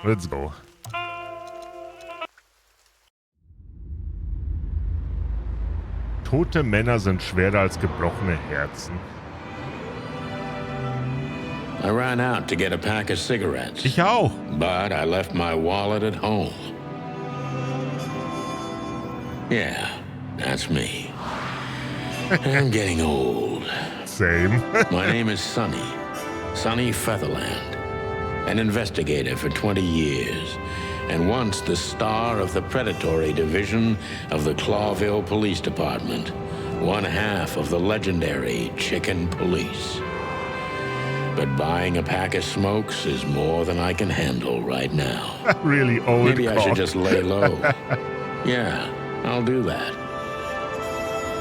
Let's go. Tote Männer sind schwerer als gebrochene Herzen. I ran out to get a pack of cigarettes. Ich auch. But I left my wallet at home. Yeah, that's me. I'm getting old. Same. My name is Sonny. Sonny Featherland. An investigator for 20 years. And once the star of the predatory division of the Clawville Police Department. One half of the legendary Chicken Police. But buying a pack of smokes is more than I can handle right now. Really old. Maybe I should just lay low. Yeah, I'll do that.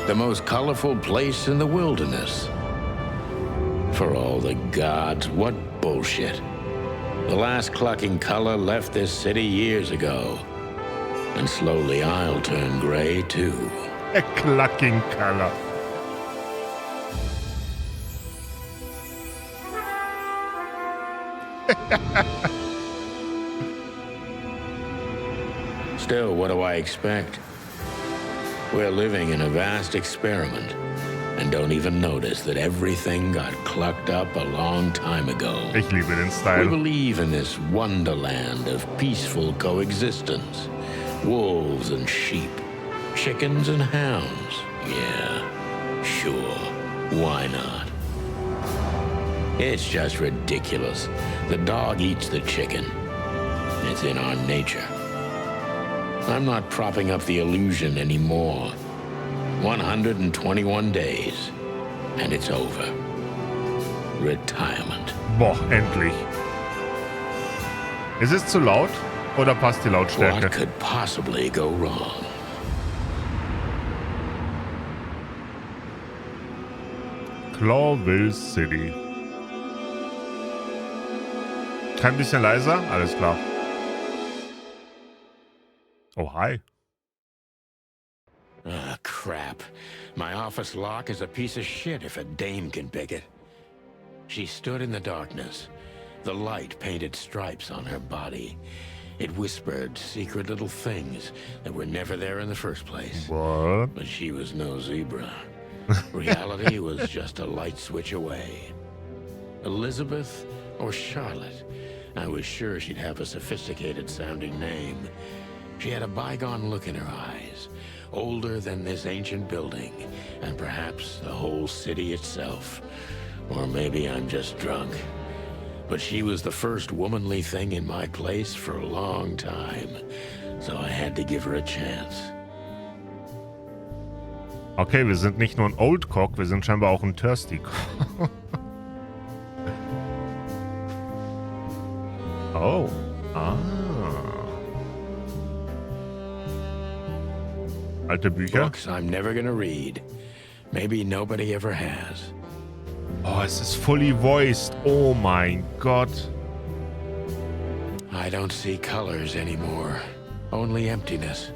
The most colorful place in the wilderness. For all the gods, what bullshit. The last clucking color left this city years ago. And slowly I'll turn gray too. A clucking color. Still, what do I expect? We're living in a vast experiment, and don't even notice that everything got clucked up a long time ago. Ich liebe den We Style. believe in this wonderland of peaceful coexistence. Wolves and sheep, chickens and hounds. Yeah, sure, why not? It's just ridiculous. The dog eats the chicken. It's in our nature. I'm not propping up the illusion anymore. 121 days, and it's over. Retirement. Boah, endlich. Ist es zu laut oder passt die Lautstärke? What could possibly go wrong? Clawville City. Kein bisschen leiser? Alles klar. Oh, hi. Ah, crap. My office lock is a piece of shit if a dame can pick it. She stood in the darkness. The light painted stripes on her body. It whispered secret little things that were never there in the first place. What? But she was no zebra. Reality was just a light switch away. Elizabeth or Charlotte? I was sure she'd have a sophisticated sounding name. She had a bygone look in her eyes, older than this ancient building, and perhaps the whole city itself. Or maybe I'm just drunk. But she was the first womanly thing in my place for a long time, so I had to give her a chance. Okay, wir sind nicht nur ein Old Cock, wir sind scheinbar auch ein Thirsty Cock. Oh. Ah. Alte Bücher. Books I'm never gonna read. Maybe nobody ever has. Oh, es ist fully voiced. Oh mein Gott. I don't see colors anymore. Only emptiness.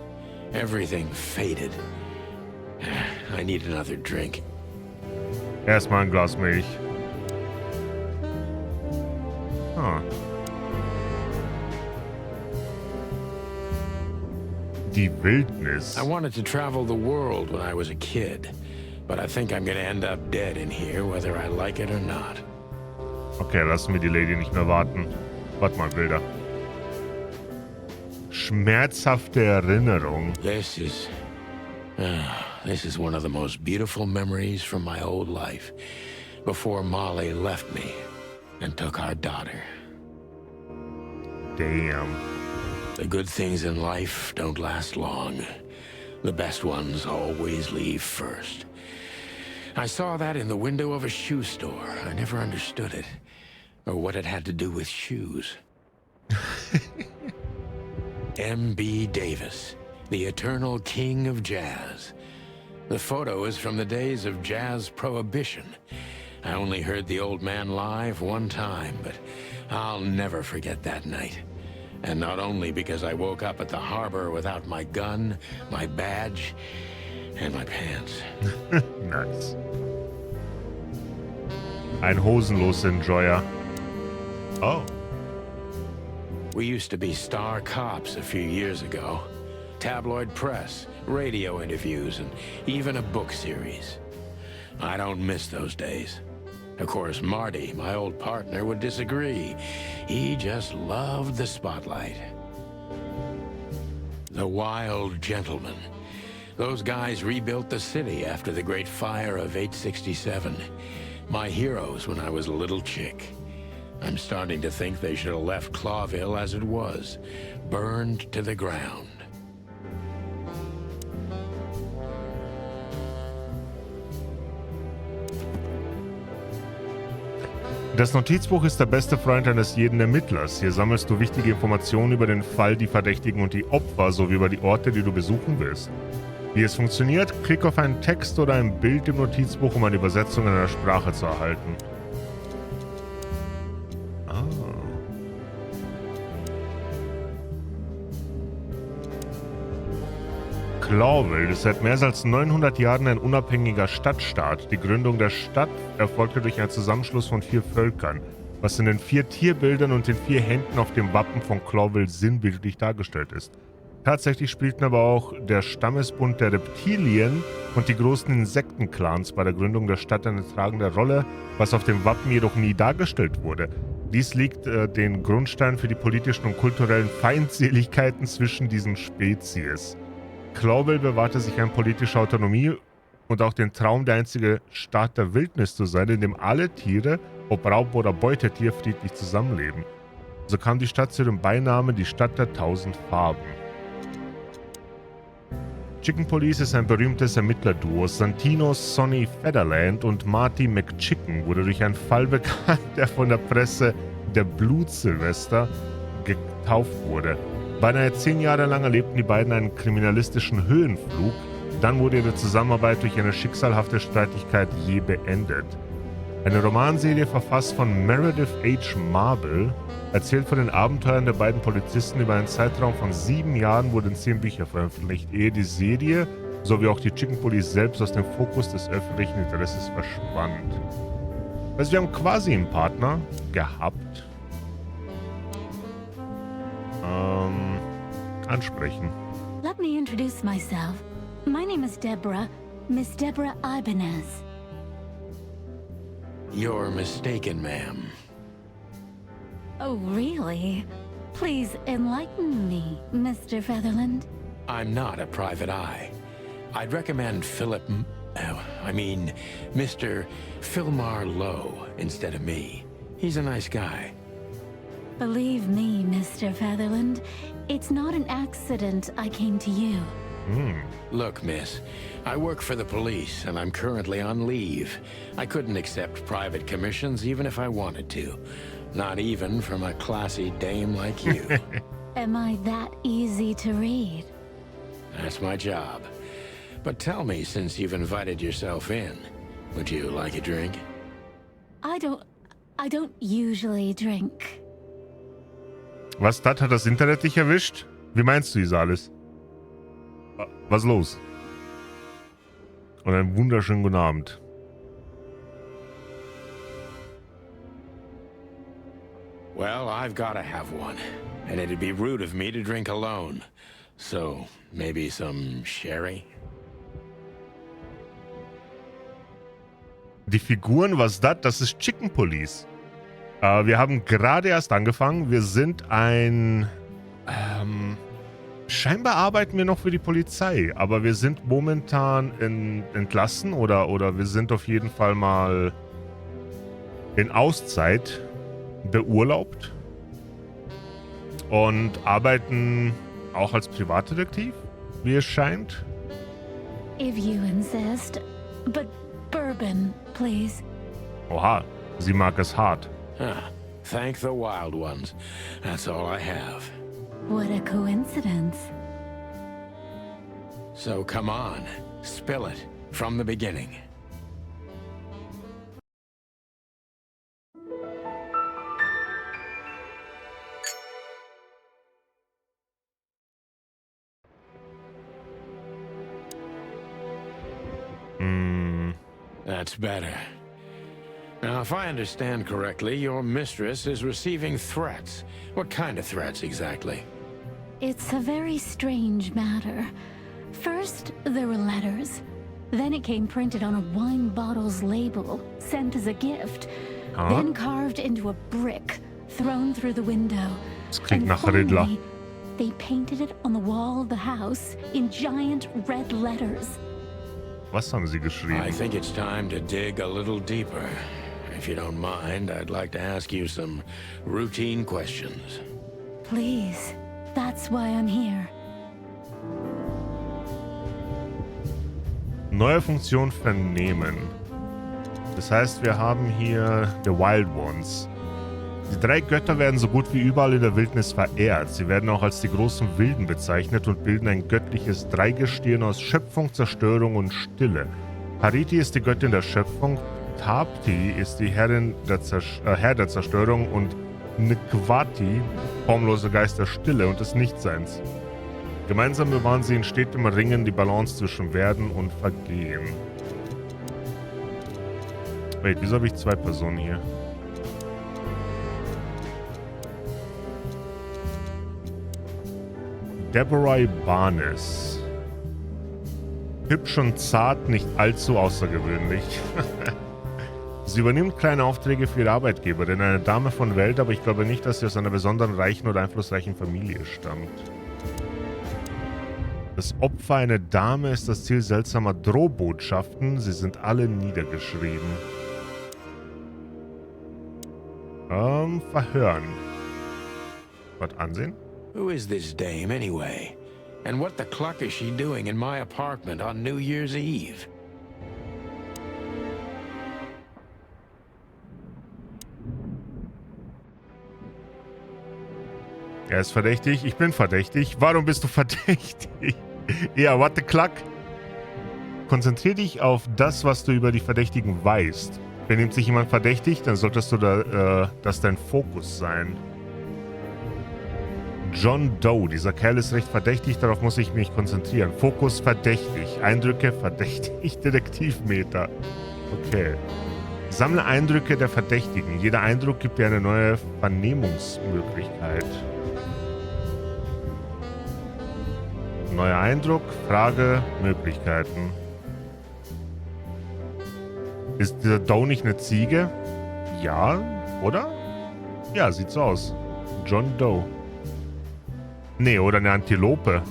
Everything faded. I need another drink. Erstmal ein Glas Milch. Ah. Die Wildnis. I wanted to travel the world when I was a kid, but I think I'm gonna end up dead in here whether I like it or not. Okay, lassen wir die Lady nicht mehr warten. Warte mal, Bilder. Schmerzhafte Erinnerung. This is one of the most beautiful memories from my old life, before Molly left me and took our daughter. Damn. The good things in life don't last long. The best ones always leave first. I saw that in the window of a shoe store. I never understood it, or what it had to do with shoes. M.B. Davis, the eternal king of jazz. The photo is from the days of jazz prohibition. I only heard the old man live one time, but I'll never forget that night. And not only because I woke up at the harbor without my gun, my badge, and my pants. Nice. Ein hosenloser Enjoyer. Oh. We used to be star cops a few years ago. Tabloid press, radio interviews, and even a book series. I don't miss those days. Of course, Marty, my old partner, would disagree. He just loved the spotlight. The Wild Gentlemen. Those guys rebuilt the city after the Great Fire of 867. My heroes when I was a little chick. I'm starting to think they should have left Clawville as it was, burned to the ground. Das Notizbuch ist der beste Freund eines jeden Ermittlers. Hier sammelst du wichtige Informationen über den Fall, die Verdächtigen und die Opfer, sowie über die Orte, die du besuchen willst. Wie es funktioniert, klick auf einen Text oder ein Bild im Notizbuch, um eine Übersetzung in einer Sprache zu erhalten. Clawville ist seit mehr als 900 Jahren ein unabhängiger Stadtstaat. Die Gründung der Stadt erfolgte durch einen Zusammenschluss von 4 Völkern, was in den 4 Tierbildern und den 4 Händen auf dem Wappen von Clawville sinnbildlich dargestellt ist. Tatsächlich spielten aber auch der Stammesbund der Reptilien und die großen Insektenclans bei der Gründung der Stadt eine tragende Rolle, was auf dem Wappen jedoch nie dargestellt wurde. Dies legt den Grundstein für die politischen und kulturellen Feindseligkeiten zwischen diesen Spezies. Clawville bewahrte sich eine politische Autonomie und auch den Traum, der einzige Staat der Wildnis zu sein, in dem alle Tiere, ob Raub- oder Beutetier, friedlich zusammenleben. So kam die Stadt zu dem Beinamen die Stadt der 1000 Farben. Chicken Police ist ein berühmtes Ermittlerduo. Santino Sonny Featherland und Marty McChicken wurde durch einen Fall bekannt, der von der Presse der Blut-Silvester getauft wurde. Beinahe 10 Jahre lang erlebten die beiden einen kriminalistischen Höhenflug. Dann wurde ihre Zusammenarbeit durch eine schicksalhafte Streitigkeit je beendet. Eine Romanserie, verfasst von Meredith H. Marble, erzählt von den Abenteuern der beiden Polizisten über einen Zeitraum von 7 Jahren, wurden 10 Bücher veröffentlicht, ehe die Serie sowie auch die Chicken Police selbst aus dem Fokus des öffentlichen Interesses verschwand. Also wir haben quasi einen Partner gehabt. Ansprechen. Let me introduce myself. My name is Deborah, Miss Deborah Ibanez. You're mistaken, ma'am. Oh, really? Please enlighten me, Mr. Featherland. I'm not a private eye. I'd recommend Mr. Philmar Lowe instead of me. He's a nice guy. Believe me, Mr. Featherland, it's not an accident I came to you. Look, miss, I work for the police, and I'm currently on leave. I couldn't accept private commissions even if I wanted to. Not even from a classy dame like you. Am I that easy to read? That's my job. But tell me, since you've invited yourself in, would you like a drink? I don't usually drink. Was, das hat das Internet dich erwischt? Wie meinst du dies alles? Was los? Und einen wunderschönen guten Abend. Well, I've got to have one. And it'd be rude of me to drink alone. So, maybe some sherry? Die Figuren, was das? Das ist Chicken Police. Wir haben gerade erst angefangen. Wir sind ein... scheinbar arbeiten wir noch für die Polizei, aber wir sind momentan entlassen oder wir sind auf jeden Fall mal in Auszeit beurlaubt und arbeiten auch als Privatdetektiv, wie es scheint. If you insist, but bourbon, please. Oha, sie mag es hart. Huh. Thank the wild ones. That's all I have. What a coincidence. So come on, spill it from the beginning. That's better. Now, if I understand correctly, your mistress is receiving threats. What kind of threats exactly? It's a very strange matter. First, there were letters. Then it came printed on a wine bottle's label, sent as a gift. Then carved into a brick, thrown through the window. Das klingt And nach Riddler. finally, they painted it on the wall of the house in giant red letters. Was haben sie geschrieben? I think it's time to dig a little deeper. If you don't mind, I'd like to ask you some routine questions. Please, that's why I'm here. Neue Funktion vernehmen. Das heißt, wir haben hier The Wild Ones. Die 3 Götter werden so gut wie überall in der Wildnis verehrt. Sie werden auch als die großen Wilden bezeichnet und bilden ein göttliches Dreigestirn aus Schöpfung, Zerstörung und Stille. Pariti ist die Göttin der Schöpfung, Tapti ist die Herrin der Herr der Zerstörung und Nkwati, formlose Geist der Stille und des Nichtseins. Gemeinsam bewahren sie in stetem Ringen die Balance zwischen Werden und Vergehen. Wait, wieso habe ich 2 Personen hier? Deborah Barnes. Hübsch und zart, nicht allzu außergewöhnlich. Sie übernimmt kleine Aufträge für ihre Arbeitgeberin, eine Dame von Welt, aber ich glaube nicht, dass sie aus einer besonderen reichen oder einflussreichen Familie stammt. Das Opfer, eine Dame, ist das Ziel seltsamer Drohbotschaften. Sie sind alle niedergeschrieben. Verhören. Was ansehen? Who is this dame, anyway? And what the cluck is she doing in my apartment on New Year's Eve? Er ist verdächtig, ich bin verdächtig. Warum bist du verdächtig? Ja, what the cluck? Konzentrier dich auf das, was du über die Verdächtigen weißt. Benimmt sich jemand verdächtig, dann solltest du das dein Fokus sein. John Doe, dieser Kerl ist recht verdächtig, darauf muss ich mich konzentrieren. Fokus verdächtig, Eindrücke verdächtig, Detektivmeter. Okay. Sammle Eindrücke der Verdächtigen. Jeder Eindruck gibt dir eine neue Vernehmungsmöglichkeit. Neuer Eindruck, Frage, Möglichkeiten. Ist dieser Doe nicht eine Ziege? Ja, oder? Ja, sieht so aus. John Doe. Nee, oder eine Antilope.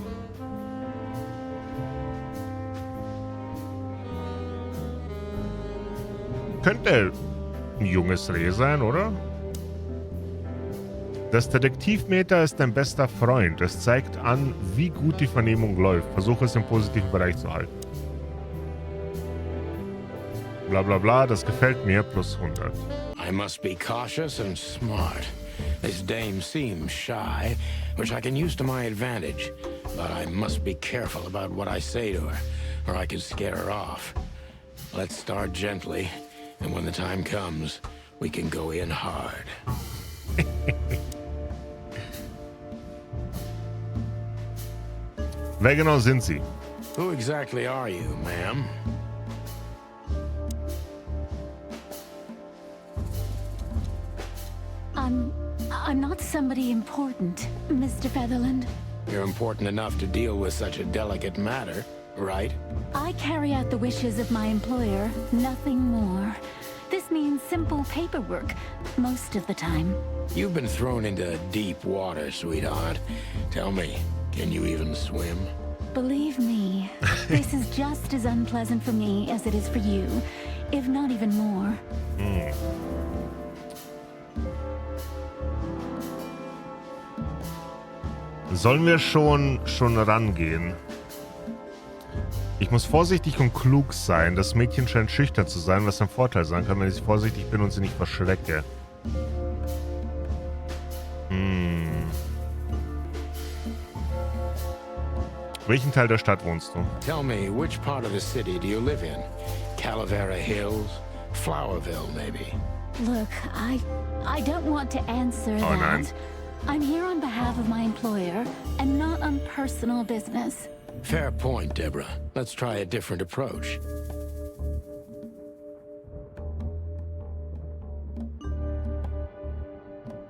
Könnte ein junges Reh sein, oder? Das Detektivmeter ist dein bester Freund. Es zeigt an, wie gut die Vernehmung läuft. Versuche es im positiven Bereich zu halten. Bla bla bla, das gefällt mir, plus 100. I must be cautious and smart. This dame seems shy, which I can use to my advantage. But I must be careful about what I say to her, or I could scare her off. Let's start gently, and when the time comes, we can go in hard. Wer genau sind Sie? Who exactly are you, ma'am? I'm not somebody important, Mr. Featherland. You're important enough to deal with such a delicate matter, right? I carry out the wishes of my employer, nothing more. This means simple paperwork, most of the time. You've been thrown into deep water, sweetheart. Tell me, can you even swim? Believe me, this is just as unpleasant for me as it is for you, if not even more. Sollen wir schon rangehen? Ich muss vorsichtig und klug sein. Das Mädchen scheint schüchtern zu sein, was ein Vorteil sein kann, wenn ich vorsichtig bin und sie nicht verschrecke. Welchen Teil der Stadt wohnst du? Tell me, which part of the city do you live in? Calavera Hills? Flowerville, maybe? Look, I don't want to answer Oh, nein. that. I'm here on behalf of my employer and not on personal business. Fair point, Deborah. Let's try a different approach.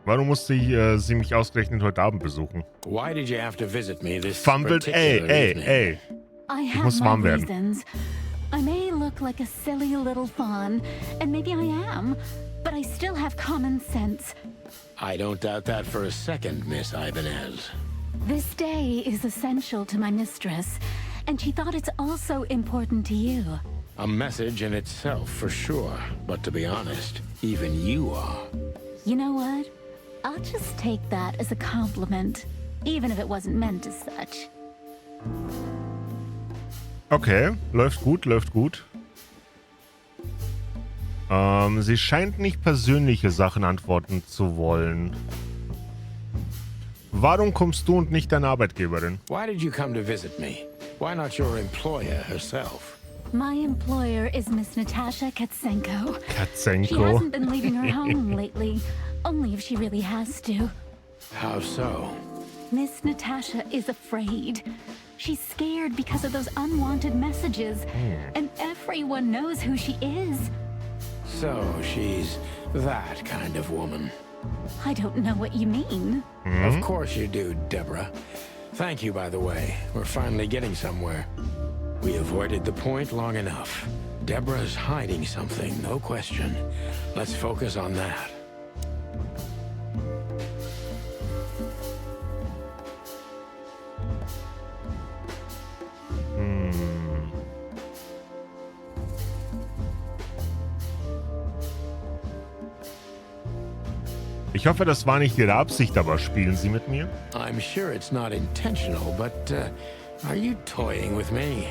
Warum musste sie mich ausgerechnet heute Abend besuchen? Why did you have to visit me this Fummelt, particular evening? ey. I Ich have muss my warm werden. reasons. I may look like a silly little fawn, and maybe I am, but I still have common sense. I don't doubt that for a second, Miss Ibanez. This day is essential to my mistress, and she thought it's also important to you. A message in itself, for sure. But to be honest, even you are. You know what? I'll just take that as a compliment, even if it wasn't meant as such. Okay, läuft gut, läuft gut. Sie scheint nicht persönliche Sachen antworten zu wollen. Warum kommst du und nicht deine Arbeitgeberin? Why did you come to visit me? Why not your employer herself? My employer is Miss Natasha Katsenko. She Katzenko. hasn't been leaving her home lately, only if she really has to. How so? Miss Natasha is afraid. She's scared because of those unwanted messages, and everyone knows who she is. So she's that kind of woman. I don't know what you mean. Of course you do, Deborah. Thank you, by the way. We're finally getting somewhere. We avoided the point long enough. Deborah's hiding something, no question. Let's focus on that. Ich hoffe, das war nicht Ihre Absicht, aber spielen Sie mit mir? I'm sure it's not intentional, but are you toying with me?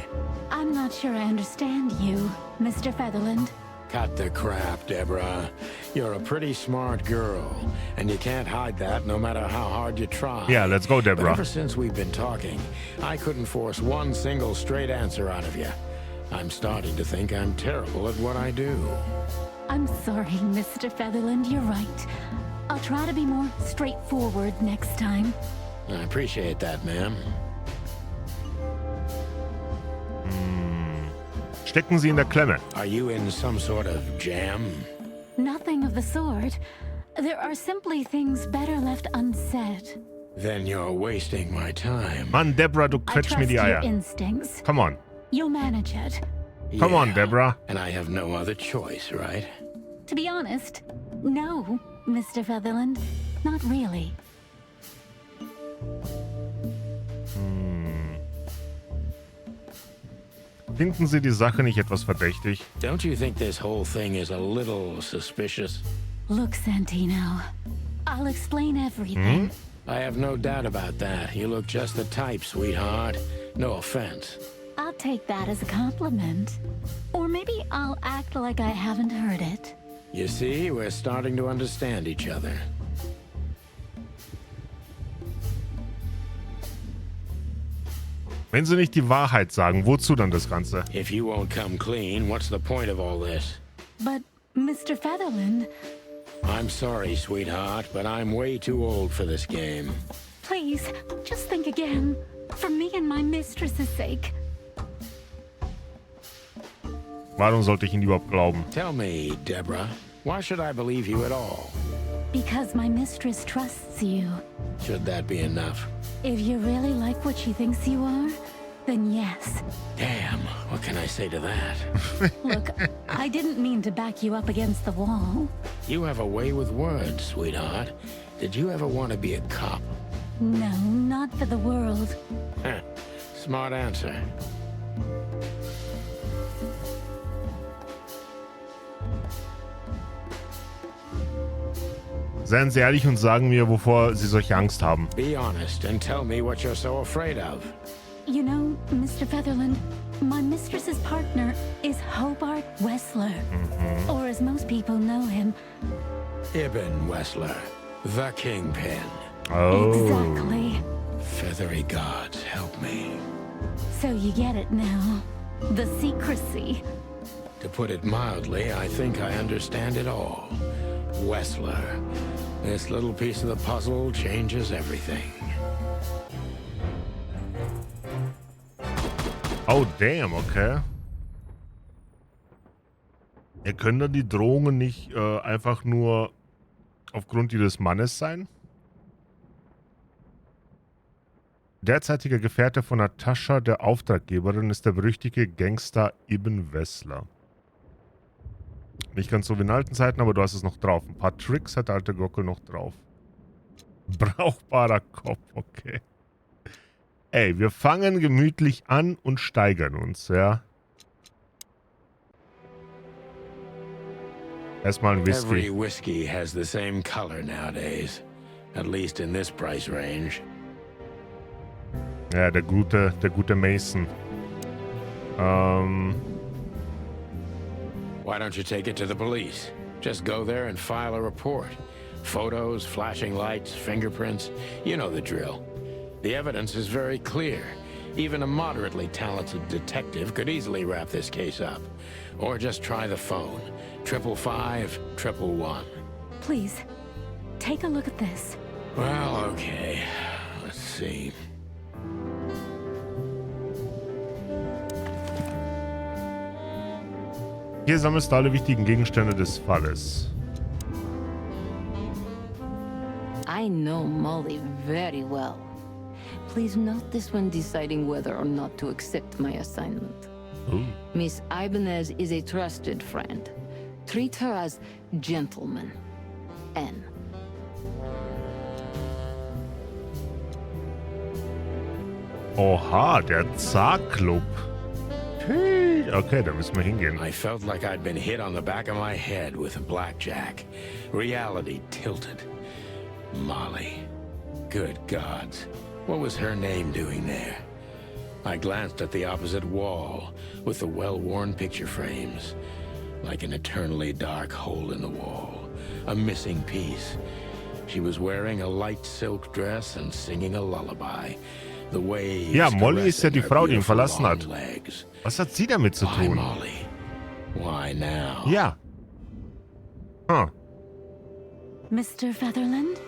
I'm not sure I understand you, Mr. Featherland. Cut the crap, Deborah. You're a pretty smart girl, and you can't hide that no matter how hard you try. Yeah, let's go, But Deborah. ever since we've been talking, I couldn't force one single straight answer out of you. I'm starting to think I'm terrible at what I do. I'm sorry, Mr. Featherland, you're right. I'll try to be more straightforward next time. I appreciate that, ma'am. Stecken Sie in der Klemme. Are you in some sort of jam? Nothing of the sort. There are simply things better left unsaid. Then you're wasting my time. Mann, Deborah, du I quetsch mir trust die your Eier. instincts. Come on. You'll manage it. Come on, Yeah, Deborah. And I have no other choice, right? To be honest, no, Mr. Featherland. Not really. Finden Sie die Sache nicht etwas verdächtig? Don't you think this whole thing is a little suspicious? Look, Santino, I'll explain everything. I have no doubt about that. You look just the type, sweetheart. No offense. I'll take that as a compliment. Or maybe I'll act like I haven't heard it. You see, we're starting to understand each other. Wenn Sie nicht die Wahrheit sagen, wozu dann das Ganze? If you won't come clean, what's the point of all this? But, Mr. Featherland, I'm sorry, sweetheart, but I'm way too old for this game. please, just think again. For me and my mistress's sake. Warum sollte ich Ihnen überhaupt glauben? Tell me, Deborah, why should I believe you at all? Because my mistress trusts you. Should that be enough? If you really like what she thinks you are, then yes. Damn, what can I say to that? Look, I didn't mean to back you up against the wall. You have a way with words, sweetheart. Did you ever want to be a cop? No, not for the world. Heh, smart answer. Seien Sie ehrlich und sagen mir, wovor Sie solche Angst haben. Be honest and tell me what you're so afraid of. You know, Mr. Featherland, my mistress's partner is Hobart Wessler. Or as most people know him. Ibn Wessler, the Kingpin. Oh. Exactly. Feathery gods, help me. So you get it now. The secrecy. To put it mildly, I think I understand it all. Wessler. This little piece of the puzzle changes everything. Oh, damn, okay. Ihr könnt dann die Drohungen nicht einfach nur aufgrund ihres Mannes sein? Derzeitiger Gefährte von Natascha, der Auftraggeberin, ist der berüchtigte Gangster Ibn Wessler. Nicht ganz so wie in alten Zeiten, aber du hast es noch drauf. Ein paar Tricks hat der alte Gockel noch drauf. Brauchbarer Kopf, okay. Ey, wir fangen gemütlich an und steigern uns, ja. Erstmal ein Whisky. Every whiskey has the same color nowadays, at least in this price range. Ja, der gute Mason. Why don't you take it to the police? Just go there and file a report. Photos, flashing lights, fingerprints, you know the drill. The evidence is very clear. Even a moderately talented detective could easily wrap this case up. Or just try the phone. 555-111. Please, take a look at this. Well, okay. Let's see. Hier sammelst du alle wichtigen Gegenstände des Falles. I know Molly very well. Please note this when deciding whether or not to accept my assignment. Ooh. Miss Ibanez is a trusted friend. Treat her as gentleman. N. Oha, der Zar-Club. Okay, da müssen wir hingehen. I felt like I'd been hit on the back of my head with a blackjack. Reality tilted. Molly. Good gods. What was her name doing there? I glanced at the opposite wall with the well-worn picture frames. Like an eternally dark hole in the wall. A missing piece. She was wearing a light silk dress and singing a lullaby. The waves Ja, Molly ist ja die caressing her Frau, die ihn beautiful verlassen hat. long legs. Was hat sie damit zu Why tun? Molly? Why now? Ja. Huh. Mr. Featherland?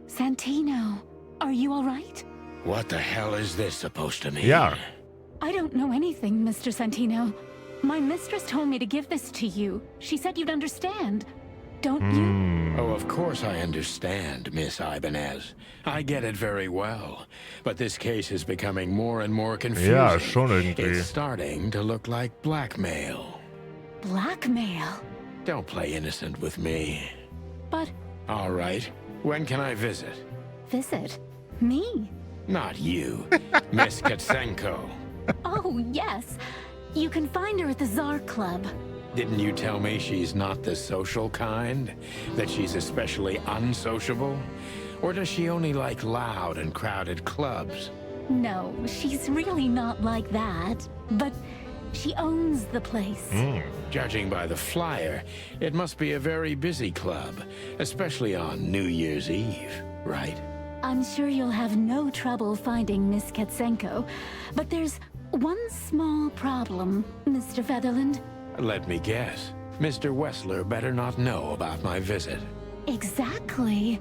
Santino, are you all right? What the hell is this supposed to mean? Ja. I don't know anything, Mr. Santino. My mistress told me to give this to you. She said you'd understand. Don't you? Oh, of course I understand, Miss Ibanez. I get it very well. But this case is becoming more and more confusing. Ja, schon irgendwie. It's starting to look like blackmail. Blackmail? Don't play innocent with me. But All right. When can I visit? visit me? Not you, Miss Katsenko. Oh, yes. You can find her at the Tsar Club. Didn't you tell me she's not the social kind? That she's especially unsociable? Or does she only like loud and crowded clubs? No, she's really not like that. But she owns the place. Judging by the flyer, it must be a very busy club, especially on New Year's Eve, right? I'm sure you'll have no trouble finding Miss Katsenko. But there's one small problem, Mr. Featherland. Let me guess. Mr. Wessler better not know about my visit. Exactly.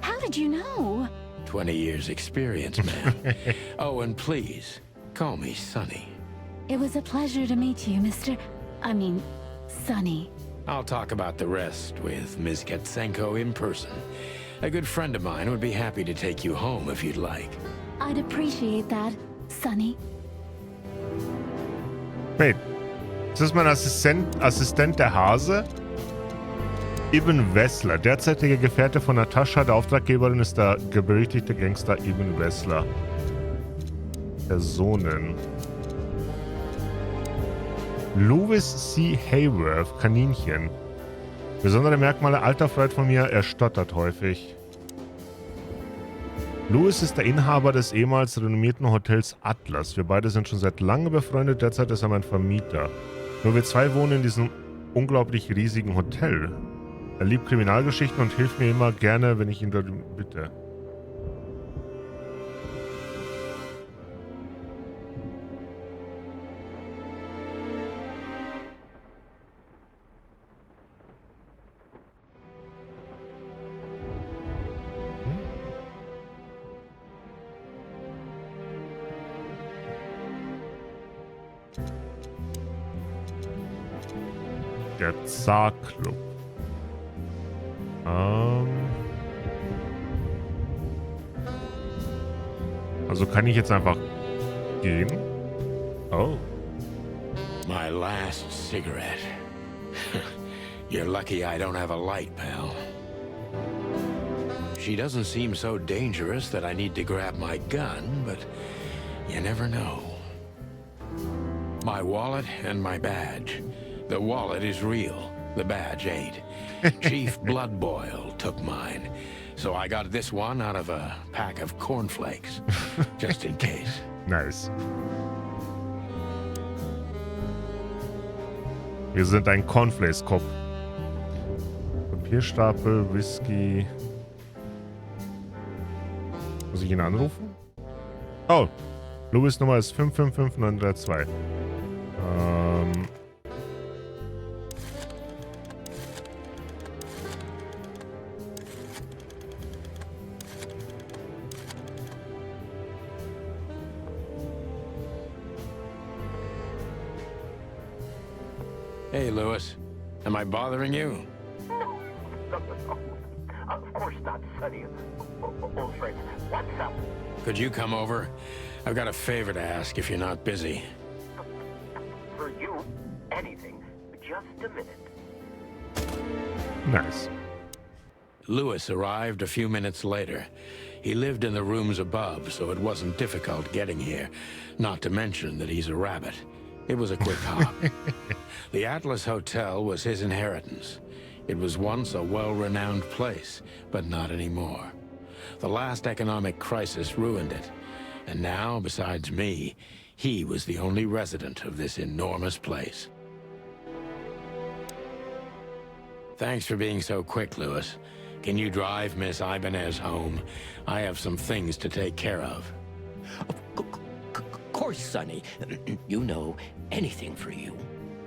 How did you know? 20 years experience, ma'am. Oh, and please, call me Sonny. It was a pleasure to meet you, Sonny. I'll talk about the rest with Ms. Katsenko in person. A good friend of mine would be happy to take you home if you'd like. I'd appreciate that, Sonny. Wait. Ist das mein Assistent der Hase? Ibn Wessler. Derzeitiger Gefährte von Natascha, der Auftraggeberin, ist der berüchtigte Gangster Ibn Wessler. Personen. Louis C. Hayworth, Kaninchen. Besondere Merkmale: alter Freund von mir, er stottert häufig. Louis ist der Inhaber des ehemals renommierten Hotels Atlas. Wir beide sind schon seit langem befreundet, derzeit ist er mein Vermieter. Nur wir zwei wohnen in diesem unglaublich riesigen Hotel. Er liebt Kriminalgeschichten und hilft mir immer gerne, wenn ich ihn dort bitte. Der Zar-Club. Also kann ich jetzt einfach gehen? Oh. My last cigarette. You're lucky I don't have a light, pal. She doesn't seem so dangerous that I need to grab my gun, but you never know. My wallet and my badge. The wallet is real. The badge ain't. Chief Bloodboil took mine. So I got this one out of a pack of cornflakes. Just in case. Nice. Wir sind ein Cornflakes-Kopf. Papierstapel, Whisky. Muss ich ihn anrufen? Oh. Louis Nummer ist 555932. Hey, Louis. Am I bothering you? No. Of course not, Sonny. Old friend, what's up? Could you come over? I've got a favor to ask if you're not busy. For you, anything. Just a minute. Nice. Louis arrived a few minutes later. He lived in the rooms above, so it wasn't difficult getting here. Not to mention that he's a rabbit. It was a quick hop. The Atlas Hotel was his inheritance. It was once a well-renowned place, but not anymore. The last economic crisis ruined it. And now, besides me, he was the only resident of this enormous place. Thanks for being so quick, Louis. Can you drive Miss Ibanez home? I have some things to take care of. Of course, Sonny. You know, anything for you.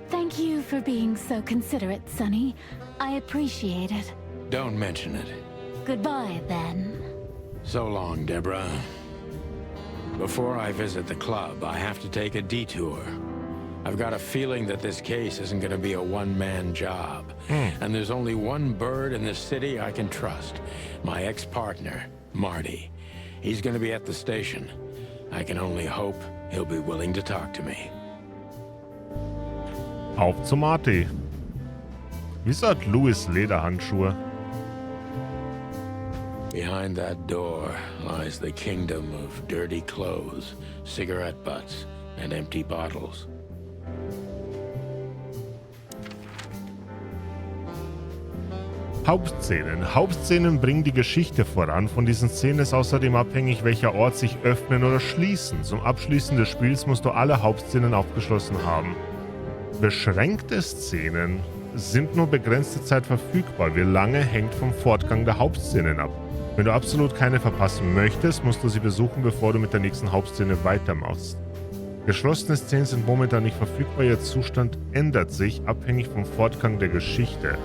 Thank you for being so considerate, Sonny. I appreciate it. Don't mention it. Goodbye, then. So long, Deborah. Before I visit the club, I have to take a detour. I've got a feeling that this case isn't going to be a one-man job. And there's only one bird in this city I can trust. My ex-partner, Marty. He's going to be at the station. I can only hope he'll be willing to talk to me. Auf zu Marty. Wieso hat Louis Lederhandschuhe? Behind that door lies the kingdom of dirty clothes, cigarette butts, and empty bottles. Hauptszenen. Hauptszenen bringen die Geschichte voran. Von diesen Szenen ist außerdem abhängig, welcher Ort sich öffnen oder schließen. Zum Abschließen des Spiels musst du alle Hauptszenen abgeschlossen haben. Beschränkte Szenen sind nur begrenzte Zeit verfügbar. Wie lange hängt vom Fortgang der Hauptszenen ab. Wenn du absolut keine verpassen möchtest, musst du sie besuchen, bevor du mit der nächsten Hauptszene weitermachst. Geschlossene Szenen sind momentan nicht verfügbar, ihr Zustand ändert sich, abhängig vom Fortgang der Geschichte.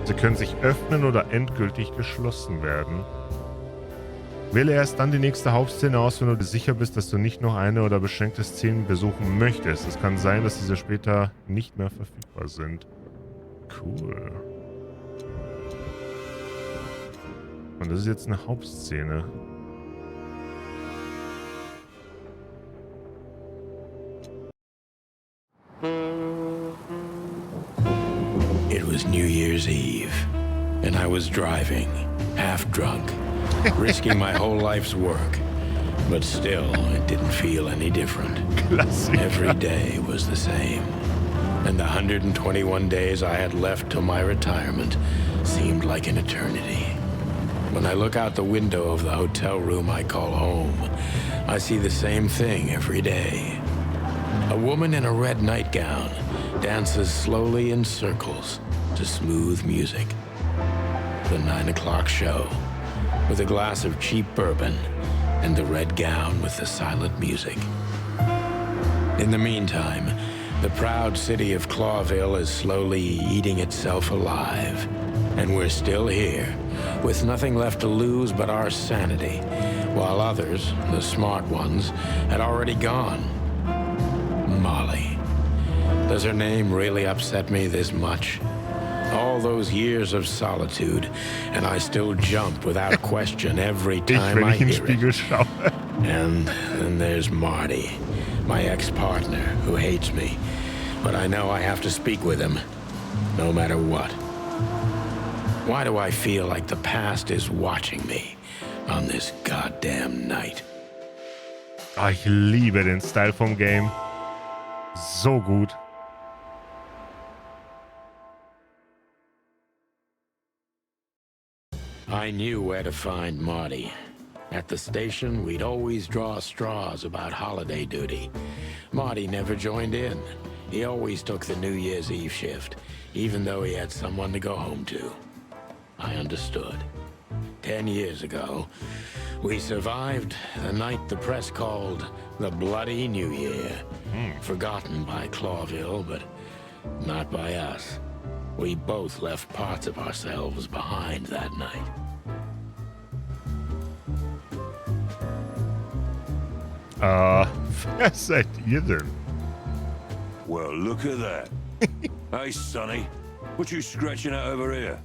Sie können sich öffnen oder endgültig geschlossen werden. Wähle erst dann die nächste Hauptszene aus, wenn du dir sicher bist, dass du nicht noch eine oder beschränkte Szenen besuchen möchtest. Es kann sein, dass diese später nicht mehr verfügbar sind. Cool. Und das ist jetzt eine Hauptszene. It was New Year's Eve, and I was driving, half drunk, risking my whole life's work. But still, it didn't feel any different. Klassiker. Every day was the same. And the 121 days I had left till my retirement seemed like an eternity. When I look out the window of the hotel room I call home, I see the same thing every day. A woman in a red nightgown dances slowly in circles to smooth music. The 9 o'clock show, with a glass of cheap bourbon and the red gown with the silent music. In the meantime, the proud city of Clawville is slowly eating itself alive. And we're still here, with nothing left to lose but our sanity, while others, the smart ones, had already gone. Molly. Does her name really upset me this much? All those years of solitude, and I still jump without question every time I Wenn ich in den hear Spiegel it. schaue. And then there's Marty, my ex-partner, who hates me. But I know I have to speak with him, no matter what. Why do I feel like the past is watching me on this goddamn night? Ah, ich liebe den Style vom Game. So gut. I knew where to find Marty. At the station, we'd always draw straws about holiday duty. Marty never joined in. He always took the New Year's Eve shift, even though he had someone to go home to. I understood. 10 years ago, we survived the night the press called the Bloody New Year. Forgotten by Clawville, but not by us. We both left parts of ourselves behind that night. Wer seid ihr denn? Well, look at that. Hey, Sonny, what you scratching at over here?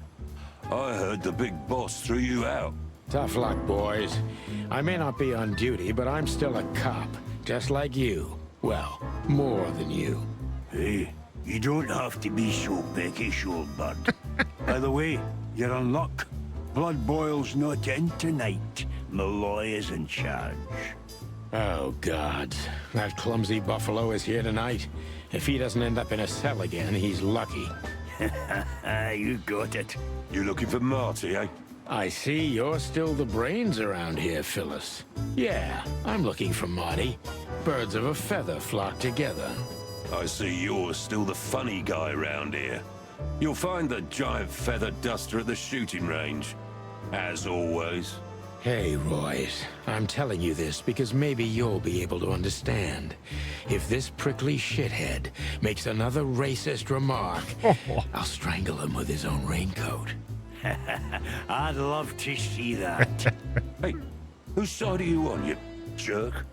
I heard the big boss threw you out. Tough luck, boys. I may not be on duty, but I'm still a cop, just like you. Well, more than you. Hey, you don't have to be so peckish, old bud. By the way, you're on luck. Blood Boil's not in tonight. Malloy is in charge. Oh, God. That clumsy buffalo is here tonight. If he doesn't end up in a cell again, he's lucky. You got it. You looking for Marty, eh? I see you're still the brains around here, Phyllis. Yeah, I'm looking for Marty. Birds of a feather flock together. I see you're still the funny guy round here. You'll find the giant feather duster at the shooting range. As always. Hey, Royce, I'm telling you this because maybe you'll be able to understand. If this prickly shithead makes another racist remark, I'll strangle him with his own raincoat. I'd love to see that. Hey, whose side are you on, you jerk?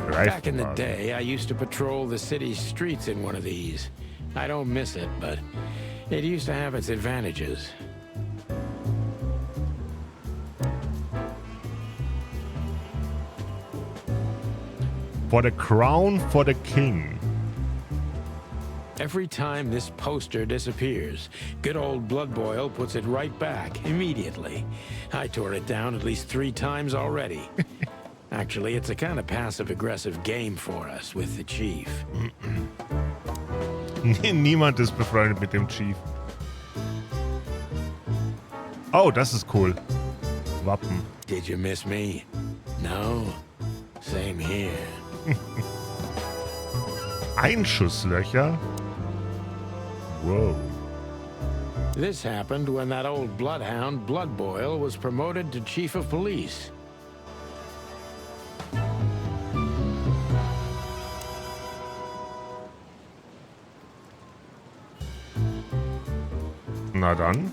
Back in the day, I used to patrol the city's streets in one of these. I don't miss it, but it used to have its advantages. For the crown, for the king. Every time this poster disappears, good old Blood Boil puts it right back immediately. I tore it down at least 3 times already. Actually, it's a kind of passive-aggressive game for us with the chief. Niemand ist befreundet mit dem Chief. Oh, das ist cool. Wappen. Did you miss me? No? Same here. Einschusslöcher? Whoa. This happened when that old bloodhound, Blood Boil, was promoted to chief of police. Na dann.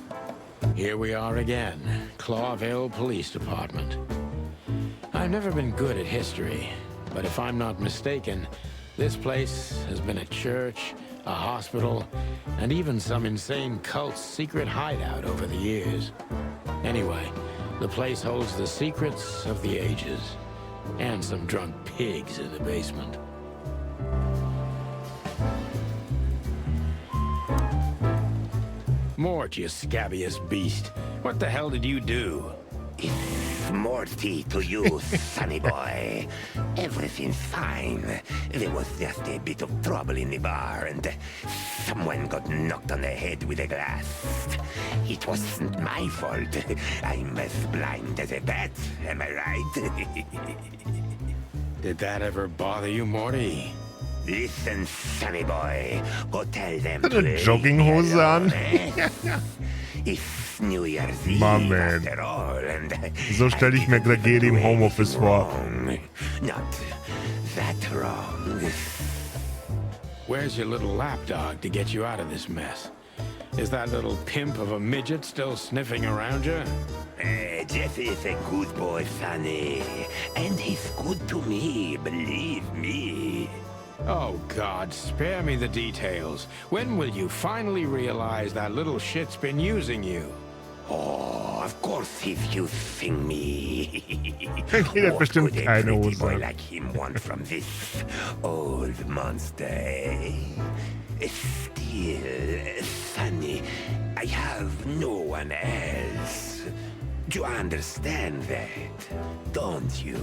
Here we are again, Clawville Police Department. I've never been good at history, but if I'm not mistaken, this place has been a church, a hospital, and even some insane cult's secret hideout over the years. Anyway, the place holds the secrets of the ages, and some drunk pigs in the basement. Mort, you scabbiest beast. What the hell did you do? It's Morty to you, sonny boy. Everything's fine. There was just a bit of trouble in the bar, and someone got knocked on the head with a glass. It wasn't my fault. I'm as blind as a bat, am I right? Did that ever bother you, Morty? Listen, sonny boy. Go tell them Hat to er leave Jogginghose me an? alone, eh? It's New Year's Eve My man. after all, and So stelle ich mir Glagedi im Homeoffice vor. wrong. Not that wrong. Where's your little lapdog to get you out of this mess? Is that little pimp of a midget still sniffing around you? Jesse is a good boy, Sonny. And he's good to me, believe me. Oh, God, spare me the details. When will you finally realize that little shit's been using you? Oh, of course he's using me. Geht What bestimmt could a keine pretty Hose boy an. like him want from this old monster, eh? Still, Sonny, I have no one else. You understand that, don't you?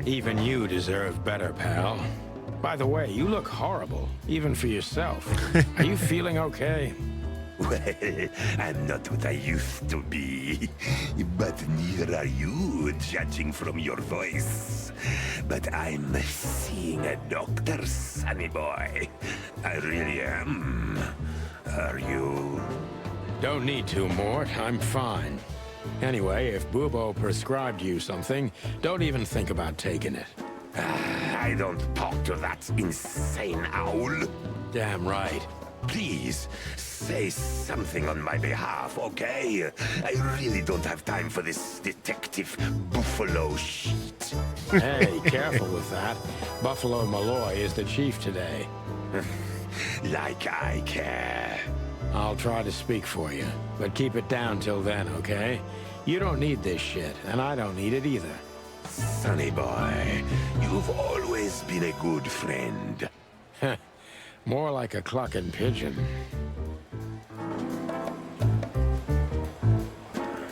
Even you deserve better, pal. By the way, you look horrible, even for yourself. Are you feeling okay? Well, I'm not what I used to be, but neither are you, judging from your voice. But I'm seeing a doctor, sonny boy. I really am. Are you? Don't need to, Mort. I'm fine. Anyway, if Bubo prescribed you something, don't even think about taking it. I don't talk to that insane owl. Damn right. Please, say something on my behalf, okay? I really don't have time for this detective buffalo shit. Hey, careful with that. Buffalo Malloy is the chief today. Like I care. I'll try to speak for you, but keep it down till then, okay? You don't need this shit, and I don't need it either. Sonny boy, you've always been a good friend. More like a clucking pigeon.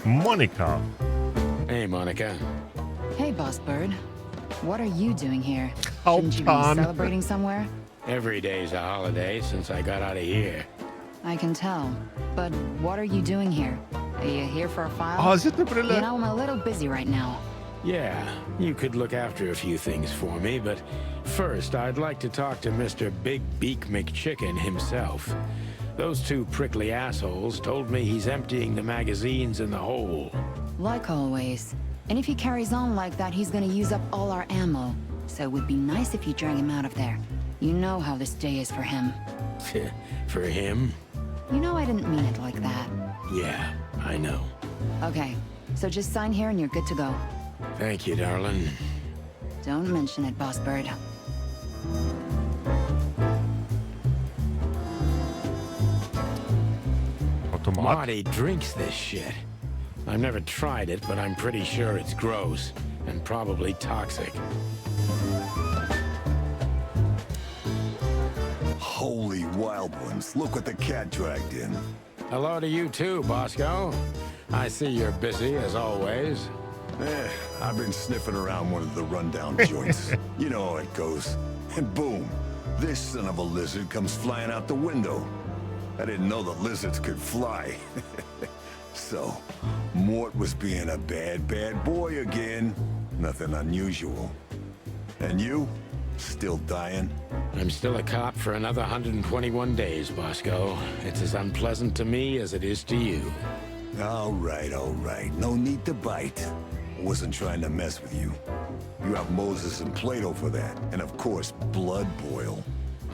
Monika. Hey, Monica. Hey, Boss Bird. What are you doing here? Oh, Shouldn't you be Tom. celebrating somewhere? Every day's a holiday since I got out of here. I can tell. But what are you doing here? Are you here for a file? Oh, sie hat eine Brille. You know, I'm a little busy right now. Yeah, you could look after a few things for me, but first I'd like to talk to Mr. Big Beak McChicken himself. Those two prickly assholes told me he's emptying the magazines in the hole. Like always. And if he carries on like that, he's gonna use up all our ammo. So it would be nice if you drag him out of there. You know how this day is for him. For him? You know I didn't mean it like that. Yeah, I know. Okay, so just sign here and you're good to go. Thank you, darling. Don't mention it, Boss Bird. Automat. Marty drinks this shit. I've never tried it, but I'm pretty sure it's gross and probably toxic. Holy wild ones, look what the cat dragged in. Hello to you too, Bosco. I see you're busy as always. I've been sniffing around one of the rundown joints. You know how it goes. And boom, this son of a lizard comes flying out the window. I didn't know the lizards could fly. So, Mort was being a bad boy again. Nothing unusual. And you? Still dying? I'm still a cop for another 121 days, Bosco. It's as unpleasant to me as it is to you. All right. No need to bite. I wasn't trying to mess with you. You have Moses and Plato for that. And of course, Blood Boil.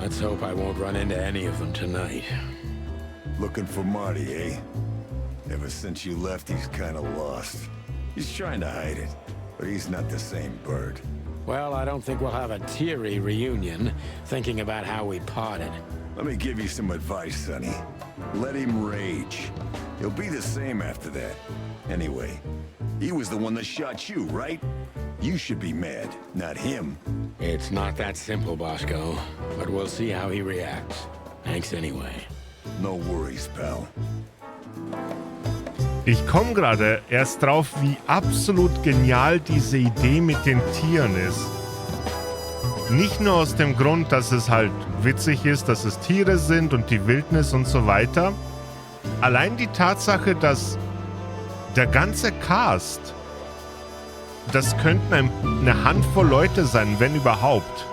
Let's hope I won't run into any of them tonight. Looking for Marty, eh? Ever since you left, he's kinda lost. He's trying to hide it, but he's not the same bird. Well, I don't think we'll have a teary reunion, thinking about how we parted. Let me give you some advice, Sonny. Let him rage. He'll be the same after that. Anyway, he was the one that shot you, right? You should be mad, not him. It's not that simple, Bosco, but we'll see how he reacts. Thanks anyway. No worries, pal. Ich komme gerade erst drauf, wie absolut genial diese Idee mit den Tieren ist. Nicht nur aus dem Grund, dass es halt witzig ist, dass es Tiere sind und die Wildnis und so weiter. Allein die Tatsache, dass der ganze Cast, das könnten eine Handvoll Leute sein, wenn überhaupt.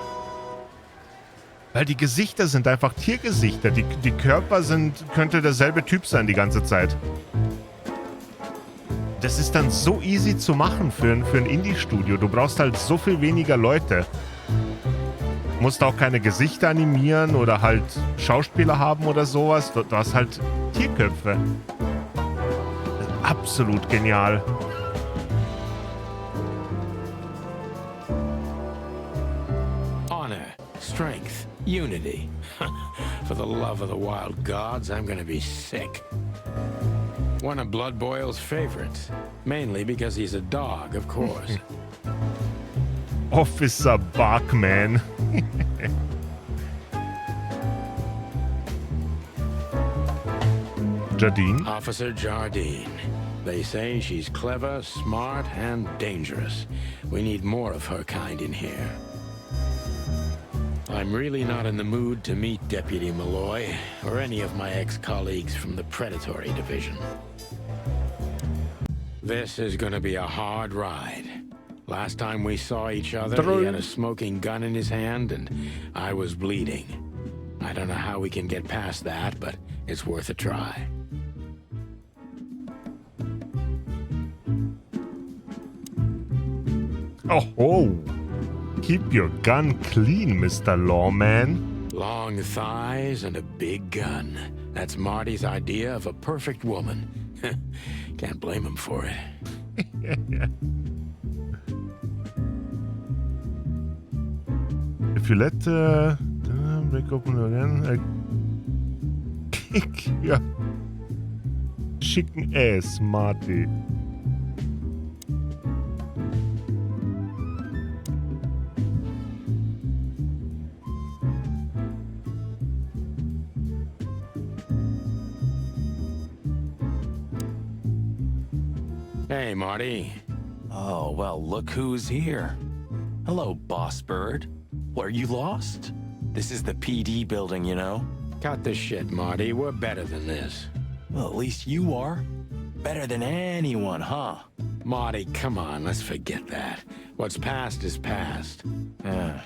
Weil die Gesichter sind einfach Tiergesichter. Die Körper könnte derselbe Typ sein die ganze Zeit. Das ist dann so easy zu machen für ein Indie-Studio. Du brauchst halt so viel weniger Leute. Du musst auch keine Gesichter animieren oder halt Schauspieler haben oder sowas. Du hast halt Tierköpfe. Absolut genial. Honor, Unity. For the love of the wild gods, I'm gonna be sick. One of Blood Boil's favorites. Mainly because he's a dog, of course. Officer Barkman. Jardine. Officer Jardine. They say she's clever, smart, and dangerous. We need more of her kind in here. I'm really not in the mood to meet Deputy Malloy, or any of my ex-colleagues from the Predatory Division. This is gonna be a hard ride. Last time we saw each other, he had a smoking gun in his hand, and I was bleeding. I don't know how we can get past that, but it's worth a try. Oh, keep your gun clean, Mr. Lawman. Long thighs and a big gun. That's Marty's idea of a perfect woman. Can't blame him for it. If you let break open again, kick your chicken ass, Marty. Hey, Marty. Oh, well, look who's here. Hello, Boss Bird. What, are you lost? This is the PD building, you know? Cut the shit, Marty. We're better than this. Well, at least you are. Better than anyone, huh? Marty, come on. Let's forget that. What's past is past.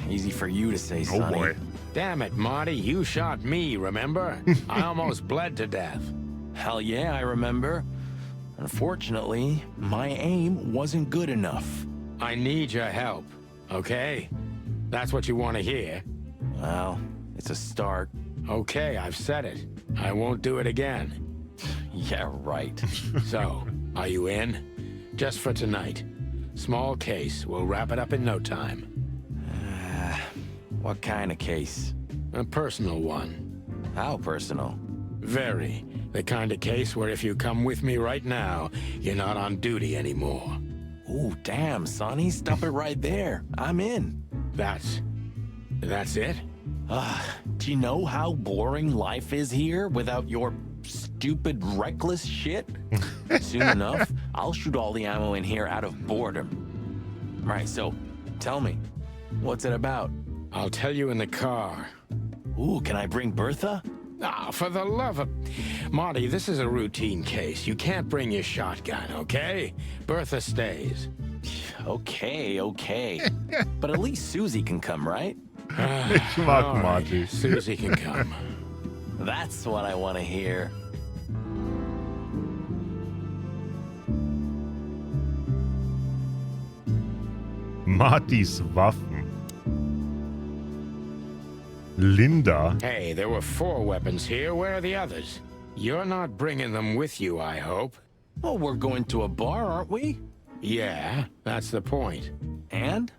Easy for you to say, Oh, Sonny. boy. Damn it, Marty. You shot me, remember? I almost bled to death. Hell yeah, I remember. Unfortunately, my aim wasn't good enough. I need your help, okay? That's what you want to hear. Well, it's a start. Okay, I've said it. I won't do it again. Yeah, right. So, are you in? Just for tonight. Small case. We'll wrap it up in no time. What kind of case? A personal one. How personal? Very. The kind of case where if you come with me right now, you're not on duty anymore. Ooh, damn, Sonny, stop it right there. I'm in. That's it? Do you know how boring life is here without your stupid, reckless shit? Soon enough, I'll shoot all the ammo in here out of boredom. Right, so, tell me, what's it about? I'll tell you in the car. Ooh, can I bring Bertha? Ah, for the love of... Marty, this is a routine case. You can't bring your shotgun, okay? Bertha stays. Okay. But at least Susie can come, right? Schmuck, All right, Marty. Susie can come. That's what I want to hear. Martys Waffen. Linda. Hey, there were 4 weapons here. Where are the others? You're not bringing them with you, I hope. Oh, we're going to a bar, aren't we? Yeah, that's the point. And?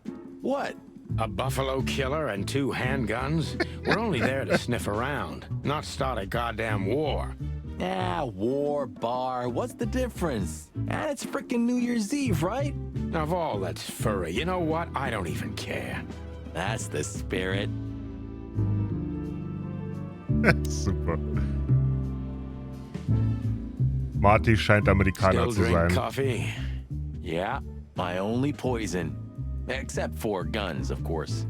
What? A buffalo killer and 2 handguns? We're only there to sniff around, not start a goddamn war. War, bar, what's the difference? And it's frickin' New Year's Eve, right? Of all that's furry, you know what? I don't even care. That's the spirit. Super. Marty scheint Amerikaner Still zu drink sein. coffee? Yeah, my only poison. Except for guns, of course.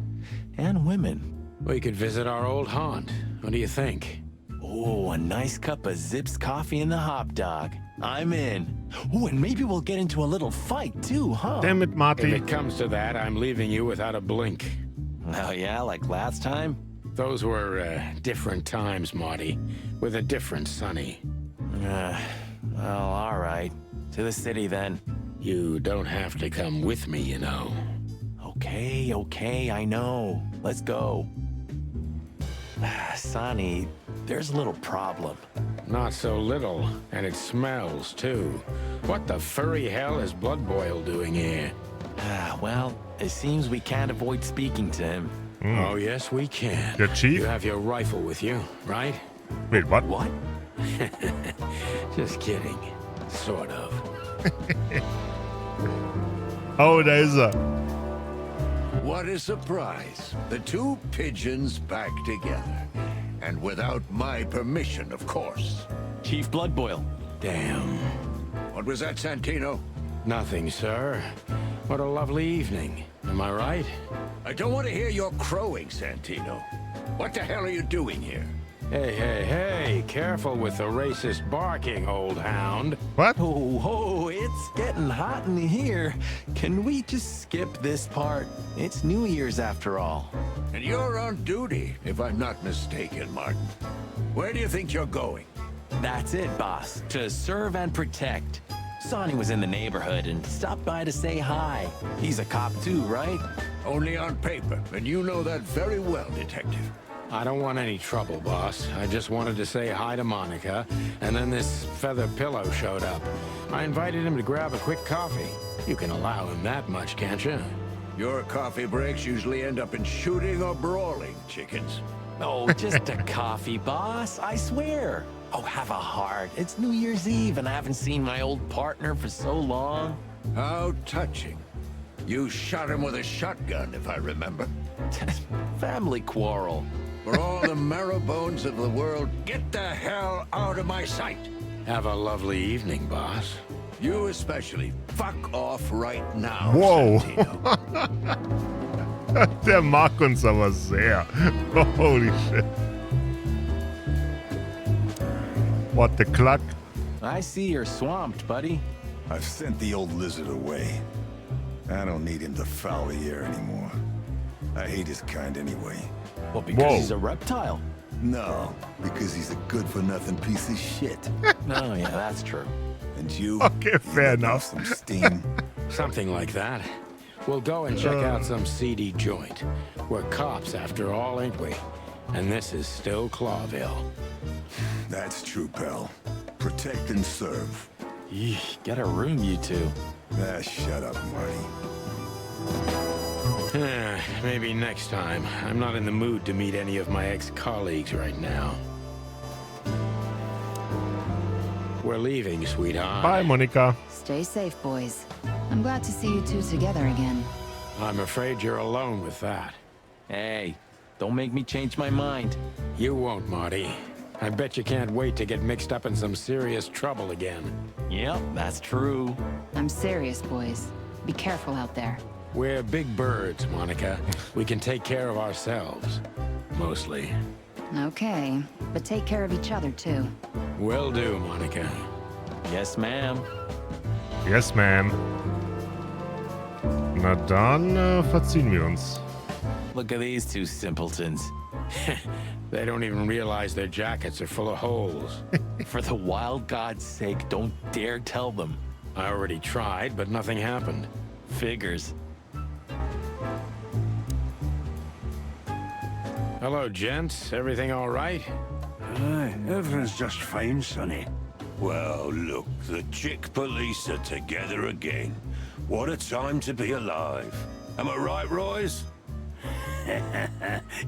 And women. We could visit our old haunt. What do you think? Oh, a nice cup of Zips coffee and the hot dog. I'm in. Oh, and maybe we'll get into a little fight too, huh? Damn it, If Marty. it comes to that, I'm leaving you without a blink. Oh yeah, like last time? Those were, different times, Marty. With a different Sonny. Well, all right. To the city then. You don't have to come with me, you know. Okay, I know. Let's go. Sonny, there's a little problem. Not so little, and it smells, too. What the furry hell is Blood Boil doing here? Well, it seems we can't avoid speaking to him. Oh, yes, we can. The chief? You have your rifle with you, right? Wait, what? What? Just kidding. Sort of. Oh, da ist er. What a surprise. The two pigeons back together. And without my permission, of course. Chief Bloodboil. Damn. What was that, Santino? Nothing, sir. What a lovely evening. Am I right? I don't want to hear your crowing, Santino. What the hell are you doing here? Hey, hey, hey. Careful with the racist barking, old hound. What? Oh, it's getting hot in here. Can we just skip this part? It's New Year's after all. And you're on duty, if I'm not mistaken, Martin. Where do you think you're going? That's it, boss. To serve and protect. Sonny was in the neighborhood and stopped by to say hi. He's a cop too, right? Only on paper, and you know that very well, Detective. I don't want any trouble, boss. I just wanted to say hi to Monica, and then this feather pillow showed up. I invited him to grab a quick coffee. You can allow him that much, can't you? Your coffee breaks usually end up in shooting or brawling, chickens. Oh, just a coffee, boss. I swear. Oh, have a heart. It's New Year's Eve, and I haven't seen my old partner for so long. How touching. You shot him with a shotgun, if I remember. Family quarrel. For all the marrow bones of the world, get the hell out of my sight. Have a lovely evening, boss. You especially. Fuck off right now, Wow. Santino. Der mag uns aber sehr. Holy shit. What the cluck? I see you're swamped, buddy. I've sent the old lizard away. I don't need him to foul the air anymore. I hate his kind anyway. Well, because Whoa. he's a reptile. No, because he's a good-for-nothing piece of shit. No, yeah, that's true. And you? Okay, you fair let off enough. Some steam. Something like that. We'll go and check out some seedy joint. We're cops after all, ain't we? And this is still Clawville. That's true, pal. Protect and serve. Yeesh, get a room, you two. Ah, shut up, Marty. Maybe next time. I'm not in the mood to meet any of my ex-colleagues right now. We're leaving, sweetheart. Bye, Monica. Stay safe, boys. I'm glad to see you two together again. I'm afraid you're alone with that. Hey, don't make me change my mind. You won't, Marty. I bet you can't wait to get mixed up in some serious trouble again. Yep, that's true. I'm serious, boys. Be careful out there. We're big birds, Monica. We can take care of ourselves. Mostly. Okay, but take care of each other, too. Will do, Monica. Yes, ma'am. Yes, ma'am. Na dann verziehen wir uns. Look at these two simpletons. They don't even realize their jackets are full of holes. For the wild God's sake, don't dare tell them. I already tried, but nothing happened. Figures. Hello, gents. Everything all right? Aye, everything's just fine, Sonny. Well, look, the chick police are together again. What a time to be alive. Am I right, Royce?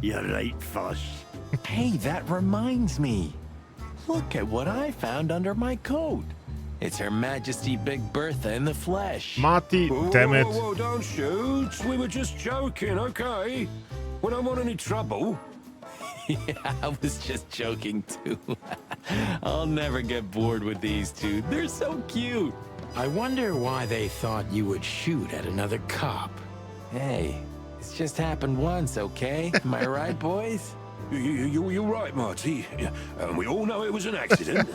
You're right, Foss. Hey, that reminds me. Look at what I found under my coat. It's Her Majesty Big Bertha in the flesh. Marty, damn it. Whoa, don't shoot. We were just joking, okay? We don't want any trouble. Yeah, I was just joking too. I'll never get bored with these two. They're so cute. I wonder why they thought you would shoot at another cop. Hey, it's just happened once, okay? Am I right, boys? You're right, Marty. And we all know it was an accident.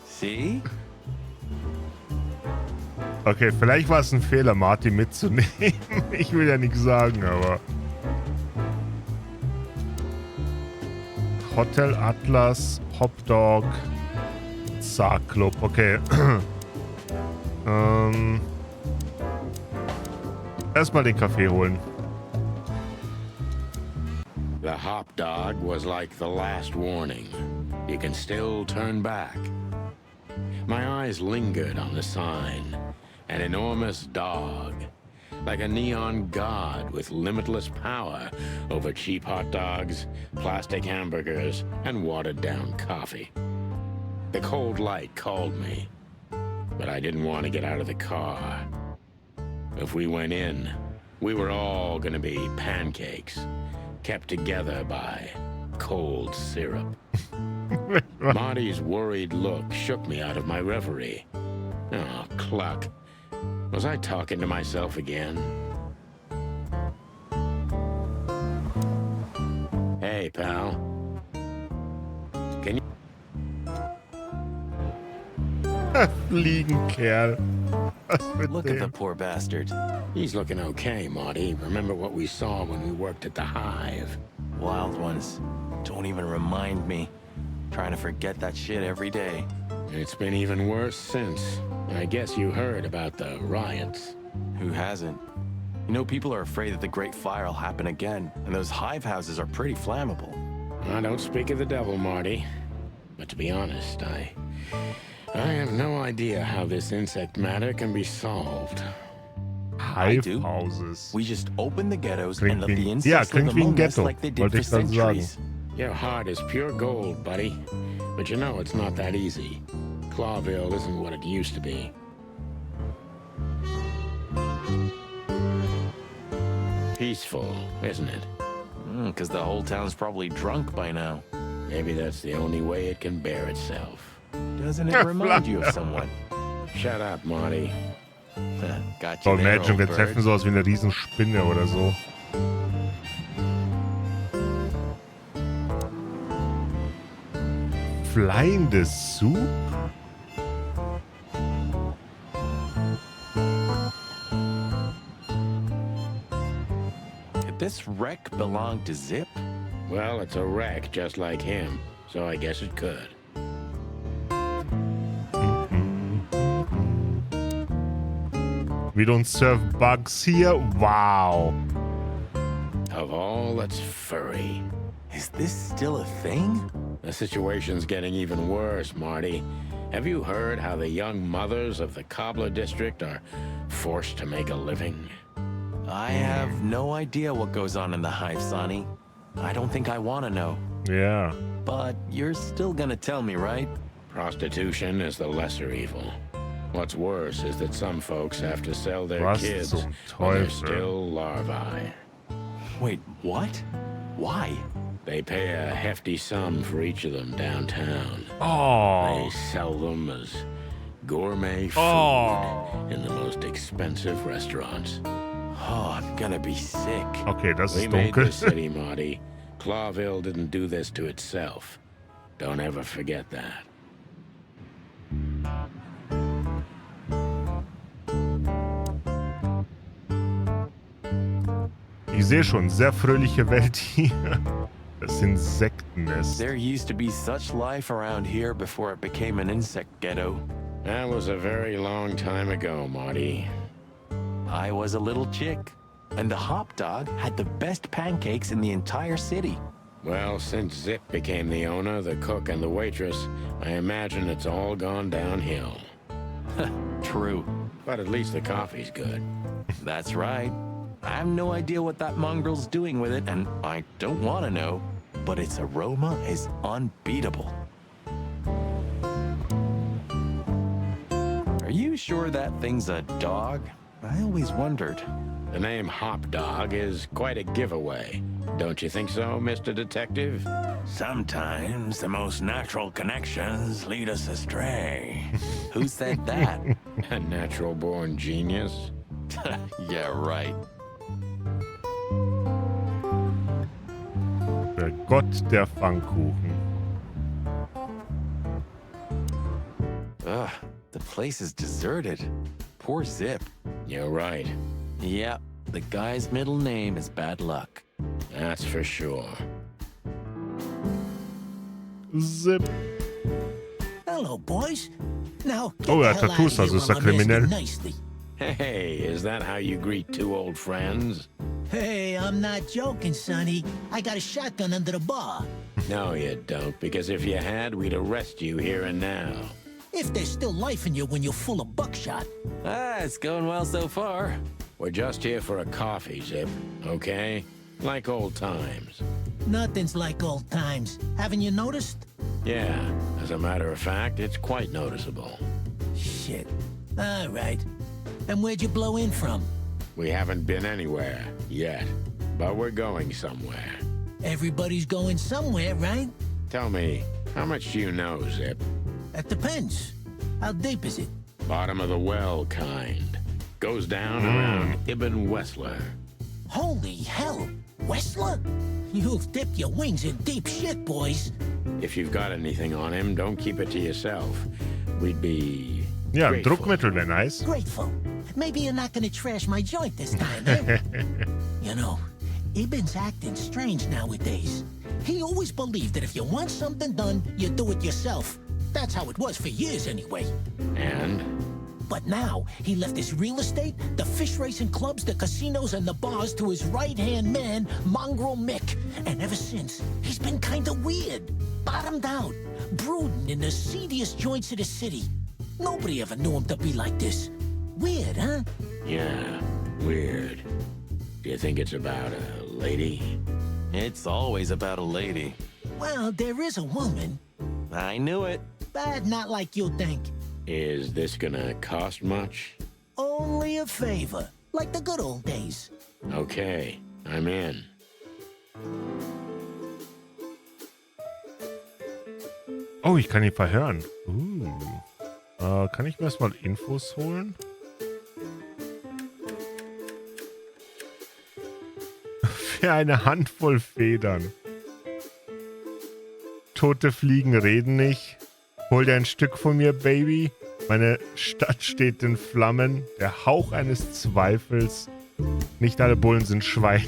See? Okay, vielleicht war es ein Fehler, Marty mitzunehmen. Ich will ja nichts sagen, aber... Hotel Atlas, Hopdog, Sarg Club, okay. Erstmal den Kaffee holen. The hop dog was like the last warning. You can still turn back. My eyes lingered on the sign. An enormous dog. like a neon god with limitless power over cheap hot dogs, plastic hamburgers, and watered-down coffee. The cold light called me, but I didn't want to get out of the car. If we went in, we were all gonna be pancakes, kept together by cold syrup. Marty's worried look shook me out of my reverie. Oh, cluck. Was I talking to myself again? Hey, pal. Can you... Fliegenkerl. Look at the poor bastard. He's looking okay, Marty. Remember what we saw when we worked at the Hive? Wild ones. Don't even remind me. Trying to forget that shit every day. It's been even worse since. I guess you heard about the riots. Who hasn't? You know, people are afraid that the Great Fire will happen again, and those hive houses are pretty flammable. I don't speak of the devil, Marty. But to be honest, I have no idea how this insect matter can be solved. Hive houses. We just open the ghettos Klingt and let wie- the ja, insects live klingt wie ein among us Ghetto, like they did wollte for ich gerade sagen. centuries. Your heart is pure gold, buddy. But you know it's not that easy. Clawville isn't what it used to be. Peaceful, isn't it? Because the whole town's probably drunk by now. Maybe that's the only way it can bear itself. Doesn't it remind you of someone? Shut up, Marty. Got So, you there, Imagine, old wir bird. treffen so aus wie eine Riesenspinne oder so. Flyende Soup? Did this wreck belong to Zip? Well, it's a wreck just like him, so I guess it could. We don't serve bugs here? Wow. Of all that's furry. Is this still a thing? The situation's getting even worse, Marty. Have you heard how the young mothers of the Cobbler District are forced to make a living? I have no idea what goes on in the hive, Sonny. I don't think I want to know. Yeah. But you're still gonna tell me, right? Prostitution is the lesser evil. What's worse is that some folks have to sell their Was kids zum when they're Teufel? still larvae. Wait, what? Why? They pay a hefty sum for each of them downtown. Oh. They sell them as gourmet food Oh. in the most expensive restaurants. Oh, I'm gonna be sick. Okay, das We ist made dunkel. this city, Marty. Clawville didn't do this to itself. Don't ever forget that. Ich sehe schon, sehr fröhliche Welt hier. Das Insektennest. There used to be such life around here before it became an insect ghetto. That was a very long time ago, Marty. I was a little chick, and the hop dog had the best pancakes in the entire city. Well, since Zip became the owner, the cook, and the waitress, I imagine it's all gone downhill. True. But at least the coffee's good. That's right. I have no idea what that mongrel's doing with it, and I don't want to know, but its aroma is unbeatable. Are you sure that thing's a dog? I always wondered. The name Hop Dog is quite a giveaway. Don't you think so, Mr. Detective? Sometimes the most natural connections lead us astray. Who said that? A natural-born genius? Yeah, right. Der Gott der Pfannkuchen. Ugh, the place is deserted. Poor Zip. You're right. Yep, the guy's middle name is Bad Luck. That's for sure. Zip. Hello, boys. Now, get Oh, the er hat hell out Tattoos, of also here ist er while I'm asking kriminell. nicely. Hey, is that how you greet two old friends? Hey, I'm not joking, Sonny. I got a shotgun under the bar. No, you don't, because if you had, we'd arrest you here and now. If there's still life in you when you're full of buckshot. Ah, it's going well so far. We're just here for a coffee, Zip, okay? Like old times. Nothing's like old times. Haven't you noticed? Yeah, as a matter of fact, it's quite noticeable. Shit. All right. And where'd you blow in from? We haven't been anywhere yet, but we're going somewhere. Everybody's going somewhere, right? Tell me, how much do you know, Zip? That depends. How deep is it? Bottom of the well kind. Goes down around Ibn Wessler. Holy hell! Wessler? You've dipped your wings in deep shit, boys. If you've got anything on him, don't keep it to yourself. We'd be Ja, ein grateful. Druckmittel wäre nice. Grateful. Maybe you're not gonna trash my joint this time, eh? You know, Ibn's acting strange nowadays. He always believed that if you want something done, you do it yourself. That's how it was for years anyway. And? But now, he left his real estate, the fish racing clubs, the casinos, and the bars to his right-hand man, Mongrel Mick. And ever since, he's been kinda weird. Bottomed out, brooding in the seediest joints of the city. Nobody ever knew him to be like this. Weird, huh? Yeah, weird. Do you think it's about a lady? It's always about a lady. Well, there is a woman, I knew it. but not like you think. Is this gonna cost much? Only a favor, like the good old days. Okay, I'm in. Oh, ich kann ihn verhören. Kann ich mir erstmal Infos holen? Für eine Handvoll Federn. Tote Fliegen reden nicht. Hol dir ein Stück von mir, Baby. Meine Stadt steht in Flammen. Der Hauch eines Zweifels. Nicht alle Bullen sind Schweine.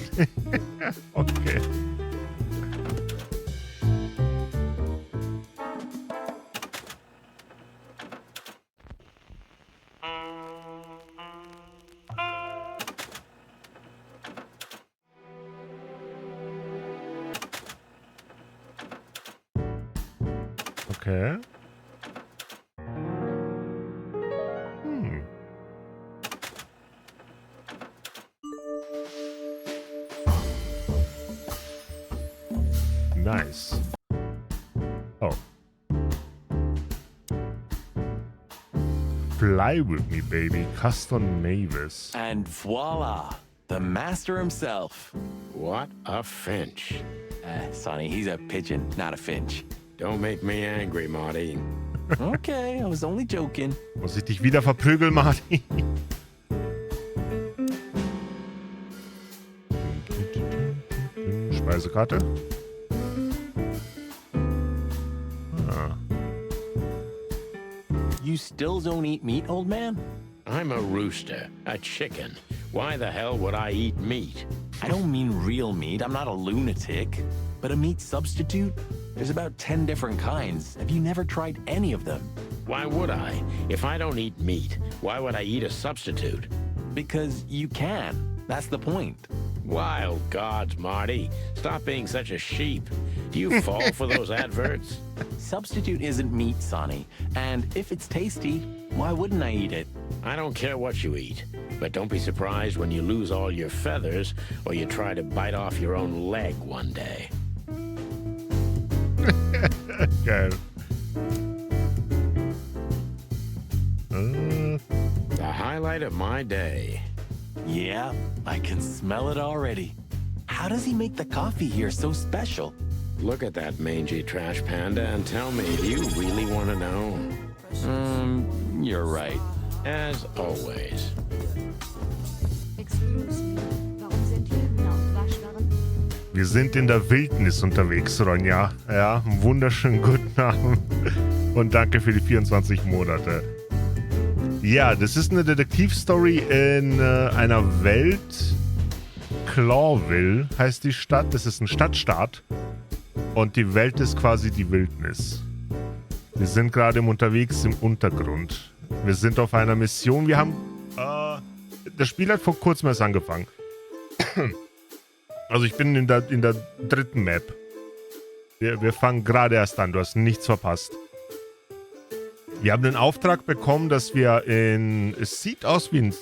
Okay. Okay. Nice. Oh. Fly with me, baby. Custom Mavis. And voila, the master himself. What a finch. Sonny, he's a pigeon, not a finch. Don't make me angry, Marty. Okay, I was only joking. Muss ich dich wieder verprügeln, Marty? Speisekarte. You still don't eat meat, old man? I'm a rooster, a chicken. Why the hell would I eat meat? I don't mean real meat. I'm not a lunatic. But a meat substitute? There's about 10 different kinds. Have you never tried any of them? Why would I? If I don't eat meat, why would I eat a substitute? Because you can. That's the point. Wild gods, Marty. Stop being such a sheep. Do you fall for those adverts? Substitute isn't meat, Sonny. And if it's tasty, why wouldn't I eat it? I don't care what you eat. But don't be surprised when you lose all your feathers or you try to bite off your own leg one day. Geil. The highlight of my day. Yeah, I can smell it already. How does he make the coffee here so special? Look at that mangy trash panda and tell me, do you really want to know? You're right. As always. Wir sind in der Wildnis unterwegs, Ronja. Ja, einen wunderschönen guten Abend. Und danke für die 24 Monate. Ja, das ist eine Detektivstory in einer Welt. Clawville heißt die Stadt. Das ist ein Stadtstaat. Und die Welt ist quasi die Wildnis. Wir sind gerade unterwegs im Untergrund. Wir sind auf einer Mission. Wir haben... das Spiel hat vor kurzem erst angefangen. Also ich bin in der dritten Map. Wir fangen gerade erst an. Du hast nichts verpasst. Wir haben den Auftrag bekommen, dass wir es sieht aus wie ein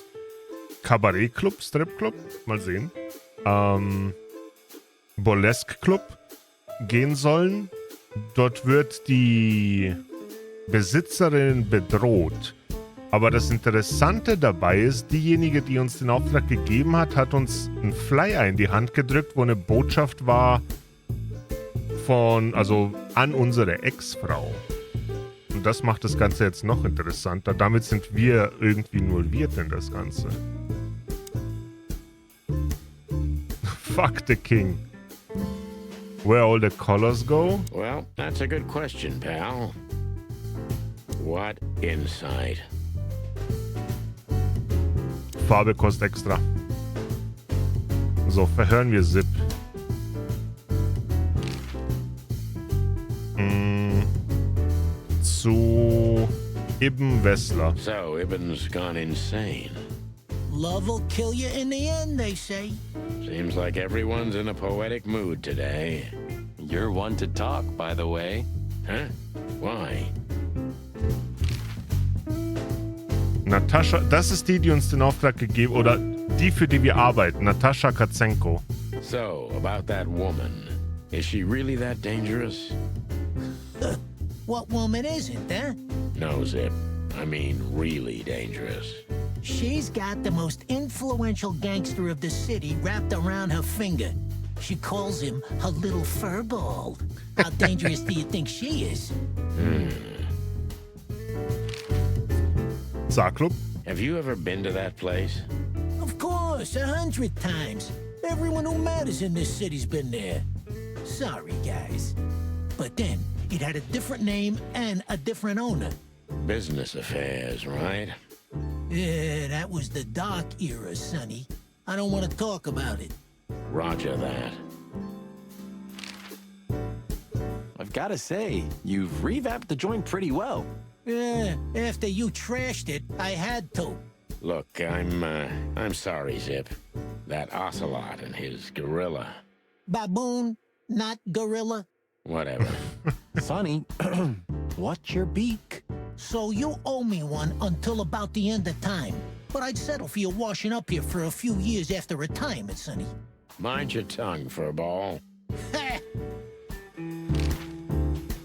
Kabarett-Club, Strip-Club, mal sehen, Burlesque-Club gehen sollen. Dort wird die Besitzerin bedroht. Aber das Interessante dabei ist, diejenige, die uns den Auftrag gegeben hat, hat uns einen Flyer in die Hand gedrückt, wo eine Botschaft war an unsere Ex-Frau. Und das macht das Ganze jetzt noch interessanter. Damit sind wir irgendwie involviert in das Ganze. Fuck the king. Where all the colors go? Well, that's a good question, pal. What insight? Farbe kostet extra. So, verhören wir Zip. Zu Ibn Wessler. So, Ibn's gone insane. Love will kill you in the end, they say. Seems like everyone's in a poetic mood today. You're one to talk, by the way. Huh? Why? Natascha, das ist die uns den Auftrag gegeben, oder die, für die wir arbeiten. Natascha Katzenko. So, about that woman. Is she really that dangerous? What woman is it, huh? No, Zip. I mean, really dangerous. She's got the most influential gangster of the city wrapped around her finger. She calls him her little furball. How dangerous do you think she is? Saarklub? Have you ever been to that place? Of course, 100 times. Everyone who matters in this city's been there. Sorry, guys. But then, it had a different name and a different owner. Business affairs, right? Yeah, that was the dark era, Sonny. I don't want to talk about it. Roger that. I've got to say, you've revamped the joint pretty well. Yeah, after you trashed it, I had to. Look, I'm sorry, Zip. That ocelot and his gorilla. Baboon, not gorilla. Whatever. Sonny, what's your beak? So you owe me one until about the end of time. But I'd settle for you washing up here for a few years after retirement, Sonny. Mind your tongue, furball.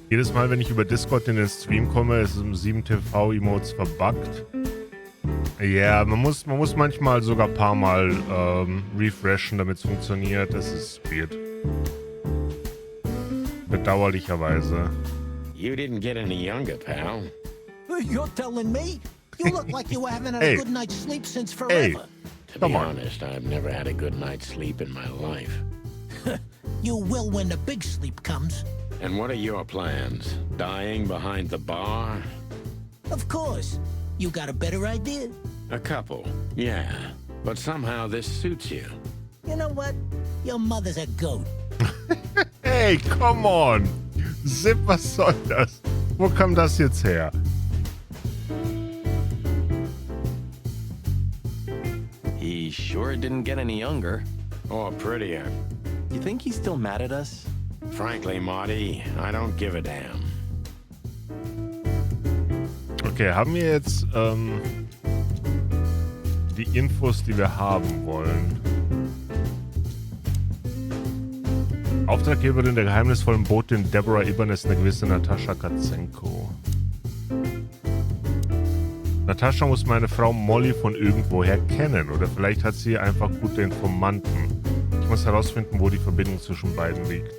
Jedes Mal, wenn ich über Discord in den Stream komme, ist es im 7TV-Emotes verbuggt. Ja, yeah, man muss manchmal sogar ein paar Mal refreshen, damit es funktioniert. Das ist weird. Bedauerlicherweise. You didn't get any younger, pal. You're telling me? You look like you haven't had a good night's sleep since forever. Hey, to be honest, I've never had a good night's sleep in my life. You will when the big sleep comes. And what are your plans? Dying behind the bar? Of course. You got a better idea? A couple, yeah. But somehow this suits you. You know what? Your mother's a goat. Hey, come on! Zip, was soll das? Wo kam das jetzt her? He sure didn't get any younger. Or prettier. You think he's still mad at us? Frankly, Marty, I don't give a damn. Okay, haben wir jetzt die Infos, die wir haben wollen? Auftraggeberin der geheimnisvollen Botin Deborah Ibn ist eine gewisse Natascha Katzenko. Natascha muss meine Frau Molly von irgendwoher kennen. Oder vielleicht hat sie einfach gute Informanten. Ich muss herausfinden, wo die Verbindung zwischen beiden liegt.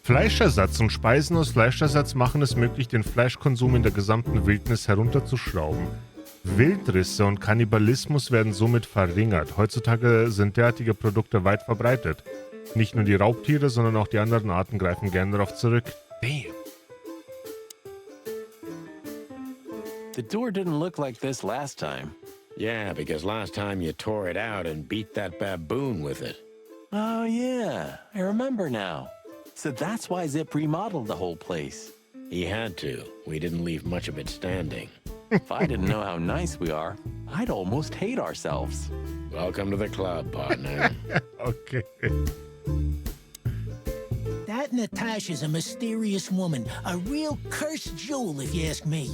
Fleischersatz und Speisen aus Fleischersatz machen es möglich, den Fleischkonsum in der gesamten Wildnis herunterzuschrauben. Wildrisse und Kannibalismus werden somit verringert. Heutzutage sind derartige Produkte weit verbreitet. Nicht nur die Raubtiere, sondern auch die anderen Arten greifen gerne darauf zurück. Damn. The door didn't look like this last time. Yeah, because last time you tore it out and beat that baboon with it. Oh yeah, I remember now. So that's why Zip remodeled the whole place. He had to. We didn't leave much of it standing. If I didn't know how nice we are, I'd almost hate ourselves. Welcome to the club, partner. Okay. That Natasha's a mysterious woman, a real cursed jewel, if you ask me.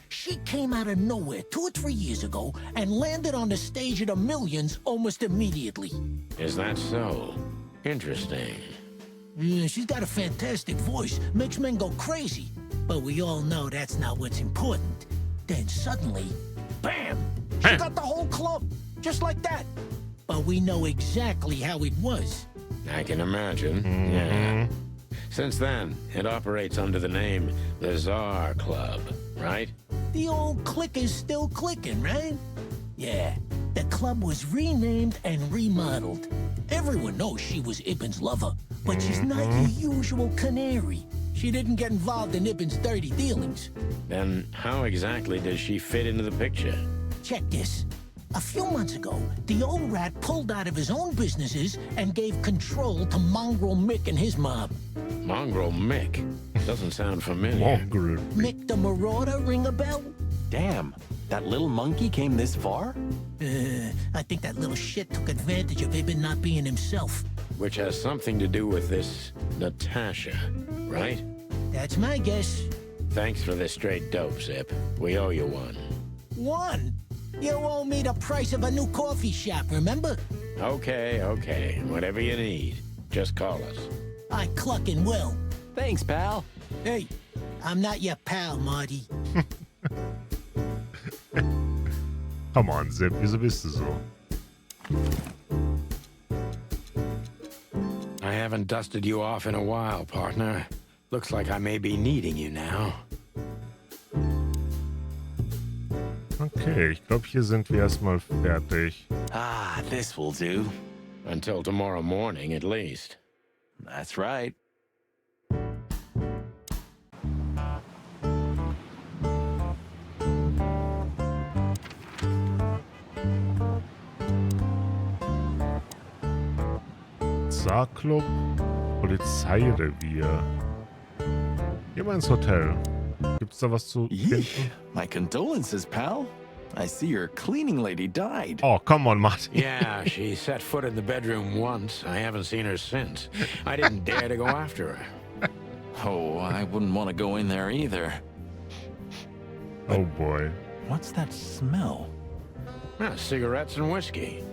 She came out of nowhere 2 or 3 years ago and landed on the stage of the Millions almost immediately. Is that so? Interesting. Yeah, she's got a fantastic voice, makes men go crazy. But we all know that's not what's important. Then suddenly, bam! She got the whole club, just like that. But we know exactly how it was. I can imagine, yeah. Since then, it operates under the name the Czar Club, right? The old click is still clicking, right? Yeah, the club was renamed and remodeled. Everyone knows she was Ibn's lover, but she's not your usual canary. She didn't get involved in Ibn's dirty dealings. Then how exactly does she fit into the picture? Check this. A few months ago, the old rat pulled out of his own businesses and gave control to Mongrel Mick and his mob. Mongrel Mick? Doesn't sound familiar. Mongrel. Mick the Marauder, ring a bell? Damn, that little monkey came this far? I think that little shit took advantage of Ibn not being himself. Which has something to do with this Natasha, right? That's my guess. Thanks for the straight dope, Zip. We owe you one. One? You owe me the price of a new coffee shop, remember? Okay. Whatever you need. Just call us. I clucking will. Thanks, pal. Hey, I'm not your pal, Marty. Come on, Zip, wieso bist du so? I haven't dusted you off in a while, partner. Looks like I may be needing you now. Okay, ich glaube, hier sind wir erstmal fertig. Ah, this will do. Until tomorrow morning, at least. That's right. Saarclub, Polizeirevier. Gehen wir ins Hotel. Gibt's da was zu finden? My condolences, pal. I see your cleaning lady died. Oh, come on, Martin. Yeah, she set foot in the bedroom once. I haven't seen her since. I didn't dare to go after her. Oh, I wouldn't want to go in there either. Oh boy. What's that smell? Cigarettes and whiskey.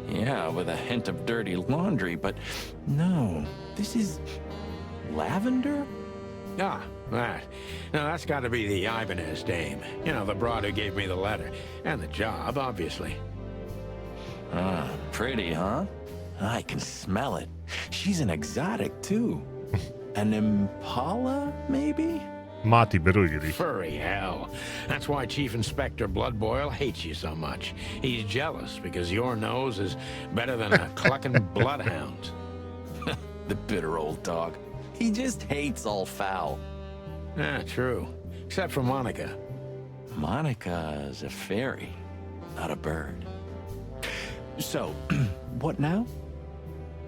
Yeah, with a hint of dirty laundry, but no, this is lavender? Ah, that. Now, that's got to be the Ibanez dame. You know, the broad who gave me the letter. And the job, obviously. Ah, pretty, huh? I can smell it. She's an exotic, too. An impala, maybe? Marty, beruhige dich. Furry hell. That's why Chief Inspector Bloodboil hates you so much. He's jealous because your nose is better than a clucking bloodhound. The bitter old dog. He just hates all foul. Yeah, true. Except for Monica. Monica's a fairy, not a bird. So, what now?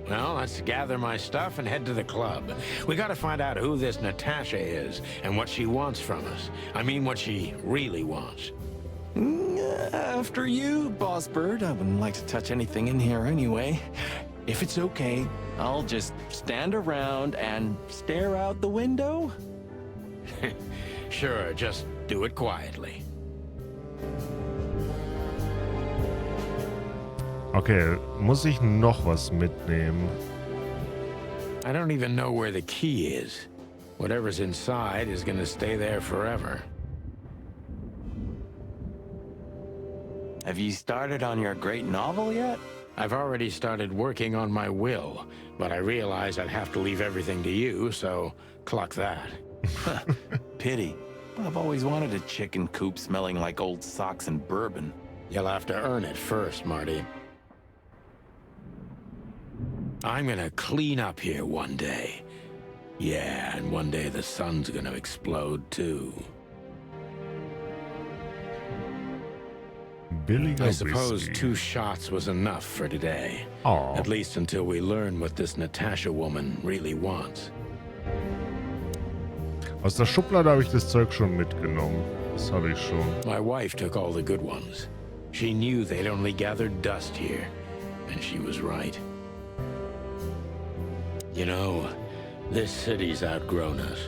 Well, let's gather my stuff and head to the club. We gotta find out who this Natasha is and what she wants from us. I mean, what she really wants. After you, Boss Bird. I wouldn't like to touch anything in here anyway. If it's okay, I'll just stand around and stare out the window. Sure, just do it quietly. Okay, muss ich noch was mitnehmen? I don't even know where the key is. Whatever's inside is gonna stay there forever. Have you started on your great novel yet? I've already started working on my will, but I realized I'd have to leave everything to you, so cluck that. Pity. I've always wanted a chicken coop smelling like old socks and bourbon. You'll have to earn it first, Marty. I'm gonna clean up here one day. Yeah, and one day the sun's gonna explode too. Billiger I suppose Whisky. 2 shots was enough for today. Aw. At least until we learn what this Natasha woman really wants. Aus der Schublade habe ich das Zeug schon mitgenommen. Das habe ich schon. My wife took all the good ones. She knew they'd only gathered dust here, and she was right. You know, this city's outgrown us.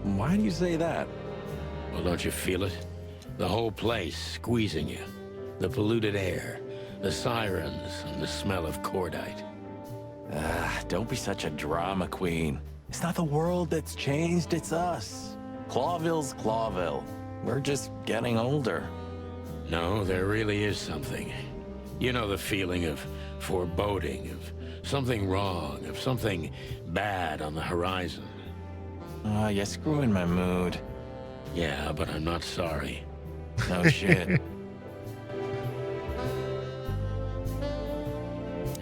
Why do you say that? Well, don't you feel it? The whole place squeezing you. The polluted air, the sirens, and the smell of cordite. Don't be such a drama queen. It's not the world that's changed, it's us. Clawville's Clawville. We're just getting older. No, there really is something. You know the feeling of foreboding, of something wrong, of something bad on the horizon. You're screwing my mood. Yeah, but I'm not sorry. No shit.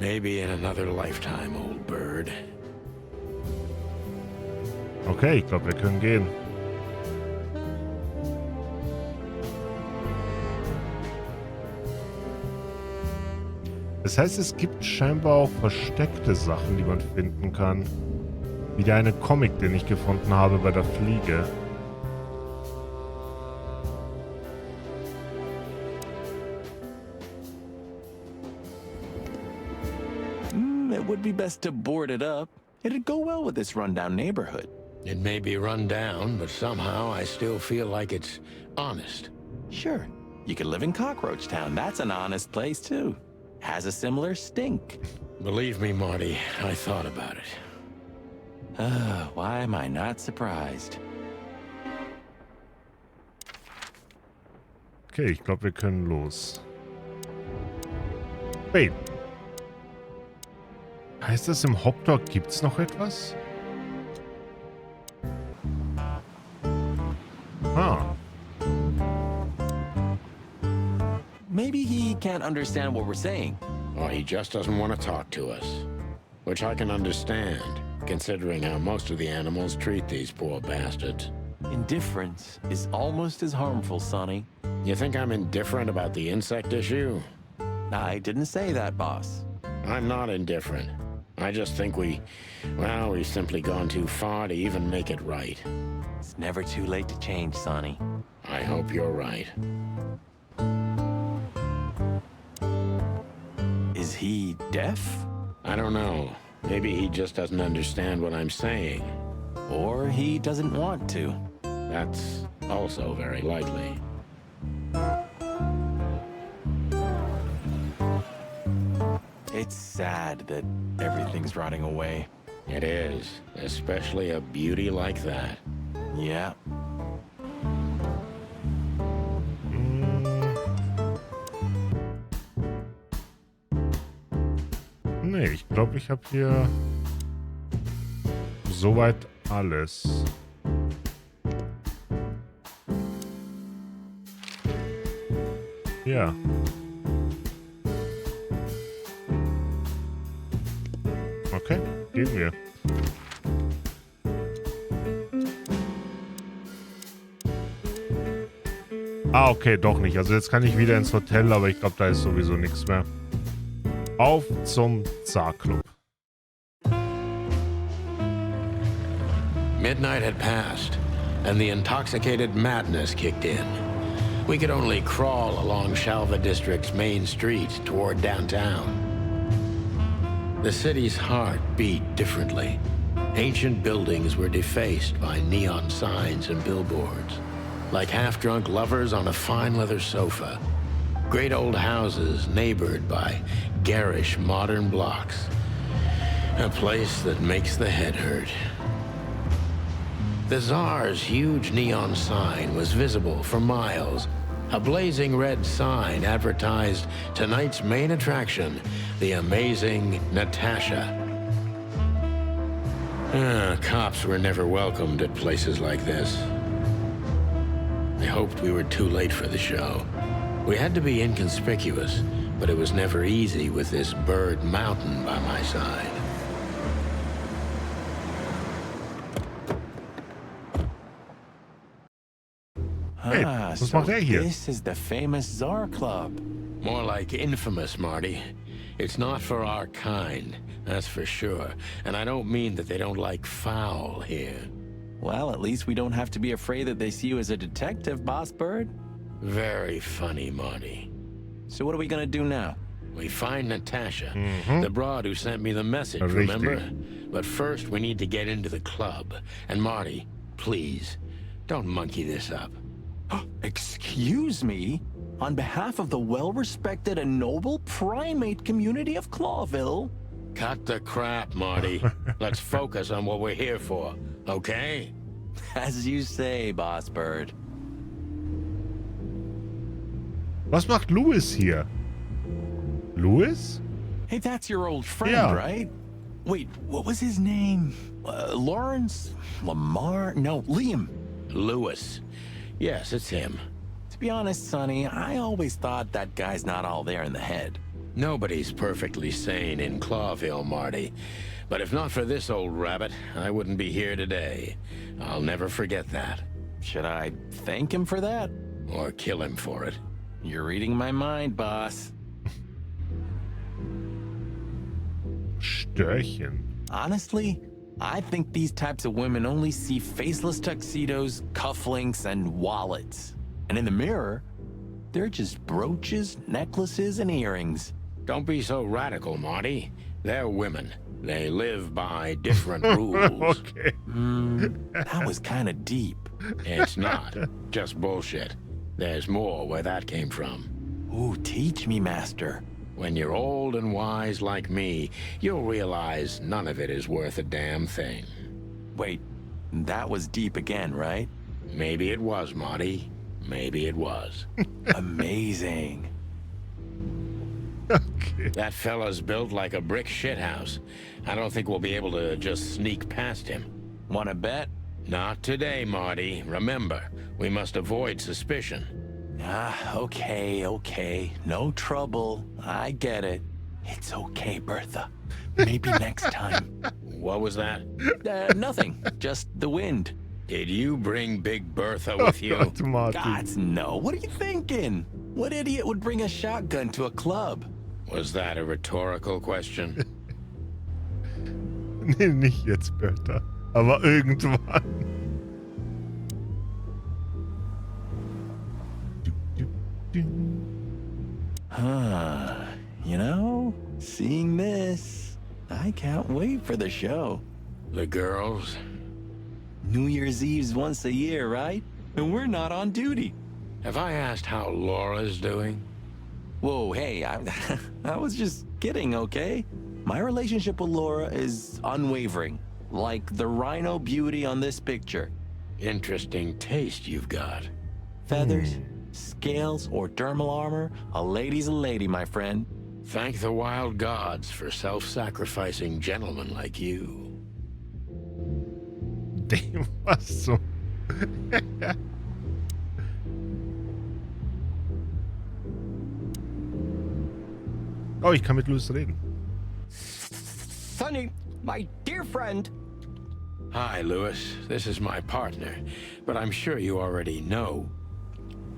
Maybe in another lifetime, old bird. Okay, ich glaube, wir können gehen. Das heißt, es gibt scheinbar auch versteckte Sachen, die man finden kann. Wie der eine Comic, den ich gefunden habe bei der Fliege. It would be best to board it up. It'd go well with this rundown neighborhood. It may be run down, but somehow I still feel like it's honest. Sure, you could live in Cockroach Town. That's an honest place, too. Has a similar stink. Believe me, Marty, I thought about it. Why am I not surprised? Okay, ich glaube, wir können los. Wait. Heißt das, im Hopdog gibt's noch etwas? Ah. Maybe he can't understand what we're saying. Or he just doesn't want to talk to us. Which I can understand, considering how most of the animals treat these poor bastards. Indifference is almost as harmful, Sonny. You think I'm indifferent about the insect issue? I didn't say that, boss. I'm not indifferent. I just think we've simply gone too far to even make it right. It's never too late to change, Sonny. I hope you're right. Is he deaf? I don't know. Maybe he just doesn't understand what I'm saying. Or he doesn't want to. That's also very likely. It's sad that everything's rotting away. It is, especially a beauty like that. Yeah. Nee, ich glaube, ich habe hier soweit alles. Ja. Okay, gehen wir. Ah, okay, doch nicht. Also jetzt kann ich wieder ins Hotel, aber ich glaube, da ist sowieso nichts mehr. Auf zum Zar-Club. Midnight had passed, and the intoxicated madness kicked in. We could only crawl along Shalva District's main street toward downtown. The city's heart beat differently. Ancient buildings were defaced by neon signs and billboards, like half-drunk lovers on a fine leather sofa. Great old houses neighbored by garish modern blocks. A place that makes the head hurt. The Tsar's huge neon sign was visible for miles. A blazing red sign advertised tonight's main attraction, the amazing Natasha. Cops were never welcomed at places like this. I hoped we were too late for the show. We had to be inconspicuous, but it was never easy with this bird mountain by my side. Hey, was macht er hier? This is the famous Tsar Club. More like infamous, Marty. It's not for our kind, that's for sure. And I don't mean that they don't like foul here. Well, at least we don't have to be afraid that they see you as a detective, Boss Bird. Very funny, Marty. So what are we gonna do now? We find Natasha, the broad who sent me the message, Richtig. remember? But first, we need to get into the club. And Marty, please, don't monkey this up. Excuse me? On behalf of the well-respected and noble primate community of Clawville? Cut the crap, Marty. Let's focus on what we're here for, okay? As you say, Boss Bird. Was macht Louis hier? Louis? Hey, that's your old friend, Yeah. right? Wait, what was his name? Lawrence? Lamar? No, Liam. Lewis. Yes, it's him. To be honest, Sonny, I always thought that guy's not all there in the head. Nobody's perfectly sane in Clawville, Marty. But if not for this old rabbit, I wouldn't be here today. I'll never forget that. Should I thank him for that? Or kill him for it. You're reading my mind, boss. Störchen. Honestly, I think these types of women only see faceless tuxedos, cufflinks, and wallets. And in the mirror, they're just brooches, necklaces, and earrings. Don't be so radical, Marty. They're women. They live by different rules. Okay. That was kind of deep. It's not. Just bullshit. There's more where that came from. Ooh, teach me, master. When you're old and wise like me, you'll realize none of it is worth a damn thing. Wait, that was deep again, right? Maybe it was, Marty. Maybe it was. Amazing. Okay. That fella's built like a brick shithouse. I don't think we'll be able to just sneak past him. Wanna bet? Not today, Marty. Remember, we must avoid suspicion. Okay. No trouble. I get it. It's okay, Bertha. Maybe next time. What was that? Nothing. Just the wind. Did you bring Big Bertha with you? Gott, Martin. Gods, no. What are you thinking? What idiot would bring a shotgun to a club? Was that a rhetorical question? Nee, nicht jetzt, Bertha. Aber irgendwann. You know, seeing this, I can't wait for the show. The girls? New Year's Eve's once a year, right? And we're not on duty. Have I asked how Laura's doing? Whoa, hey, I was just kidding, okay? My relationship with Laura is unwavering, like the rhino beauty on this picture. Interesting taste you've got. Feathers, scales, or dermal armor, a lady's a lady, my friend. Thank the wild gods for self-sacrificing gentlemen like you. Dem was so. Oh, ich kann mit Louis reden. Sonny, my dear friend. Hi, Lewis. This is my partner, but I'm sure you already know.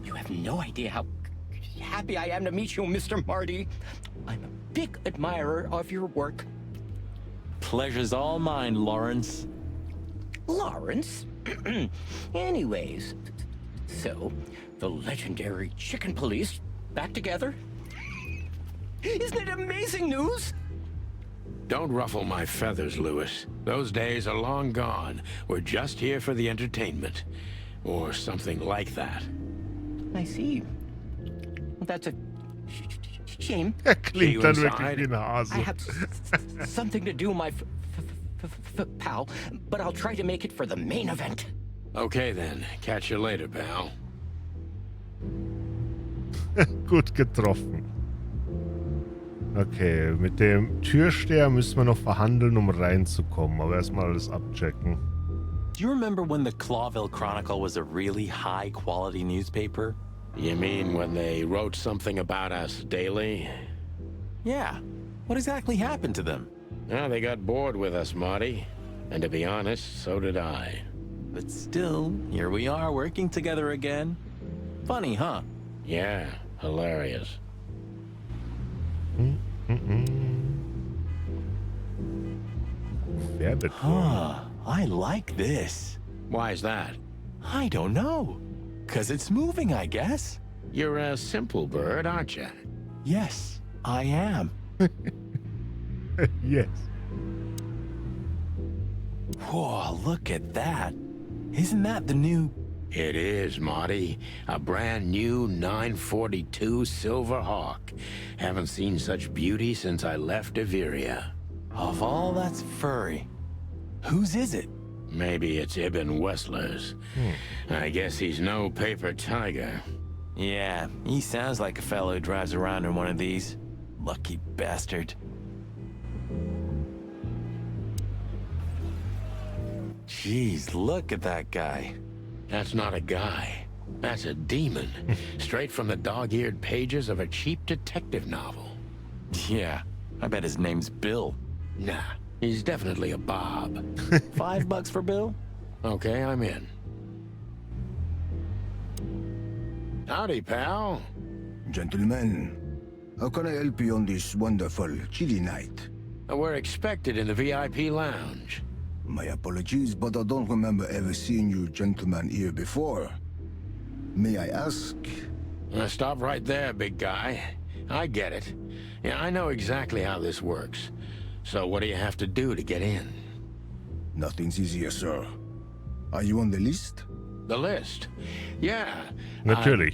You have no idea how happy I am to meet you, Mr. Marty. I'm a big admirer of your work. Pleasure's all mine, Lawrence. Lawrence? Anyways, so, the legendary Chicken Police back together? Isn't it amazing news? Don't ruffle my feathers, Lewis. Those days are long gone. We're just here for the entertainment. Or something like that. I see. That's a shame. Klingt dann wirklich inside? wie ein I Hase. have something to do, my pal, but I'll try to make it for the main event. Okay then. Catch you later, pal. Gut getroffen. Okay, mit dem Türsteher müssen wir noch verhandeln, um reinzukommen. Aber erstmal alles abchecken. Do you remember when the Clawville Chronicle was a really high-quality newspaper? You mean when they wrote something about us daily? Yeah. What exactly happened to them? Well, they got bored with us, Marty. And to be honest, so did I. But still, here we are working together again. Funny, huh? Yeah, hilarious. Werbeturm. I like this. Why is that? I don't know. 'Cause it's moving, I guess. You're a simple bird, aren't you? Yes, I am. Yes. Whoa, look at that. Isn't that the new... It is, Marty. A brand new 942 Silver Hawk. Haven't seen such beauty since I left Iveria. Of all that's furry, whose is it? Maybe it's Ibn Wessler's. I guess he's no paper tiger. Yeah, he sounds like a fellow who drives around in one of these. Lucky bastard. Jeez, look at that guy. That's not a guy. That's a demon. Straight from the dog-eared pages of a cheap detective novel. Yeah, I bet his name's Bill. Nah, he's definitely a Bob. $5 for Bill? Okay, I'm in. Howdy, pal. Gentlemen, how can I help you on this wonderful, chilly night? We're expected in the VIP lounge. My apologies, but I don't remember ever seeing you gentlemen here before. May I ask? Stop right there, big guy. I get it. Yeah, I know exactly how this works. So what do you have to do to get in? Nothing's easier, sir. Are you on the list? The list? Yeah. Natürlich.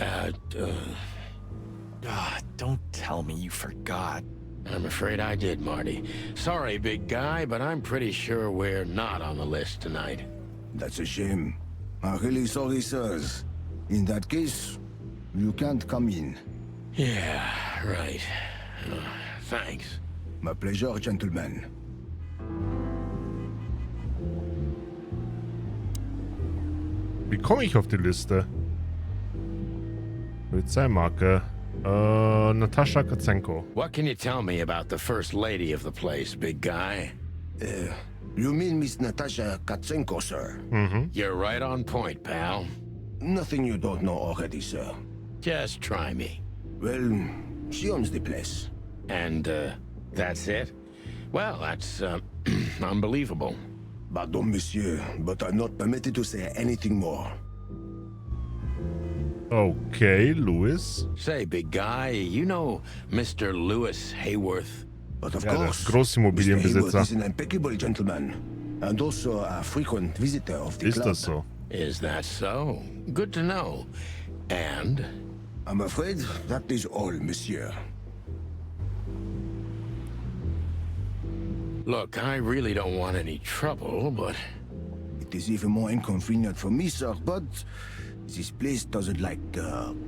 Don't tell me you forgot. I'm afraid I did, Marty. Sorry, big guy, but I'm pretty sure we're not on the list tonight. That's a shame. I'm really sorry, sirs. In that case, you can't come in. Yeah, right. Thanks. My pleasure, gentlemen. Wie komme ich auf die Liste? Polizeimarke. Natascha Katzenko. What can you tell me about the first lady of the place, big guy? You mean Miss Natasha Katzenko, sir? You're right on point, pal. Nothing you don't know already, sir. Just try me. Well, she owns the place. And, that's it? Well, that's, unbelievable. Pardon, monsieur, but I'm not permitted to say anything more. Okay, Louis. Say, big guy, you know Mr. Lewis Hayworth? But of Ja, der course, Mr. Hayworth Großimmobilienbesitzer. is an impeccable gentleman, and also a frequent visitor of the Ist club. das so? Is that so? Good to know. And? I'm afraid that is all, monsieur. Look, I really don't want any trouble, but... It is even more inconvenient for me, sir, but this place doesn't like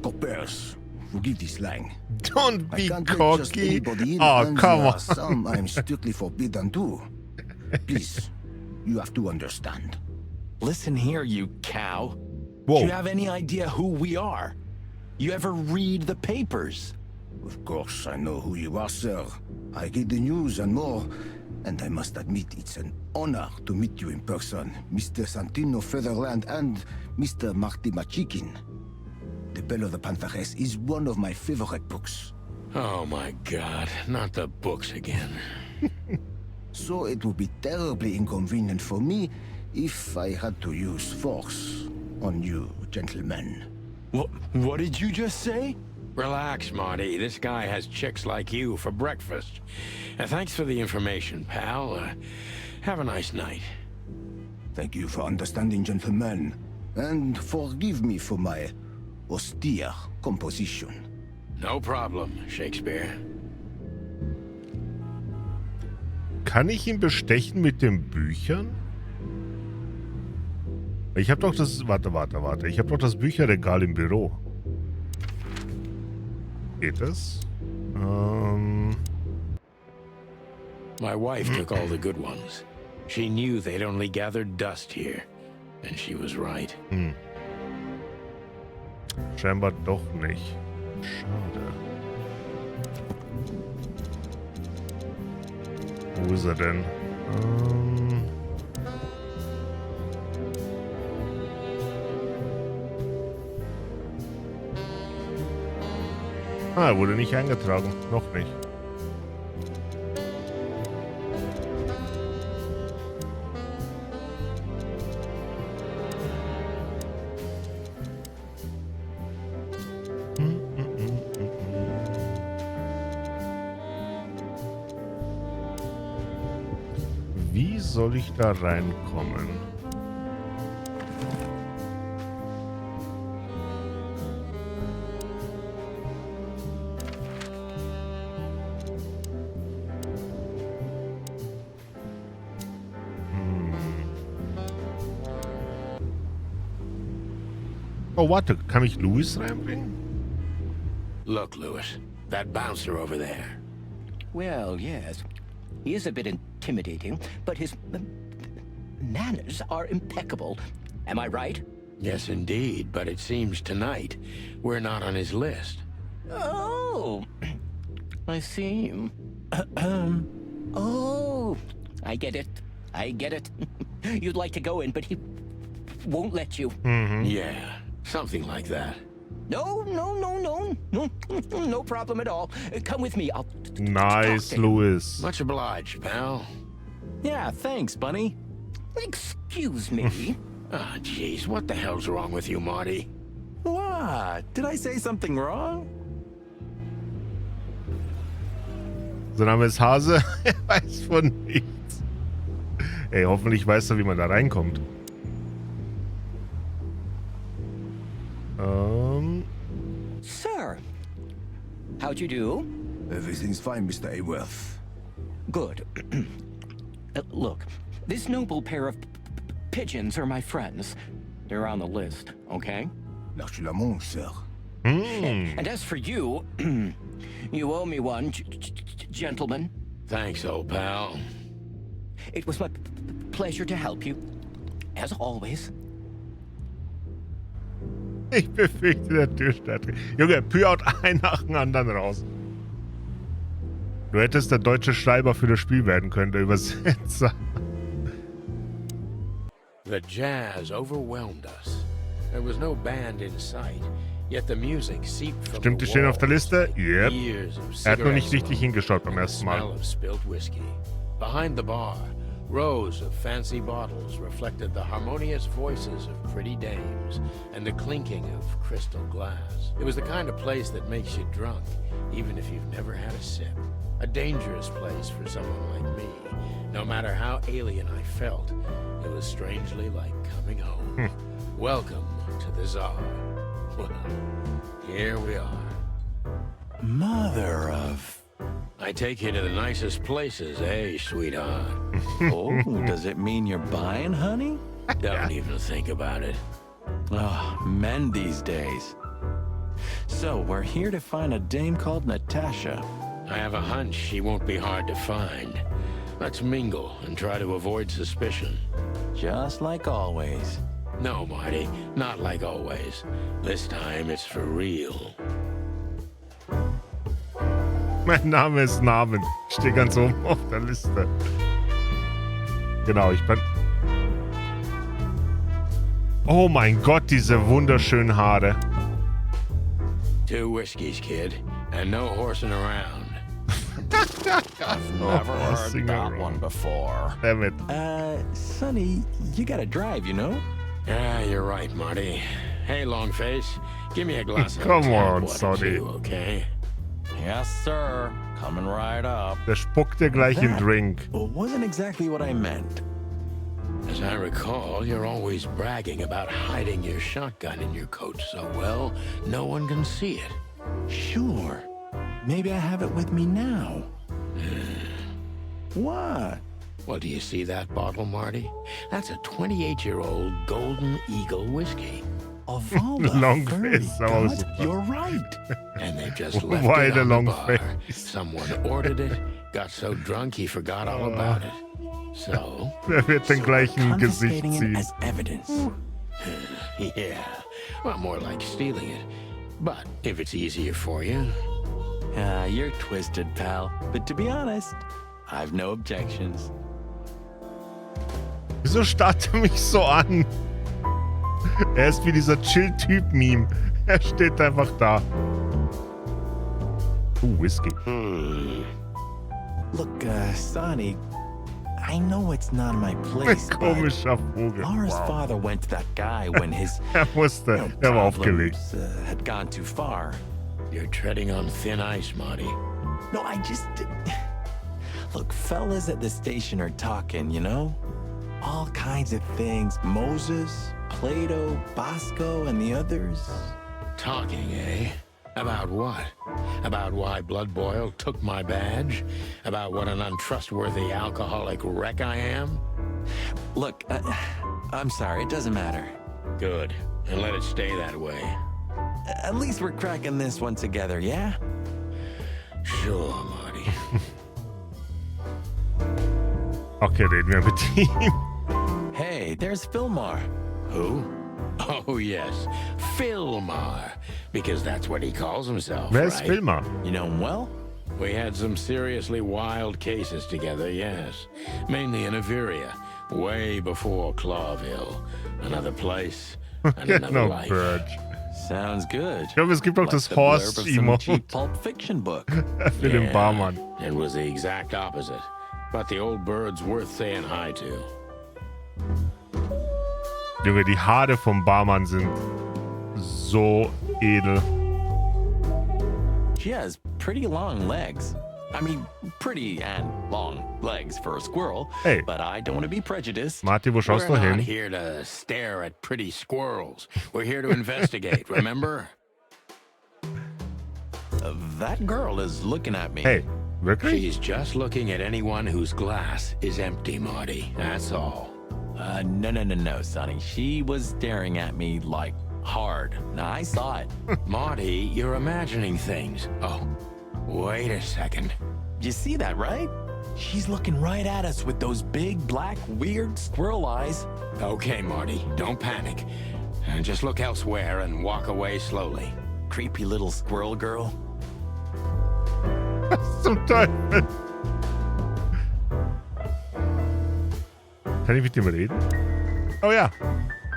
coppers. Forgive this slang. Don't I be can't let just cocky. anybody in, Oh, and come on. some I'm strictly forbidden to. Please, you have to understand. Listen here, you cow. Whoa. Do you have any idea who we are? You ever read the papers? Of course, I know who you are, sir. I read the news and more, and I must admit it's an honor to meet you in person, Mr. Santino Featherland and Mr. Marty Machikin. The Bell of the Pantheress is one of my favorite books. Oh my god, not the books again. So it would be terribly inconvenient for me if I had to use force on you, gentlemen. What did you just say? Relax, Marty. This guy has chicks like you for breakfast. Thanks for the information, pal. Have a nice night. Thank you for understanding, gentlemen, and forgive me for my austere composition. No problem, Shakespeare. Kann ich ihn bestechen mit den Büchern? Ich habe doch das... Warte. Ich habe doch das Bücherregal im Büro. Geht das? My wife took all the good ones. She knew they'd only gathered dust here. And she was right. Scheinbar doch nicht. Schade. Wo ist er denn? Er wurde nicht eingetragen. Noch nicht. Wie soll ich da reinkommen? Oh, warte, kann ich Louis reinbringen? Look, Louis, that bouncer over there. Well, yes. He is a bit intimidating, but his manners are impeccable. Am I right? Yes, indeed, but it seems tonight we're not on his list. Oh, I see. Oh, I get it. I get it. You'd like to go in, but he won't let you. Yeah, something like that. No, no problem at all. Come with me. I'll Nice, Louis. Much obliged, pal. Yeah, thanks, Bunny. Excuse me. Ah, jeez, what the hell's wrong with you, Marty? What? Did I say something wrong? Sein Name ist Hase. Er weiß von nichts. Ey, hoffentlich weiß er, wie man da reinkommt. Sir, how'd you do? Everything's fine, Mr. Aworth. Good. Look, this noble pair of pigeons are my friends. They're on the list, okay? L'archulamont, sir. And as for you, you owe me one, gentlemen. Thanks, old pal. It was my pleasure to help you, as always. Ich befürchte, der Türsteher. Junge, Pü haut einen nach dem anderen raus. Du hättest der deutsche Schreiber für das Spiel werden können, der Übersetzer. The jazz overwhelmed us. There was no band in sight, yet the music seeped from Stimmt, die the stehen auf der walls. Liste? Yep. Years of Er hat nur nicht cigarette richtig smoke hingeschaut beim and the ersten Mal. smell of spilled whiskey. Behind the bar, rows of fancy bottles reflected the harmonious voices of pretty dames and the clinking of crystal glass. It was the kind of place that makes you drunk, even if you've never had a sip. A dangerous place for someone like me. No matter how alien I felt, it was strangely like coming home. Welcome to the Tsar. Well, here we are. Mother of... I take you to the nicest places, eh, sweetheart? Oh, does it mean you're buying, honey? Don't even think about it. Oh, men these days. So, we're here to find a dame called Natasha. I have a hunch she won't be hard to find. Let's mingle and try to avoid suspicion. Just like always. No, Marty, not like always. This time it's for real. Mein Name ist Namen. Ich stehe ganz oben auf der Liste. Genau, ich bin... Oh mein Gott, diese wunderschönen Haare. 2 whiskeys, kid, and no horsing around. I've never heard that one before. Damn it. Sonny, you gotta drive, you know? Yeah, you're right, Marty. Hey, Longface, give me a glass of Come tap on, water Sonny. too, okay? Yes, sir. Coming right up. Der spuckt dir gleich im Drink. Wasn't exactly what I meant. As I recall, you're always bragging about hiding your shotgun in your coat so well, no one can see it. Sure. Maybe I have it with me now. What? Well, do you see that bottle, Marty? That's a 28-year-old Golden Eagle whiskey. Of all the Long furry face, that was gods, super. you're right. And they've just left Why it the on long the bar. face? Someone ordered it, got so drunk he forgot all about it. So, Wer wird den gleichen Gesicht Confiscating it ziehen? as evidence. yeah, well, more like stealing it. But if it's easier for you, You're twisted, pal. But to be honest, I've no objections. Wieso starrt er mich so an? Er ist wie dieser Chill-Typ-Meme. Er steht einfach da. Whisky. Look, Sonny, I know it's not my place, but Komischer Vogel. Laura's Wow. father went to that guy when his Er musste. Er war aufgelegt. problems, had gone too far. you're treading on thin ice, Marty. No, I just... Look, fellas at the station are talking, you know? All kinds of things. Moses, Plato, Bosco, and the others. Talking, eh? About what? About why Blood Boil took my badge? About what an untrustworthy alcoholic wreck I am? Look, I'm sorry, it doesn't matter. Good. And let it stay that way. At least we're cracking this one together, yeah? Sure, Marty. Okay, reden wir mit ihm. Hey, there's Filmar. Who? Oh, yes. Filmar. Because that's what he calls himself, Wer ist right? Filmar? You know him well? We had some seriously wild cases together, yes. Mainly in Averia, way before Clawville. Another place, and another No life. Birch. Sounds good. Ich glaube, es gibt auch Like das the blurb of some Horst-Emote cheap Pulp Fiction book. für den Barmann. It was the exact opposite. But the old bird's worth saying hi to. Junge, die Haare vom Barmann sind so edel. She has pretty long legs. I mean, pretty and long legs for a squirrel. Hey. But I don't want to be prejudiced. Marty, wo schaust du We're not hin? here to stare at pretty squirrels. We're here to investigate, remember? That girl is looking at me. Hey, wirklich? She's just looking at anyone whose glass is empty, Marty. That's all. No, Sonny. She was staring at me like hard. Now, I saw it. Marty, you're imagining things. Oh, wait a second. You see that, right? She's looking right at us with those big, black, weird squirrel eyes. Okay, Marty, don't panic. And just look elsewhere and walk away slowly. Creepy little squirrel girl. Zum Teufel. Kann ich mit dem reden? Oh ja.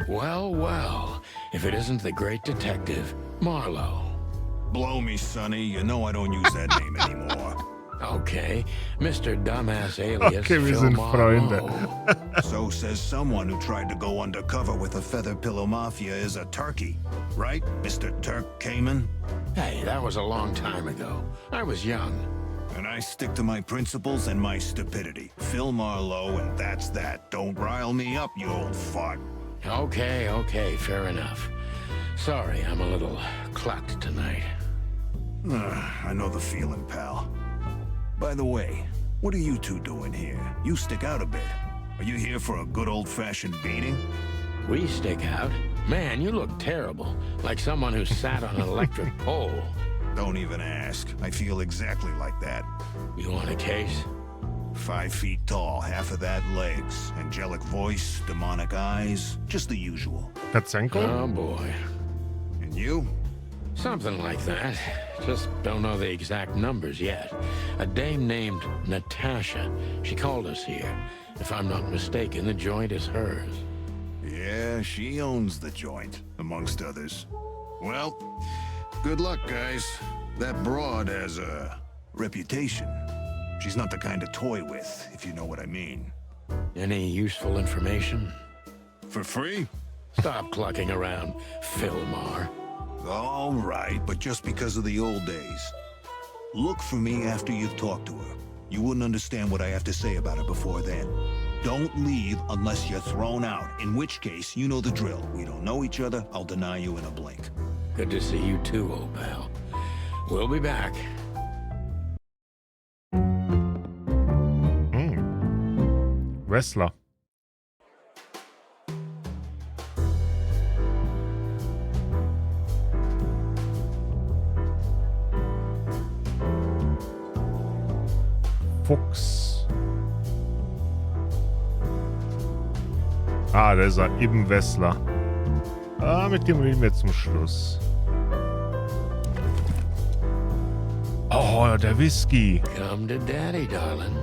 Well, well, if it isn't the great detective, Marlowe. Blow me, Sonny. You know I don't use that name anymore. Okay, Mr. Dumbass alias Okay, wir Phil sind Marlowe. Freunde. So says someone who tried to go undercover with a feather pillow mafia is a turkey. Right, Mr. Turk Cayman? Hey, that was a long time ago. I was young. And I stick to my principles and my stupidity. Phil Marlowe, and that's that. Don't rile me up, you old fart. Okay, fair enough. Sorry, I'm a little clucked tonight. I know the feeling, pal. By the way, what are you two doing here? You stick out a bit. Are you here for a good old-fashioned beating? We stick out? Man, you look terrible. Like someone who sat on an electric pole. Don't even ask. I feel exactly like that. You want a case? 5 feet tall, half of that legs. Angelic voice, demonic eyes, just the usual. Katzenko? Oh boy. And you? Something like that. Just don't know the exact numbers yet. A dame named Natasha. She called us here. If I'm not mistaken, the joint is hers. Yeah, she owns the joint, amongst others. Well, good luck, guys. That broad has a reputation. She's not the kind to toy with, if you know what I mean. Any useful information? For free? Stop clucking around, Filmar. All right, but just because of the old days. Look for me after you've talked to her. You wouldn't understand what I have to say about her before then. Don't leave unless you're thrown out, in which case, you know the drill. We don't know each other, I'll deny you in a blink. Good to see you too, old pal. We'll be back. Wrestler. Fuchs. Ah, da ist er. Ibn Wessler. Ah, mit dem reden wir zum Schluss. Oh, der Whisky. Come to daddy, darling.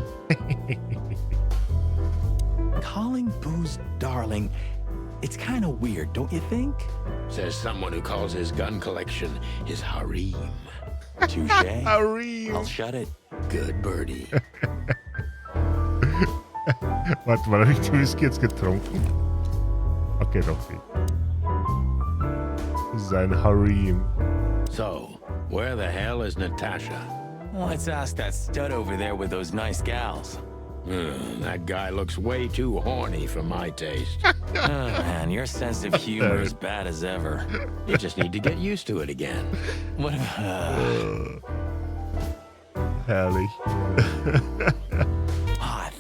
Calling booze darling, it's kind of weird, don't you think? Says someone who calls his gun collection his harem. Touche. Harem. I'll shut it. Good birdie. Warte mal, habe ich den Whisky jetzt getrunken? Okay, doch nicht. Sein Harem. So, where the hell is Natasha? Let's ask that stud over there with those nice gals. That guy looks way too horny for my taste. Oh, man, your sense of humor is bad as ever. You just need to get used to it again. What? Herrlich.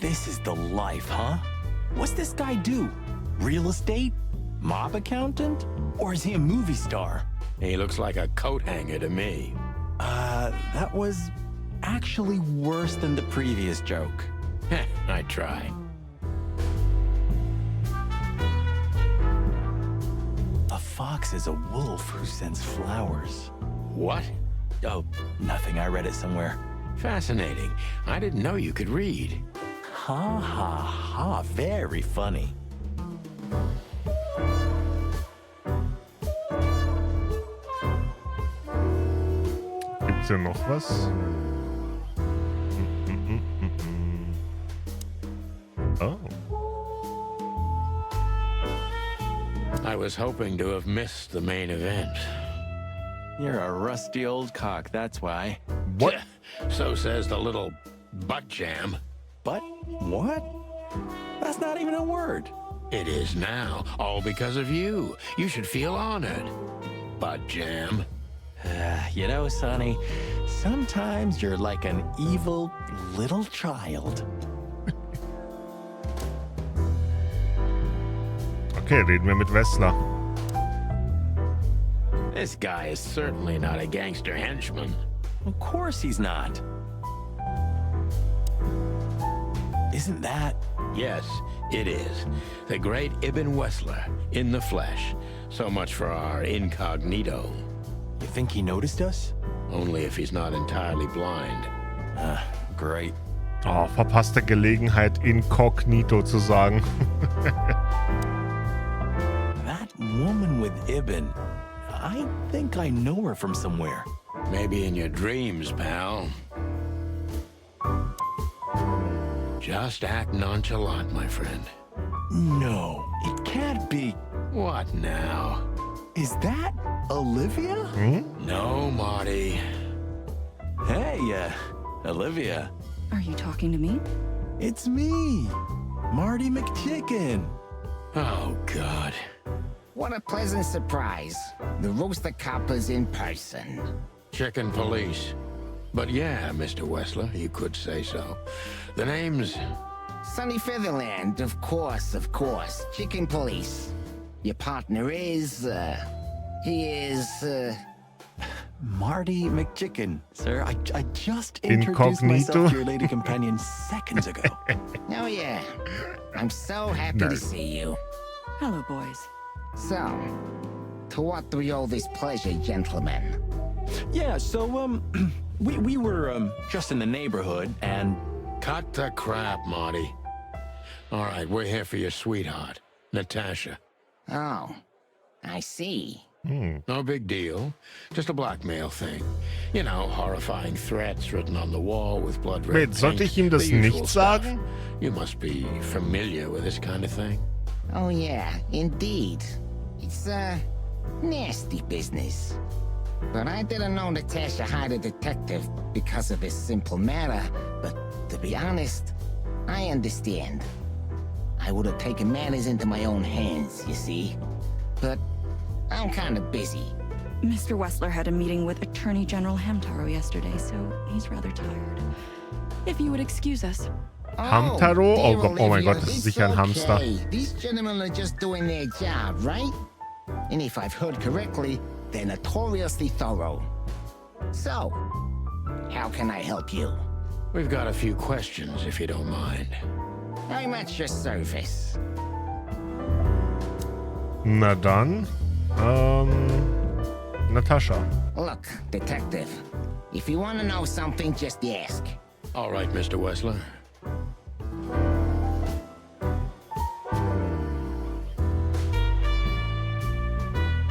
This is the life, huh? What's this guy do? Real estate? Mob accountant? Or is he a movie star? He looks like a coat hanger to me. That was actually worse than the previous joke. I try. A fox is a wolf who sends flowers. What? Oh, nothing. I read it somewhere. Fascinating. I didn't know you could read. Ha ha ha. Very funny. Gibt's hier noch was? Oh. I was hoping to have missed the main event. You're a rusty old cock, that's why. What? So says the little butt jam. But what? That's not even a word. It is now, all because of you. You should feel honored. Butt jam. You know, Sonny, sometimes you're like an evil little child. Okay, reden wir mit Wessler. This guy is certainly not a gangster henchman. Of course he's not. Isn't that? Yes, it is. The great Ibn Wessler, in the flesh. So much for our incognito. You think he noticed us? Only if he's not entirely blind. Great. Oh, verpasste Gelegenheit, inkognito zu sagen. That woman with Ibn, I think I know her from somewhere. Maybe in your dreams, pal. Just act nonchalant, my friend. No, it can't be. What now? Is that Olivia? No, Marty. Hey, Olivia. Are you talking to me? It's me, Marty McChicken. Oh, God. What a pleasant surprise. The Rooster Copper's in person. Chicken police. But yeah, Mr. Wessler, you could say so. The name's... Sunny Featherland, of course. Chicken police. Your partner is, he is, Marty McChicken, sir. I just introduced myself to your lady companion seconds ago. Oh, yeah. I'm so happy to see you. Hello, boys. So, to what do we owe this pleasure, gentlemen? Yeah, so, we were, just in the neighborhood, and... Cut the crap, Marty. All right, we're here for your sweetheart, Natasha. Oh, I see. No big deal. Just a blackmail thing. You know, horrifying threats written on the wall with blood red Wait, sollte ich ihm das the usual nicht stuff. sagen? You must be familiar with this kind of thing. Oh, yeah, indeed. It's, nasty business. But I didn't know Natasha hired a detective because of this simple matter. But to be honest, I understand. I would have taken matters into my own hands, you see. But I'm kind of busy. Mr. Wessler had a meeting with Attorney General Hamtaro yesterday, so he's rather tired. If you would excuse us. Hamtaro? Oh mein Gott, das ist sicher ein Hamster. These gentlemen are just doing their job, right? And if I've heard correctly, they're notoriously thorough. So, how can I help you? We've got a few questions, if you don't mind. I'm at your service. Na dann, Natascha. Look, detective, if you want to know something, just ask. All right, Mr. Wessler.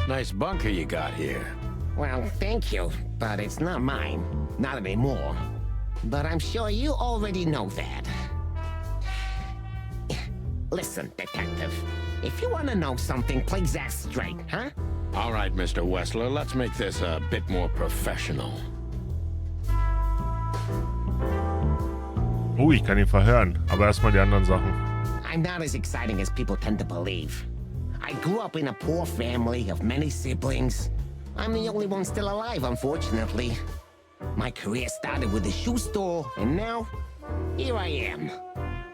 Nice bunker you got here. Well, thank you, but it's not mine. Not anymore. But I'm sure you already know that. Listen, detective. If you want to know something, please ask straight, huh? All right, Mr. Wessler, let's make this a bit more professional. Oh, ich kann ihn verhören. Aber erstmal die anderen Sachen. I'm not as exciting as people tend to believe. I grew up in a poor family of many siblings. I'm the only one still alive, unfortunately. My career started with a shoe store, and now, here I am.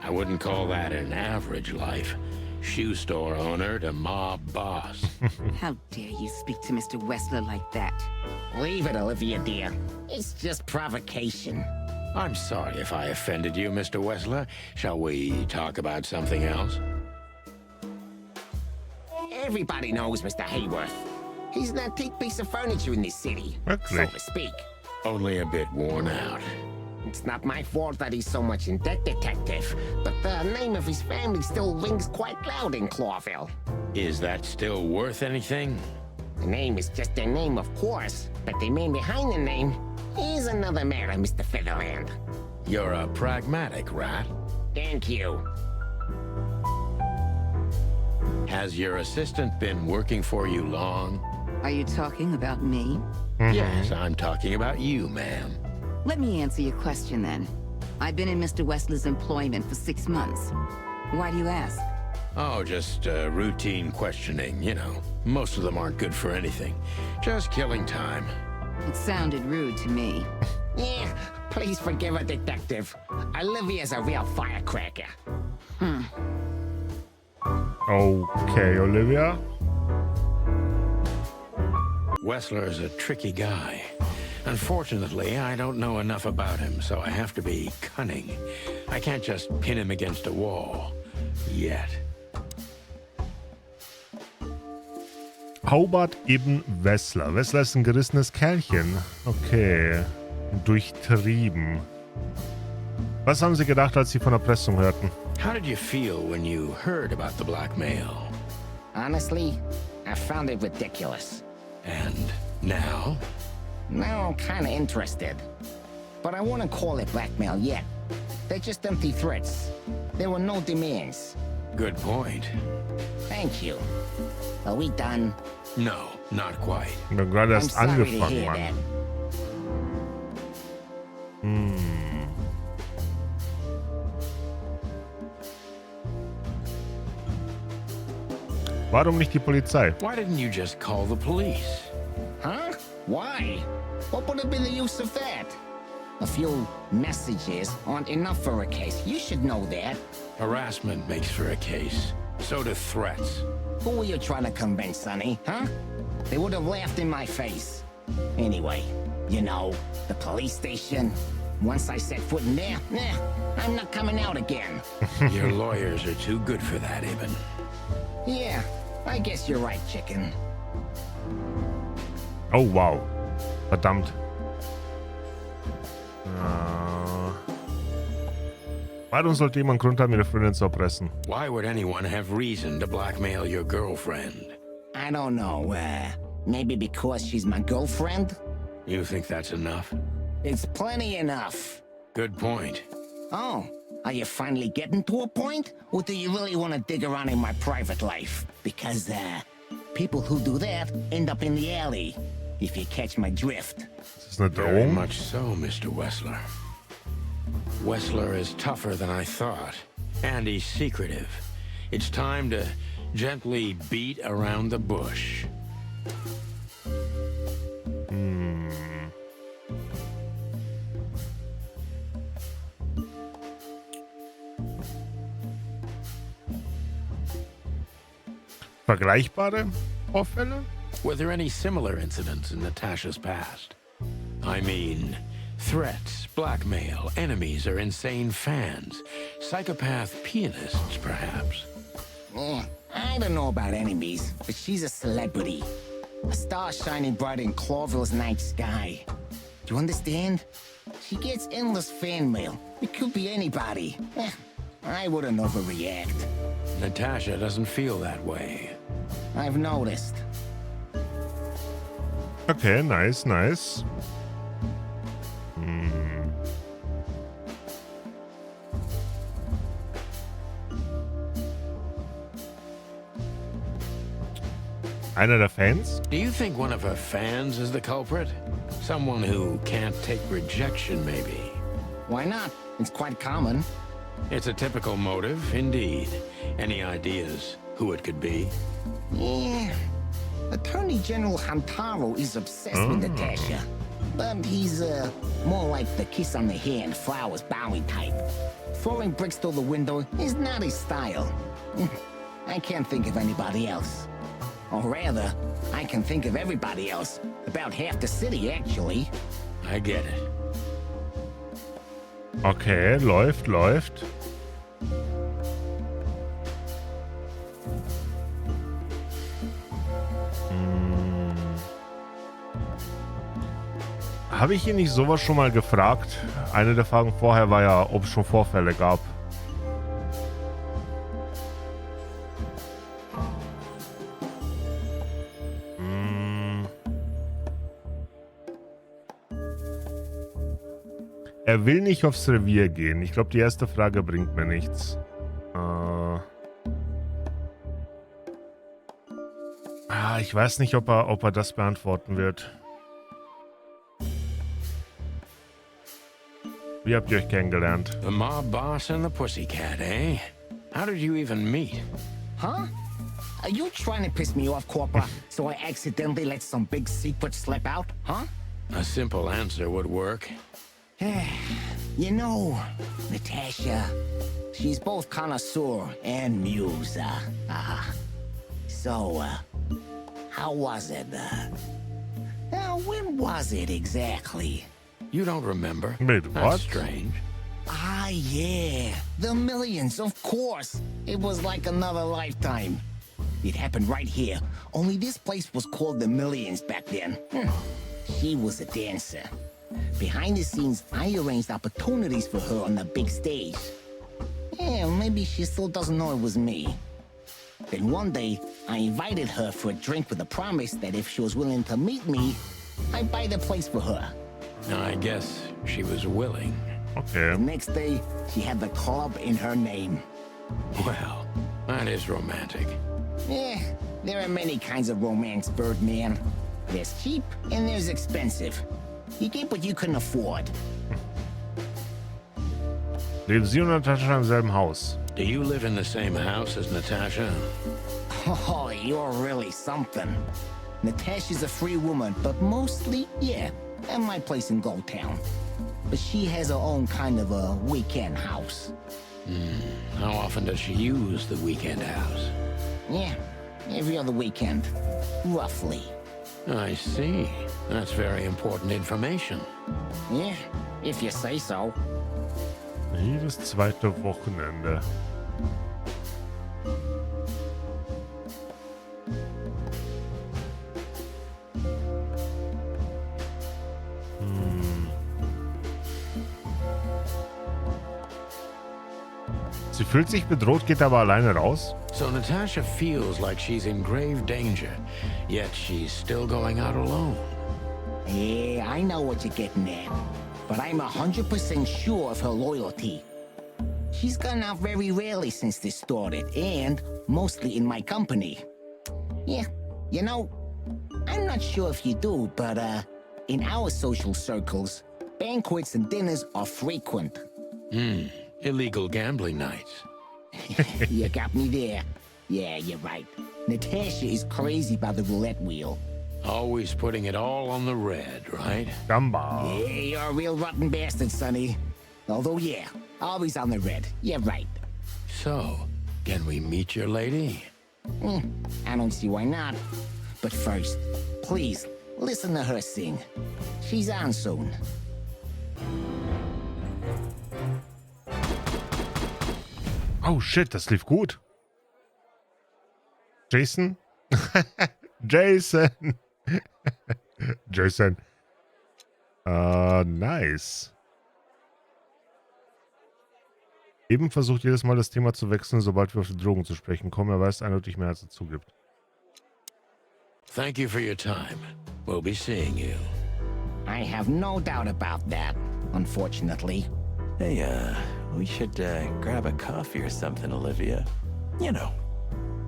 I wouldn't call that an average life. Shoe store owner to mob boss. How dare you speak to Mr. Wessler like that? Leave it, Olivia, dear. It's just provocation. I'm sorry if I offended you, Mr. Wessler. Shall we talk about something else? Everybody knows Mr. Hayworth. He's an antique piece of furniture in this city, so to speak. Only a bit worn out. It's not my fault that he's so much in debt, Detective, but the name of his family still rings quite loud in Clawville. Is that still worth anything? The name is just their name, of course, but the man behind the name is another matter, Mr. Featherland. You're a pragmatic rat. Thank you. Has your assistant been working for you long? Are you talking about me? Yes, I'm talking about you, ma'am. Let me answer your question then. I've been in Mr. Wessler's employment for 6 months. Why do you ask? Oh, just routine questioning, you know. Most of them aren't good for anything. Just killing time. It sounded rude to me. Yeah, please forgive her, Detective. Olivia's a real firecracker. Okay, Olivia. Wessler's a tricky guy. Unfortunately, I don't know enough about him, so I have to be cunning. I can't just pin him against a wall. Yet. Hobart Ibn Wessler. Wessler ist ein gerissenes Kerlchen. Okay. Durchtrieben. Was haben Sie gedacht, als Sie von Erpressung hörten? How did you feel when you heard about the blackmail? Honestly, I found it ridiculous. And now? Now I'm kinda interested. But I wouldn't call it blackmail yet. They're just empty threats. There were no demands. Good point. Thank you. Are we done? No, not quite. Ich bin gerade erst I'm sorry to angefangen, hear Mann. that. Warum nicht die Polizei? Why didn't you just call the police? Huh? Why? What would have been the use of that? A few messages aren't enough for a case. You should know that. Harassment makes for a case. So do threats. Who were you trying to convince, Sonny? Huh? They would have laughed in my face. Anyway, you know, the police station. Once I set foot in there, I'm not coming out again. Your lawyers are too good for that, Ibn. Yeah, I guess you're right, chicken. Oh, wow. Verdammt. Warum sollte jemand Grund haben, ihre Freundin zu erpressen? Why would anyone have reason to blackmail your girlfriend? I don't know, maybe because she's my girlfriend? You think that's enough? It's plenty enough. Good point. Oh, are you finally getting to a point? Or do you really want to dig around in my private life? Because, people who do that end up in the alley. If you catch my drift. Ist das eine Very Drohung? much so, Mr. Wessler. Wessler is tougher than I thought. And he's secretive. It's time to gently beat around the bush. Vergleichbare Vorfälle? Were there any similar incidents in Natasha's past? I mean, threats, blackmail, enemies or insane fans, psychopath pianists, perhaps. I don't know about enemies, but she's a celebrity. A star shining bright in Clawville's night sky. Do you understand? She gets endless fan mail. It could be anybody. I wouldn't overreact. Natasha doesn't feel that way. I've noticed. Okay, nice, nice. Einer der Fans? Do you think one of her fans is the culprit? Someone who can't take rejection, maybe? Why not? It's quite common. It's a typical motive, indeed. Any ideas who it could be? Yeah. Attorney General Hamtaro is obsessed with Natasha. But he's, more like the kiss on the hand, flowers bowing type. Throwing bricks through the window is not his style. I can't think of anybody else. Or rather, I can think of everybody else. About half the city, actually. I get it. Okay, läuft. Habe ich ihn nicht sowas schon mal gefragt? Eine der Fragen vorher war ja, ob es schon Vorfälle gab. Er will nicht aufs Revier gehen. Ich glaube, die erste Frage bringt mir nichts. Ich weiß nicht, ob er das beantworten wird. Wie habt ihr euch kennengelernt? The mob boss and the pussycat, eh? How did you even meet? Huh? Are you trying to piss me off, Corpora, so I accidentally let some big secret slip out, huh? A simple answer would work. You know, Natasha, she's both connoisseur and muse. So, how was it? When was it exactly? You don't remember? Wait, what? That's strange. Ah, yeah. The millions, of course. It was like another lifetime. It happened right here. Only this place was called the Millions back then. She was a dancer. Behind the scenes, I arranged opportunities for her on the big stage. Yeah, maybe she still doesn't know it was me. Then one day, I invited her for a drink with a promise that if she was willing to meet me, I'd buy the place for her. I guess she was willing. Okay. The next day, she had the club in her name. Well, that is romantic. Yeah, there are many kinds of romance, Birdman. There's cheap and there's expensive. You get what you can afford. Leben Sie und Natascha im selben Haus? Do you live in the same house as Natasha? Oh, you're really something. Natasha's a free woman, but mostly, yeah, at my place in Gold Town. But she has her own kind of a weekend house. How often does she use the weekend house? Yeah, every other weekend, roughly. I see. That's very important information. Yeah, if you say so. Jedes zweite Wochenende. Sie fühlt sich bedroht, geht aber alleine raus. So Natasha feels like she's in grave danger, yet she's still going out alone. Yeah, I know what you're getting at, but I'm 100% sure of her loyalty. She's gone out very rarely since this started, and mostly in my company. Yeah, you know, I'm not sure if you do, but in our social circles, banquets and dinners are frequent. Illegal gambling nights. You got me there. Yeah, you're right. Natasha is crazy about the roulette wheel. Always putting it all on the red, right? Gamba. Yeah, you're a real rotten bastard, Sonny. Although, yeah, always on the red. Yeah, right. So, can we meet your lady? I don't see why not. But first, please, listen to her sing. She's on soon. Oh shit, das lief gut. Jason? Jason. Jason. Nice. Eben versucht jedes Mal das Thema zu wechseln, sobald wir auf die Drogen zu sprechen kommen. Er weiß eindeutig mehr, als er zugibt. Thank you for your time. We'll be seeing you. I have no doubt about that, unfortunately. Hey, we should grab a coffee or something, Olivia. You know,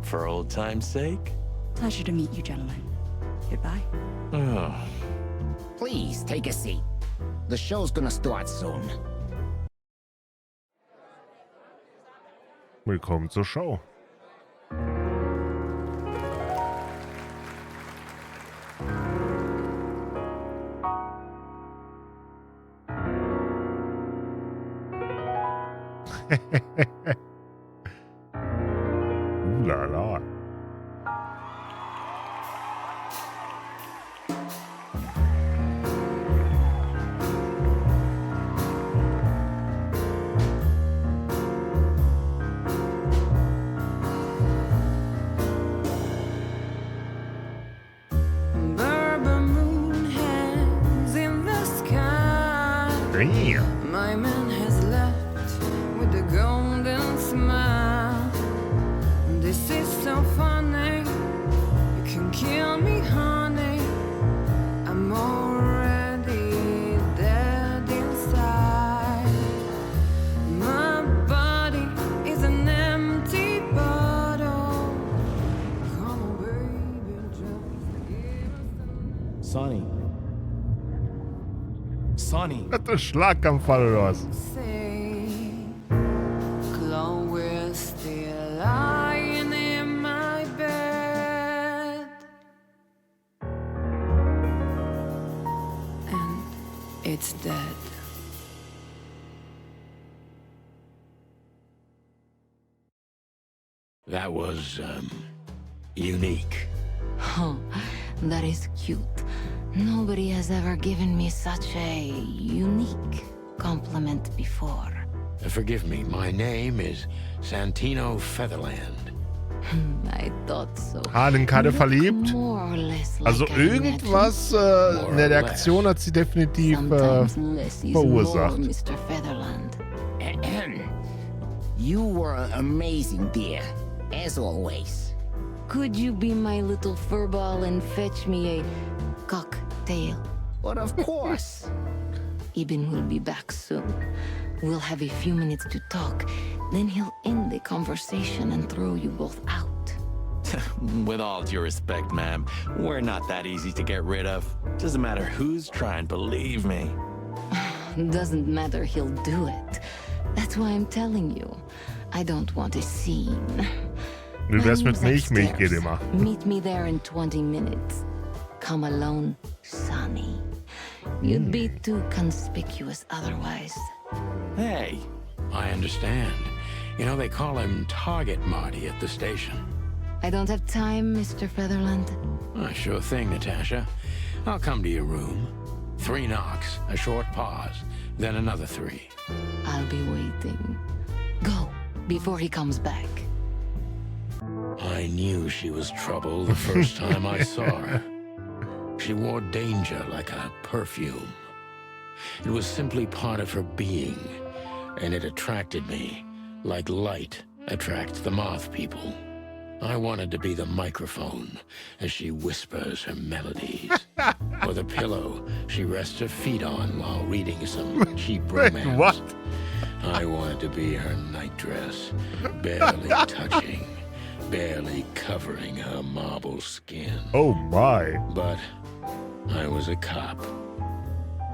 for old time's sake. Pleasure to meet you, gentlemen. Goodbye. Please, take a seat. The show's gonna start soon. Willkommen zur Show. La la. Damn. My man has left with a golden smile. This is so funny. You can kill me, honey. I'm already dead inside. My body is an empty bottle. Come on, baby, just give us Sonny. Sonny. Hat der Schlaganfall oder was? Chloe's still lying in my bed, and it's dead. That was, unique. Oh, that is cute. Nobody has ever given me such a unique compliment before. Forgive me, my name is Santino Featherland. I thought so. Den Kader verliebt. More or less Also like I irgendwas in der Reaktion hat sie definitiv Sometimes less is verursacht. more, Mr. Featherland. You were amazing, dear. As always. Could you be my little furball and fetch me a cocktail? But of course. Eben will be back soon. We'll have a few minutes to talk. Then he'll end the conversation and throw you both out. With all due respect, ma'am, we're not that easy to get rid of. Doesn't matter who's trying, believe me. Doesn't matter, he'll do it. That's why I'm telling you. I don't want a scene. Du wärst mit My Milch room's geht upstairs. immer. Meet me there in 20 minutes. Come alone, Sonny. You'd be too conspicuous otherwise. Hey. I understand. You know, they call him Target Marty at the station. I don't have time, Mr. Featherland. Sure thing, Natasha. I'll come to your room. 3 knocks, a short pause, then another 3. I'll be waiting. Go, before he comes back. I knew she was trouble the first time I saw her. She wore danger like a perfume. It was simply part of her being, and it attracted me, like light attracts the moth people. I wanted to be the microphone as she whispers her melodies, or the pillow she rests her feet on while reading some cheap romance. What? I wanted to be her nightdress, barely touching, barely covering her marble skin. Oh my. But I was a cop,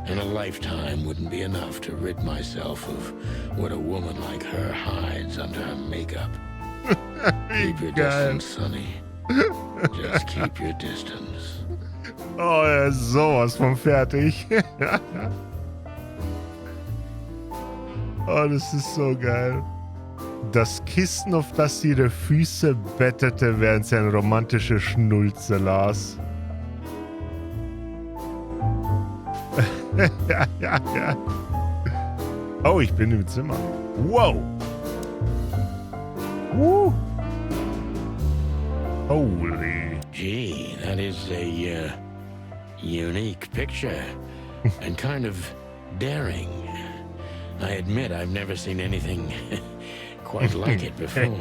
and a lifetime wouldn't be enough to rid myself of what a woman like her hides under her makeup. Keep your distance, Sonny. Just keep your distance. Oh, er ist sowas von fertig. Oh, das ist so geil. Das Kissen, auf das sie ihre Füße bettete, während sie eine romantische Schnulze las. ja. Oh, ich bin im Zimmer. Wow. Woo. Holy. Gee, that is a unique picture and kind of daring. I admit I've never seen anything quite like it before.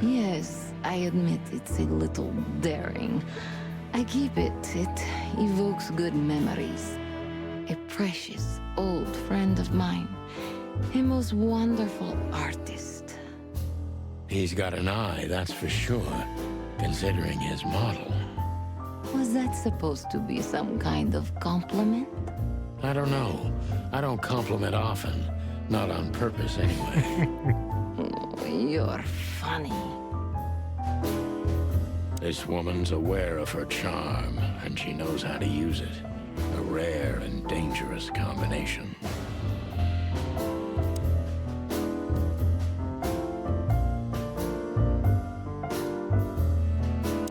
Yes, I admit it's a little daring. I keep it. It evokes good memories. A precious old friend of mine. A most wonderful artist. He's got an eye, that's for sure. considering his model. Was that supposed to be some kind of compliment? I don't know. I don't compliment often. Not on purpose, anyway. You're funny. This woman's aware of her charm, and she knows how to use it. A rare and dangerous combination.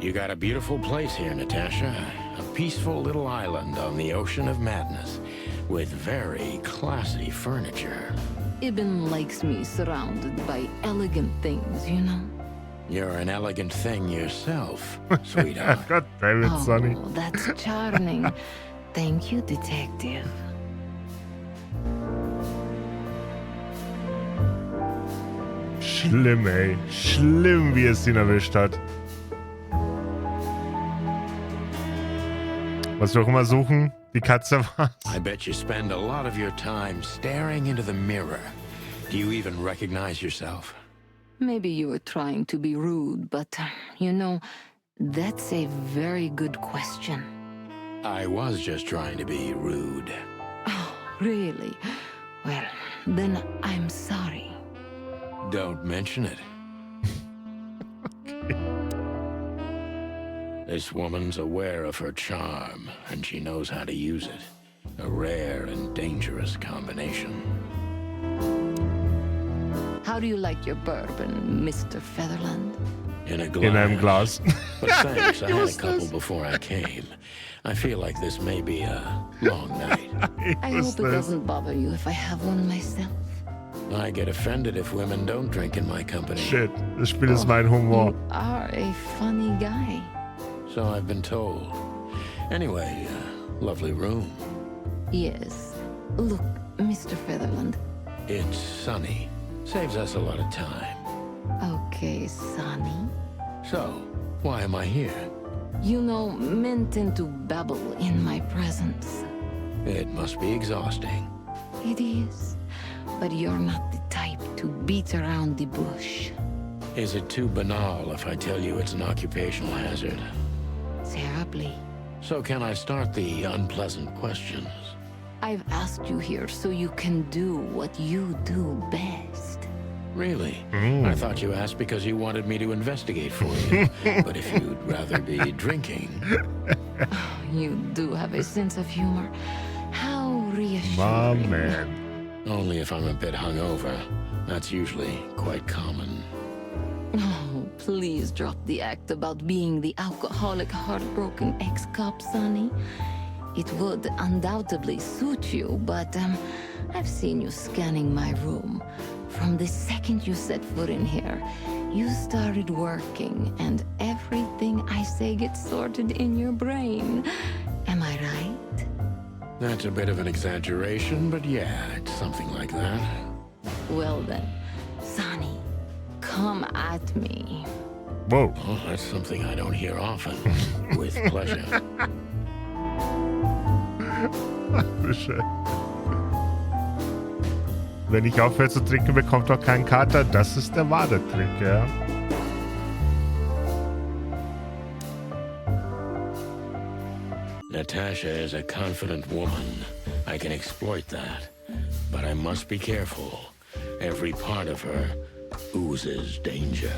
You got a beautiful place here, Natasha. A peaceful little island on the ocean of madness, with very classy furniture. Ibn likes me surrounded by elegant things, you know? You're an elegant thing yourself, sweetheart. God damn it, Sonny. Oh, that's charming. Thank you, detective. Schlimm, ey. Schlimm, wie es ihn erwischt hat. Was wir auch immer suchen, die Katze war's. I bet you spend a lot of your time staring into the mirror. Do you even recognize yourself? Maybe you were trying to be rude, but, you know, that's a very good question. I was just trying to be rude. Oh, really? Well, then I'm sorry. Don't mention it. This woman's aware of her charm, and she knows how to use it. A rare and dangerous combination. How do you like your bourbon, Mr. Featherland? In a glass. In einem Glas. But thanks, I had a couple before I came. I feel like this may be a long night. I hope it doesn't bother you if I have one myself. I get offended if women don't drink in my company. Shit, das Spiel ist mein Humor. You are a funny guy. So I've been told. Anyway, lovely room. Yes. Look, Mr. Featherland. It's sunny. Saves us a lot of time. Okay, Sonny. So, why am I here? You know, men tend to babble in my presence. It must be exhausting. It is. But you're not the type to beat around the bush. Is it too banal if I tell you it's an occupational hazard? Terribly. So can I start the unpleasant questions? I've asked you here so you can do what you do best. Really? I thought you asked because you wanted me to investigate for you. But if you'd rather be drinking... Oh, you do have a sense of humor. How reassuring. My man. Only if I'm a bit hungover. That's usually quite common. Oh, please drop the act about being the alcoholic, heartbroken ex-cop, Sonny. It would undoubtedly suit you, but I've seen you scanning my room. From the second you set foot in here, you started working, and everything I say gets sorted in your brain. Am I right? That's a bit of an exaggeration, but yeah, it's something like that. Well then, Sonny, come at me. Whoa. Oh, that's something I don't hear often. With pleasure. Wenn ich aufhöre zu trinken, bekommt auch keinen Kater. Das ist der wahre Trick, ja. Natasha is a confident woman. I can exploit that. But I must be careful. Every part of her oozes danger.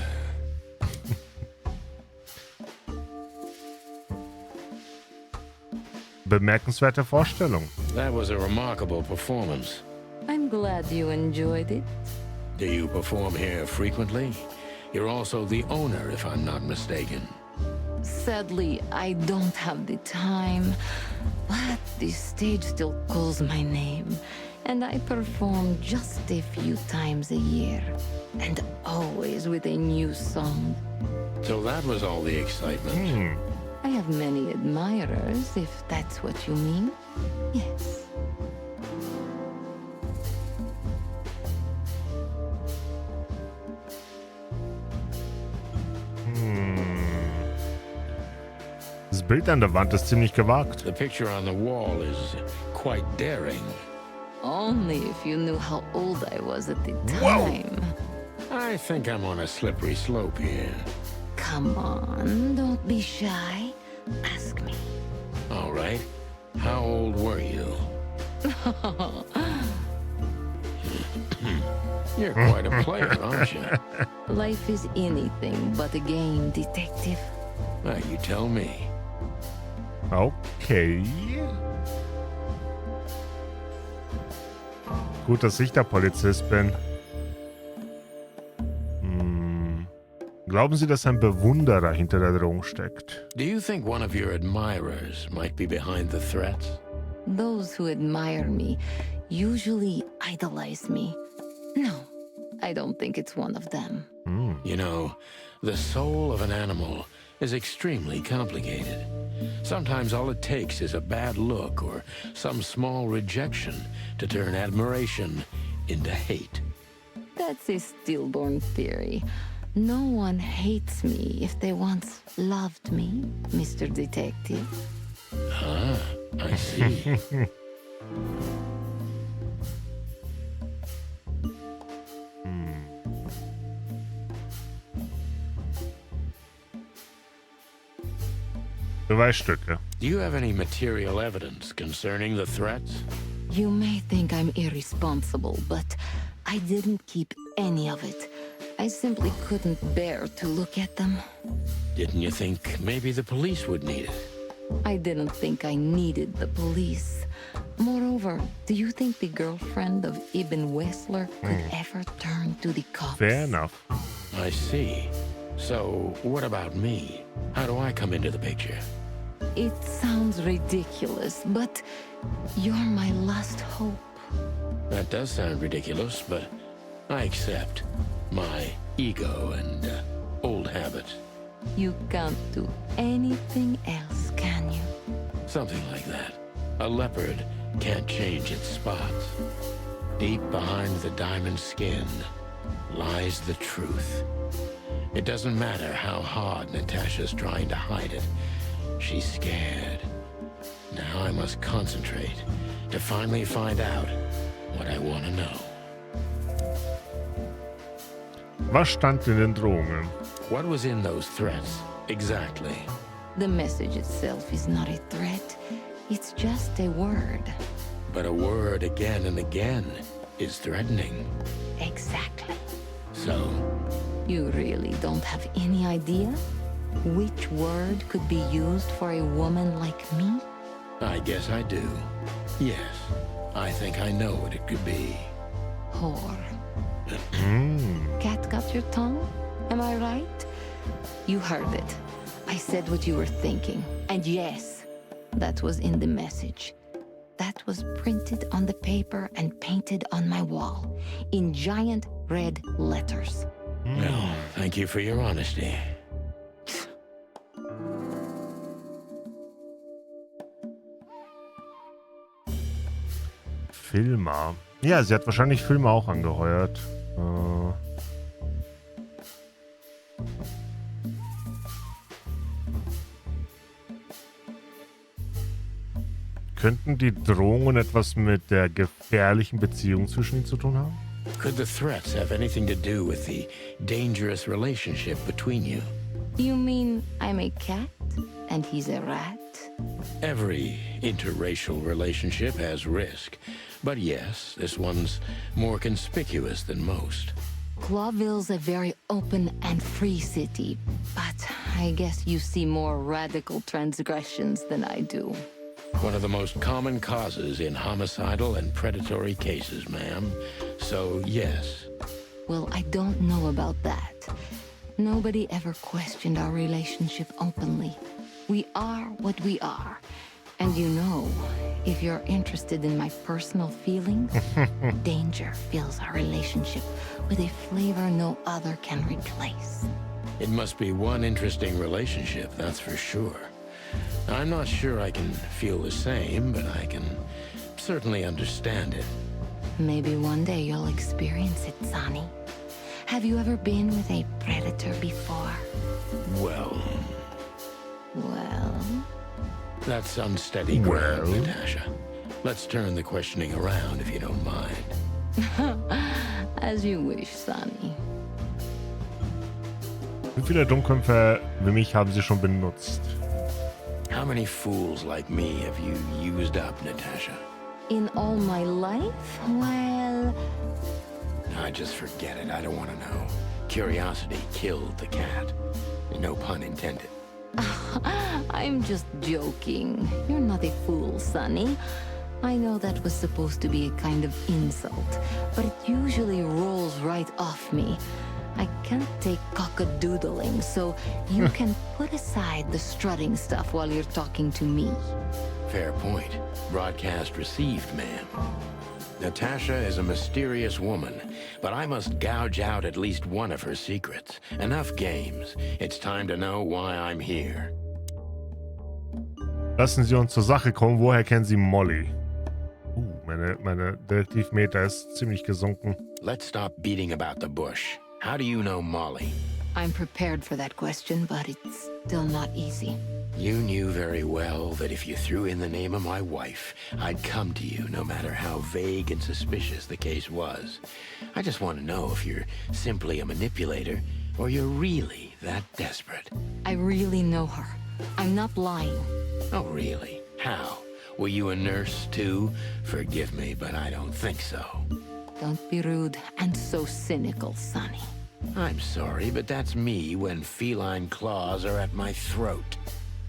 Bemerkenswerte Vorstellung. That was a remarkable performance. I'm glad you enjoyed it. Do you perform here frequently? You're also the owner, if I'm not mistaken. Sadly, I don't have the time, but the stage still calls my name, and I perform just a few times a year, and always with a new song. So that was all the excitement. I have many admirers, if that's what you mean. Yes. Das Bild an der Wand ist ziemlich gewagt. The picture on the wall is quite daring. Only if you knew how old I was at the time. I think I'm on a slippery slope here. Come on, don't be shy. Ask me. All right. How old were you? You're quite a player, aren't you? Life is anything but a game, detective. You tell me. Okay. Gut, dass ich der Polizist bin. Glauben Sie, dass ein Bewunderer hinter der Drohung steckt? Do you think one of your admirers might be behind the threats? Those who admire me usually idolize me. No, I don't think it's one of them. You know, the soul of an animal is extremely complicated. Sometimes all it takes is a bad look or some small rejection to turn admiration into hate. That's a stillborn theory. No one hates me if they once loved me, Mr. Detective. Ah, I see. Beweisstücke. Do you have any material evidence concerning the threats? You may think I'm irresponsible, but I didn't keep any of it. I simply couldn't bear to look at them. Didn't you think maybe the police would need it? I didn't think I needed the police. Moreover, do you think the girlfriend of Ibn Wessler could ever turn to the cops? Fair enough. I see. So, what about me? How do I come into the picture? It sounds ridiculous, but you're my last hope. That does sound ridiculous, but I accept my ego and old habits. You can't do anything else, can you? Something like that. A leopard can't change its spots. Deep behind the diamond skin lies the truth. It doesn't matter how hard Natasha's trying to hide it. She's scared. Now I must concentrate to finally find out what I want to know. Was stand in den Drohungen? What was in those threats, exactly? The message itself is not a threat. It's just a word. But a word again and again is threatening. Exactly. So? You really don't have any idea which word could be used for a woman like me? I guess I do. Yes, I think I know what it could be. Whore. Cat got your tongue? Am I right? You heard it. I said what you were thinking. And yes, that was in the message. That was printed on the paper and painted on my wall in giant red letters. Well, thank you for your honesty. Filmer. Ja, sie hat wahrscheinlich Filme auch angeheuert. Könnten die Drohungen etwas mit der gefährlichen Beziehung zwischen ihnen zu tun haben? Could the threats have anything to do with the dangerous relationship between you? You mean I'm a cat and he's a rat? Every interracial relationship has risk. But yes, this one's more conspicuous than most. Clawville's a very open and free city, but I guess you see more radical transgressions than I do. One of the most common causes in homicidal and predatory cases, ma'am. So, yes. Well, I don't know about that. Nobody ever questioned our relationship openly. We are what we are. And you know, if you're interested in my personal feelings, danger fills our relationship with a flavor no other can replace. It must be one interesting relationship, that's for sure. I'm not sure I can feel the same, but I can certainly understand it. Maybe one day you'll experience it, Sonny. Have you ever been with a predator before? Well... Well... That's unsteady ground, Natasha. Let's turn the questioning around, if you don't mind. As you wish, Sonny. Wie viele Dummköpfe wie mich haben sie schon benutzt? How many fools like me have you used up, Natasha? In all my life? Well... I just forget it. I don't want to know. Curiosity killed the cat. No pun intended. I'm just joking. You're not a fool, Sonny. I know that was supposed to be a kind of insult, but it usually rolls right off me. I can't take cock-a-doodling, so you can put aside the strutting stuff while you're talking to me. Fair point. Broadcast received, ma'am. Natasha is a mysterious woman, but I must gouge out at least one of her secrets. Enough games. It's time to know why I'm here. Lassen Sie uns zur Sache kommen. Woher kennen Sie Molly? Meine Detektivmeter ist ziemlich gesunken. Let's stop beating about the bush. How do you know Molly? I'm prepared for that question, but it's still not easy. You knew very well that if you threw in the name of my wife, I'd come to you no matter how vague and suspicious the case was. I just want to know if you're simply a manipulator or you're really that desperate. I really know her. I'm not lying. Oh, really? How? Were you a nurse, too? Forgive me, but I don't think so. Don't be rude and so cynical, Sonny. I'm sorry, but that's me when feline claws are at my throat.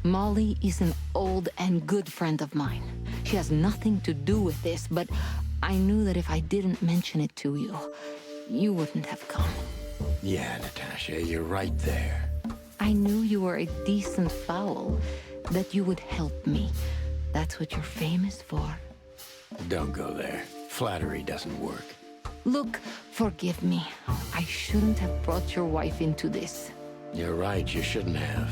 Molly is an old and good friend of mine. She has nothing to do with this, but I knew that if I didn't mention it to you, you wouldn't have come. Yeah, Natasha, you're right there. I knew you were a decent fowl, that you would help me. That's what you're famous for. Don't go there. Flattery doesn't work. Look, forgive me. I shouldn't have brought your wife into this. You're right, you shouldn't have.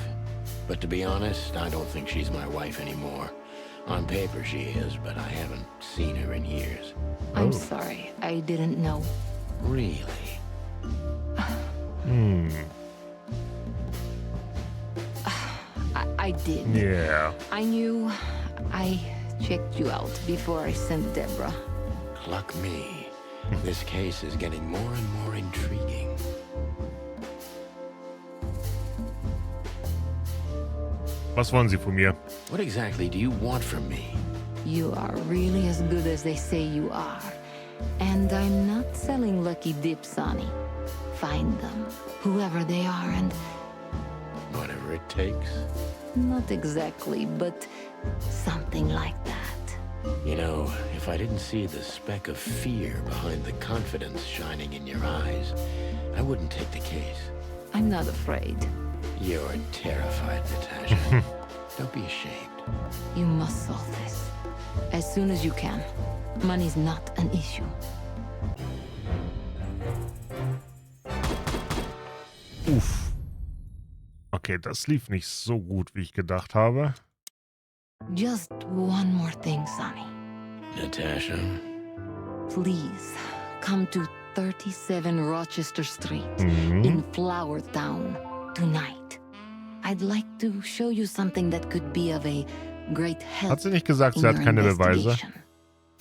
But to be honest, I don't think she's my wife anymore. On paper she is, but I haven't seen her in years. I'm sorry, I didn't know. Really? I did. Yeah. I knew. I checked you out before I sent Deborah. Cluck me. This case is getting more and more intriguing. Was wollen Sie von mir? What exactly do you want from me? You are really as good as they say you are. And I'm not selling lucky dips, Sonny. Find them, whoever they are, and... Whatever it takes? Not exactly, but something like that. You know, if I didn't see the speck of fear behind the confidence shining in your eyes, I wouldn't take the case. I'm not afraid. You're terrified, Natasha. Don't be ashamed. You must solve this. As soon as you can. Money's not an issue. Uff. Okay, das lief nicht so gut, wie ich gedacht habe. Just one more thing, Sonny. Natasha? Please, come to 37 Rochester Street in Flower Town tonight. I'd like to show you something that could be of a great help. Hat sie nicht gesagt, sie hat keine Beweise?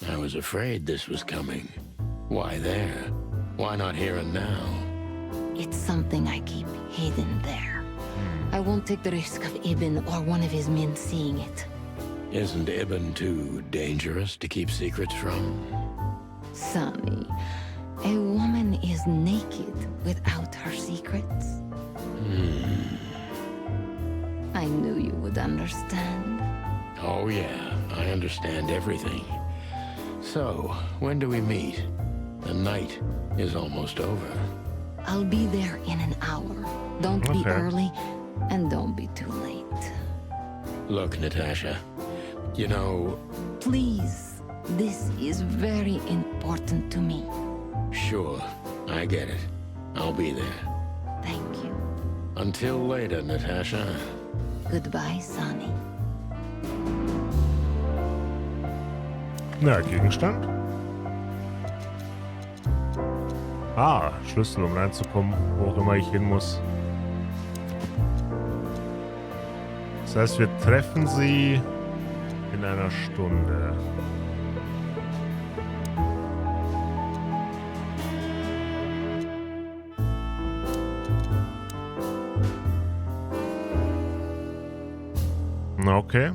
I was afraid this was coming. Why there? Why not here and now? It's something I keep hidden there. I won't take the risk of Ibn or one of his men seeing it. Isn't Ibn too dangerous to keep secrets from? Sonny, a woman is naked without her secrets. I knew you would understand. Oh yeah, I understand everything. So, when do we meet? The night is almost over. I'll be there in an hour. Don't be early, and don't be too late. Look, Natasha, you know... Please, this is very important to me. Sure, I get it. I'll be there. Thank you. Until later, Natasha. Goodbye, Sonny. Na, Gegenstand? Ah, Schlüssel, um reinzukommen, wo auch immer ich hin muss. Das heißt, wir treffen sie in einer Stunde. Okay.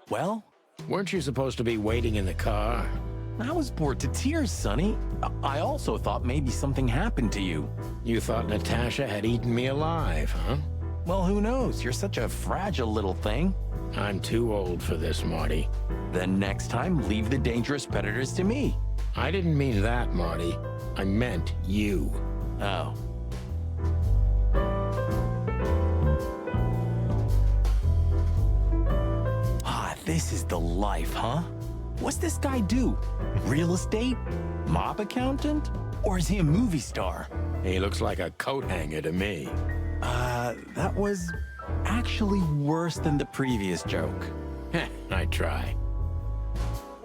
Well? Weren't you supposed to be waiting in the car? I was bored to tears, Sonny. I also thought maybe something happened to you. You thought Natasha had eaten me alive, huh? Well, who knows? You're such a fragile little thing. I'm too old for this, Marty. Then next time, leave the dangerous predators to me. I didn't mean that, Marty. I meant you. Oh. Ah, this is the life, huh? What's this guy do? Real estate? Mob accountant? Or is he a movie star? He looks like a coat hanger to me. That was actually worse than the previous joke. I try.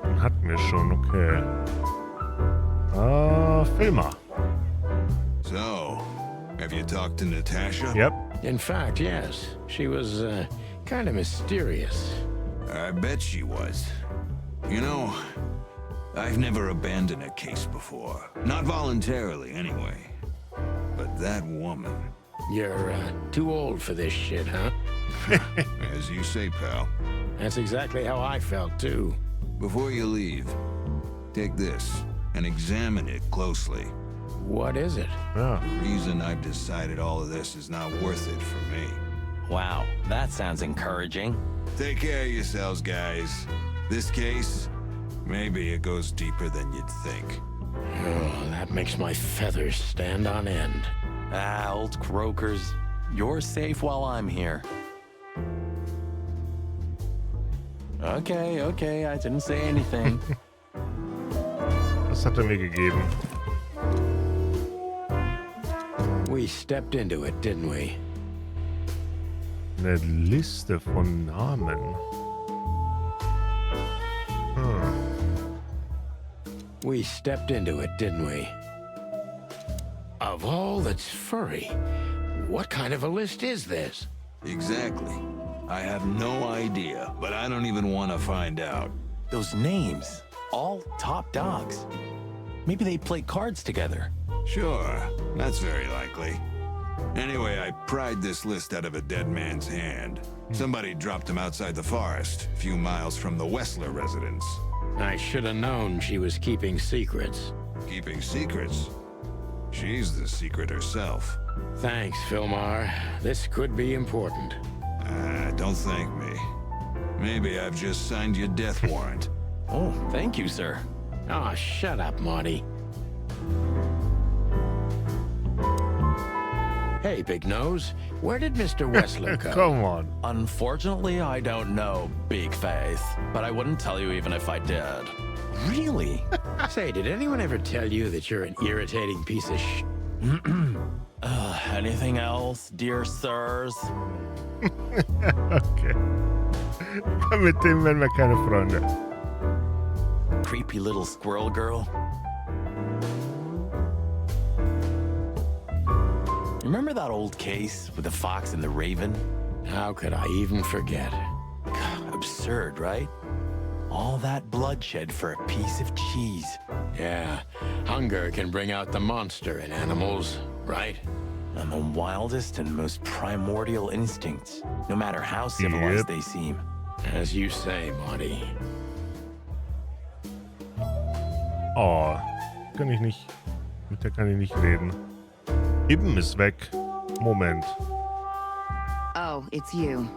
Den hatten wir schon, okay. Filmer. So, have you talked to Natasha? Yep. In fact, yes. She was, kind of mysterious. I bet she was. You know, I've never abandoned a case before. Not voluntarily, anyway. But that woman... You're, too old for this shit, huh? As you say, pal. That's exactly how I felt, too. Before you leave, take this and examine it closely. What is it? Yeah. The reason I've decided all of this is not worth it for me. Wow, that sounds encouraging. Take care of yourselves, guys. This case, maybe it goes deeper than you'd think. Oh, that makes my feathers stand on end. Ah, old croakers. You're safe while I'm here. Okay, I didn't say anything. Das hat er mir gegeben. We stepped into it, didn't we? Eine Liste von Namen. We stepped into it, didn't we? Of all that's furry, what kind of a list is this? Exactly. I have no idea, but I don't even want to find out. Those names, all top dogs. Maybe they play cards together. Sure, that's very likely. Anyway, I pried this list out of a dead man's hand. Somebody dropped him outside the forest, a few miles from the Wessler residence. I should have known she was keeping secrets. Keeping secrets? She's the secret herself. Thanks, Filmar. This could be important. Don't thank me. Maybe I've just signed your death warrant. Oh, thank you, sir. Oh, shut up, Marty. Hey, Big Nose, where did Mr. Wessler go? Come on. Unfortunately, I don't know, Big Face. But I wouldn't tell you even if I did. Really? Say, did anyone ever tell you that you're an irritating piece of sh... Anything else, dear sirs? Okay. Mit dem werden wir keine Freunde. Creepy little squirrel girl. Remember that old case with the fox and the raven? How could I even forget? Absurd, right? All that bloodshed for a piece of cheese. Yeah, hunger can bring out the monster in animals, right? And the wildest and most primordial instincts, no matter how civilized they seem. As you say, Marty. Oh, kann ich nicht. Mit der kann ich nicht reden. Ibn ist weg. Moment. Oh, it's you.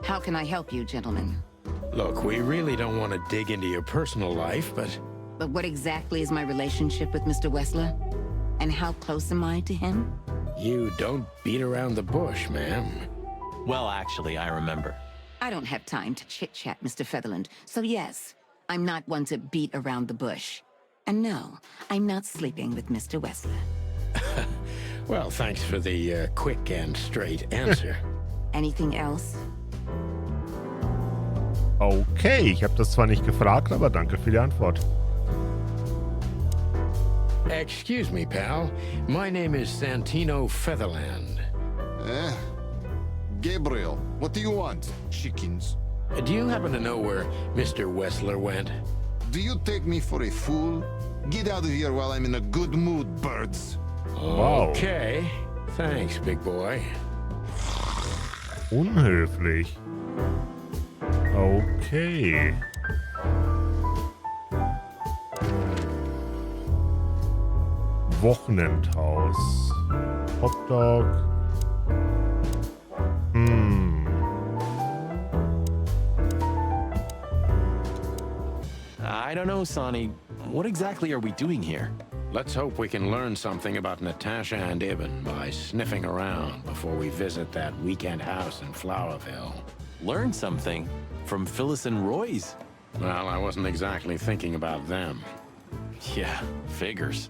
How can I help you, gentlemen? Look, we really don't want to dig into your personal life, but... But what exactly is my relationship with Mr. Wessler? And how close am I to him? You don't beat around the bush, ma'am. Well, actually, I remember. I don't have time to chit-chat, Mr. Featherland. So yes, I'm not one to beat around the bush. And no, I'm not sleeping with Mr. Wessler. Well, thanks for the quick and straight answer. Anything else? Okay, ich habe das zwar nicht gefragt, aber danke für die Antwort. Excuse me, pal. My name is Santino Featherland. Gabriel, what do you want? Chickens. Do you happen to know where Mr. Wessler went? Do you take me for a fool? Get out of here while I'm in a good mood, birds. Okay. Thanks, big boy. Unhöflich. Okay. Wochenendhaus. Hotdog. I don't know, Sonny. What exactly are we doing here? Let's hope we can learn something about Natasha and Ibn by sniffing around before we visit that weekend house in Flowerville. Learn something? From Phyllis and Roy's? Well, I wasn't exactly thinking about them. Yeah, figures.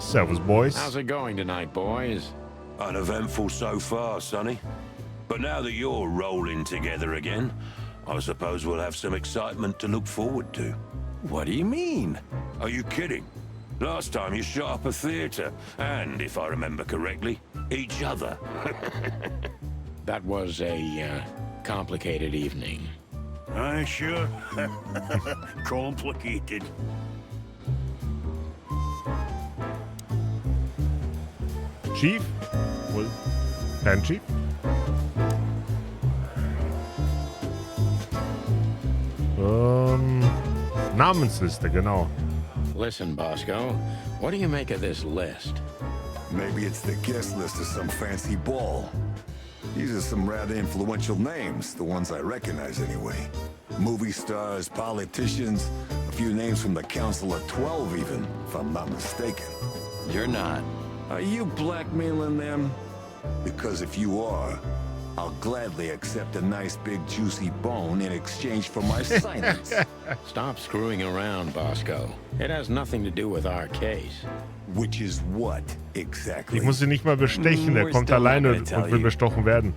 Servus, boys. How's it going tonight, boys? Uneventful so far, Sonny. But now that you're rolling together again, I suppose we'll have some excitement to look forward to. What do you mean? Are you kidding? Last time you shot up a theater, and if I remember correctly, each other. That was a complicated evening. Aye, sure. Complicated. Chief? Well, Herrn Chief? Namensliste, genau. Listen, Bosco, what do you make of this list? Maybe it's the guest list of some fancy ball. These are some rather influential names, the ones I recognize anyway. Movie stars, politicians, a few names from the Council of 12 even, if I'm not mistaken. You're not. Are you blackmailing them? Because if you are, I'll gladly accept a nice big juicy bone in exchange for my silence. Stop screwing around, Bosco. It has nothing to do with our case. Which is what exactly? Ich muss ihn nicht mal bestechen, er kommt alleine und will bestochen werden.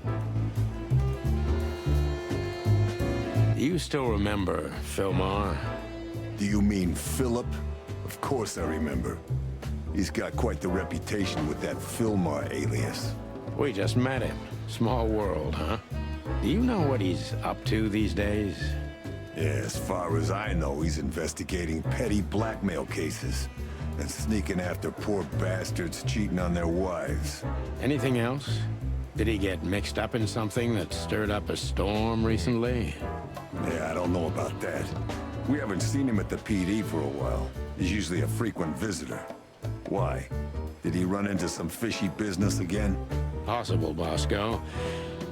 Do you still remember Philmar? Do you mean Philip? Of course I remember. He's got quite the reputation with that Philmar alias. We just met him. Small world, huh? Do you know what he's up to these days? Yeah, as far as I know, he's investigating petty blackmail cases and sneaking after poor bastards cheating on their wives. Anything else? Did he get mixed up in something that stirred up a storm recently? Yeah, I don't know about that. We haven't seen him at the PD for a while. He's usually a frequent visitor. Why? Did he run into some fishy business again? Possible, Bosco.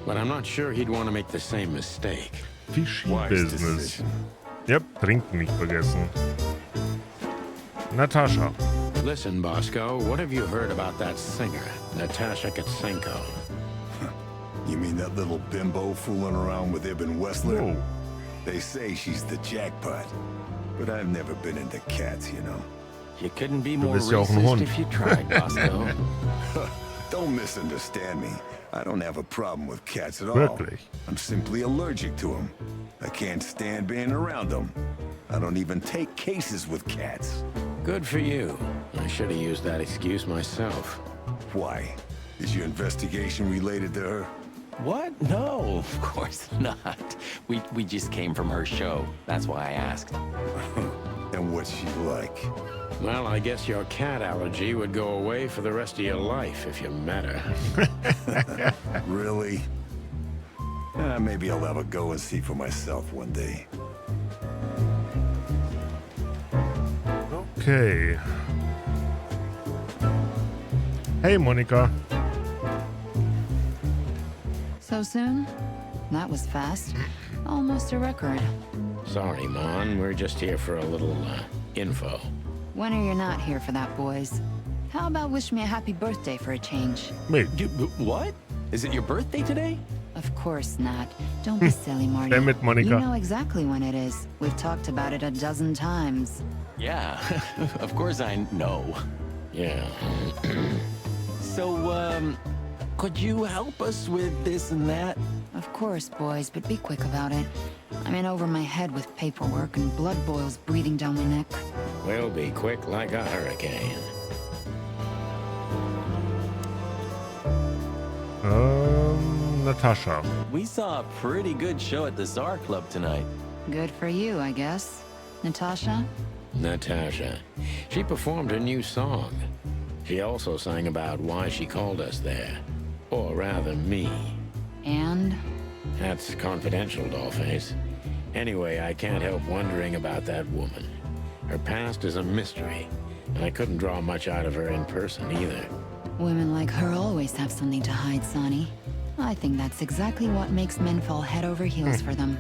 But I'm not sure he'd want to make the same mistake. Fishy business. Yep, trinken nicht vergessen. Natasha. Listen, Bosco, what have you heard about that singer, Natasha Katsenko? You mean that little bimbo fooling around with Ibn Wessler? Whoa. They say she's the jackpot. But I've never been into cats, you know. You couldn't be more racist if you tried, Bosco. Don't misunderstand me. I don't have a problem with cats at all. Wirklich? I'm simply allergic to them. I can't stand being around them. I don't even take cases with cats. Good for you. I should have used that excuse myself. Why? Is your investigation related to her? What? No, of course not. We just came from her show. That's why I asked. And what's she like? Well, I guess your cat allergy would go away for the rest of your life if you met her. Really? Maybe I'll have a go and see for myself one day. Okay. Hey, Monica. So soon? That was fast. Almost a record. Sorry, Mon. We're just here for a little, info. When are you not here for that, boys? How about wish me a happy birthday for a change? Wait. What? Is it your birthday today? Of course not. Don't be silly, Marty. Damn it, Monica. You know exactly when it is. We've talked about it a dozen times. Yeah, of course I know. Yeah. So, could you help us with this and that? Of course, boys, but be quick about it. I'm in over my head with paperwork and blood boils breathing down my neck. We'll be quick like a hurricane. Natasha. We saw a pretty good show at the Czar Club tonight. Good for you, I guess. Natasha? Natasha. She performed her new song. She also sang about why she called us there. Or rather, me. And? That's confidential, Dollface. Anyway, I can't help wondering about that woman. Her past is a mystery, and I couldn't draw much out of her in person either. Women like her always have something to hide, Sonny. I think that's exactly what makes men fall head over heels for them.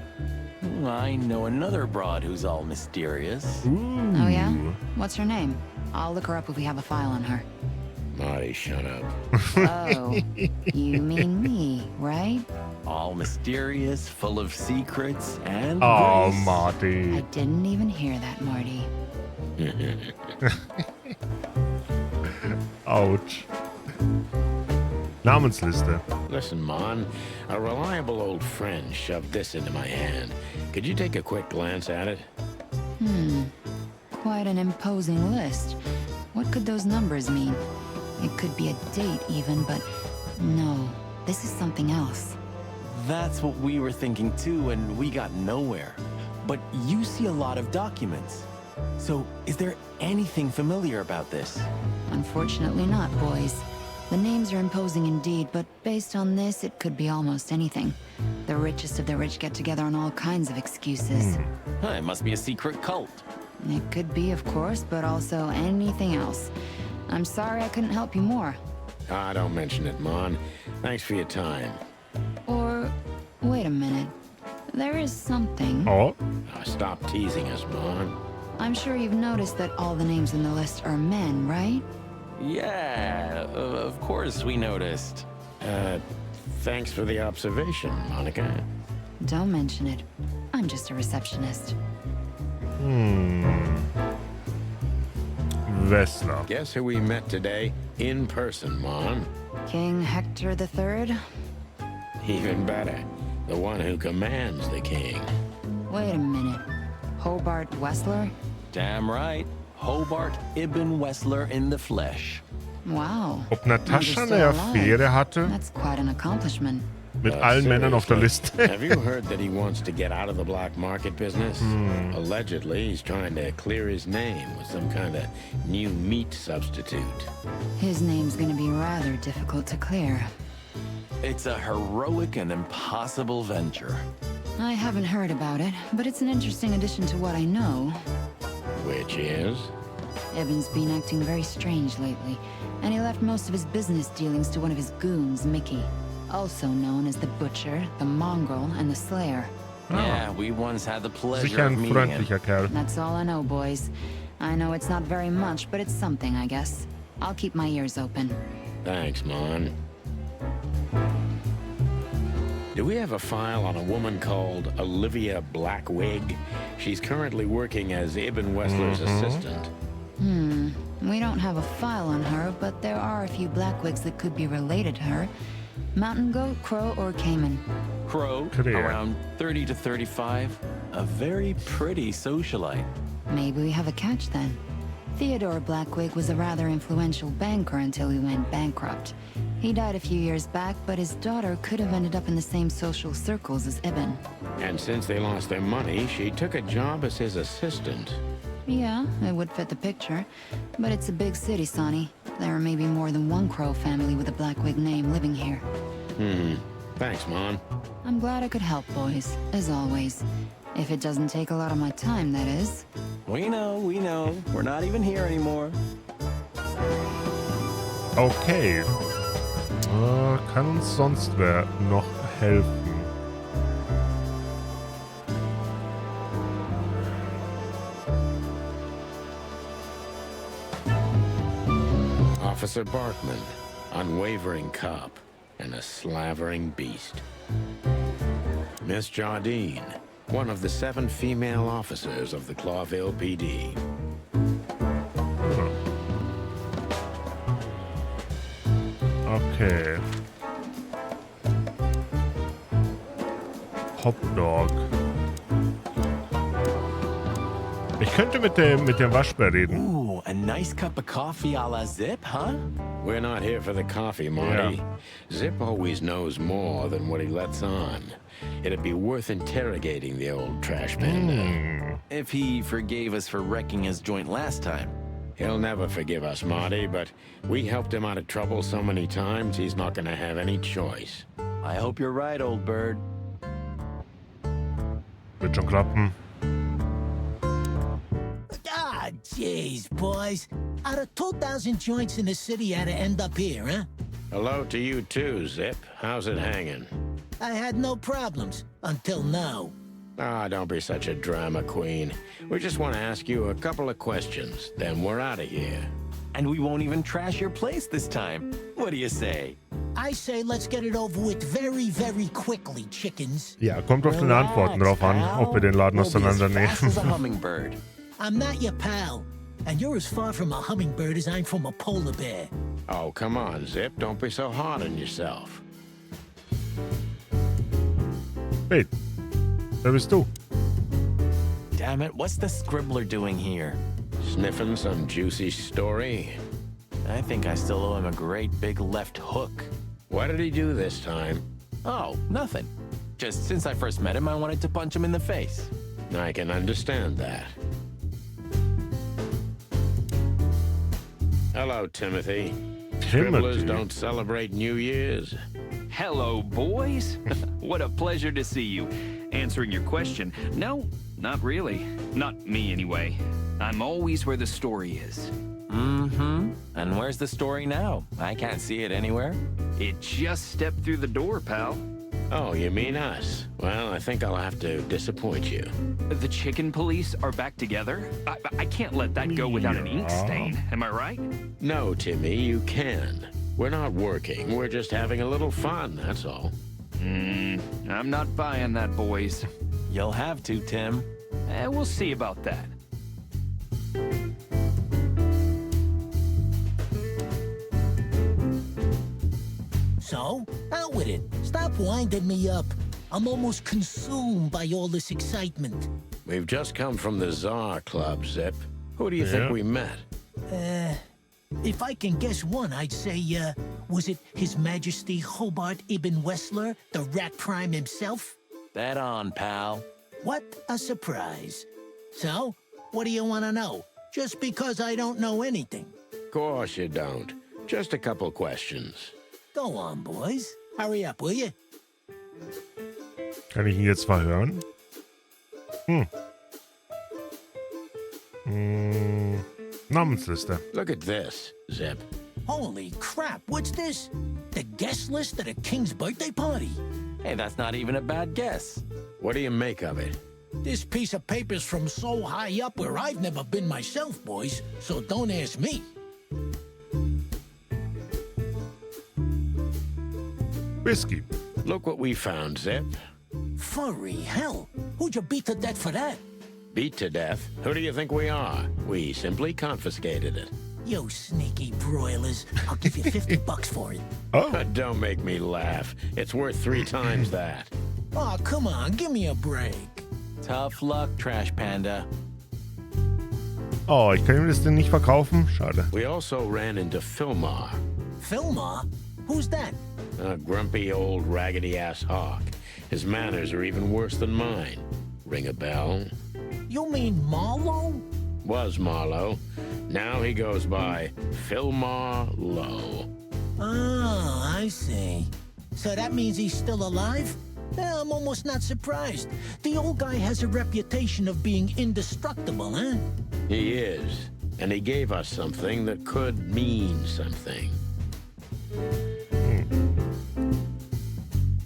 I know another broad who's all mysterious. Oh yeah? What's her name? I'll look her up if we have a file on her. Marty, shut up. Oh, you mean me, right? All mysterious, full of secrets, and Oh, grace. Marty. I didn't even hear that, Marty. Ouch. Namensliste. Listen, Mon, a reliable old friend shoved this into my hand. Could you take a quick glance at it? Quite an imposing list. What could those numbers mean? It could be a date even, but no, this is something else. That's what we were thinking too, and we got nowhere. But you see a lot of documents. So, is there anything familiar about this? Unfortunately not, boys. The names are imposing indeed, but based on this, it could be almost anything. The richest of the rich get together on all kinds of excuses. It must be a secret cult. It could be, of course, but also anything else. I'm sorry I couldn't help you more. Ah, don't mention it, Mon. Thanks for your time. Or, wait a minute. There is something. Oh. Stop teasing us, Mon. I'm sure you've noticed that all the names in the list are men, right? Yeah, of course we noticed. Thanks for the observation, Monica. Don't mention it. I'm just a receptionist. Wessler. Guess who we met today? In person, Mon. King Hector III? Even better. The one who commands the king. Wait a minute. Hobart Wessler? Damn right. Hobart Ibn Wessler in the flesh. Wow. Ob Natascha eine Affäre hatte? That's quite an accomplishment. Mit allen Männern auf der Liste. Have you heard that he wants to get out of the black market business? Allegedly, he's trying to clear his name with some kind of new meat substitute. His name's gonna be rather difficult to clear. It's a heroic and impossible venture. I haven't heard about it, but it's an interesting addition to what I know. Which is? Ibn's been acting very strange lately, and he left most of his business dealings to one of his goons, Mickey. Also known as the Butcher, the Mongrel, and the Slayer. Yeah, we once had the pleasure Sicher of ein meeting him. freundlicher Kerl. That's all I know, boys. I know it's not very much, but it's something, I guess. I'll keep my ears open. Thanks, Mon. Do we have a file on a woman called Olivia Blackwig? She's currently working as Ibn Wessler's assistant. We don't have a file on her, but there are a few Blackwigs that could be related to her. Mountain goat, crow, or caiman? Crow, around 30 to 35. A very pretty socialite. Maybe we have a catch then. Theodore Blackwig was a rather influential banker until he went bankrupt. He died a few years back, but his daughter could have ended up in the same social circles as Ibn. And since they lost their money, she took a job as his assistant. Yeah, it would fit the picture. But it's a big city, Sonny. There are maybe more than one Crow family with a Blackwig name living here. Thanks, Mon. I'm glad I could help, boys, as always. If it doesn't take a lot of my time, that is. We know. We're not even here anymore. Okay. Kann uns sonst wer noch helfen? Officer Barkman, unwavering cop, and a slavering beast. Miss Jardine, one of the 7 female officers of the Clawville PD. Okay. Hotdog. Ich könnte mit dem Waschbär reden. Ooh, a nice cup of coffee a la Zip, huh? We're not here for the coffee, Marty. Yeah. Zip always knows more than what he lets on. It'd be worth interrogating the old trash panda. If he forgave us for wrecking his joint last time. He'll never forgive us, Marty, but we helped him out of trouble so many times, he's not gonna have any choice. I hope you're right, old bird. Wird schon klappen. Ah, jeez, boys. Out of 2,000 joints in the city, had to end up here, huh? Hello to you too, Zip. How's it hanging? I had no problems, until now. Ah, don't be such a drama queen. We just want to ask you a couple of questions, then we're out of here. And we won't even trash your place this time. What do you say? I say let's get it over with very, very quickly, chickens. Ja, kommt auf deine Antworten drauf an, ob wir den Laden auseinandernehmen. I'm not your pal, and you're as far from a hummingbird as I'm from a polar bear. Oh, come on, Zip. Don't be so hard on yourself. Hey, wer bist du? Damn it, what's the scribbler doing here? Sniffing some juicy story? I think I still owe him a great big left hook. What did he do this time? Oh, nothing. Just since I first met him, I wanted to punch him in the face. I can understand that. Hello, Timothy. Scribblers don't celebrate New Year's. Hello, boys. What a pleasure to see you. Answering your question, no, not really. Not me, anyway. I'm always where the story is. Mm-hmm. And where's the story now? I can't see it anywhere. It just stepped through the door, pal. Oh, you mean us? Well, I think I'll have to disappoint you. The chicken police are back together? I can't let that go without an ink stain, am I right? No, Timmy, you can. We're not working, we're just having a little fun, that's all. I'm not buying that, boys. You'll have to, Tim. We'll see about that. So, out with it. Stop winding me up. I'm almost consumed by all this excitement. We've just come from the Tsar Club, Zip. Who do you think we met? If I can guess one, I'd say, was it His Majesty Hobart Ibn Wessler, the Rat Prime himself? Bet on, pal. What a surprise. So, what do you want to know? Just because I don't know anything. Of course you don't. Just a couple questions. Go on, boys. Hurry up, will you? Kann ich ihn jetzt verhören? Namensliste. Look at this, Zip. Holy crap, what's this? The guest list at a king's birthday party? Hey, that's not even a bad guess. What do you make of it? This piece of paper's from so high up where I've never been myself, boys, so don't ask me. Whiskey. Look what we found, Zip. Furry hell. Who'd you beat to death for that? Beat to death? Who do you think we are? We simply confiscated it. You sneaky broilers. I'll give you $50 for it. Oh. Don't make me laugh. It's worth 3 times that. Oh, come on, give me a break. Tough luck, Trash Panda. Oh, ich kann ihm das denn nicht verkaufen? Schade. We also ran into Filmar. Filmar? Who's that? A grumpy old raggedy-ass hawk. His manners are even worse than mine. Ring a bell? You mean Marlowe? Was Marlowe. Now he goes by Filmar Lowe. Oh, I see. So that means he's still alive? Yeah, I'm almost not surprised. The old guy has a reputation of being indestructible, huh? He is. And he gave us something that could mean something.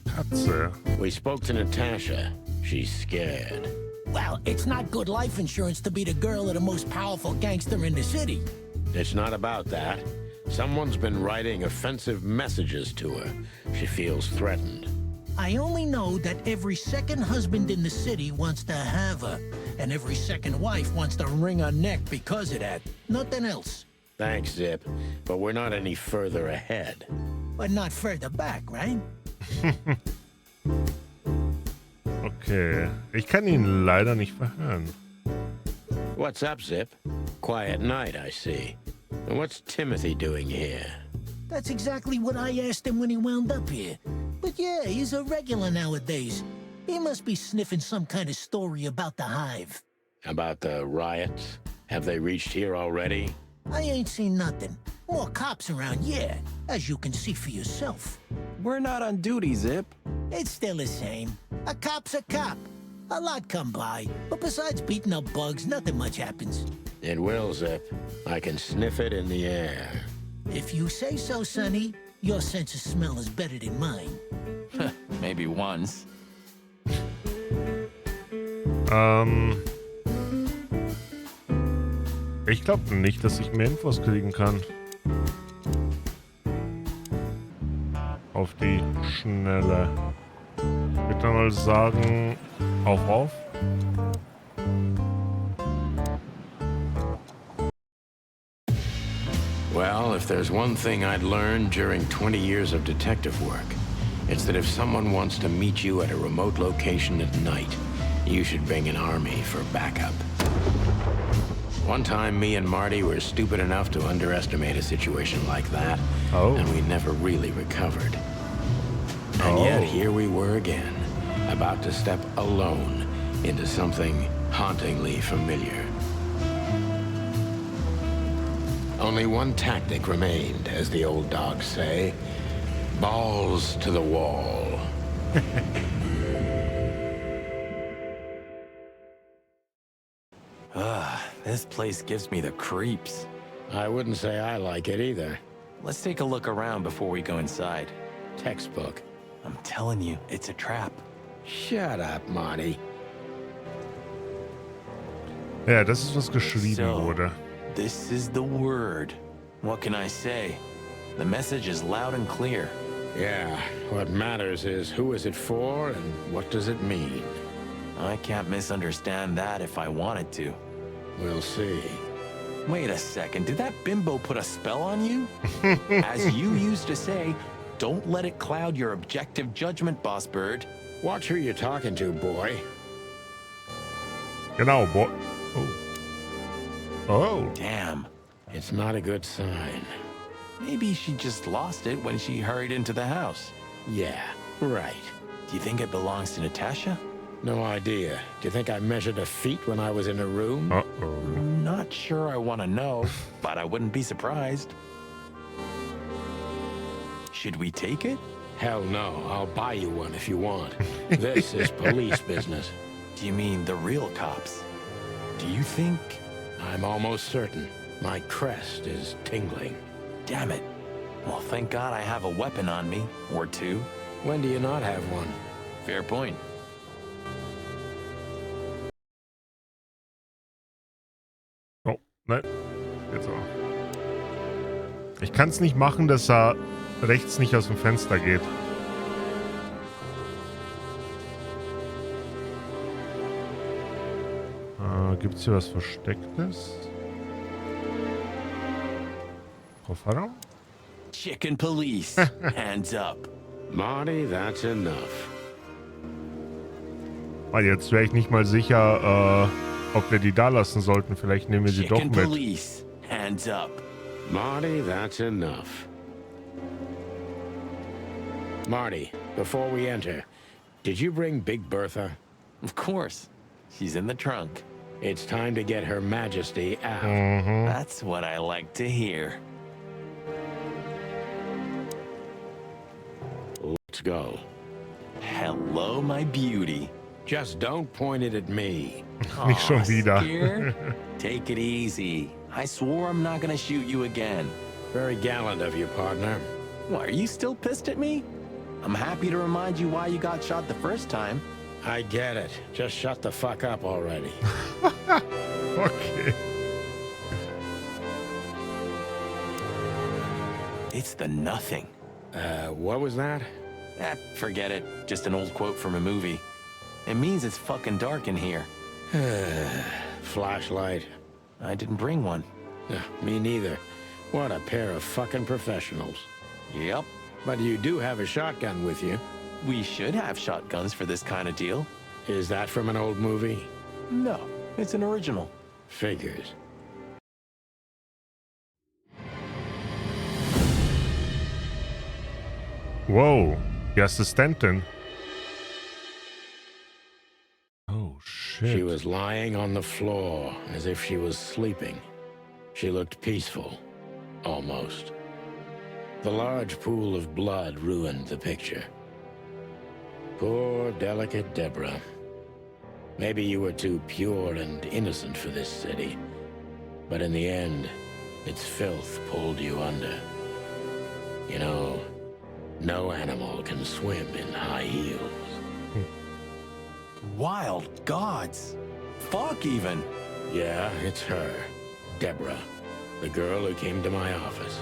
Katze. We spoke to Natasha. She's scared. Well, it's not good life insurance to be the girl of the most powerful gangster in the city. It's not about that. Someone's been writing offensive messages to her. She feels threatened. I only know that every second husband in the city wants to have her, and every second wife wants to wring her neck because of that. Nothing else. Thanks, Zip, but we're not any further ahead. But not further back, right? Okay. Ich kann ihn leider nicht verhören. What's up, Zip? Quiet night, I see. And what's Timothy doing here? That's exactly what I asked him when he wound up here. But yeah, he's a regular nowadays. He must be sniffing some kind of story about the hive. About the riots? Have they reached here already? I ain't seen nothing. More cops around, yeah, as you can see for yourself. We're not on duty, Zip. It's still the same. A cop's a cop. A lot come by, but besides beating up bugs, nothing much happens. It will, Zip. I can sniff it in the air. If you say so, Sonny, your sense of smell is better than mine. Maybe once. Ich glaube nicht, dass ich mehr Infos kriegen kann. Auf die Schnelle. Ich würde dann mal sagen, auf. Well, if there's one thing I'd learned during 20 years of detective work, it's that if someone wants to meet you at a remote location at night, you should bring an army for backup. One time, me and Marty were stupid enough to underestimate a situation like that, and we never really recovered. And yet, here we were again, about to step alone into something hauntingly familiar. Only one tactic remained, as the old dogs say. Balls to the wall. This place gives me the creeps. I wouldn't say I like it either. Let's take a look around before we go inside. Textbook. I'm telling you, it's a trap. Shut up, Marty. Ja, das ist, was geschrieben wurde. This is the word. What can I say? The message is loud and clear. Yeah, what matters is who is it for and what does it mean? I can't misunderstand that if I wanted to. We'll see. Wait a second, did that bimbo put a spell on you? As you used to say, don't let it cloud your objective judgment, Boss Bird. Watch who you're talking to, boy. Genau, boy. Oh. Damn. It's not a good sign. Maybe she just lost it when she hurried into the house. Yeah, right. Do you think it belongs to Natasha? No idea. Do you think I measured her feet when I was in her room? Not sure I want to know, but I wouldn't be surprised. Should we take it? Hell no. I'll buy you one if you want. This is police business. Do you mean the real cops? Do you think... I'm almost certain. My crest is tingling. Damn it. Well, thank God I have a weapon on me, or two. When do you not have one? Fair point. Oh, nein. Jetzt aber. Ich kann es nicht machen, dass er rechts nicht aus dem Fenster geht. Gibt es hier was Verstecktes? Kofferraum? Chicken police. Hands up. Marty, that's enough. Jetzt wäre ich nicht mal sicher, ob wir die da lassen sollten. Vielleicht nehmen wir sie doch Chicken mit. police. Hands up. Marty, that's enough. Marty, before we enter, did you bring Big Bertha? Of course. She's in the trunk. It's time to get Her Majesty out. That's what I like to hear. Let's go. Hello, my beauty. Just don't point it at me. Nicht schon wieder. Scared? Take it easy. I swore I'm not gonna shoot you again. Very gallant of you, partner. Why, are you still pissed at me? I'm happy to remind you why you got shot the first time. I get it. Just shut the fuck up already. Okay. It's the nothing. What was that? Forget it. Just an old quote from a movie. It means it's fucking dark in here. Flashlight. I didn't bring one. Me neither. What a pair of fucking professionals. Yep. But you do have a shotgun with you. We should have shotguns for this kind of deal. Is that from an old movie? No, it's an original. Figures. Wow, die Assistentin. Oh, shit. She was lying on the floor as if she was sleeping. She looked peaceful, almost. The large pool of blood ruined the picture. Poor, delicate Deborah. Maybe you were too pure and innocent for this city, but in the end, its filth pulled you under. You know, no animal can swim in high heels. Wild gods. Fuck even. Yeah, it's her. Deborah. The girl who came to my office.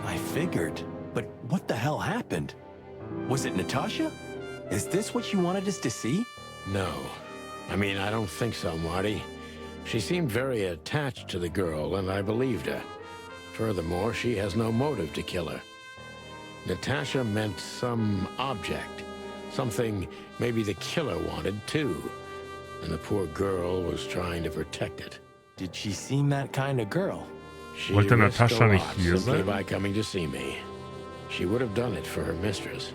I figured. But what the hell happened? Was it Natasha? Is this what you wanted us to see? No. I mean, I don't think so, Marty. She seemed very attached to the girl, and I believed her. Furthermore, she has no motive to kill her. Natasha meant some object. Something maybe the killer wanted, too. And the poor girl was trying to protect it. Did she seem that kind of girl? She Wollte risked Natascha a nicht lot hier simply sein? by coming to see me. She would have done it for her mistress.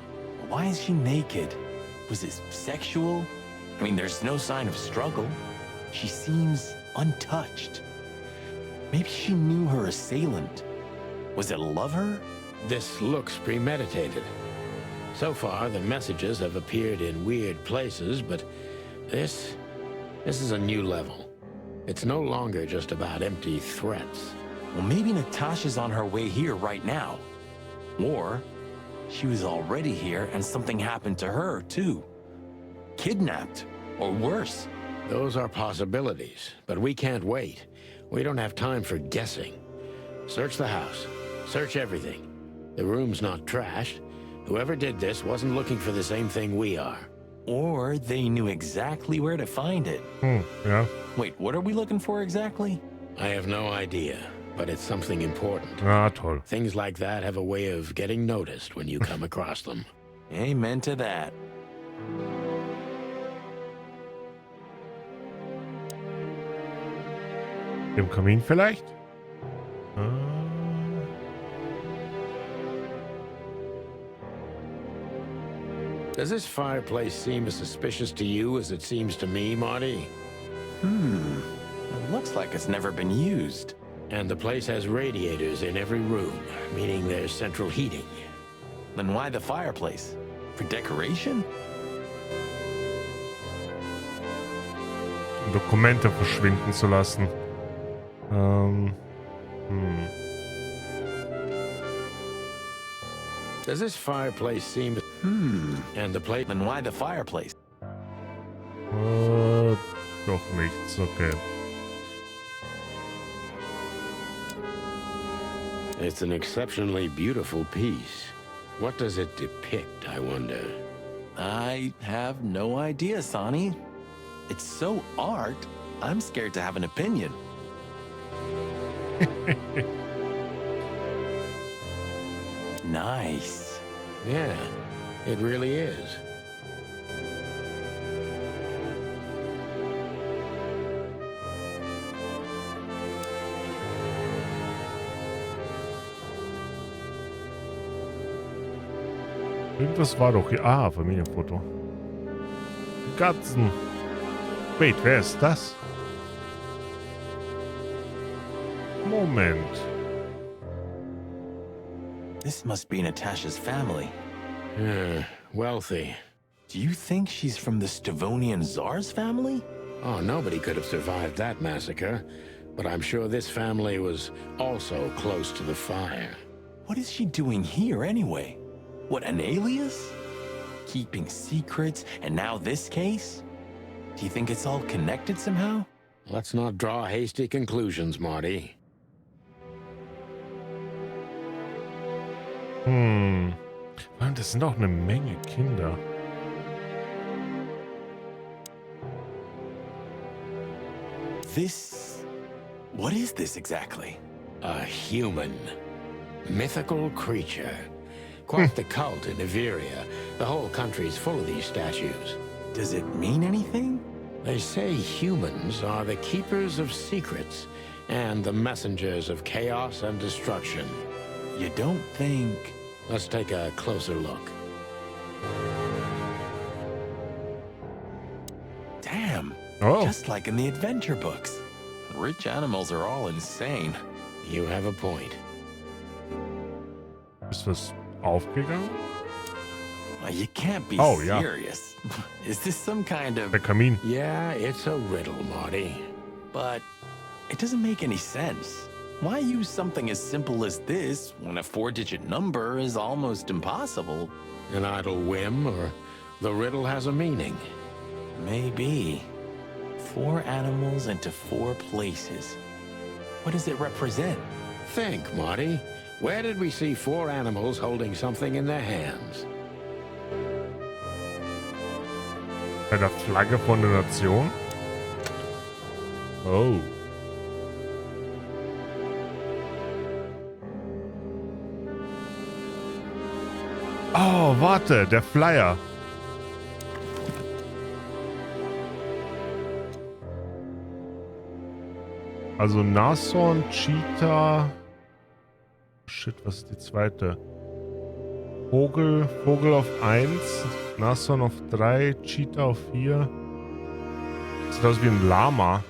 Why is she naked? Was this sexual? I mean, there's no sign of struggle. She seems untouched. Maybe she knew her assailant. Was it a lover? This looks premeditated. So far, the messages have appeared in weird places, but this is a new level. It's no longer just about empty threats. Well, maybe Natasha's on her way here right now. Or she was already here and something happened to her, too. Kidnapped, or worse. Those are possibilities, but we can't wait. We don't have time for guessing. Search the house. Search everything. The room's not trashed. Whoever did this wasn't looking for the same thing we are. Or they knew exactly where to find it. Yeah. Wait, what are we looking for exactly? I have no idea, but it's something important. Ah, toll. Things like that have a way of getting noticed when you come across them. Amen to that. Im Kamin vielleicht? Does this fireplace seem as suspicious to you as it seems to me, Marty? It looks like it's never been used. And the place has radiators in every room, meaning there's central heating. Then why the fireplace? For decoration? Dokumente verschwinden zu lassen. Does this fireplace seem... And the plate... Then why the fireplace? Doch nichts, okay. It's an exceptionally beautiful piece. What does it depict, I wonder? I have no idea, Sonny. It's so art, I'm scared to have an opinion. Nice. Yeah, it really is. Irgendwas war doch hier. Ah, Familienfoto. Katzen. Wait, wer ist das? Moment. This must be Natasha's family. Wealthy. Do you think she's from the Stavonian Tsar's family? Oh, nobody could have survived that massacre. But I'm sure this family was also close to the fire. What is she doing here anyway? What, an alias? Keeping secrets, and now this case? Do you think it's all connected somehow? Let's not draw hasty conclusions, Marty. Mann, das sind auch eine Menge Kinder. This... What is this exactly? A human. Mythical creature. Quite the cult in Iveria. The whole country's full of these statues. Does it mean anything? They say humans are the keepers of secrets and the messengers of chaos and destruction. You don't think... Let's take a closer look. Damn. Oh. Just like in the adventure books. Rich animals are all insane. You have a point. Ist was aufgegangen? You can't be ja. serious. Is this some kind of... Der Kamin. Yeah, it's a riddle, Marty. But it doesn't make any sense. Why use something as simple as this when a 4-digit number is almost impossible? An idle whim, or the riddle has a meaning? Maybe. 4 animals into 4 places. What does it represent? Think, Marty. Where did we see 4 animals holding something in their hands? Bei der Flagge von der Nation? Oh. Oh, warte, der Flyer. Also Nashorn, Cheetah. Shit, was ist die zweite? Vogel auf 1, Nashorn auf 3, Cheetah auf 4. Sieht aus wie ein Lama.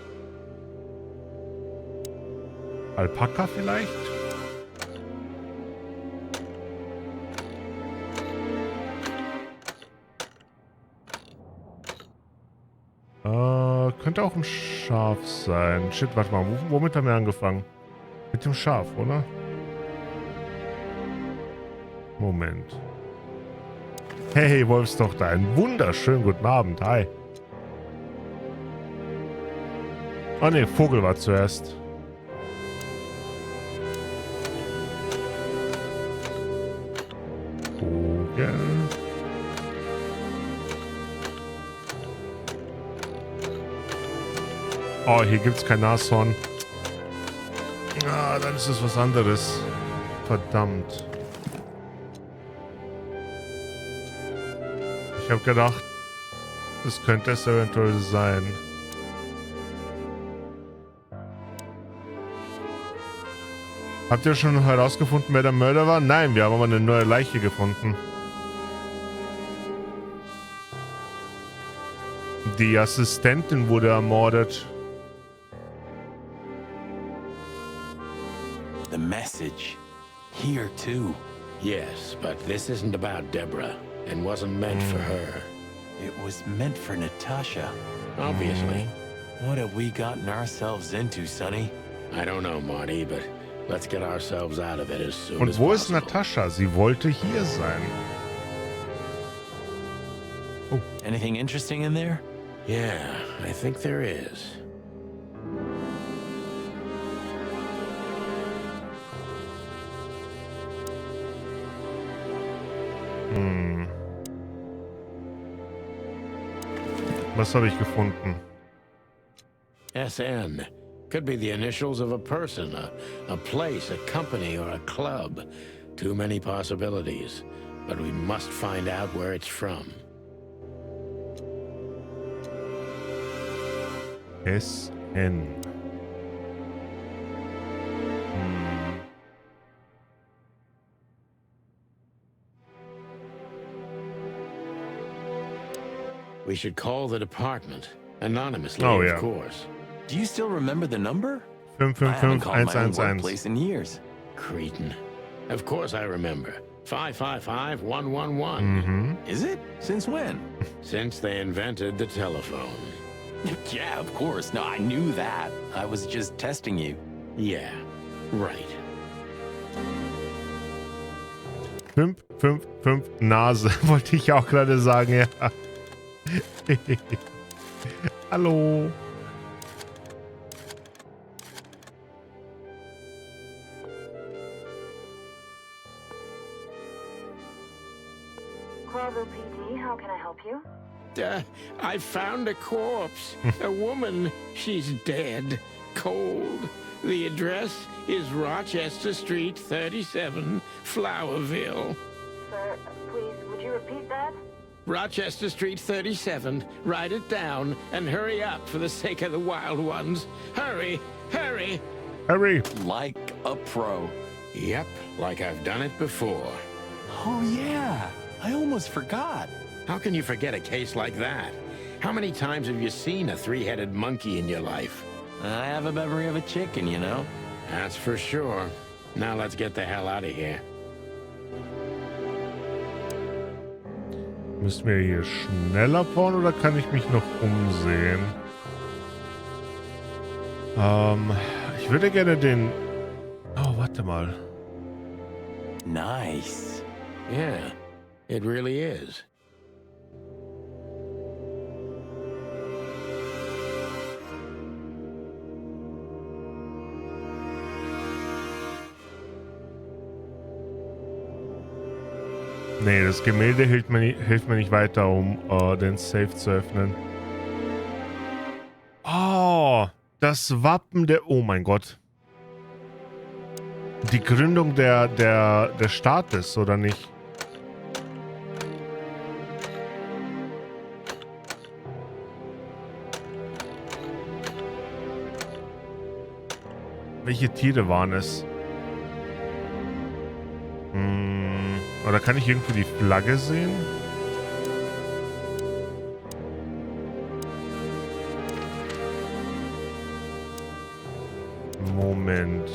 Alpaka vielleicht? Könnte auch ein Schaf sein. Shit, warte mal. Womit haben wir angefangen? Mit dem Schaf, oder? Moment. Hey, Wolfstochter. Einen wunderschönen guten Abend. Hi. Oh ne, Vogel war zuerst. Vogel. Oh, hier gibt's kein Nashorn. Ah, dann ist es was anderes. Verdammt. Ich habe gedacht, das könnte es eventuell sein. Habt ihr schon herausgefunden, wer der Mörder war? Nein, wir haben aber eine neue Leiche gefunden. Die Assistentin wurde ermordet. The message. Here too. Yes, but this isn't about Deborah. And wasn't meant for her. It was meant for Natasha. Obviously. What have we gotten ourselves into, Sonny? I don't know, Marty, but let's get ourselves out of it as soon Und as wo possible. ist Natascha? Sie wollte hier sein. Oh. Anything interesting in there? Yeah, I think there is. Was habe ich gefunden? SN. Could be the initials of a person, a place, a company, or a club. Too many possibilities. But we must find out where it's from. SN. We should call the department. Anonymously, of course. Do you still remember the number? I haven't called my own 555-111. workplace in years. Cretin. Of course I remember. 555-111. Is it? Since when? Since they invented the telephone. Yeah, of course. No, I knew that. I was just testing you. Yeah, right. 555 Nase, wollte ich auch gerade sagen, ja. Hallo. Bravo PD, how can I help you? I found a corpse. A woman. She's dead. Cold. The address is Rochester Street, 37, Flowerville. Sir, please, would you repeat that? Rochester Street, 37. Write it down and hurry up for the sake of the wild ones. Hurry! Hurry! Hurry! Like a pro. Yep, like I've done it before. Oh, yeah. I almost forgot. How can you forget a case like that? How many times have you seen a 3-headed monkey in your life? I have a memory of a chicken, you know. That's for sure. Now let's get the hell out of here. Müssen wir hier schneller fahren oder kann ich mich noch umsehen? Ich würde gerne den... Oh, warte mal. Nice. Yeah, it really is. Nee, das Gemälde hilft mir nicht weiter, um den Safe zu öffnen. Oh, das Wappen der... Oh mein Gott. Die Gründung der Staates, oder nicht? Welche Tiere waren es? Oder kann ich irgendwie die Flagge sehen? Moment.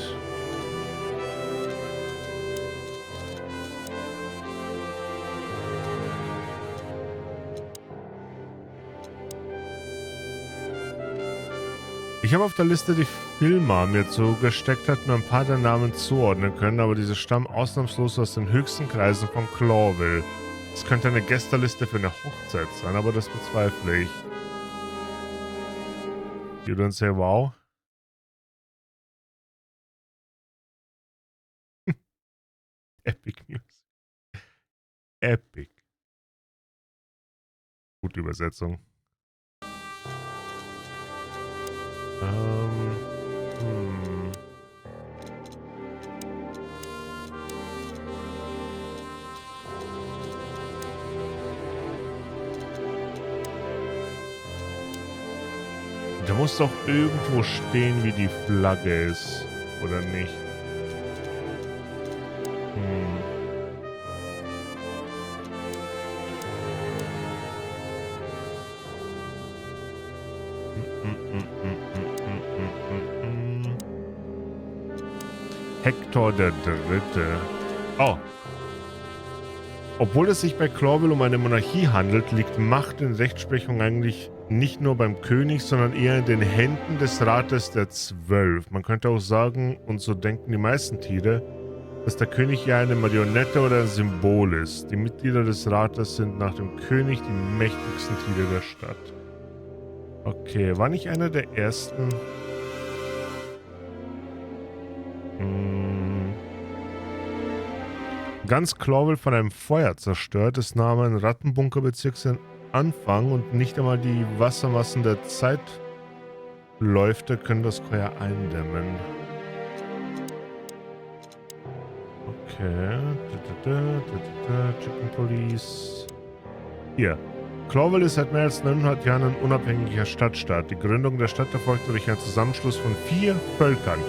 Ich habe auf der Liste die Filme mir zugesteckt, hat nur ein paar der Namen zuordnen können, aber diese stammen ausnahmslos aus den höchsten Kreisen von Clawville. Es könnte eine Gästeliste für eine Hochzeit sein, aber das bezweifle ich. You don't say wow? Epic News. Epic. Gute Übersetzung. Da muss doch irgendwo stehen, wie die Flagge ist, oder nicht? Hector der Dritte. Oh. Obwohl es sich bei Clawville um eine Monarchie handelt, liegt Macht in Rechtsprechung eigentlich nicht nur beim König, sondern eher in den Händen des Rates der 12. Man könnte auch sagen, und so denken die meisten Tiere, dass der König ja eine Marionette oder ein Symbol ist. Die Mitglieder des Rates sind nach dem König die mächtigsten Tiere der Stadt. Okay, war nicht einer der ersten... Ganz Clawville von einem Feuer zerstört. Es nahm ein Rattenbunkerbezirk seinen Anfang und nicht einmal die Wassermassen der Zeitläufte können das Feuer eindämmen. Okay. Chicken Police. Hier. Clawville ist seit mehr als 900 Jahren ein unabhängiger Stadtstaat. Die Gründung der Stadt erfolgte durch einen Zusammenschluss von 4 Völkern,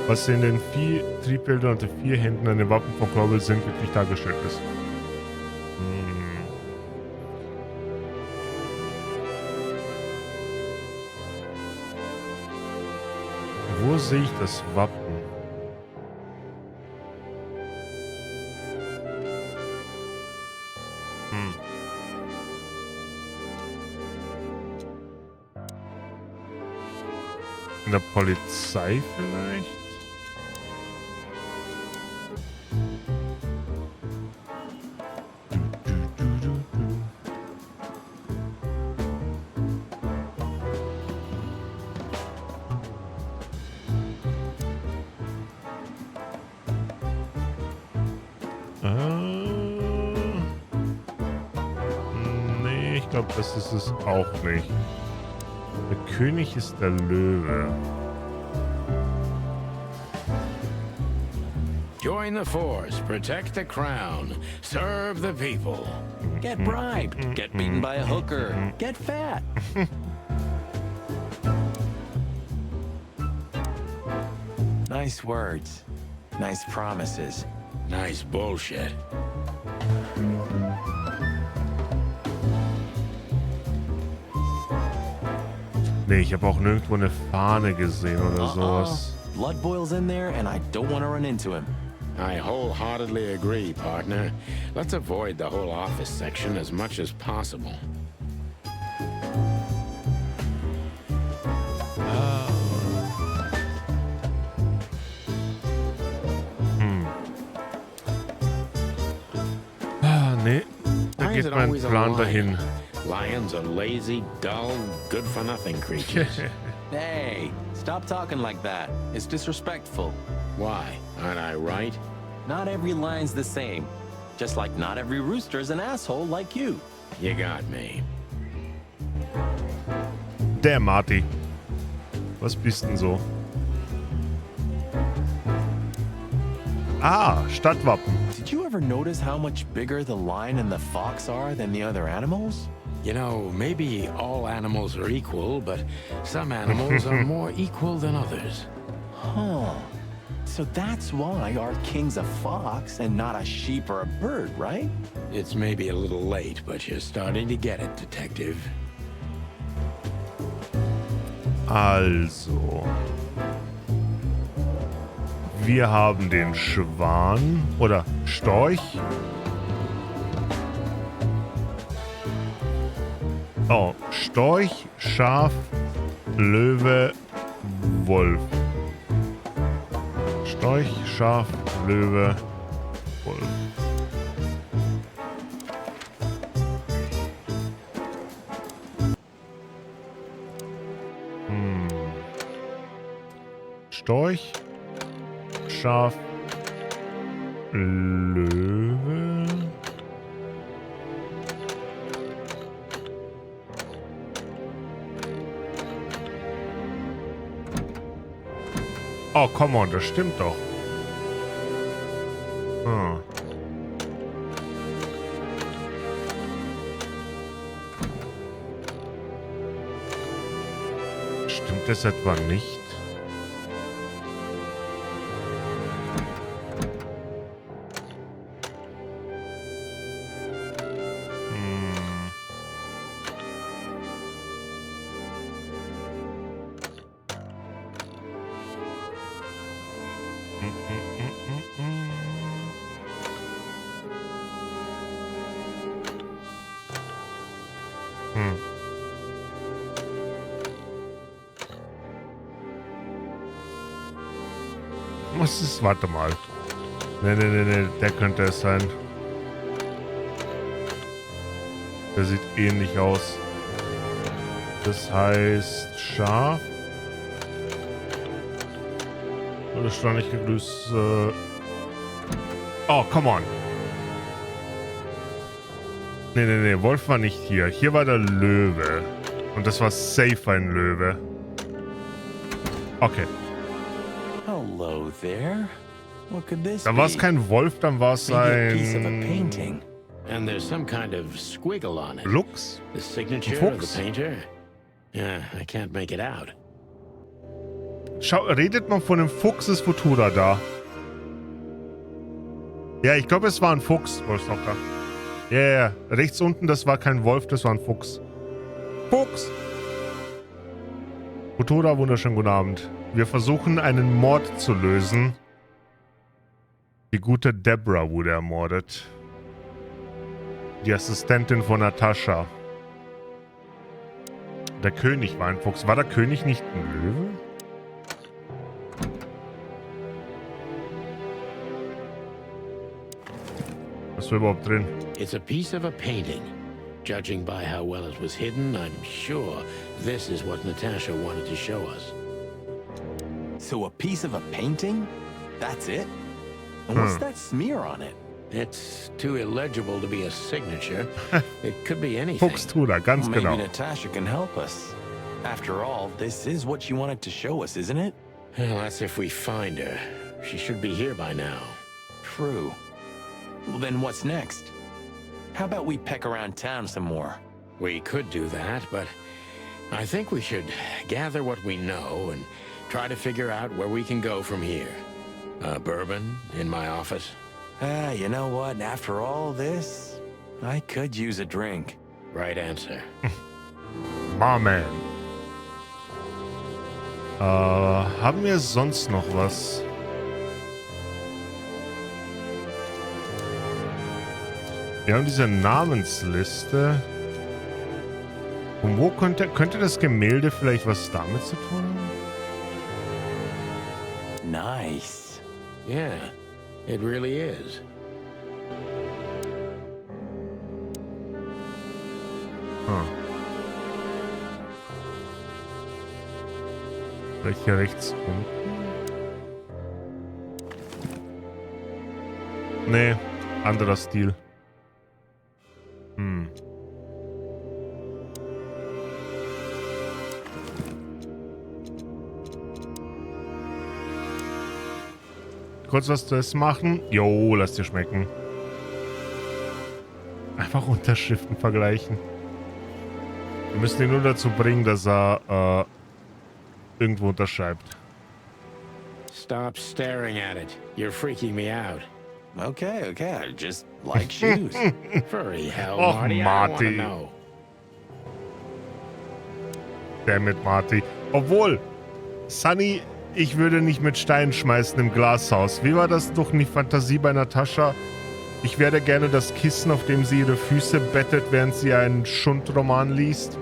was in den 4 Triebbildern und den 4 Händen an den Wappen von Clawville sinnbildlich dargestellt ist. Wo sehe ich das Wappen? In der Polizei vielleicht? Nee, ich glaube, das ist es auch nicht. Der König ist der Löwe. Join the force, protect the crown, serve the people. Get bribed, get beaten by a hooker, get fat. Nice words, nice promises. Nice bullshit. Nee, ich habe auch nirgendwo eine Fahne gesehen oder sowas. blood boils in there, and I don't want to run into him. I wholeheartedly agree, partner. Let's avoid the whole office section as much as possible. Nee, da geht mein Plan dahin. Lions are lazy, dull, good-for-nothing creatures. Hey, stop talking like that. It's disrespectful. Why? Aren't I right? Not every lion's the same. Just like not every rooster's an asshole like you. You got me. Der Marty. Was bist denn so? Ah, Stadtwappen. Did you ever notice how much bigger the lion and the fox are than the other animals? You know, maybe all animals are equal, but some animals are more equal than others. Huh. So that's why our king's a fox and not a sheep or a bird, right? It's maybe a little late, but you're starting to get it, Detective. Also. Wir haben den Schwan oder Storch. Oh, Storch, Schaf, Löwe, Wolf. Storch, Schaf, Löwe, Wolf. Storch, Schaf, Löwe. Oh, come on, das stimmt doch. Hm. Stimmt das etwa nicht? Was ist? Warte mal. Nee, der könnte es sein. Der sieht ähnlich aus. Das heißt Schaf. Oder steuerlich gegrüßt. Oh, come on. Nee, Wolf war nicht hier. Hier war der Löwe. Und das war safe ein Löwe. Okay. Hello there. What could this Da war es kein Wolf, dann war es ein... And there's some kind of squiggle on it. Luchs? The signature of the painter? Yeah, I can't make it out. Schau, redet man von einem Fuchs, ist Futura da. Ja, ich glaube, es war ein Fuchs. Wo ist noch da? Ja, rechts unten, das war kein Wolf, das war ein Fuchs. Fuchs! Futura, wunderschönen guten Abend. Wir versuchen, einen Mord zu lösen. Die gute Deborah wurde ermordet. Die Assistentin von Natascha. Der König war ein Fuchs. War der König nicht ein Löwe? Was war überhaupt drin? It's a piece of a painting. Judging by how well it was hidden, I'm sure this is what Natasha wanted to show us. So a piece of a painting? That's it? And what's that smear on it? It's too illegible to be a signature. It could be anything. Fuchstura, ganz Maybe genau. Natasha can help us. After all, this is what she wanted to show us, isn't it? Well, that's if we find her. She should be here by now. True. Well, then what's next? How about we peck around town some more? We could do that, but I think we should gather what we know and try to figure out where we can go from here. Bourbon in my office? You know what? After all this, I could use a drink. Right answer. My man. Haben wir sonst noch was? Wir haben diese Namensliste. Und wo könnte das Gemälde vielleicht was damit zu tun haben? Nice. Yeah, it really is. Vielleicht hier rechts unten? Nee, anderer Stil. Kurz was zu essen machen? Jo, lass dir schmecken. Einfach Unterschriften vergleichen. Wir müssen ihn nur dazu bringen, dass er irgendwo unterschreibt. Stop staring at it. You're freaking me out. Okay, I just like shoes. Furry hell, Och, Marty. I Marty. wanna know. Damn it, Marty. Obwohl, Sunny, ich würde nicht mit Steinen schmeißen im Glashaus. Wie war das doch in die Fantasie bei Natascha? Ich werde gerne das Kissen, auf dem sie ihre Füße bettet, während sie einen Schundroman liest.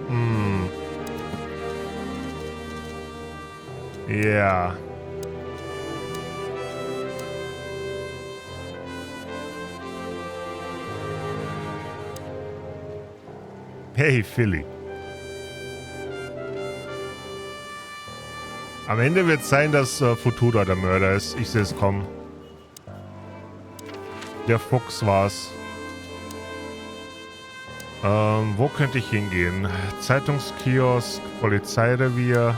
Ja. Hey, Philly. Am Ende wird es sein, dass Futura der Mörder ist. Ich sehe es kommen. Der Fuchs war's. Wo könnte ich hingehen? Zeitungskiosk, Polizeirevier.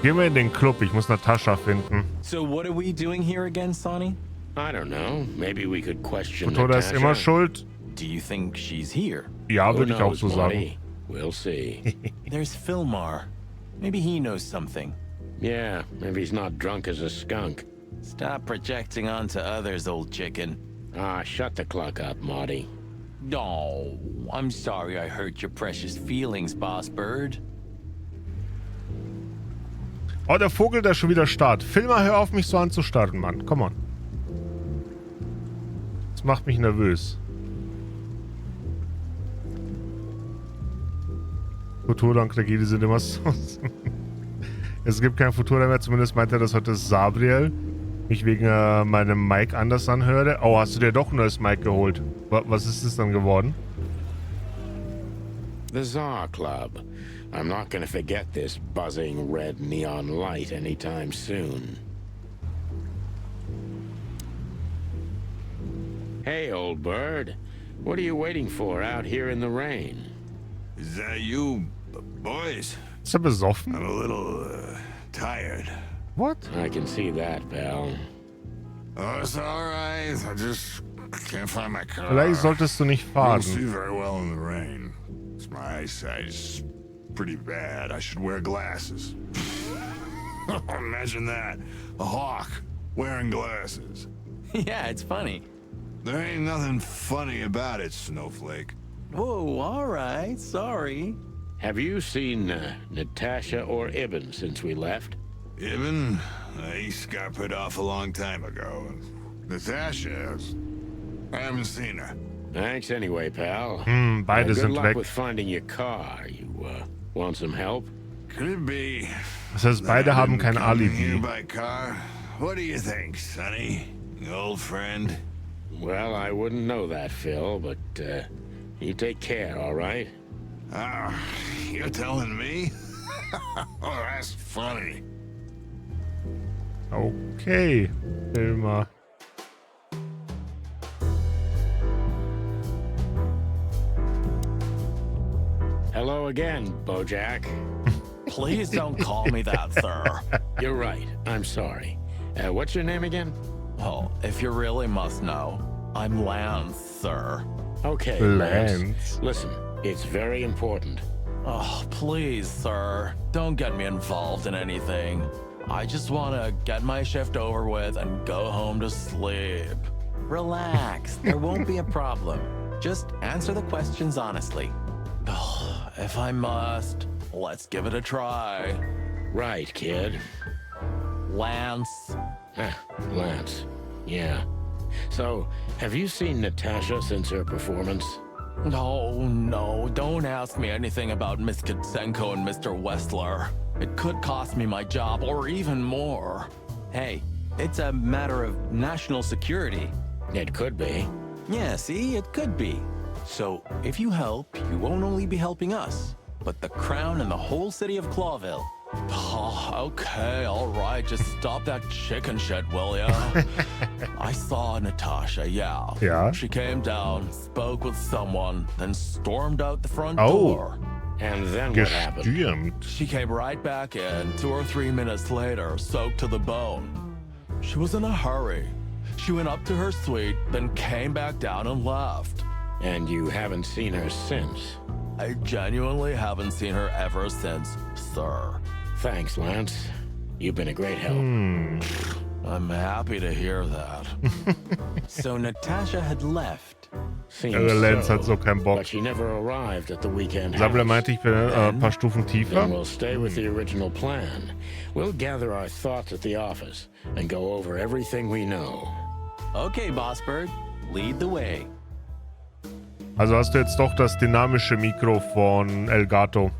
Gehen wir in den Club. Ich muss Natascha finden. So what are we doing here again, Sonny? I don't know. Maybe we could question Futura ist immer schuld. Do you think she's here? Ja, würde ich auch so sagen. We'll see. There's Philmar. Maybe he knows something. Yeah, maybe he's not drunk as a skunk. Stop projecting onto others, old chicken. Ah, shut the clock up, Marty. No, I'm sorry I hurt your precious feelings, Boss Bird. Oh, der Vogel, der schon wieder starrt. Filmer, hör auf, mich so anzustarren, Mann. Come on. Das macht mich nervös. Futura und Kragili sind immer so. Es gibt kein Futura mehr, zumindest meint er, dass heute Sabriel mich wegen meinem Mic anders anhöre. Oh, hast du dir doch ein neues Mic geholt? Was ist es dann geworden? The Czar Club. I'm not gonna forget this buzzing red neon light anytime soon. Hey, old bird. What are you waiting for out here in the rain? Is that you, boys? Ist er besoffen? I'm a little tired. What? I can see that, pal. Oh, it's all right. I just can't find my car. Vielleicht solltest du nicht I fahren. don't see very well in the rain. My eyesight is pretty bad. I should wear glasses. Imagine that. A hawk wearing glasses. Yeah, it's funny. There ain't nothing funny about it, Snowflake. Whoa, all right. Sorry. Have you seen Natasha or Ibn since we left? Ibn? He got put off a long time ago. Natasha, I haven't seen her. Thanks anyway, pal. Beide Good sind luck weg. with finding your car. You want some help? Could it be? Das heißt, beide haben kein Alibi. Here by car? What do you think, Sonny? Old friend? Well, I wouldn't know that, Phil, but you take care, all right? Ah, you're telling me? Oh, that's funny. Okay, Filmer. Hello again, Bojack. Please don't call me that, sir. You're right. I'm sorry. What's your name again? Oh, if you really must know, I'm Lance, sir. Okay, Lance. Listen, it's very important. Oh, please, sir. Don't get me involved in anything. I just want to get my shift over with and go home to sleep. Relax. There won't be a problem. Just answer the questions honestly. If I must, let's give it a try. Right, kid. Lance. Lance. Yeah. So, have you seen Natasha since her performance? No, don't ask me anything about Miss Kitsenko and Mr. Westler. It could cost me my job, or even more. Hey, it's a matter of national security. It could be. Yeah, see, it could be. So, if you help, you won't only be helping us, but the crown and the whole city of Clawville. Oh, okay, all right, just stop that chicken shit, will ya? I saw Natasha, yeah. Yeah? She came down, spoke with someone, then stormed out the front door. And then what happened? Gestürmt. She came right back in 2 or 3 minutes later, soaked to the bone. She was in a hurry. She went up to her suite, then came back down and left. And you haven't seen her since? I genuinely haven't seen her ever since, sir. Thanks, Lance. You've been a great help. I'm happy to hear that. So Natasha had left. Lance hat so keinen Bock. But she never arrived at the weekend Sammler house. meinte, ich bin ein paar Stufen tiefer. Then we'll stay with the original plan. We'll gather our thoughts at the office and go over everything we know. Okay, Boss Bird, lead the way. Also hast du jetzt doch das dynamische Mikro von Elgato.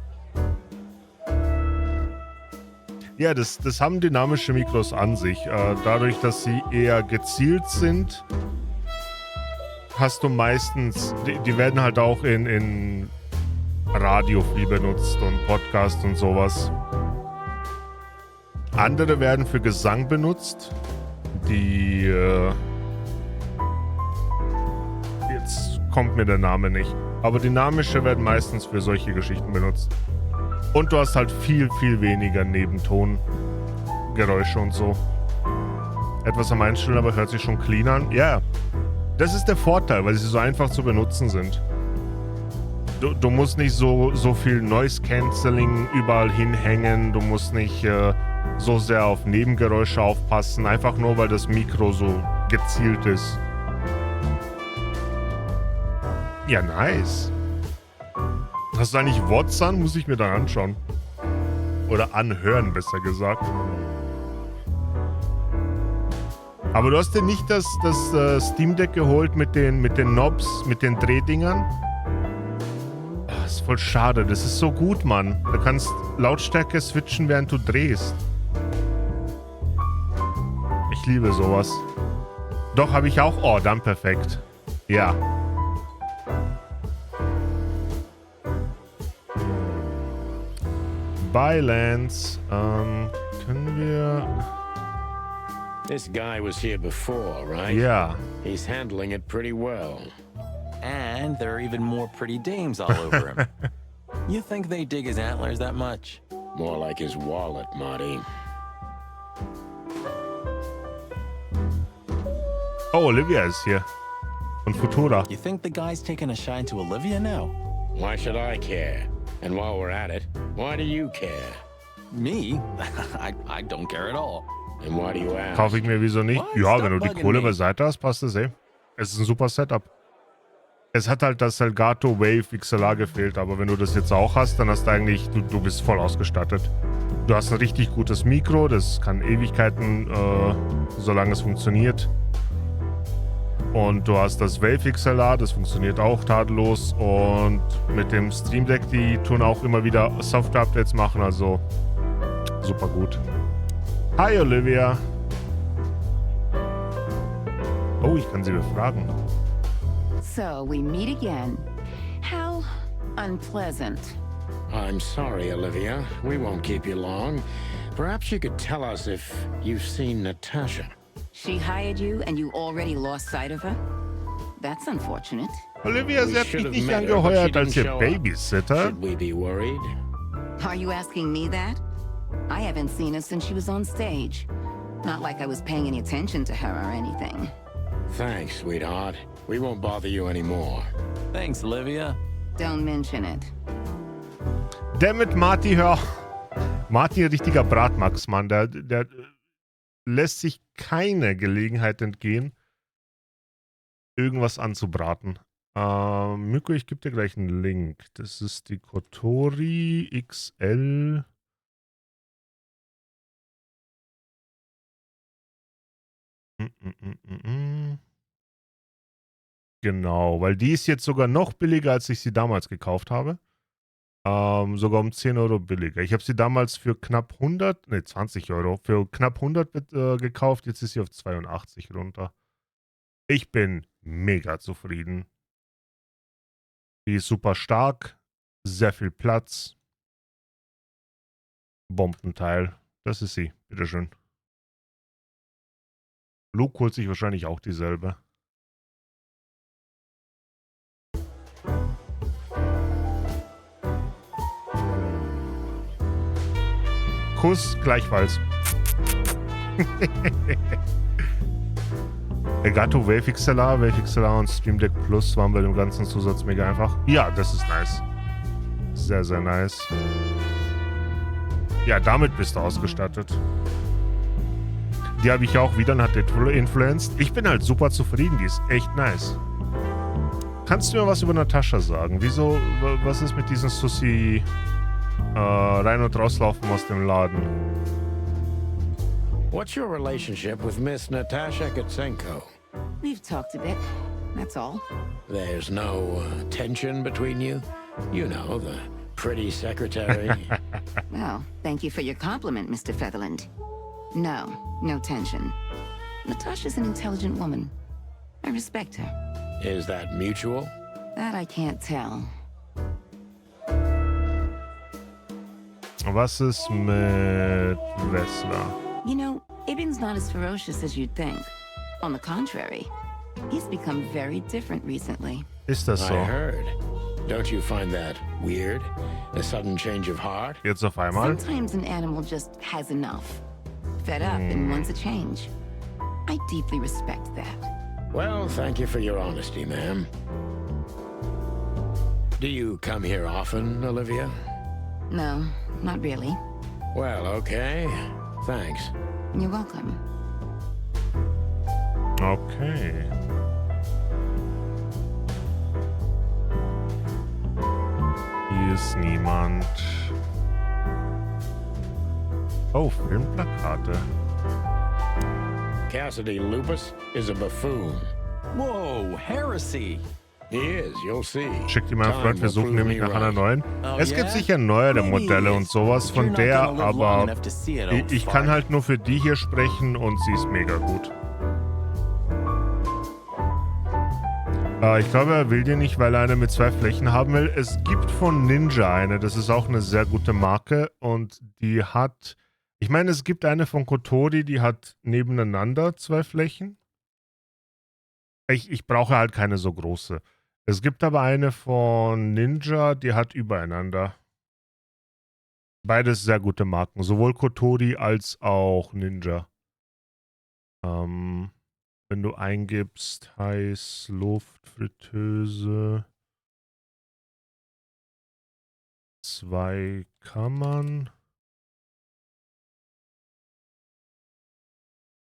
Ja, das haben dynamische Mikros an sich. Dadurch, dass sie eher gezielt sind, hast du meistens, die werden halt auch in Radio viel benutzt und Podcast und sowas. Andere werden für Gesang benutzt. Die, jetzt kommt mir der Name nicht. Aber dynamische werden meistens für solche Geschichten benutzt. Und du hast halt viel, viel weniger Nebentongeräusche und so. Etwas am Einstellen, aber hört sich schon clean an. Ja, das ist der Vorteil, weil sie so einfach zu benutzen sind. Du musst nicht so viel Noise Cancelling überall hinhängen. Du musst nicht so sehr auf Nebengeräusche aufpassen. Einfach nur, weil das Mikro so gezielt ist. Ja, nice. Hast du eigentlich Wots an? Muss ich mir dann anschauen. Oder anhören, besser gesagt. Aber du hast dir nicht das Steam Deck geholt mit den Knobs, mit den Drehdingern? Das ist voll schade. Das ist so gut, Mann. Du kannst Lautstärke switchen, während du drehst. Ich liebe sowas. Doch, habe ich auch. Oh, dann perfekt. Ja. Bye, Lance. Können wir... This guy was here before, right? Yeah. He's handling it pretty well. And there are even more pretty dames all over him. You think they dig his antlers that much? More like his wallet, Marty. Oh, Olivia ist hier. Von Futura. You think the guy's taking a shine to Olivia now? Why should I care? And while we're at it, why do you care? Me? I don't care at all. And why do you ask? Kaufe ich mir wieso nicht? What? Ja, Stop wenn du die bugging Kohle me. beiseite hast, passt es eh. Es ist ein super Setup. Es hat halt das Elgato Wave XLR gefehlt, aber wenn du das jetzt auch hast, dann hast du eigentlich, du bist voll ausgestattet. Du hast ein richtig gutes Mikro, das kann Ewigkeiten, solange es funktioniert. Und du hast das Wave XLR, das funktioniert auch tadellos. Und mit dem Stream Deck, die tun auch immer wieder Software-Updates machen, also super gut. Hi Olivia. Oh, ich kann sie befragen. So, we meet again. How unpleasant. I'm sorry, Olivia. We won't keep you long. Perhaps you could tell us if you've seen Natasha. She hired you and you already lost sight of her? That's unfortunate. Olivia, sie We hat should mich have nicht met her, but she angeheuert als didn't ihr show up. Babysitter. Should we be worried? Are you asking me that? I haven't seen her since she was on stage. Not like I was paying any attention to her or anything. Thanks, sweetheart. We won't bother you anymore. Thanks, Olivia. Don't mention it. Dammit, Marty, hör. Marty, ein richtiger Bratmax, Mann. Der lässt sich keine Gelegenheit entgehen, irgendwas anzubraten. Myko, ich gebe dir gleich einen Link. Das ist die Kotori XL. Genau, weil die ist jetzt sogar noch billiger, als ich sie damals gekauft habe. Sogar um 10 Euro billiger. Ich habe sie damals für knapp 20 Euro, für knapp 100 gekauft. Jetzt ist sie auf 82 runter. Ich bin mega zufrieden. Die ist super stark, sehr viel Platz. Bombenteil. Das ist sie. Bitteschön. Luke holt sich wahrscheinlich auch dieselbe. Kuss gleichfalls. Elgato, Wavexcella und Stream Deck Plus waren bei dem ganzen Zusatz mega einfach. Ja, das ist nice. Sehr, sehr nice. Ja, damit bist du ausgestattet. Die habe ich auch wieder und hat influenced. Ich bin halt super zufrieden, die ist echt nice. Kannst du mir was über Natascha sagen? Wieso, was ist mit diesem Sussi rein und rauslaufen aus dem Laden? What's your relationship with Miss Natasha Gutsenko? We've talked a bit, that's all. There's no tension between you? You know, the pretty secretary. Well, thank you for your compliment, Mr. Featherland. No, no tension. Natasha's an intelligent woman. I respect her. Is that mutual? That I can't tell. Was ist mit Wessler? You know, Ibn's not as ferocious as you'd think. On the contrary, he's become very different recently. Ist das so? I heard. Don't you find that weird? A sudden change of heart? Jetzt auf einmal? Sometimes an animal just has enough. Fed up and wants a change. I deeply respect that. Well, thank you for your honesty, ma'am. Do you come here often, Olivia? No, not really. Well, okay. Thanks. You're welcome. Okay. Hier ist niemand. Oh, Filmplakate. Cassidy Lupus is a buffoon. Whoa, heresy. He is, you'll see. Schickt ihm meinen Time Freund, wir will suchen prove nämlich me nach einer right. neuen. Es gibt sicher neuere Modelle und sowas von der, aber ich kann halt nur für die hier sprechen und sie ist mega gut. Ich glaube, er will die nicht, weil er eine mit 2 Flächen haben will. Es gibt von Ninja eine, das ist auch eine sehr gute Marke und die hat, ich meine, es gibt eine von Kotori, die hat nebeneinander 2 Flächen. Ich brauche halt keine so große. Es gibt aber eine von Ninja, die hat übereinander. Beides sehr gute Marken, sowohl Kotori als auch Ninja. Wenn du eingibst, heiß, Luft, Fritteuse, 2 Kammern.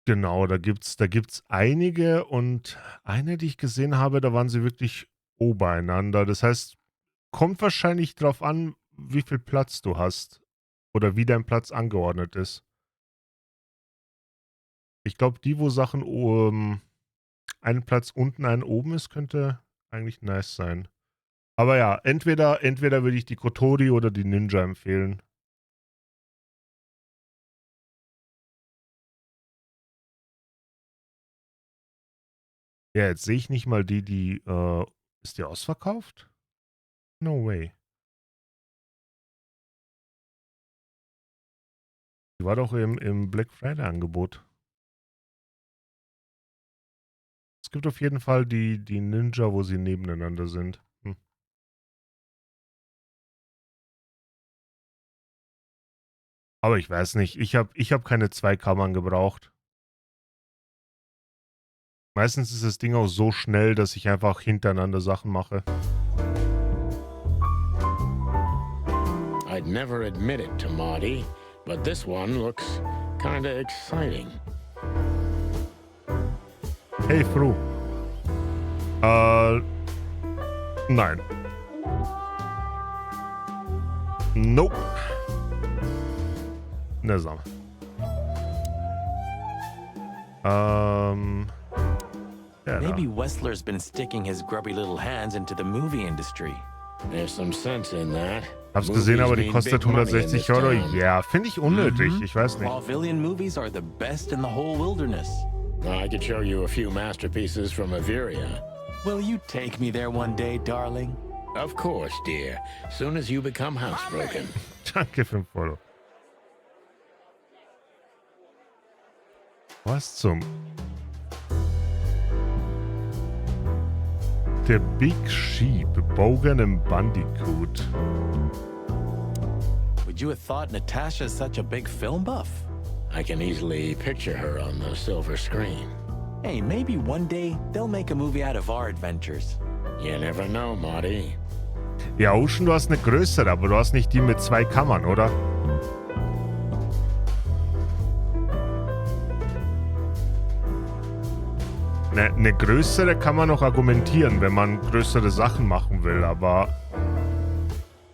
Genau, da gibt's einige und eine, die ich gesehen habe, da waren sie wirklich obereinander. Das heißt, kommt wahrscheinlich drauf an, wie viel Platz du hast oder wie dein Platz angeordnet ist. Ich glaube, die, wo Sachen einen Platz unten, einen oben ist, könnte eigentlich nice sein. Aber ja, entweder würde ich die Kotori oder die Ninja empfehlen. Ja, jetzt sehe ich nicht mal die, ist die ausverkauft? No way. Die war doch im Black Friday Angebot. Es gibt auf jeden Fall die Ninja, wo sie nebeneinander sind. Aber ich weiß nicht, ich hab keine 2 Kammern gebraucht. Meistens ist das Ding auch so schnell, dass ich einfach hintereinander Sachen mache. I'd never admit it to Marty, but this one looks kinda exciting. Hey, Fru. Nein. Nope. Ne, sag mal. Maybe Wessler's been sticking his grubby little hands into the movie industry. There's some sense in that. Hab's gesehen, aber die kostet 160 Euro. Ja, finde ich unnötig. Ich weiß nicht. Vaudevillian movies are the best in the whole wilderness. I could show you a few masterpieces from Averia. Will you take me there one day, darling? Of course, dear. Soon as you become housebroken. Danke für ein Follow. Was zum... Der Big Sheep, Bogan and Bandicoot. Would you have thought Natasha's such a big film buff? I can easily picture her on the silver screen. Hey, maybe one day they'll make a movie out of our adventures. You never know, Marty. Ja, Ocean, du hast eine größere, aber du hast nicht die mit 2 Kammern, oder? Eine größere kann man noch argumentieren, wenn man größere Sachen machen will, aber...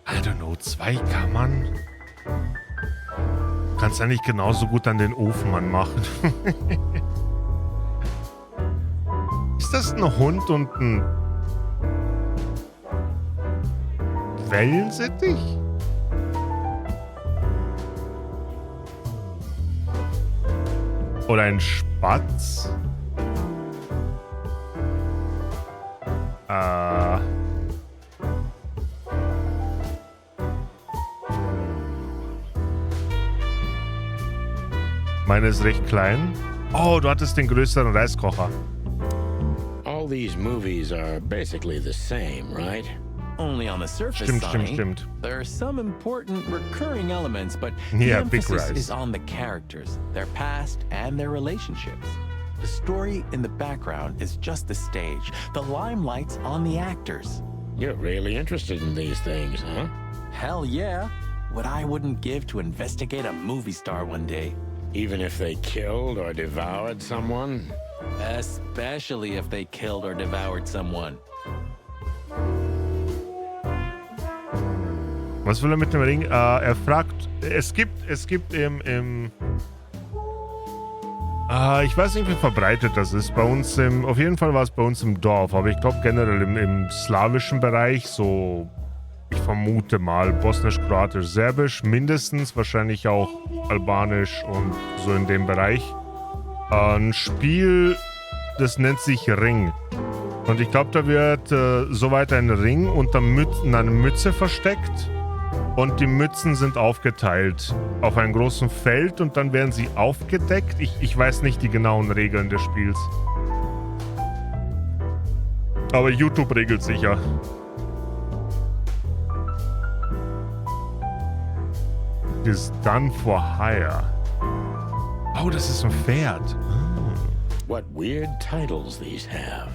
I don't know, 2 Kammern? Du kannst eigentlich genauso gut an den Ofenmann machen. Ist das ein Hund und ein... Wellensittich? Oder ein Spatz? Meine ist recht klein. Oh, du hattest den größeren Reiskocher. All these movies are basically the same, right? Only on the surface, Stimmt. There are some important recurring elements, but yeah, the emphasis is on the characters, their past, and their relationships. The story in the background is just the stage. The limelight's on the actors. You're really interested in these things, huh? Hell yeah. What I wouldn't give to investigate a movie star one day. Even if they killed or devoured someone? Especially if they killed or devoured someone. Was will er mit dem Ring? Er fragt, es gibt im ich weiß nicht, wie verbreitet das ist. Bei uns auf jeden Fall war es bei uns im Dorf, aber ich glaube generell im slawischen Bereich, so, ich vermute mal, bosnisch, kroatisch, serbisch, mindestens, wahrscheinlich auch albanisch und so in dem Bereich. Ein Spiel, das nennt sich Ring. Und ich glaube, da wird soweit ein Ring unter einer Mütze versteckt. Und die Mützen sind aufgeteilt auf einem großen Feld und dann werden sie aufgedeckt. Ich weiß nicht die genauen Regeln des Spiels. Aber YouTube regelt sicher. Is done for hire. Oh, das ist ein Pferd. What weird titles these have.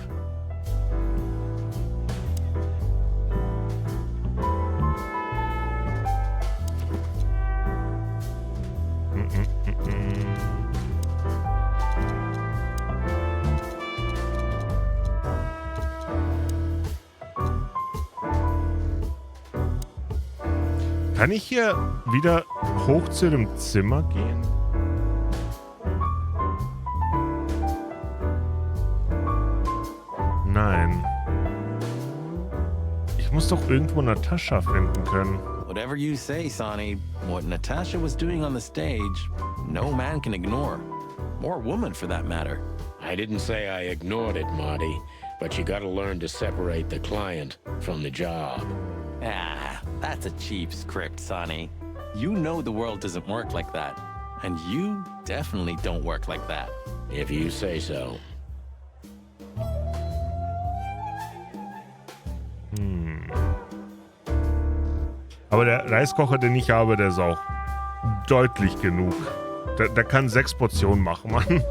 Kann ich hier wieder hoch zu dem Zimmer gehen? Nein. Ich muss doch irgendwo Natascha finden können. Whatever you say, Sonny, what Natasha was doing on the stage, no man can ignore. Or woman, for that matter. I didn't say I ignored it, Marty, but you gotta learn to separate the client from the job. Ah, that's a cheap script, Sonny. You know the world doesn't work like that. And you definitely don't work like that. If you say so. Aber der Reiskocher, den ich habe, der ist auch deutlich genug. Der kann 6 Portionen machen, Mann.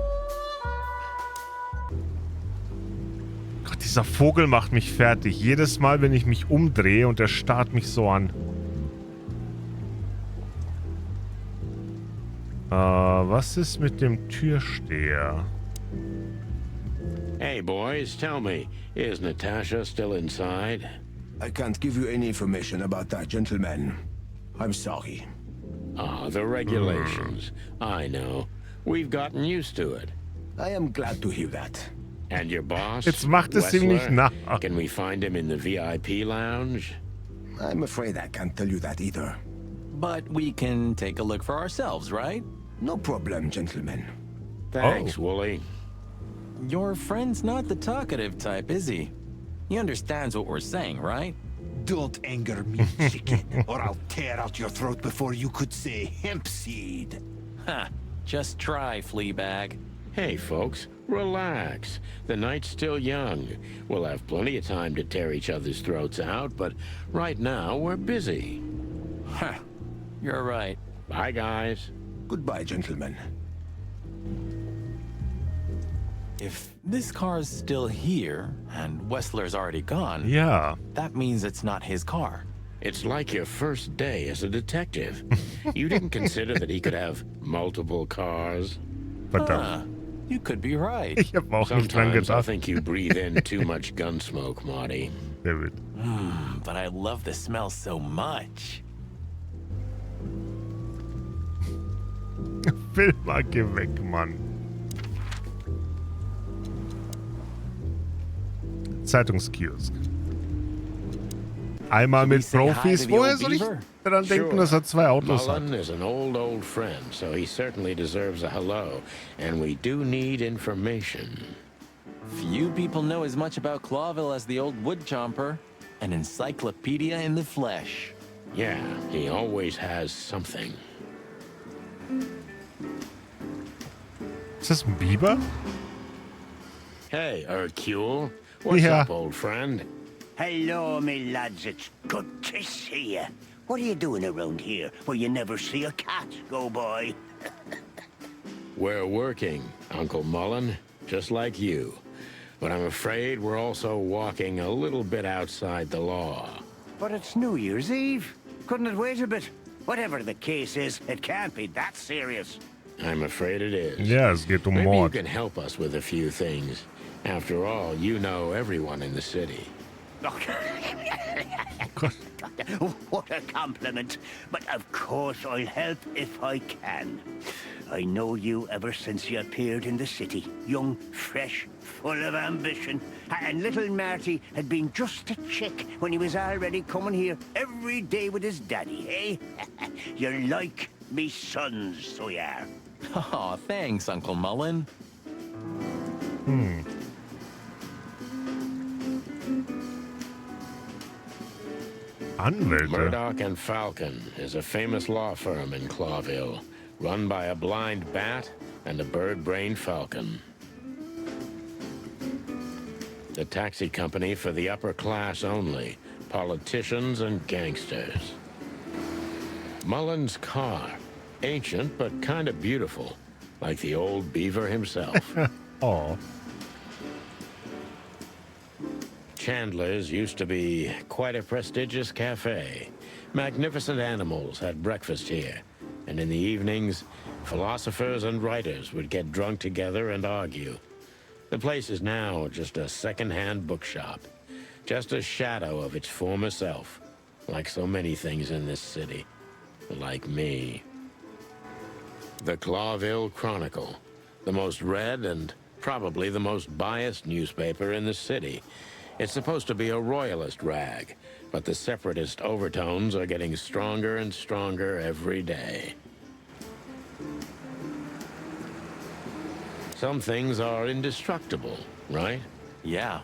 Gott, dieser Vogel macht mich fertig. Jedes Mal, wenn ich mich umdrehe und er starrt mich so an. Was ist mit dem Türsteher? Hey, boys, tell me, is Natasha still inside? I can't give you any information about that, gentlemen. I'm sorry. Ah, the regulations. I know. We've gotten used to it. I am glad to hear that. And your boss? Jetzt macht es ziemlich Wessler? nah. Can we find him in the VIP lounge? I'm afraid I can't tell you that either. But we can take a look for ourselves, right? No problem, gentlemen. Thanks, Wooly. Your friend's not the talkative type, is he? He understands what we're saying, right? Don't anger me, chicken, or I'll tear out your throat before you could say hemp seed. Ha! Just try, Fleabag. Hey, folks, relax. The night's still young. We'll have plenty of time to tear each other's throats out, but right now we're busy. Huh. You're right. Bye, guys. Goodbye, gentlemen. If this car's still here, and Wessler's already gone, Yeah. that means it's not his car. It's like your first day as a detective. You didn't consider that he could have multiple cars? You could be right. Ich hab auch nicht dran Sometimes I gedacht. think you breathe in too much gun smoke, Marty. Sehr gut. But I love the smell so much. Will mal, geh weg, Mann. Zeitungskiosk. Einmal mit Profis. Woher soll ich daran denken, dass er zwei Autos hat? Mullen is an old friend, so he certainly deserves a hello. And we do need information. Few people know as much about Clawville as the old wood chomper. An encyclopedia in the flesh. Yeah, he always has something. Ist das ein Biber? Hey, Hercule. What's Yeah. up, old friend? Hello, me lads. It's good to see you. What are you doing around here where you never see a cat go by? We're working, Uncle Mullen, just like you. But I'm afraid we're also walking a little bit outside the law. But it's New Year's Eve. Couldn't it wait a bit? Whatever the case is, it can't be that serious. I'm afraid it is. Ja, es geht um Maybe you Mord. can help us with a few things. After all, you know everyone in the city. What a compliment. But of course I'll help if I can. I know you ever since you appeared in the city. Young, fresh, full of ambition. And little Marty had been just a chick when he was already coming here every day with his daddy, eh? You're like me sons, so you are. Aw, thanks, Uncle Mullen. Anwälte. Murdoch and Falcon is a famous law firm in Clawville, run by a blind bat and a bird-brained falcon. The taxi company for the upper class only, politicians and gangsters. Mullen's car, ancient but kind of beautiful, like the old beaver himself. Oh. Chandler's used to be quite a prestigious cafe. Magnificent animals had breakfast here, and in the evenings, philosophers and writers would get drunk together and argue. The place is now just a second-hand bookshop, just a shadow of its former self, like so many things in this city, like me. The Clawville Chronicle, the most read and probably the most biased newspaper in the city. It's supposed to be a royalist rag, but the separatist overtones are getting stronger and stronger every day. Some things are indestructible, right? Yeah.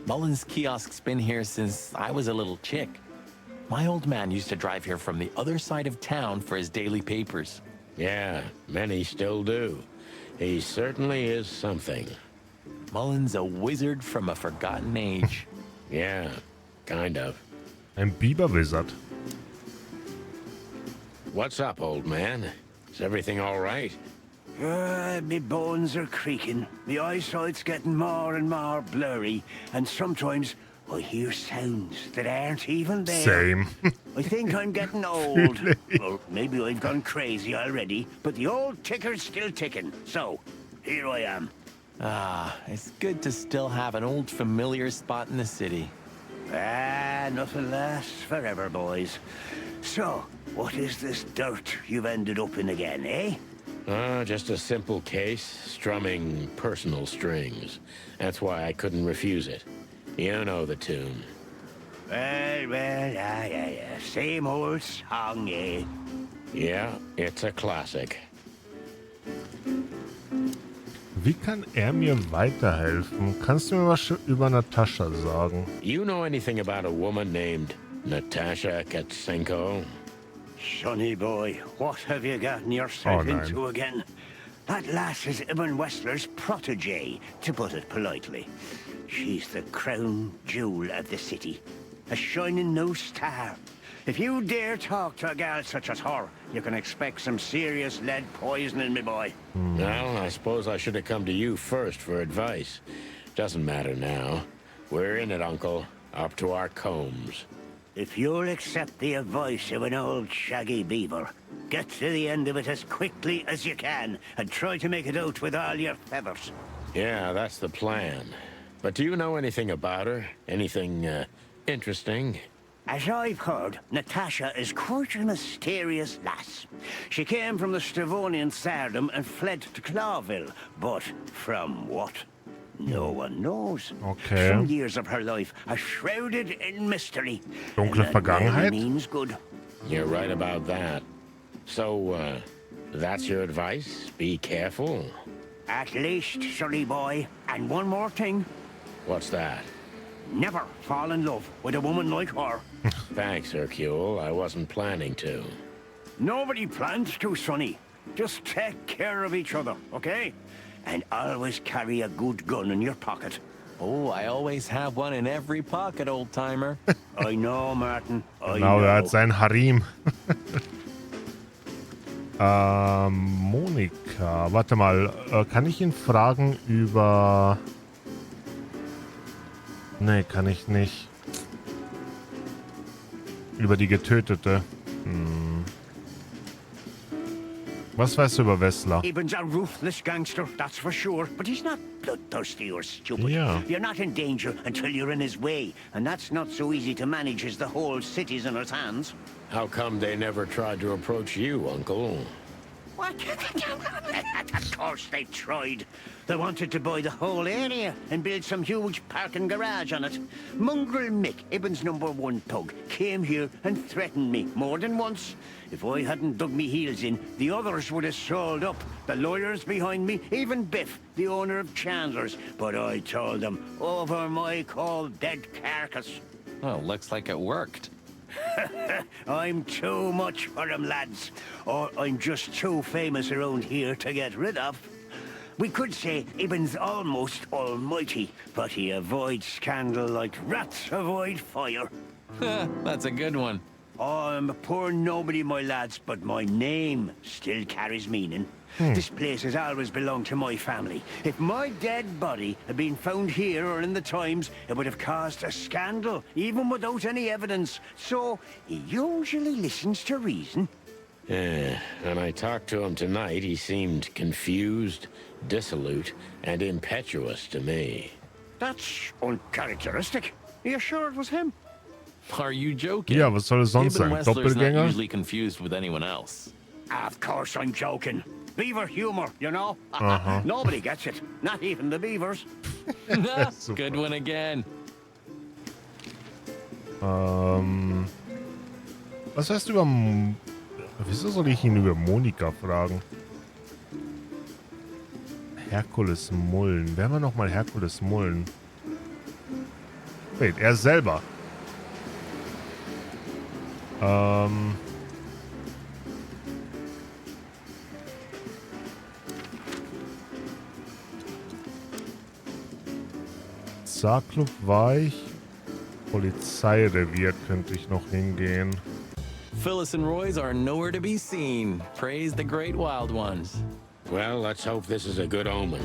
Mullen's kiosk's been here since I was a little chick. My old man used to drive here from the other side of town for his daily papers. Yeah, many still do. He certainly is something. Mullen's a wizard from a forgotten age. Yeah, kind of. Ein Biberwizard. What's up, old man? Is everything all right? Me bones are creaking. Me eyesight's getting more and more blurry, and sometimes I hear sounds that aren't even there. Same. I think I'm getting old. Or maybe I've gone crazy already, but the old ticker's still ticking. So, here I am. Ah, it's good to still have an old familiar spot in the city. Nothing lasts forever, boys. So, what is this dirt you've ended up in again, eh? Just a simple case, strumming personal strings. That's why I couldn't refuse it. You know the tune. Well, yeah. Same old song, eh? Yeah, it's a classic. Wie kann er mir weiterhelfen? Kannst du mir was über Natascha sagen? You know anything about a woman named Natasha Katsenko? Sonny boy, what have you gotten yourself into again? That lass is Ibn Wessler's protege, to put it politely. She's the crown jewel of the city, a shining new star. If you dare talk to a gal such as her, you can expect some serious lead poisoning, me boy. Well, I suppose I should have come to you first for advice. Doesn't matter now. We're in it, Uncle. Up to our combs. If you'll accept the advice of an old shaggy beaver, get to the end of it as quickly as you can, and try to make it out with all your feathers. Yeah, that's the plan. But do you know anything about her? Anything, interesting? As I've heard, Natasha is quite a mysterious lass. She came from the Stavonian Tsardom and fled to Clawville, but from what? No one knows. Okay. Some years of her life are shrouded in mystery. Dunkle and that Vergangenheit? really means good. You're right about that. So, that's your advice? Be careful? At least, sonny boy. And one more thing. What's that? Never fall in love with a woman like her. Thanks, Hercule. I wasn't planning to. Nobody plans to, sonny. Just take care of each other, okay? And always carry a good gun in your pocket. Oh, I always have one in every pocket, old-timer. I know, Martin. I Genau, know. er hat sein Harem. Monika. Warte mal, kann ich ihn fragen über... Nee, kann ich nicht. Über die Getötete. Was weißt du über Wessler? Eben's a ruthless gangster, that's for sure. But he's not bloodthirsty or stupid. Yeah. You're not in danger until you're in his way. And that's not so easy to manage as the whole city's in his hands. How come they never tried to approach you, Uncle? What? Of course they tried. They wanted to buy the whole area and build some huge parking garage on it. Mongrel Mick, Ibben's #1 thug, came here and threatened me more than once. If I hadn't dug me heels in, the others would have sold up. The lawyers behind me, even Biff, the owner of Chandler's. But I told them, over my cold dead carcass. Well, looks like it worked. I'm too much for them, lads. Or I'm just too famous around here to get rid of. We could say Ibben's almost almighty, but he avoids scandal like rats avoid fire. That's a good one. I'm a poor nobody, my lads, but my name still carries meaning. This place has always belonged to my family. If my dead body had been found here or in the Times, it would have caused a scandal, even without any evidence. So, he usually listens to reason. Yeah, when I talked to him tonight, he seemed confused, dissolute, and impetuous to me. That's uncharacteristic. Are you sure it was him? Are you joking? Ja, was soll es sonst sein? Ibn Wessler's not Doppelgänger? usually confused with anyone else. Of course I'm joking. Beaver humor, you know? Nobody gets it. Not even the beavers. Good one again. Was weißt du über... Wieso soll ich ihn über Monika fragen? Herkules Mullen. Wer war nochmal Herkules Mullen? Wait, er selber. Saarclub war ich. Polizeirevier könnte ich noch hingehen. Phyllis and Roy's are nowhere to be seen. Praise the great wild ones. Well, let's hope this is a good omen.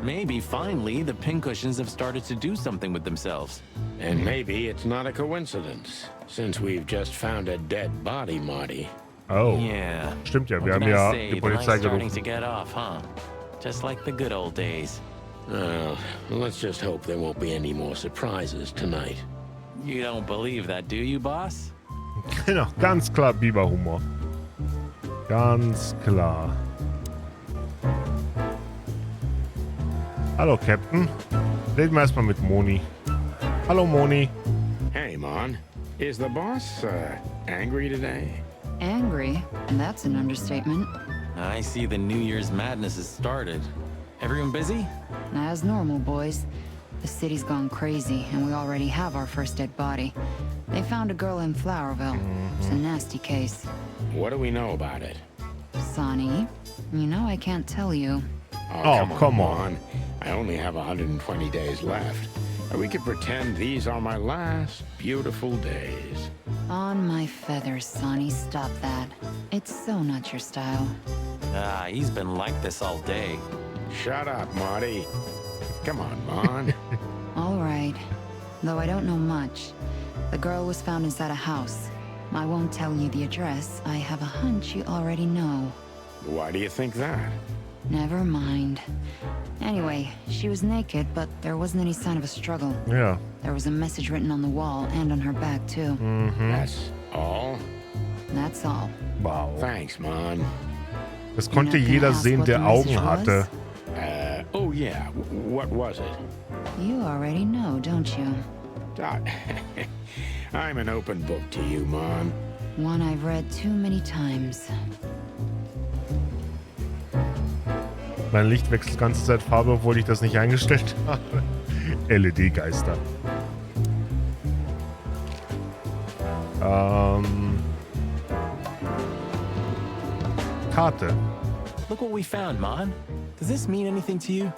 Maybe finally the pincushions have started to do something with themselves. And maybe it's not a coincidence, since we've just found a dead body, Marty. Oh. Yeah. Stimmt ja, wir What haben can I ja say? die The Polizei night's starting gerufen. to get off, huh? Just like the good old days. Well, let's just hope there won't be any more surprises tonight. You don't believe that, do you, boss? Genau, ganz klar Biberhumor. Ganz klar. Hallo, Captain. Reden wir erstmal mit Moni. Hallo, Moni. Hey, Mon. Is the boss, angry today? Angry? That's an understatement. I see the New Year's madness has started. Everyone busy? As normal, boys. The city's gone crazy, and we already have our first dead body. They found a girl in Flowerville. It's a nasty case. What do we know about it? Sonny, you know I can't tell you. Oh, come on. I only have 120 days left. We could pretend these are my last beautiful days. On my feathers, Sonny, stop that. It's so not your style. Ah, he's been like this all day. Shut up, Marty. Come on, Mon. All right. Though I don't know much. The girl was found inside a house. I won't tell you the address. I have a hunch you already know. Why do you think that? Never mind. Anyway, she was naked, but there wasn't any sign of a struggle. Ja. There was a message written on the wall and on her back, too. That's all? That's all. Wow. Thanks, Mon. Das konnte jeder sehen, der Augen hatte. Oh yeah, what was it? You already know, don't you? I'm an open book to you, Mon. One I've read too many times. Mein Licht wechselt die ganze Zeit Farbe, obwohl ich das nicht eingestellt habe. LED-Geister. Karte. Look what we found, Mon. Does this mean anything to you?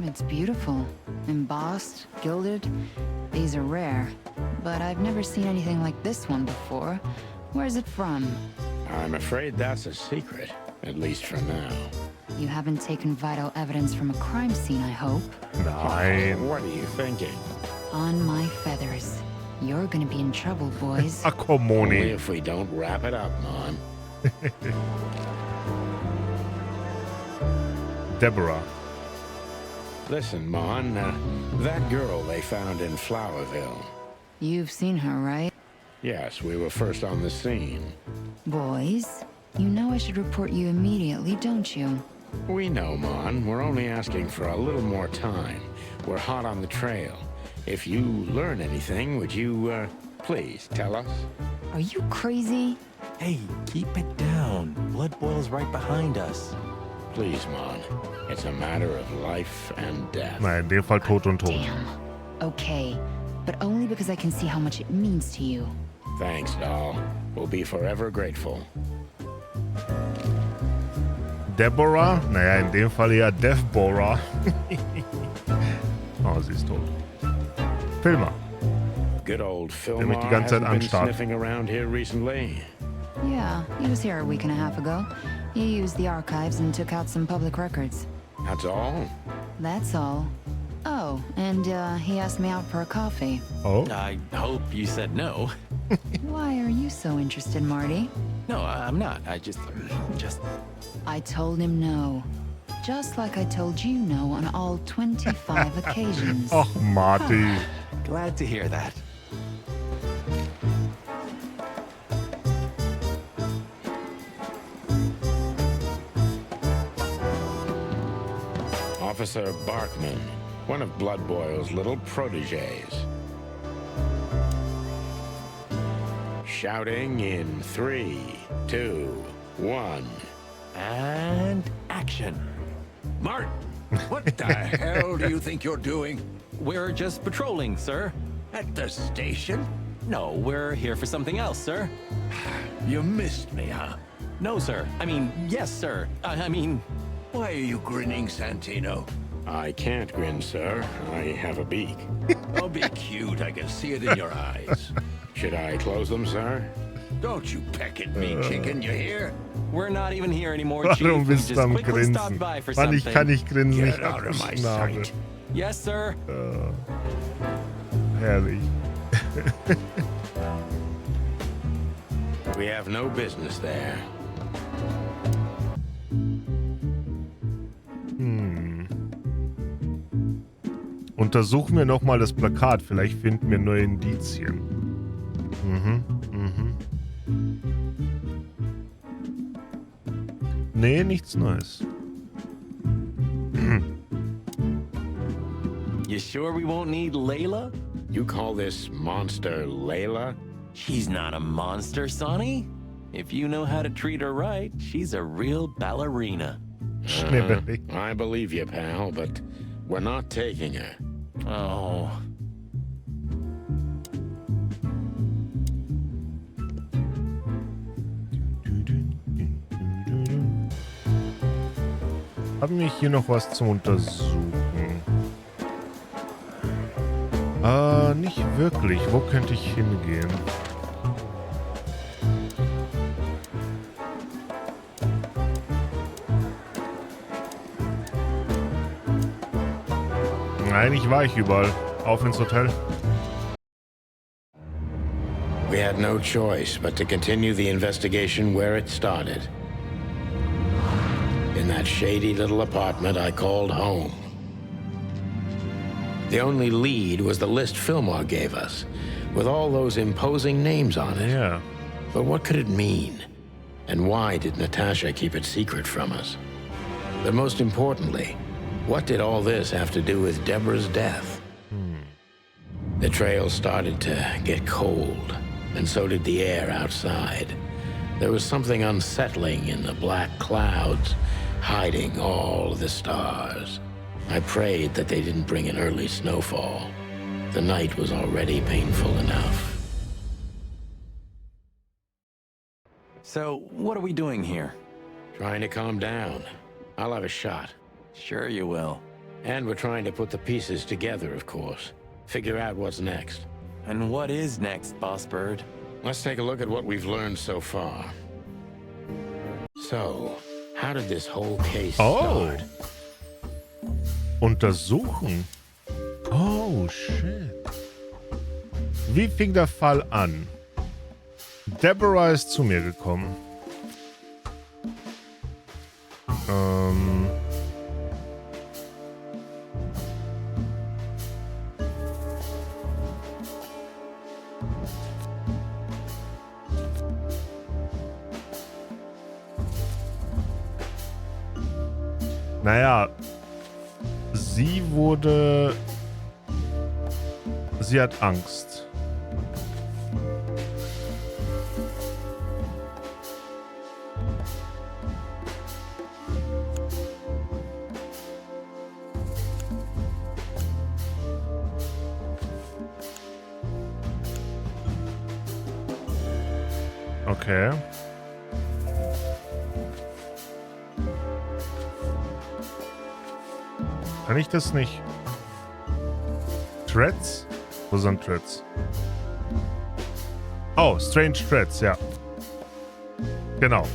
It's beautiful. Embossed, gilded. These are rare. But I've never seen anything like this one before. Where's it from? I'm afraid that's a secret, at least for now. You haven't taken vital evidence from a crime scene, I hope. Nein. What are you thinking? On my feathers. You're gonna be in trouble, boys. Only if we don't wrap it up, Mon. Deborah. Listen, Mon, that girl they found in Flowerville. You've seen her, right? Yes, we were first on the scene. Boys, you know I should report you immediately, don't you? We know, Mon. We're only asking for a little more time. We're hot on the trail. If you learn anything, would you, please tell us? Are you crazy? Hey, keep it down. Blood boils right behind us. Please, Mon. It's a matter of life and death. Nein, in dem Fall Tod und Tod. Damn. Okay, but only because I can see how much it means to you. Thanks, doll. We'll be forever grateful. Deborah? Naja, in dem Fall eher Deborah. Oh, sie ist tot. Filmer. Good old Der mich Philmar die ganze Zeit hasn't been anstarrt. sniffing around here recently. Yeah, he was here a week and a half ago. He used the archives and took out some public records. That's all? That's all. Oh, and he asked me out for a coffee. Oh? I hope you said no. Why are you so interested, Marty? No, I'm not. I just... I told him no. Just like I told you no on all 25 occasions. Oh, Marty. Glad to hear that. Officer Barkman, one of Blood Boil's little proteges. Shouting in 3, 2, 1. And action. Martin, what the hell do you think you're doing? We're just patrolling, sir. At the station? No, we're here for something else, sir. You missed me, huh? No, sir. I mean, yes, sir. I mean... Why are you grinning, Santino? I can't grin, sir. I have a beak. Don't be cute. I can see it in your eyes. Should I close them, sir? Don't you peck at me, chicken, you hear? We're not even here anymore, Chief. Warum We bist just du am quickly stopped Grinsen? by for Mann, ich something. kann nicht grinsen. Get Ich out hab of my Schnabel. sight. Yes, sir. Herrlich. We have no business there. Untersuchen wir nochmal das Plakat. Vielleicht finden wir neue Indizien. Nee, nichts Neues. You sure we won't need Layla? You call this monster Layla? She's not a monster, Sonny. If you know how to treat her right, she's a real ballerina. I believe you, pal, but we're not taking her. Oh. Haben wir hier noch was zum Untersuchen? Nicht wirklich. Wo könnte ich hingehen? Eigentlich war ich überall. Auf ins Hotel. We had no choice but to continue the investigation where it started. In that shady little apartment I called home. The only lead was the list Fillmore gave us, with all those imposing names on it. Yeah. But what could it mean? And why did Natasha keep it secret from us? But most importantly, what did all this have to do with Deborah's death? The trail started to get cold, and so did the air outside. There was something unsettling in the black clouds, hiding all the stars. I prayed that they didn't bring an early snowfall. The night was already painful enough. So, what are we doing here? Trying to calm down. I'll have a shot. Sure you will. And we're trying to put the pieces together, of course. Figure out what's next. And what is next, Boss Bird? Let's take a look at what we've learned so far. So, how did this whole case start? Untersuchen? Oh, shit. Wie fing der Fall an? Deborah ist zu mir gekommen. Naja, sie hat Angst. Okay. Kann ich das nicht? Threads? Wo sind Threads? Oh, Strange Threads, ja. Genau.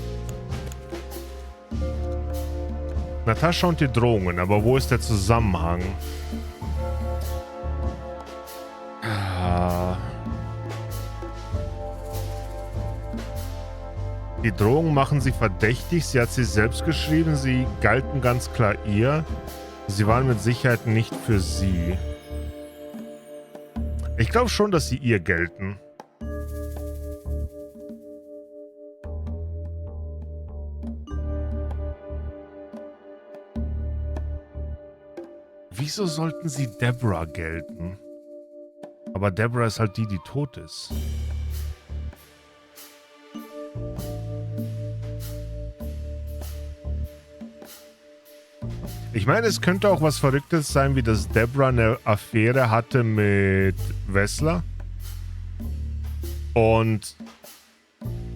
Natascha und die Drohungen, aber wo ist der Zusammenhang? Die Drohungen machen sie verdächtig. Sie hat sie selbst geschrieben. Sie galten ganz klar ihr. Sie waren mit Sicherheit nicht für sie. Ich glaube schon, dass sie ihr gelten. Wieso sollten sie Deborah gelten? Aber Deborah ist halt die, die tot ist. Ich meine, es könnte auch was Verrücktes sein, wie dass Deborah eine Affäre hatte mit Wessler. Und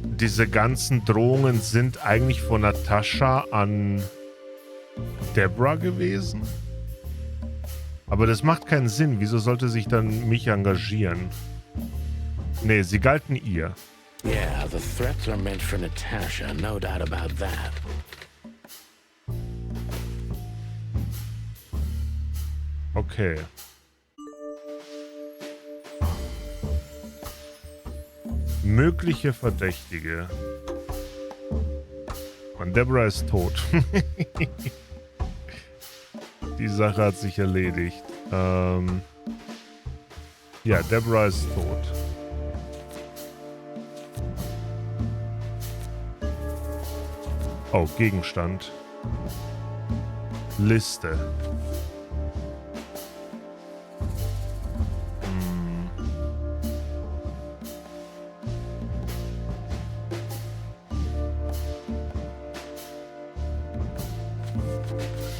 diese ganzen Drohungen sind eigentlich von Natascha an Deborah gewesen. Aber das macht keinen Sinn. Wieso sollte sich dann mich engagieren? Nee, sie galten ihr. Yeah, the threats are meant for Natasha, no doubt about that. Okay. Mögliche Verdächtige. Und Deborah ist tot. Die Sache hat sich erledigt. Ja, Deborah ist tot. Oh, Gegenstand. Liste.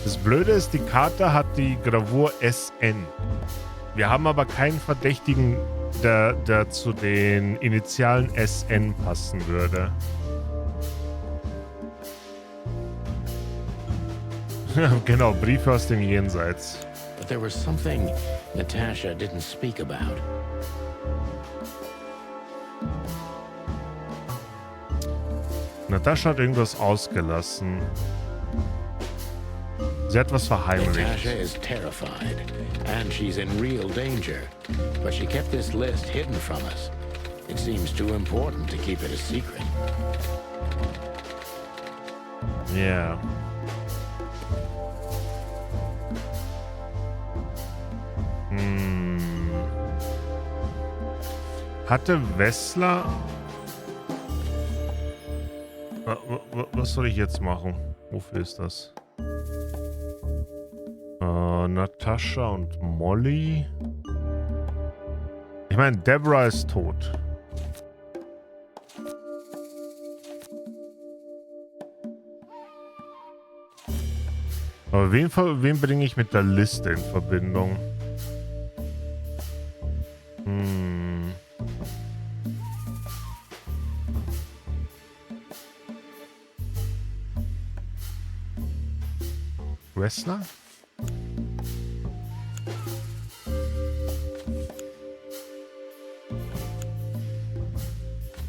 Das Blöde ist, die Karte hat die Gravur SN. Wir haben aber keinen Verdächtigen, der zu den Initialen SN passen würde. Ja, genau, Briefe aus dem Jenseits. But there was something Natasha didn't speak about. Natascha hat irgendwas ausgelassen. Sie hat was verheimlicht. Natasha is terrified, and she's in real danger. But she kept this list hidden from us. It seems too important to keep it a secret. Yeah. Hatte Wessler... Was soll ich jetzt machen? Wofür ist das? Natascha und Molly. Ich meine, Deborah ist tot. Aber wen bringe ich mit der Liste in Verbindung? Wrestler?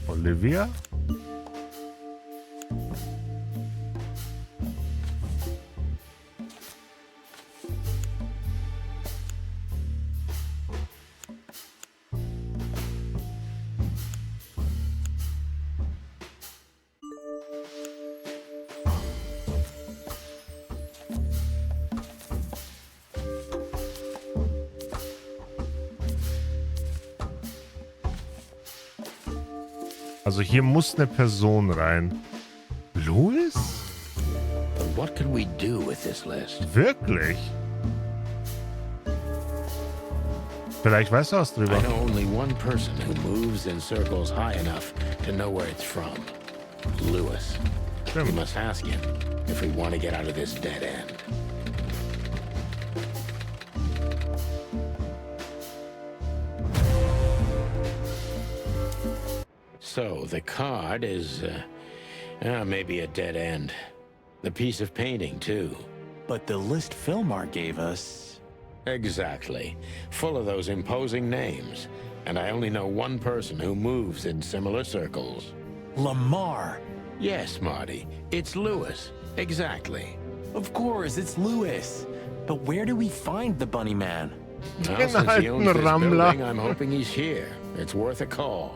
Olivia? Also hier muss eine Person rein. Louis? But what could we do with this list? Wirklich? Vielleicht weißt du was drüber. I know only one person who moves in circles high enough to know where it's from. Louis. We must ask him if we want to get out of this dead end. So, the card is, maybe a dead end. The piece of painting, too. But the list Philmar gave us... Exactly. Full of those imposing names. And I only know one person who moves in similar circles. Lamar! Yes, Marty. It's Louis. Exactly. Of course, it's Louis. But where do we find the Bunny Man? Well, since he owns this building, I'm hoping he's here. It's worth a call.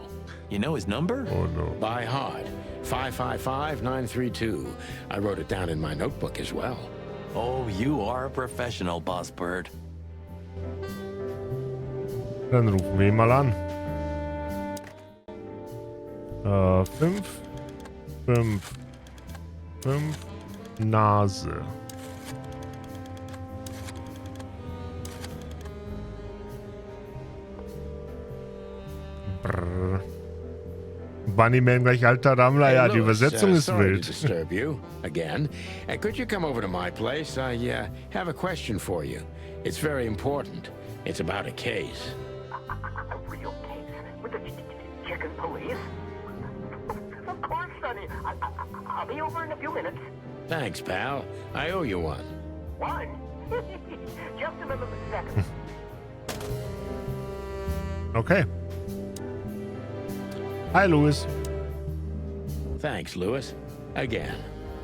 You know his number? Oh, no. By heart. 555-932. I wrote it down in my notebook as well. Oh, you are a professional, Boss Bird. Dann rufen wir ihn mal an. 5, Nase. Brrr. Bunnyman gleich alter Rammler. Ja, die Übersetzung ist sorry wild. to disturb you again. Could you come over to my place? I have a question for you. It's very important. It's about a case. A real case? With the chicken police? Of course, Sonny. I'll be over in a few minutes. Thanks, pal. I owe you one. One? Just another second. Okay. Hi, Louis. Thanks, Louis. Again.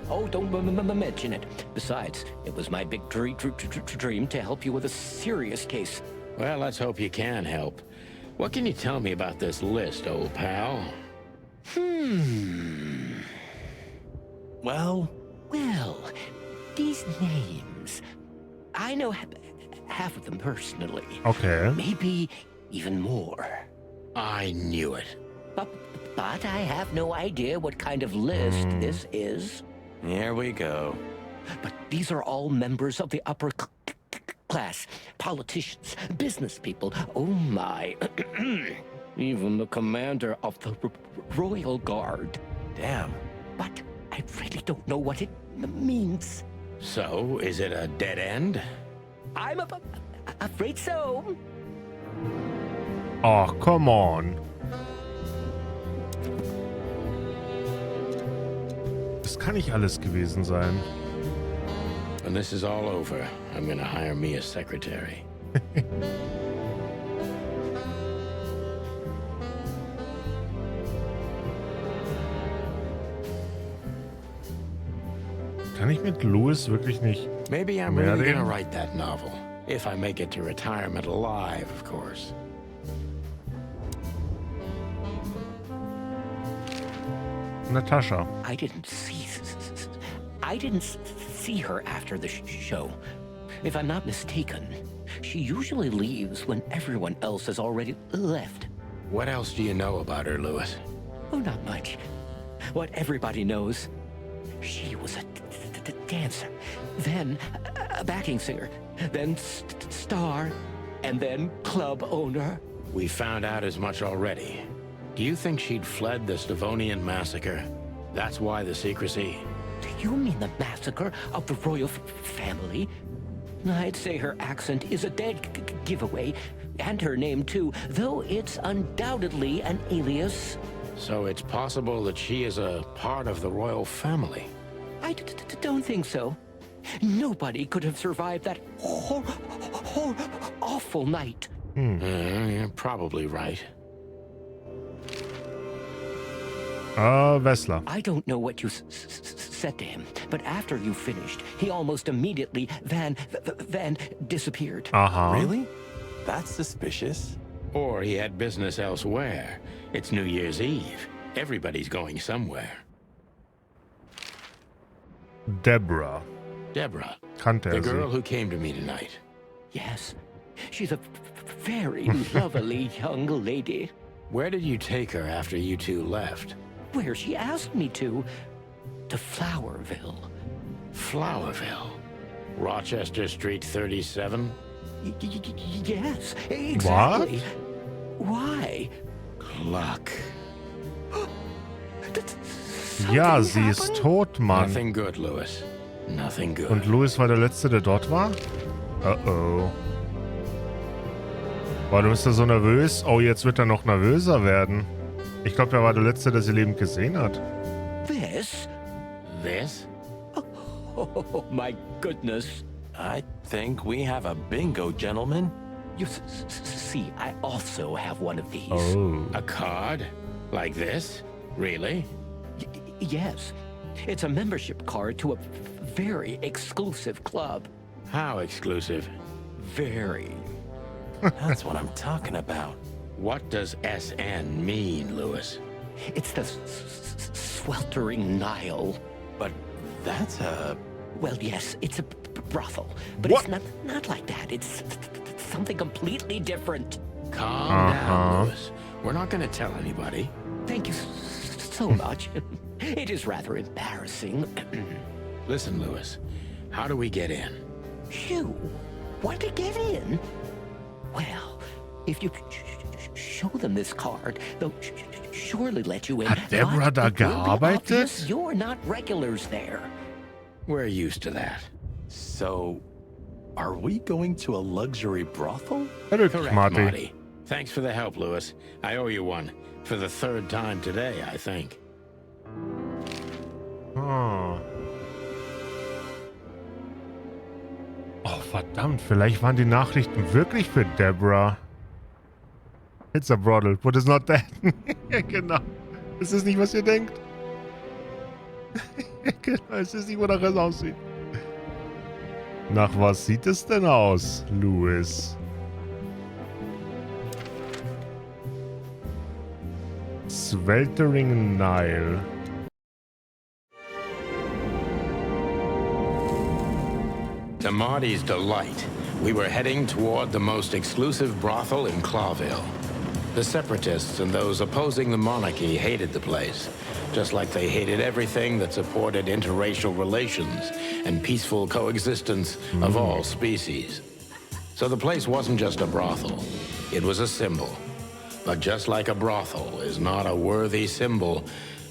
Oh, don't mention it. Besides, it was my big dream to help you with a serious case. Well, let's hope you can help. What can you tell me about this list, old pal? Well, these names. I know half of them personally. Okay. Maybe even more. I knew it. But I have no idea what kind of list this is. Here we go. But these are all members of the upper class, politicians, business people. Oh my. Even the commander of the Royal Guard. Damn. But I really don't know what it means. So, is it a dead end? I'm afraid so. Oh, come on. Das kann nicht alles gewesen sein. When this is all over, I'm gonna hire me a secretary. Kann ich mit Louis wirklich nicht Maybe I'm mehr really reden? gonna write that novel. If I make it to retirement alive, of course. Natasha. I didn't see her after the show. If I'm not mistaken, she usually leaves when everyone else has already left. What else do you know about her, Louis? Oh, not much. What everybody knows. She was a dancer, then a backing singer, then star, and then club owner. We found out as much already. Do you think she'd fled the Stavonian massacre? That's why the secrecy? Do you mean the massacre of the royal family? I'd say her accent is a dead giveaway, and her name too, though it's undoubtedly an alias. So it's possible that she is a part of the royal family? I don't think so. Nobody could have survived that awful night. You're probably right. Wessler. I don't know what you said to him, but after you finished, he almost immediately Van disappeared. Really? That's suspicious. Or he had business elsewhere. It's New Year's Eve. Everybody's going somewhere. Deborah. Deborah. Kannte The er girl sie. who came to me tonight. Yes, she's a very lovely young lady. Where did you take her after you two left? Where she asked me to Flowerville. Flowerville? Rochester Street 37? Yes, exactly. Why? Luck. Ja, sie ist tot, Mann. Nothing good, Louis. Nothing good. Und Louis war der Letzte, der dort war? Oh. Warum ist er so nervös? Oh, jetzt wird er noch nervöser werden. Ich glaube, er war der Letzte, der sie lebend gesehen hat. This? This? Oh, my goodness. I think we have a bingo, gentlemen. You see, I also have one of these. Oh. A card? Like this? Really? Yes. It's a membership card to a very exclusive club. How exclusive? Very. That's what I'm talking about. What does SN mean, Louis? It's the sweltering Nile. But that's a... Well, yes, it's a brothel. But What? it's not like that. It's something completely different. Calm down, Louis. We're not going to tell anybody. Thank you so much. It is rather embarrassing. Listen, Louis. How do we get in? You want to get in? Well, if you show them this card, they'll surely let you in. Hat Deborah da But it will be gearbeitet? obvious you're not regulars there. We're used to that. So, are we going to a luxury brothel? Correct, Marty. Thanks for the help, Louis. I owe you one. For the third time today, I think. Oh. Oh, verdammt. Vielleicht waren die Nachrichten wirklich für Deborah. It's a brothel, but it's not that. Ja, genau. Es ist nicht, was ihr denkt. Genau, es ist nicht, wonach es aussieht. Nach was sieht es denn aus, Louis? Sweltering Nile. To Marty's delight, we were heading toward the most exclusive brothel in Clawville. The separatists and those opposing the monarchy hated the place, just like they hated everything that supported interracial relations and peaceful coexistence of all species. So the place wasn't just a brothel, it was a symbol. But just like a brothel is not a worthy symbol,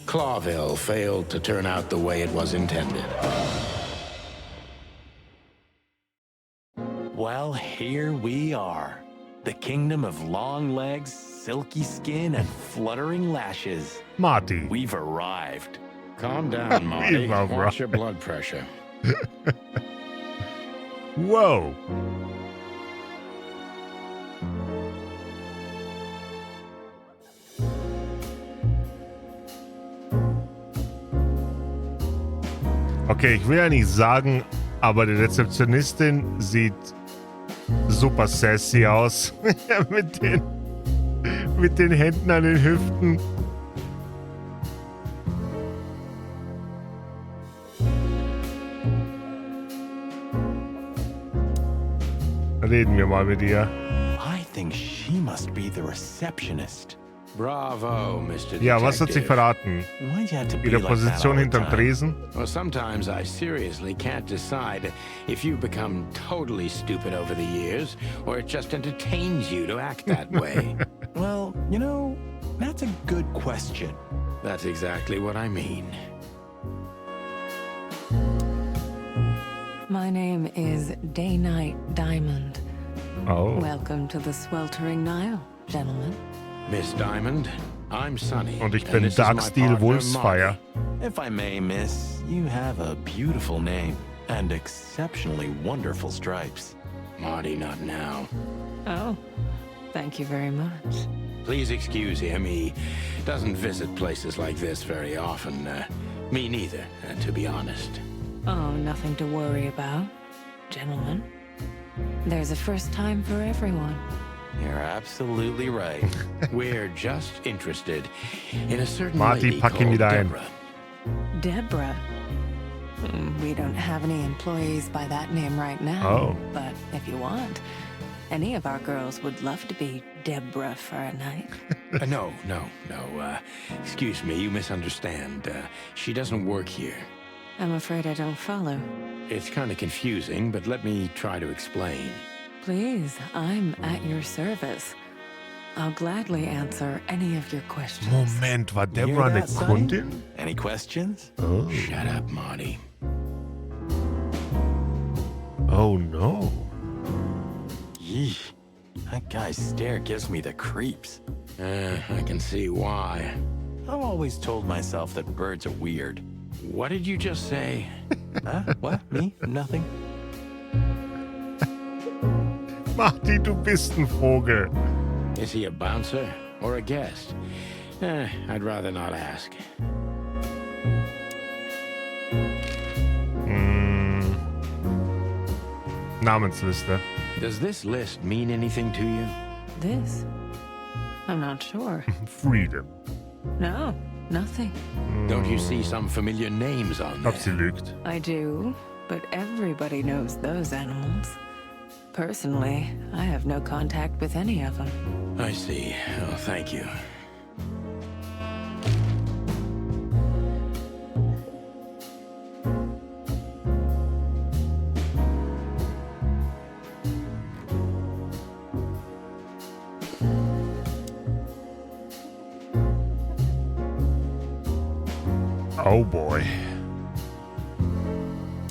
Clawville failed to turn out the way it was intended. Well, here we are. The kingdom of long legs, silky skin, and fluttering lashes. Marty. We've arrived. Calm down, Marty. Watch your blood pressure. Whoa. Okay, ich will ja nicht sagen, aber die Rezeptionistin sieht super sassy aus. mit den Händen an den Hüften. Reden wir mal mit ihr. I think she must be the receptionist. Bravo, Mr. Detective. Ja, was hat sie verraten? Ihre Position hinterm Tresen? Well, sometimes I seriously can't decide if you become totally stupid over the years, or it just entertains you to act that way. Well, you know, that's a good question. That's exactly what I mean. My name is Day-Night Diamond. Oh. Welcome to the sweltering Nile, gentlemen. Miss Diamond, I'm Sunny. Und ich bin Darksteel Wolfsfire. If I may, miss, you have a beautiful name and exceptionally wonderful stripes. Marty, not now. Oh, thank you very much. Please excuse him. He doesn't visit places like this very often. Me neither, to be honest. Oh, nothing to worry about, gentlemen. There's a first time for everyone. You're absolutely right. We're just interested in a certain Marty, lady pack ihn called wieder ein. Deborah. Deborah. We don't have any employees by that name right now. Oh. But if you want, any of our girls would love to be Deborah for a night. No. Excuse me, you misunderstand. She doesn't work here. I'm afraid I don't follow. It's kind of confusing, but let me try to explain. Please, I'm at your service. I'll gladly answer any of your questions. Moment, war Deborah eine Kundin? Any questions? Oh. Shut up, Marty. Oh no. Yeesh. That guy's stare gives me the creeps. I can see why. I've always told myself that birds are weird. What did you just say? Huh? What? Me? Nothing? Marty, du bist ein Vogel. Is he a bouncer or a guest? I'd rather not ask. Namensliste. Does this list mean anything to you? This? I'm not sure. Freedom. No, nothing. Don't you see some familiar names on there? Sie lügt. I do, but everybody knows those animals. Personally, I have no contact with any of them. I see. Oh, thank you. Oh boy.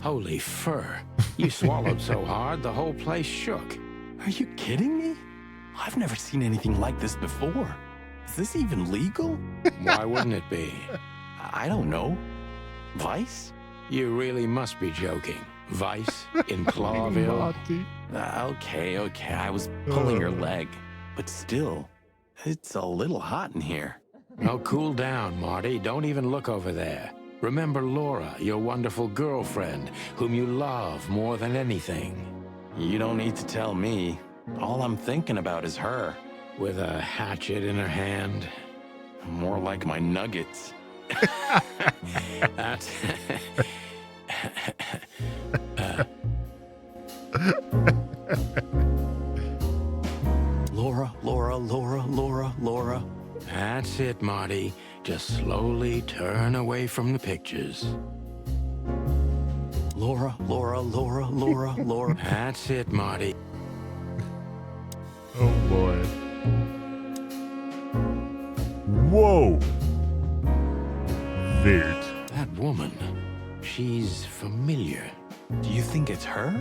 Holy fur. You swallowed so hard, the whole place shook. Are you kidding me? I've never seen anything like this before. Is this even legal? Why wouldn't it be? I don't know. Vice? You really must be joking. Vice in Clawville? Okay. I was pulling your leg. But still, it's a little hot in here. Oh, cool down, Marty. Don't even look over there. Remember Laura, your wonderful girlfriend, whom you love more than anything. You don't need to tell me. All I'm thinking about is her. With a hatchet in her hand. More like my nuggets. That's... That's it, Marty. Just slowly turn away from the pictures. Laura, Laura, Laura, Laura, Laura. That's it, Marty. Oh boy. Whoa. Wild. That woman, she's familiar. Do you think it's her?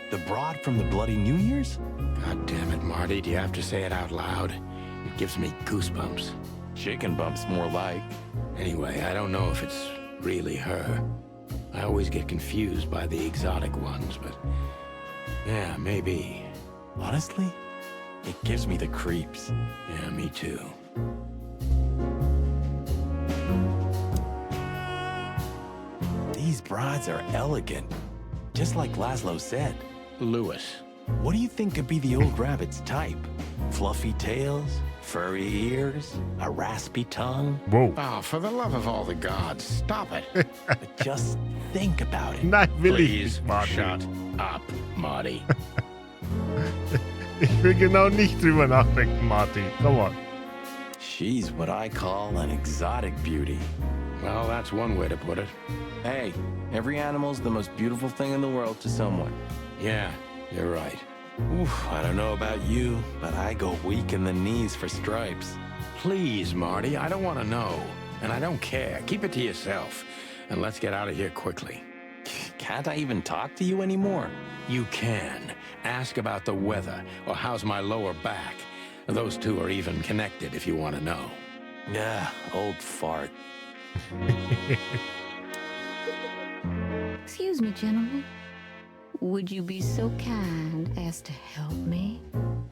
The broad from the Bloody New Year's? God damn it, Marty. Do you have to say it out loud? It gives me goosebumps. Chicken bumps, more like. Anyway, I don't know if it's really her. I always get confused by the exotic ones, but yeah, maybe. Honestly, it gives me the creeps. Yeah, me too. These broads are elegant, just like Laszlo said. Louis. What do you think could be the old rabbit's type? Fluffy tails, furry ears, a raspy tongue? Whoa. Oh, for the love of all the gods, stop it. But just think about it. Nein, will ich Please nicht, Marty. shut up, Marty. Ich will genau nicht drüber nachdenken, Marty. Come on. She's what I call an exotic beauty. Well, that's one way to put it. Hey, every animal's the most beautiful thing in the world to someone. Yeah, you're right. Oof, I don't know about you, but I go weak in the knees for stripes. Please, Marty, I don't want to know. And I don't care. Keep it to yourself. And let's get out of here quickly. Can't I even talk to you anymore? You can. Ask about the weather, or how's my lower back. Those two are even connected if you want to know. Yeah, old fart. Excuse me, gentlemen. Would you be so kind as to help me?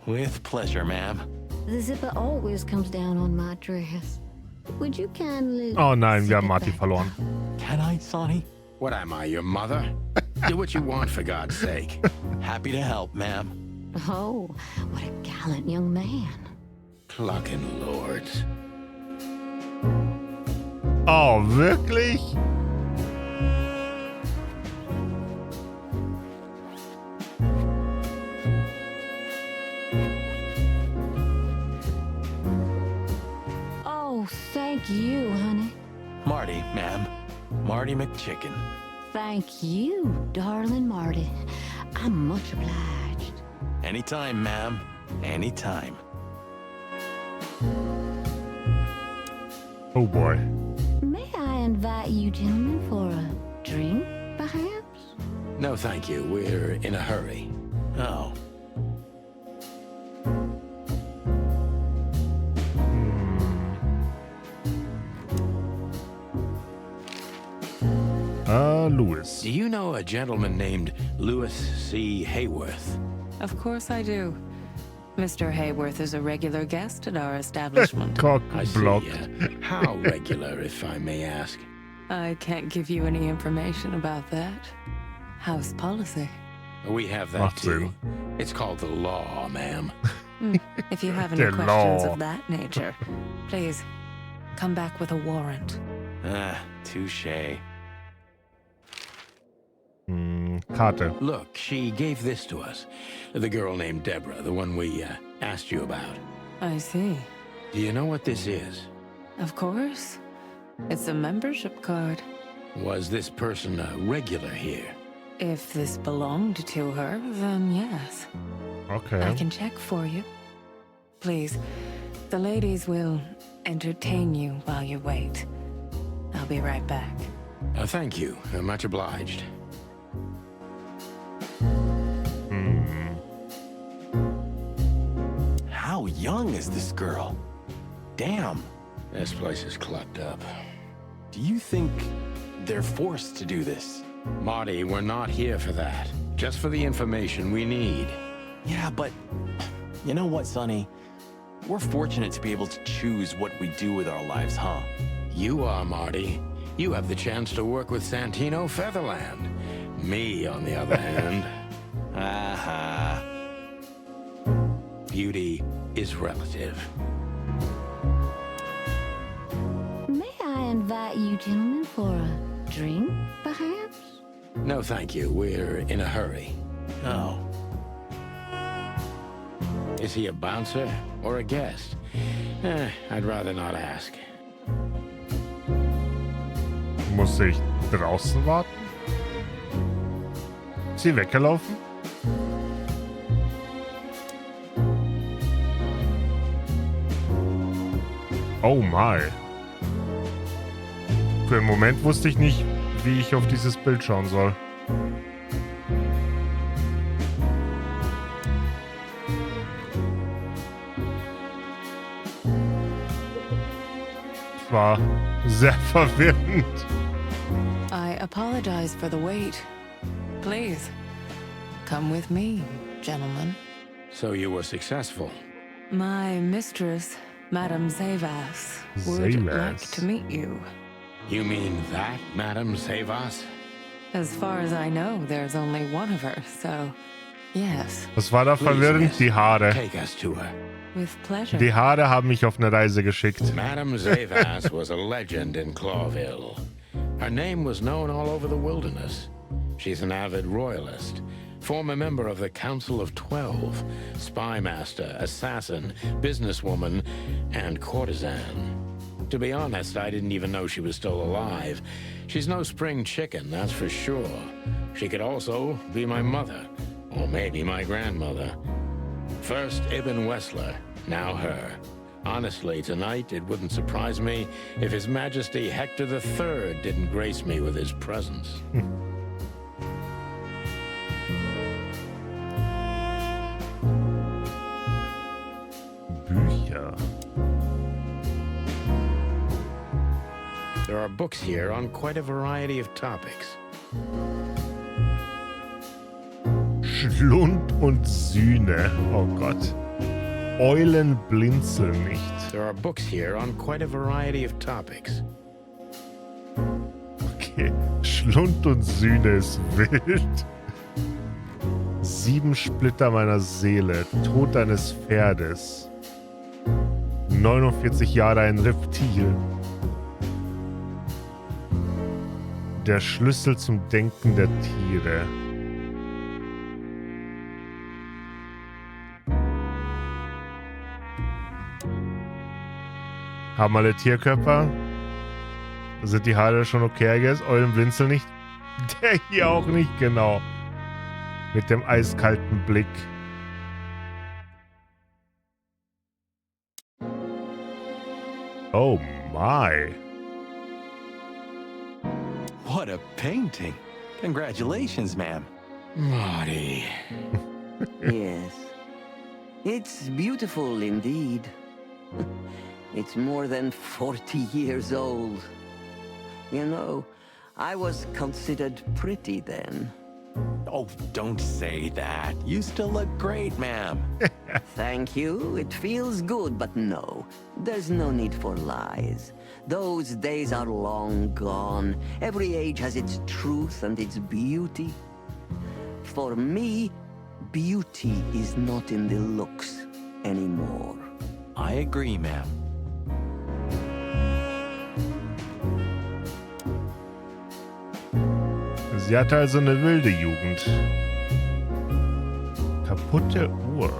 With pleasure, ma'am. The zipper always comes down on my dress. Would you kindly... Oh nein, wir haben zip it Marty back verloren. Can I, Sonny? What am I, your mother? Do what you want, for God's sake. Happy to help, ma'am. Oh, what a gallant young man. Clucking lords. Oh, wirklich? Oh, thank you, honey. Marty, ma'am. Marty McChicken. Thank you, darling Marty. I'm much obliged. Anytime, ma'am. Anytime. Oh boy. May I invite you gentlemen for a drink, perhaps? No, thank you. We're in a hurry. Oh. Louis. Do you know a gentleman named Louis C. Hayworth? Of course I do. Mr. Hayworth is a regular guest at our establishment. Cock I see. blocked. How regular, if I may ask? I can't give you any information about that. House policy. We have that too. It's called the law, ma'am. If you have any The questions law. of that nature, please come back with a warrant. Ah, touche. Karte. Look, she gave this to us. The girl named Deborah, the one we asked you about. I see. Do you know what this is? Of course. It's a membership card. Was this person a regular here? If this belonged to her, then yes. Okay. I can check for you. Please, the ladies will entertain you while you wait. I'll be right back. Thank you. Much obliged. How young is this girl? Damn. This place is clucked up. Do you think they're forced to do this? Marty, we're not here for that. Just for the information we need. Yeah, but you know what, Sonny? We're fortunate to be able to choose what we do with our lives, huh? You are, Marty. You have the chance to work with Santino Featherland. Me, on the other hand. Aha. Beauty is relative. May I invite you gentlemen for a drink, perhaps? No, thank you. We're in a hurry. Oh. Is he a bouncer or a guest? I'd rather not ask. Muss ich draußen warten? Ist sie weggelaufen? Oh my. Für einen Moment wusste ich nicht, wie ich auf dieses Bild schauen soll. War sehr verwirrend. I apologize for the wait. Please, come with me, gentlemen. So you were successful. My mistress, Madame Zavas, would like to meet you. You mean that, Madame Zavas? As far as I know, there's only one of her, so yes. Was war da verwirrend? Die Haare. Take us to her. With pleasure. Die Haare haben mich auf eine Reise geschickt. Madame Zavas was a legend in Clawville. Her name was known all over the wilderness. She's an avid royalist, former member of the Council of 12, spy master, assassin, businesswoman, and courtesan. To be honest, I didn't even know she was still alive. She's no spring chicken, that's for sure. She could also be my mother, or maybe my grandmother. First Ibn Wessler, now her. Honestly, tonight it wouldn't surprise me if His Majesty Hector III didn't grace me with his presence. Bücher. There are books here on quite a variety of topics. Schlund und Sühne. Oh Gott. Eulen blinzeln nicht. There are books here on quite a variety of topics. Okay. Schlund und Sühne ist wild. 7 Splitter meiner Seele. Tod eines Pferdes. 49 Jahre ein Reptil. Der Schlüssel zum Denken der Tiere. Haben alle Tierkörper? Sind die Haare schon okay, I guess? Eulen Blinzel nicht? Der hier auch nicht, genau. Mit dem eiskalten Blick. Oh my. What a painting. Congratulations, ma'am. Marty. Yes. It's beautiful indeed. It's more than 40 years old. You know, I was considered pretty then. Oh, don't say that. You still look great, ma'am. Thank you. It feels good, but no. There's no need for lies. Those days are long gone. Every age has its truth and its beauty. For me, beauty is not in the looks anymore. I agree, ma'am. Sie hatte also eine wilde Jugend. Kaputte Uhr.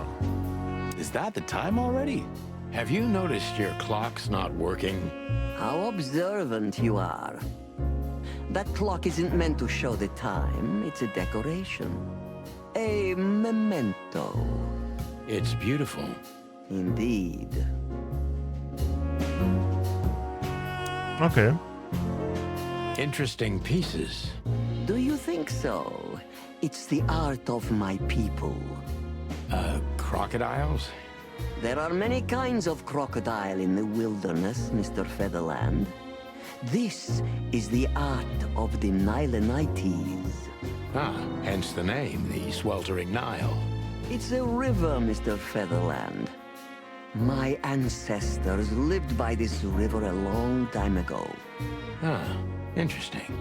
Is that the time already? Have you noticed your clock's not working? How observant you are. That clock isn't meant to show the time. It's a decoration. A memento. It's beautiful. Indeed. Okay. Interesting pieces. Do you think so? It's the art of my people. Crocodiles? There are many kinds of crocodile in the wilderness, Mr. Featherland. This is the art of the Nilenites. Ah, hence the name, the sweltering Nile. It's a river, Mr. Featherland. My ancestors lived by this river a long time ago. Ah, interesting.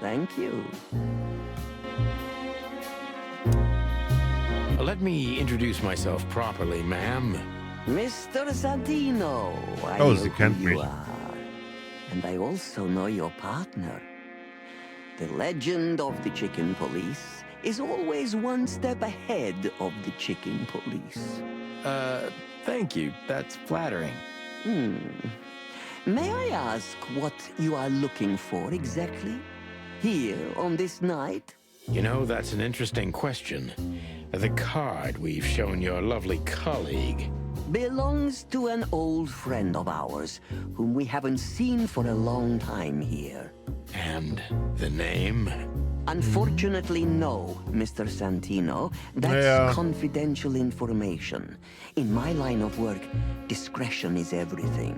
Thank you. Let me introduce myself properly, ma'am. Mr. Santino, I Oh, know sie who kennt you mich. are. And I also know your partner. The legend of the chicken police, is always one step ahead of the chicken police. Thank you. That's flattering. May I ask what you are looking for exactly? Here on this night? You know, that's an interesting question. The card we've shown your lovely colleague Belongs to an old friend of ours, whom we haven't seen for a long time here. And the name? Unfortunately, no, Mr. Santino. That's confidential information. In my line of work, discretion is everything.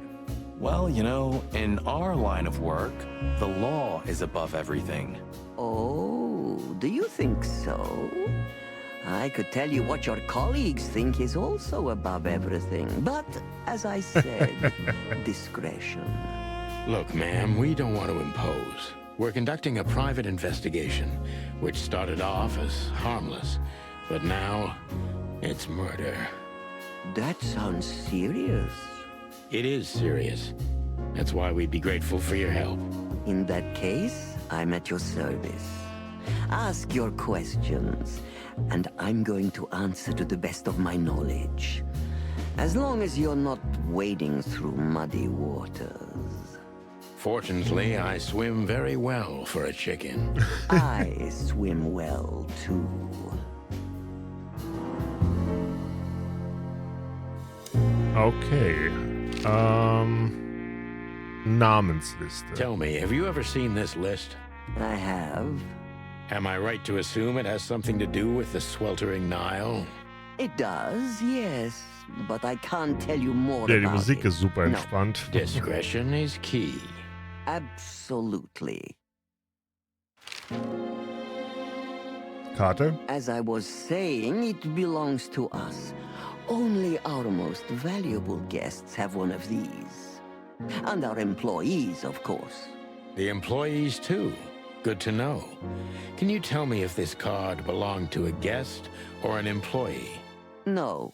Well, you know, in our line of work, the law is above everything. Oh, do you think so? I could tell you what your colleagues think is also above everything, but as I said, discretion. Look, ma'am, we don't want to impose. We're conducting a private investigation, which started off as harmless, but now it's murder. That sounds serious. It is serious. That's why we'd be grateful for your help. In that case, I'm at your service. Ask your questions, and I'm going to answer to the best of my knowledge. As long as you're not wading through muddy waters. Fortunately, I swim very well for a chicken. I swim well, too. Okay. Namensliste. Tell me, have you ever seen this list? I have. Am I right to assume it has something to do with the sweltering Nile? It does, yes, but I can't tell you more Ja, die about Musik it. ist super entspannt. Discretion is key. Absolutely. Karte? As I was saying, it belongs to us. Only our most valuable guests have one of these. And our employees, of course. The employees, too. Good to know. Can you tell me if this card belonged to a guest or an employee? No.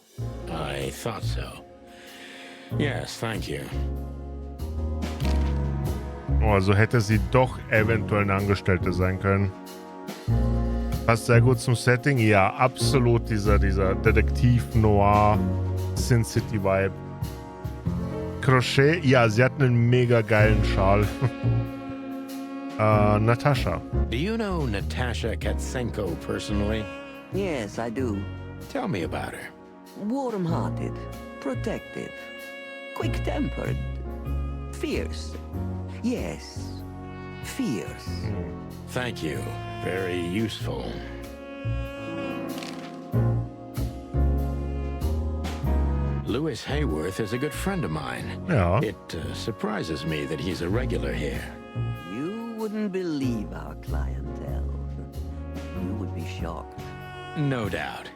I thought so. Yes, thank you. Oh, also hätte sie doch eventuell eine Angestellte sein können. Passt sehr gut zum Setting. Ja, absolut dieser Detektiv-Noir Sin City-Vibe. Crochet, ja, sie hat einen mega geilen Schal. Natasha. Do you know Natasha Katsenko personally? Yes, I do. Tell me about her. Warm-hearted, protective, quick-tempered, fierce. Yes, fierce. Thank you. Very useful. Lewis Hayworth is a good friend of mine. Yeah. It surprises me that he's a regular here. You wouldn't believe our clientele. You would be shocked. No doubt.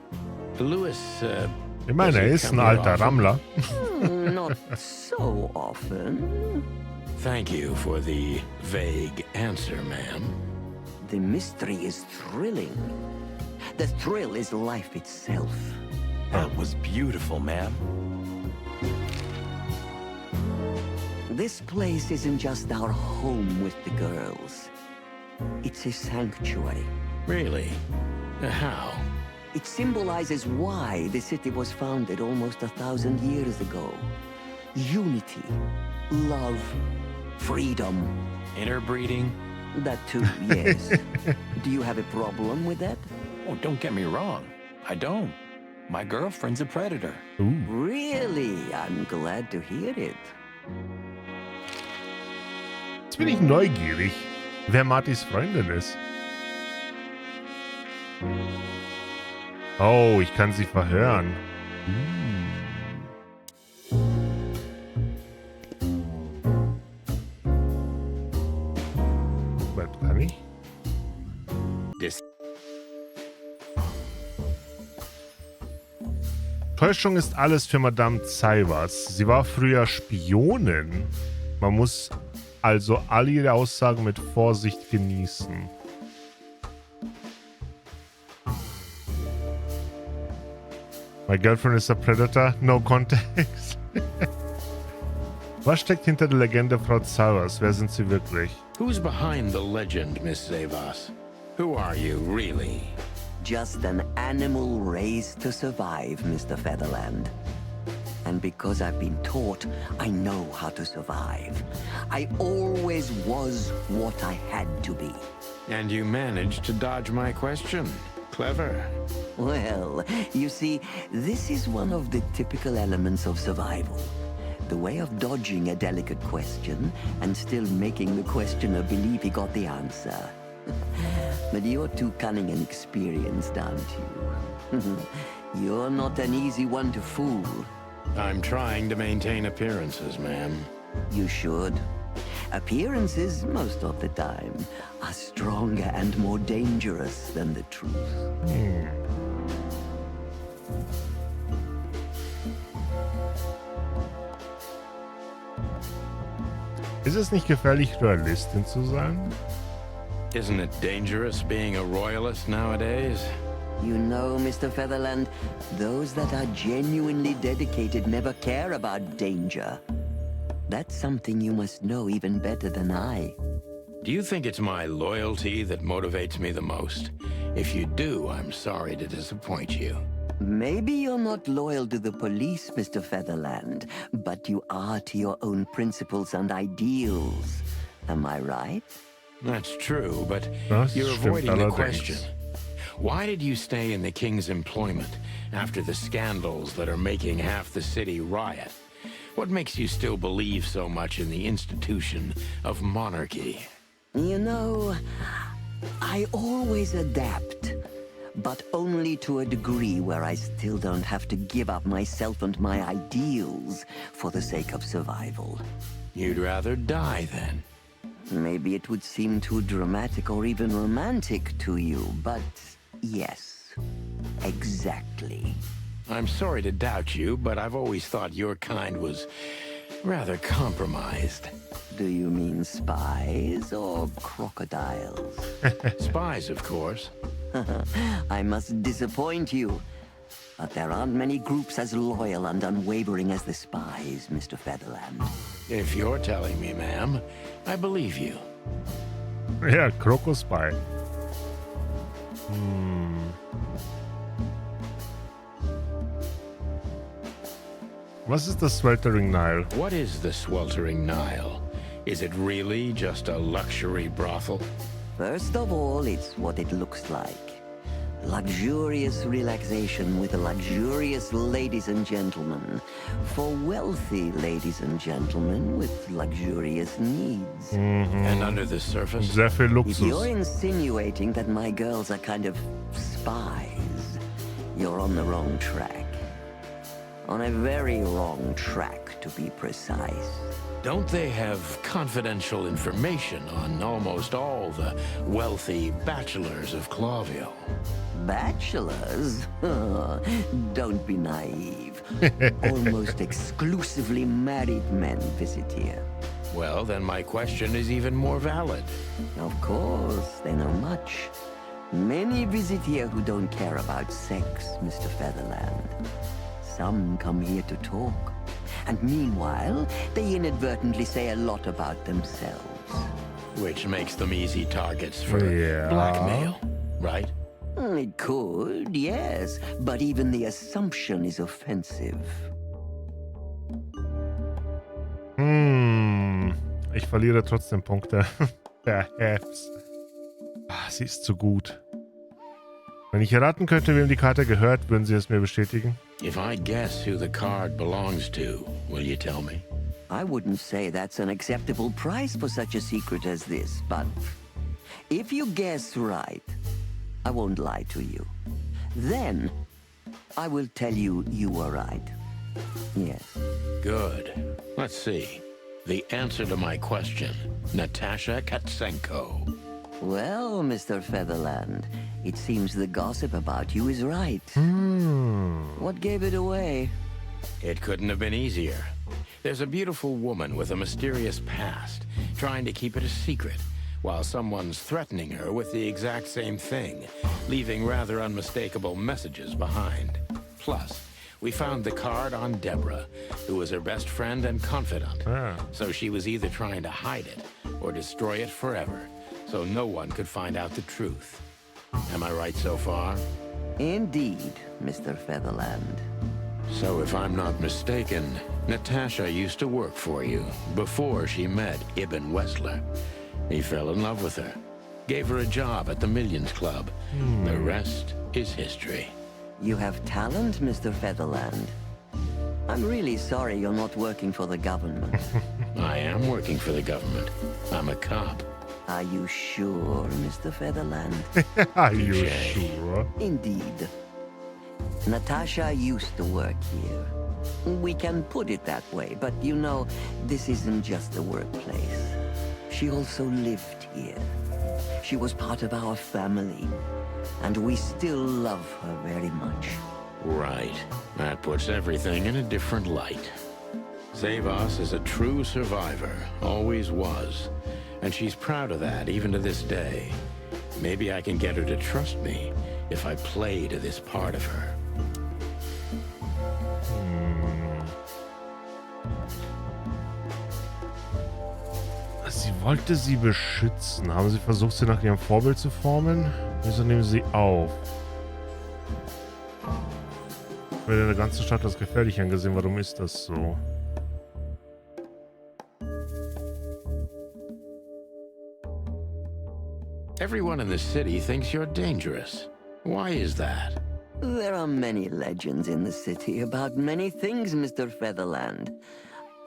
Lewis, Ich meine, er ist ein alter Rammler. Not so often. Thank you for the vague answer, ma'am. The mystery is thrilling. The thrill is life itself. That was beautiful, ma'am. This place isn't just our home with the girls. It's a sanctuary. Really? How? It symbolizes why the city was founded almost 1,000 years ago. Unity, love, freedom. Interbreeding? That too, yes. Do you have a problem with that? Oh, don't get me wrong. I don't. My girlfriend's a predator. Really? I'm glad to hear it. Jetzt bin ich neugierig, wer Martys Freundin ist. Oh, ich kann sie verhören. Was kann ich? Täuschung ist alles für Madame Zaivas. Sie war früher Spionin. Man muss also all ihre Aussagen mit Vorsicht genießen. My girlfriend is a predator? No context. Was steckt hinter der Legende Frau Zaivas? Wer sind sie wirklich? Who's behind the legend, Miss Zavas? Who are you, really? Just an animal raised to survive, Mr. Featherland. And because I've been taught, I know how to survive. I always was what I had to be. And you managed to dodge my question. Clever. Well, you see, this is one of the typical elements of survival. The way of dodging a delicate question and still making the questioner believe he got the answer. But you're too cunning and experienced, aren't you? You're not an easy one to fool. I'm trying to maintain appearances, ma'am. You should. Appearances, most of the time, are stronger and more dangerous than the truth. Ist es nicht gefährlich, Royalistin zu sein? Isn't it dangerous being a royalist nowadays? You know, Mr. Featherland, those that are genuinely dedicated never care about danger. That's something you must know even better than I. Do you think it's my loyalty that motivates me the most? If you do, I'm sorry to disappoint you. Maybe you're not loyal to the police, Mr. Featherland, but you are to your own principles and ideals. Am I right? That's true, but Das you're stimmt avoiding the allerdings. question. Why did you stay in the king's employment after the scandals that are making half the city riot? What makes you still believe so much in the institution of monarchy? You know, I always adapt, but only to a degree where I still don't have to give up myself and my ideals for the sake of survival. You'd rather die then? Maybe it would seem too dramatic or even romantic to you, but yes, exactly. I'm sorry to doubt you, but I've always thought your kind was rather compromised. Do you mean spies or crocodiles? Spies, of course. I must disappoint you, but there aren't many groups as loyal and unwavering as the spies, Mr. Featherland. If you're telling me, ma'am, I believe you. Ja, Krokospy. Was ist das Sweltering Nile? What is the Sweltering Nile? Is it really just a luxury brothel? First of all, it's what it looks like. Luxurious relaxation with luxurious ladies and gentlemen. For wealthy ladies and gentlemen with luxurious needs. And under the surface? Sehr viel If Luxus. you're insinuating that my girls are kind of spies, you're on the wrong track. On a very wrong track, to be precise. Don't they have confidential information on almost all the wealthy bachelors of Clawville? Bachelors? Don't be naive. Almost exclusively married men visit here. Well, then my question is even more valid. Of course, they know much. Many visit here who don't care about sex, Mr. Featherland. Some come here to talk. And meanwhile, they inadvertently say a lot about themselves. Which makes them easy targets for Yeah. blackmail, right? It could, yes, but even the assumption is offensive. Ich verliere trotzdem Punkte. Perhaps. Sie ist zu gut. Wenn ich erraten könnte, wem die Karte gehört, würden Sie es mir bestätigen? If I guess who the card belongs to, will you tell me? I wouldn't say that's an acceptable price for such a secret as this, but if you guess right, I won't lie to you. Then, I will tell you you were right. Yes. Good. Let's see. The answer to my question, Natasha Katsenko. Well, Mr. Featherland, it seems the gossip about you is right. What gave it away? It couldn't have been easier. There's a beautiful woman with a mysterious past, trying to keep it a secret, while someone's threatening her with the exact same thing, leaving rather unmistakable messages behind. Plus, we found the card on Deborah, who was her best friend and confidant. So she was either trying to hide it or destroy it forever, so no one could find out the truth. Am I right so far? Indeed, Mr. Featherland. So if I'm not mistaken, Natasha used to work for you before she met Ibn Wessler. He fell in love with her, gave her a job at the Millions Club. The rest is history. You have talent, Mr. Featherland. I'm really sorry you're not working for the government. I am working for the government. I'm a cop. Are you sure, Mr. Featherland? Are you sure? Indeed. Natasha used to work here. We can put it that way, but you know, this isn't just a workplace. She also lived here. She was part of our family, and we still love her very much. Right. That puts everything in a different light. Zavos is a true survivor, always was. And she's proud of that, even to this day. Maybe I can get her to trust me if I play to this part of her. Sie wollte sie beschützen. Haben sie versucht, sie nach ihrem Vorbild zu formen? Wieso nehmen sie auf? Wird in der ganzen Stadt als gefährlich angesehen. Warum ist das so? Everyone in the city thinks you're dangerous. Why is that? There are many legends in the city about many things, Mr. Featherland.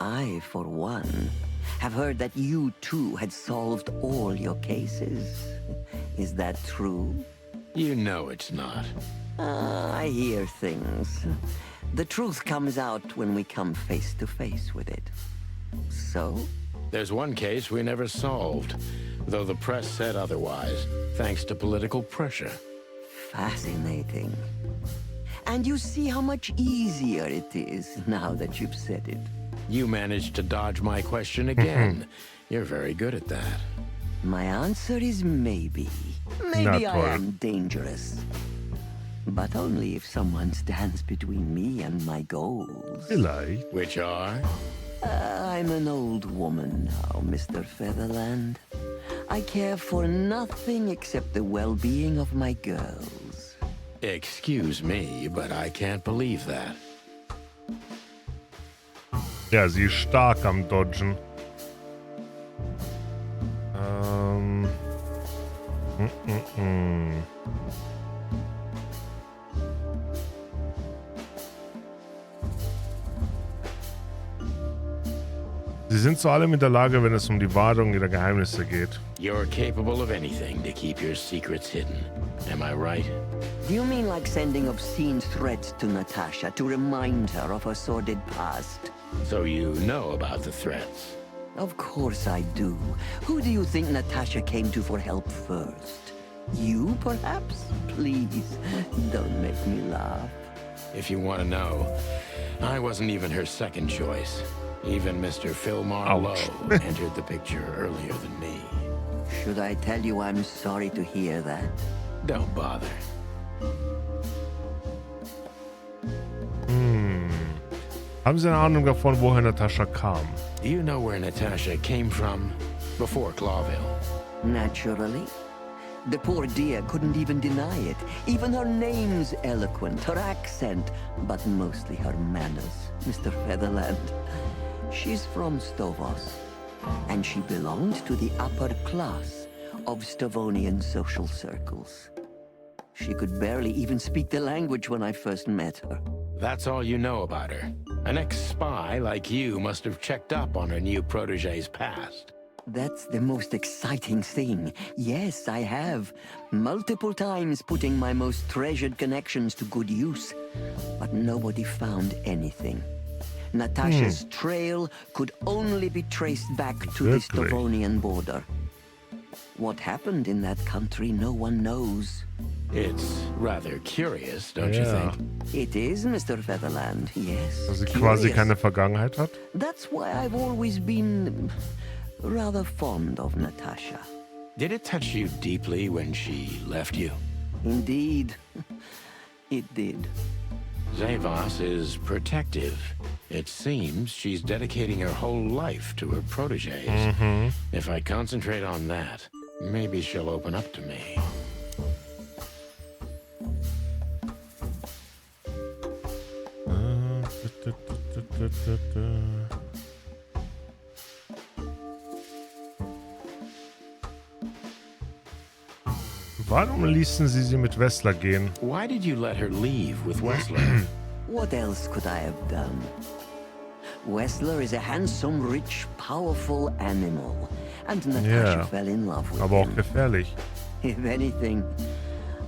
I, for one, have heard that you too had solved all your cases. Is that true? You know it's not. I hear things. The truth comes out when we come face to face with it. So? There's one case we never solved, though the press said otherwise, thanks to political pressure. Fascinating. And you see how much easier it is now that you've said it. You managed to dodge my question again. You're very good at that. My answer is maybe. Maybe I am dangerous. But only if someone stands between me and my goals. Which are? I'm an old woman now, Mr. Featherland. I care for nothing except the well-being of my girls. Excuse me, but I can't believe that. Ja, sie ist stark am Dodgen. Sie sind zu allem in der Lage, wenn es um die Wahrung ihrer Geheimnisse geht. You're capable of anything to keep your secrets hidden. Am I right? Do you mean like sending obscene threats to Natasha to remind her of her sordid past? So you know about the threats? Of course I do. Who do you think Natasha came to for help first? You, perhaps? Please, don't make me laugh. If you want to know, I wasn't even her second choice. Even Mr. Phil Marlowe entered the picture earlier than me. Should I tell you I'm sorry to hear that? Don't bother. Haben Sie eine Ahnung davon, woher Natascha kam? Do you know where Natasha came from before Clawville? Naturally. The poor dear couldn't even deny it. Even her name's eloquent, her accent, but mostly her manners, Mr. Featherland. She's from Stovos, and she belonged to the upper class of Stavonian social circles. She could barely even speak the language when I first met her. That's all you know about her. An ex-spy like you must have checked up on her new protege's past. That's the most exciting thing. Yes, I have. Multiple times putting my most treasured connections to good use. But nobody found anything. Natasha's trail could only be traced back to the Stavonian border. What happened in that country, no one knows. It's rather curious, don't you think? It is, Mr. Featherland, yes. Dass sie quasi keine Vergangenheit hat? That's why I've always been rather fond of Natasha. Did it touch you deeply when she left you? Indeed, it did. Zavos is protective. It seems she's dedicating her whole life to her proteges. If I concentrate on that, maybe she'll open up to me. Warum ließen Sie sie mit Wessler gehen? Why did you let her leave with Wessler? What else could I have done? Wessler is a handsome, rich, powerful animal, and Natasha fell in love with aber him. auch gefährlich. If anything,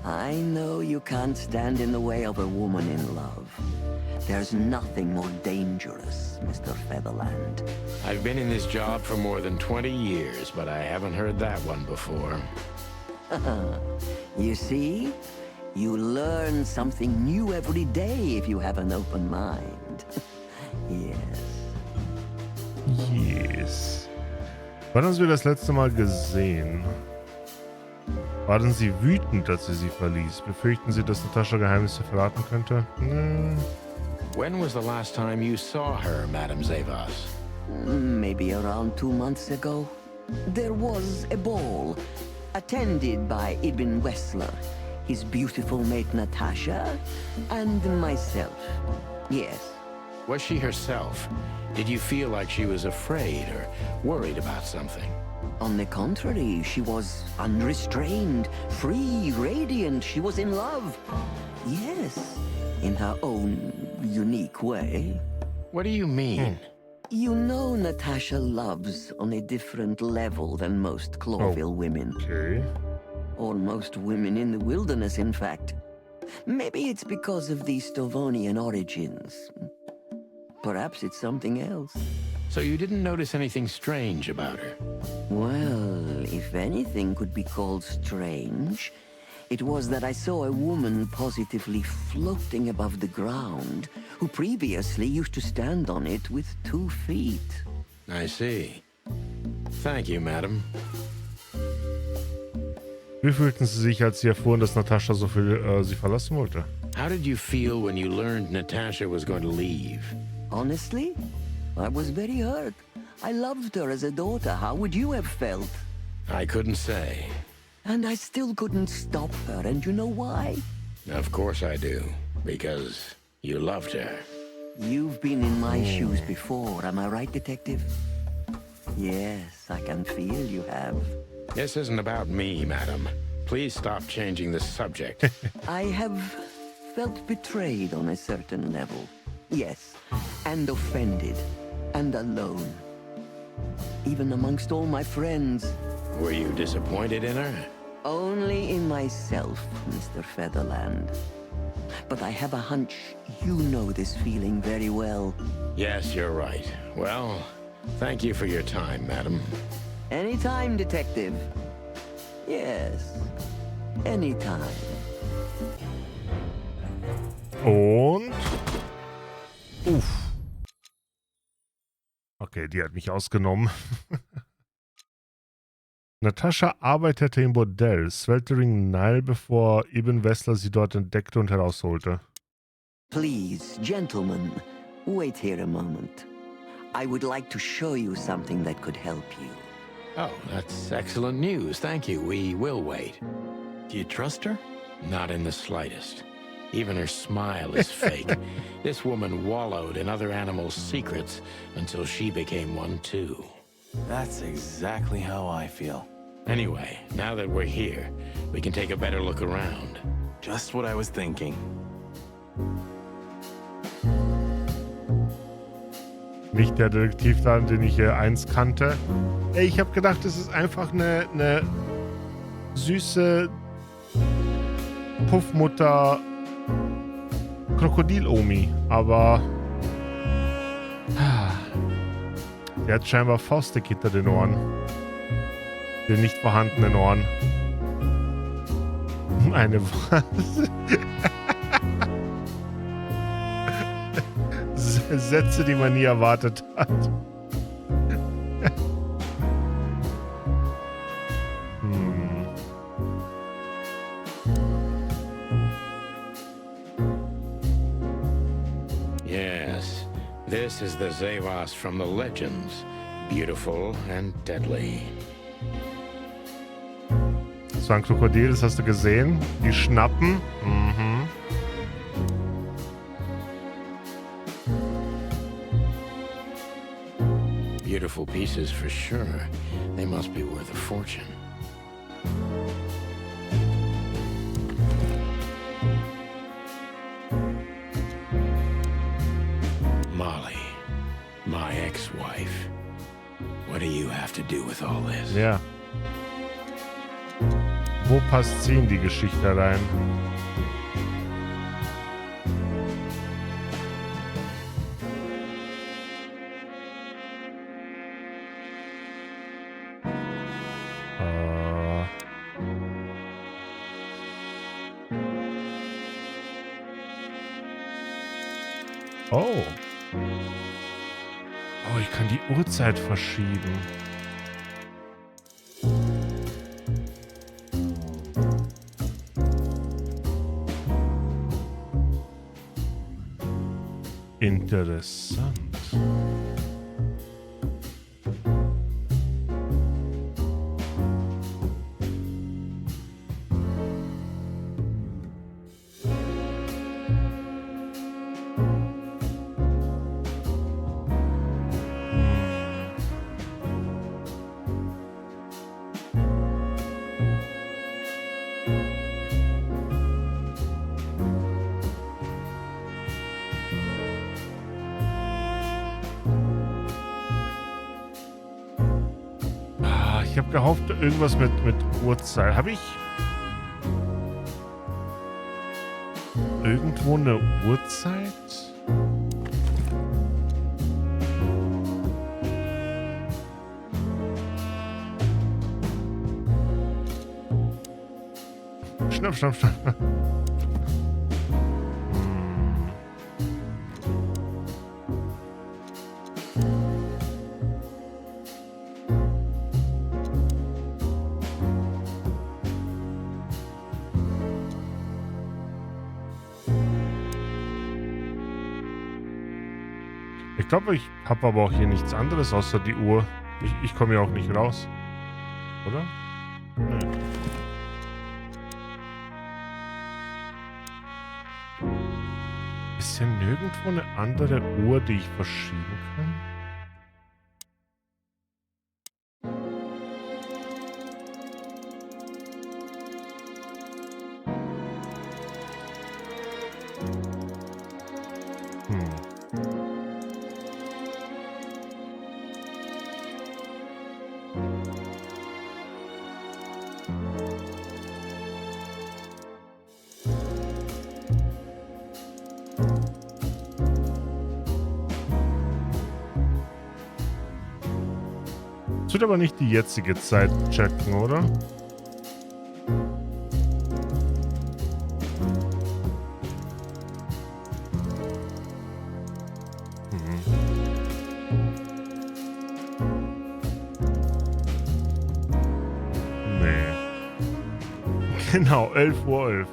I know you can't stand in the way of a woman in love. There's nothing more dangerous, Mr. Featherland. I've been in this job for more than 20 years, but I haven't heard that one before. You see? You learn something new every day if you have an open mind. Yes. Yes. Wann haben Sie das letzte Mal gesehen? Waren Sie wütend, als sie sie verließ? Befürchten Sie, dass Natascha Geheimnisse verraten könnte? When was the last time you saw her, Madame Zavas? Maybe around 2 months ago. There was a ball, attended by Ibn Wessler, his beautiful mate Natasha, and myself. Yes. Was she herself? Did you feel like she was afraid or worried about something? On the contrary, she was unrestrained, free, radiant. She was in love. Yes, in her own unique way. What do you mean? You know Natasha loves on a different level than most Clawville women. Okay. Or most women in the wilderness, in fact. Maybe it's because of the Stovonian origins. Perhaps it's something else. So you didn't notice anything strange about her? Well, if anything could be called strange, it was that I saw a woman positively floating above the ground, who previously used to stand on it with 2 feet. I see. Thank you, madam. Wie fühlten Sie sich, als Sie erfuhren, dass Natascha so viel Sie verlassen wollte? How did you feel when you learned Natasha was going to leave? Honestly, I was very hurt. I loved her as a daughter. How would you have felt? I couldn't say. And I still couldn't stop her, and you know why? Of course I do. Because you loved her. You've been in my shoes before, am I right, Detective? Yes, I can feel you have. This isn't about me, madam. Please stop changing the subject. I have felt betrayed on a certain level. Yes, and offended, and alone. Even amongst all my friends. Were you disappointed in her? Only in myself, Mr. Featherland. But I have a hunch you know this feeling very well. Yes, you're right. Well, thank you for your time, madam. Anytime, Detective. Yes, anytime. Und? Uff. Okay, die hat mich ausgenommen. Natascha arbeitete im Bordell Sweltering Nile, bevor Ibn Wessler sie dort entdeckte und herausholte. Please, gentlemen, wait here a moment. I would like to show you something that could help you. Oh, that's excellent news. Thank you. We will wait. Do you trust her? Not in the slightest. Even her smile is fake. This woman wallowed in other animals' secrets until she became one too. That's exactly how I feel. Anyway, now that we're here, we can take a better look around. Just what I was thinking. Nicht der Detektivladen, den ich einst kannte. Ey, ich habe gedacht, es ist einfach eine süße Puffmutter Krokodil-Omi, aber der hat scheinbar Faustdick hinter den Ohren. Den nicht vorhandenen Ohren. Eine was? Sätze, die man nie erwartet hat. Yes, this is the Zavas from the legends. Beautiful and deadly. Das war ein Krokodil, das hast du gesehen. Die schnappen. beautiful pieces for sure. They must be worth a fortune. Molly, my ex-wife. What do you have to do with all this? Ja. Wo passt sie in die Geschichte rein? Oh. Oh, ich kann die Uhrzeit verschieben. Interessant. Ich habe gehofft, irgendwas mit Uhrzeit. Habe ich irgendwo eine Uhrzeit? Schnapp, schnapp, schnapp. Ich glaube, ich habe aber auch hier nichts anderes außer die Uhr. Ich komme ja auch nicht raus. Oder? Nee. Ist ja nirgendwo eine andere Uhr, die ich verschieben kann? Es wird aber nicht die jetzige Zeit checken, oder? Nee. Genau, 11:11 Uhr.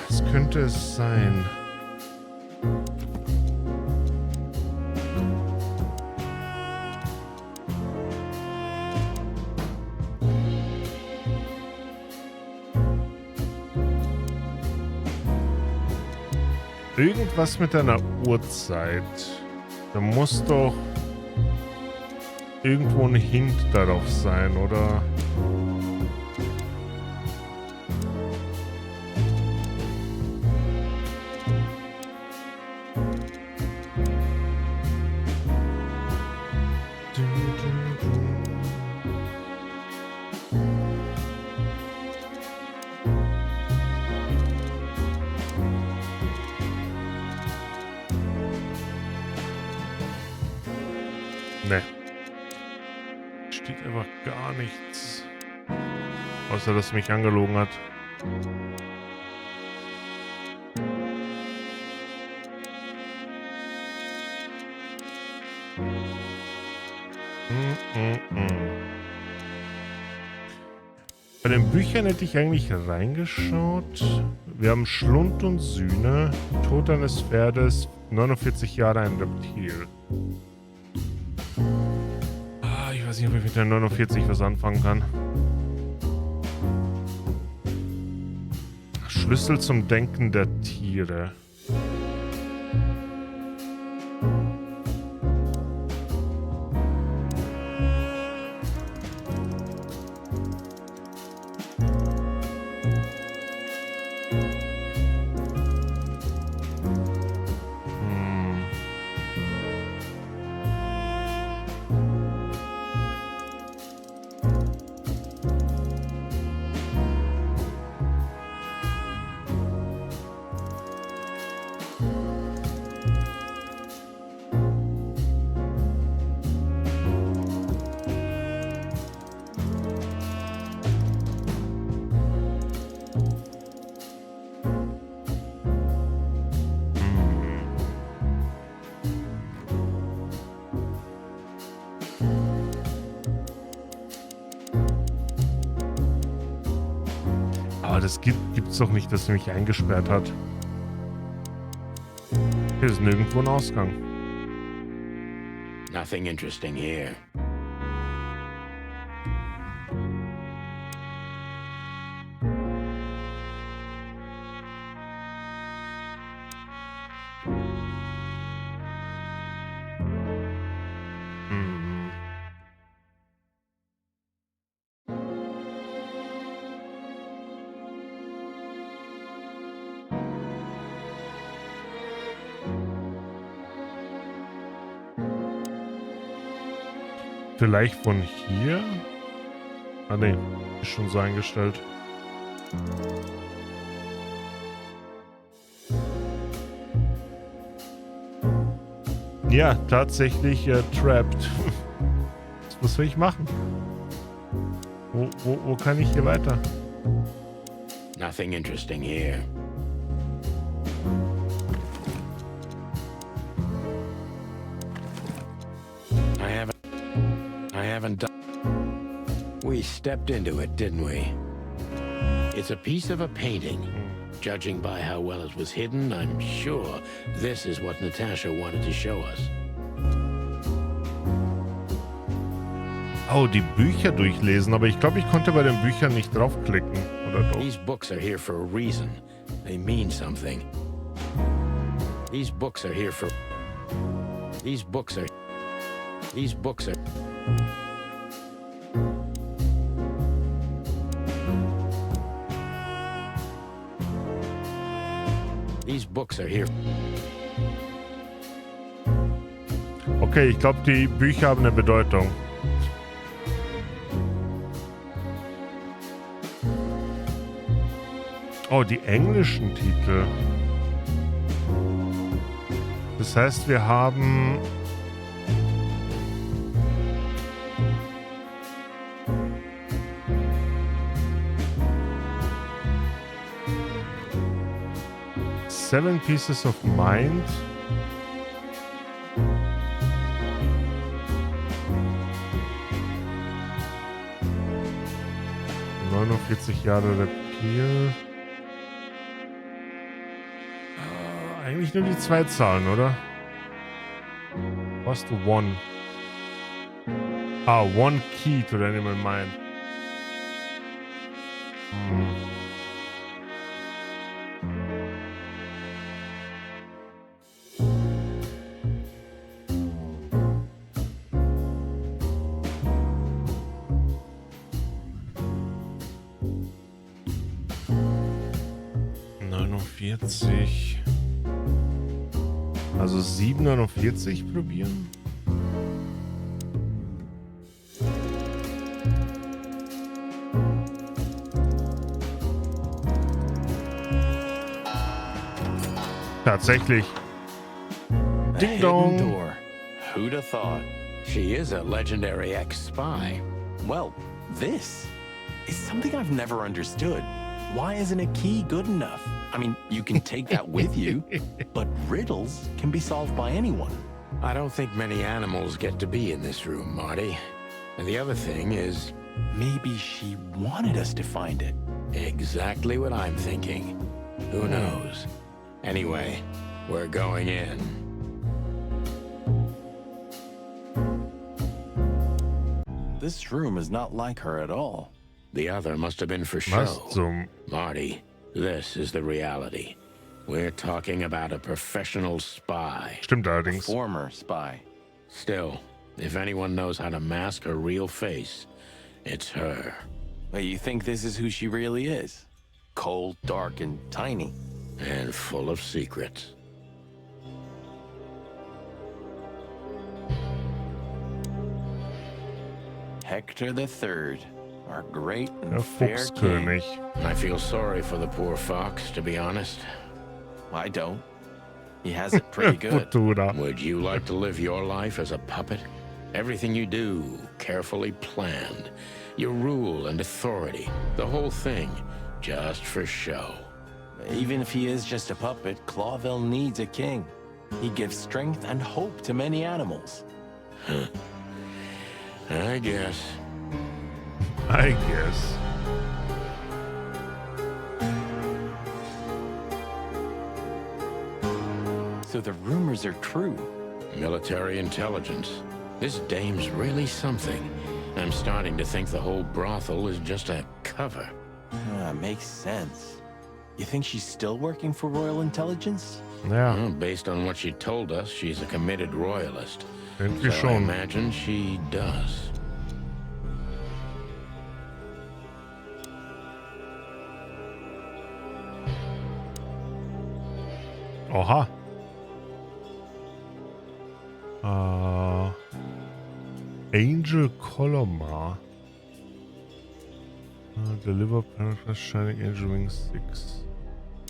Was könnte es sein? Irgendwas mit einer Uhrzeit. Da muss doch irgendwo ein Hint darauf sein, oder? Ne. Steht einfach gar nichts. Außer, dass mich angelogen hat. Bei den Büchern hätte ich eigentlich reingeschaut. Wir haben Schlund und Sühne, Tod eines Pferdes, 49 Jahre ein Reptil. Ich weiß nicht, ob ich mit der 49 was anfangen kann. Schlüssel zum Denken der Tiere. Aber das gibt's doch nicht, dass sie mich eingesperrt hat. Hier ist nirgendwo ein Ausgang. Nothing interesting here. Vielleicht von hier? Ah ne, ist schon so eingestellt. Ja, tatsächlich trapped. Was soll ich machen? Wo kann ich hier weiter? Nothing interesting here. I haven't done. We stepped into it, didn't we? It's a piece of a painting. Judging by how well it was hidden, I'm sure this is what Natasha wanted to show us. Oh, die Bücher durchlesen, aber ich glaube, ich konnte bei den Büchern nicht draufklicken, oder doch? These books are here for a reason. They mean something. These books are here for... These books are... These books are... These books are here. Okay, ich glaube, die Bücher haben eine Bedeutung. Oh, die englischen Titel. Das heißt, wir haben... Seven Pieces of Mind. ...49 Jahre Reptil. Eigentlich nur die zwei Zahlen, oder? Was du One? Ah, One Key to the Animal Mind. Also 7,49 probieren. Tatsächlich. Ding dong. Door. Who'd have thought? She is a legendary ex-spy. Well, this is something I've never understood. Why isn't a key good enough? I mean, you can take that with you, but riddles can be solved by anyone. I don't think many animals get to be in this room, Marty. And the other thing is, Maybe she wanted us to find it. Exactly what I'm thinking. Who knows? Anyway, we're going in. This room is not like her at all. The other must have been for show. Marty, this is the reality. We're talking about a professional spy. Stimmt allerdings. Former spy. Still, if anyone knows how to mask her real face, it's her. But you think this is who she really is? Cold, dark, and tiny. And full of secrets. Hector III, our great and Der fair Fuchskönig. king. I feel sorry for the poor fox, to be honest. I don't. He has it pretty good. Would you like to live your life as a puppet? Everything you do, carefully planned. Your rule and authority, the whole thing, just for show. Even if he is just a puppet, Clawville needs a king. He gives strength and hope to many animals. I guess. I guess. So the rumors are true. Military intelligence. This dame's really something. I'm starting to think the whole brothel is just a cover. Makes sense. You think she's still working for Royal Intelligence? Ja. Well, based on what she told us, she's a committed royalist. Irgendwie So I schon. imagine she does. Oha. Angel Colomar. Deliver Penetras Shining Angel Wing 6.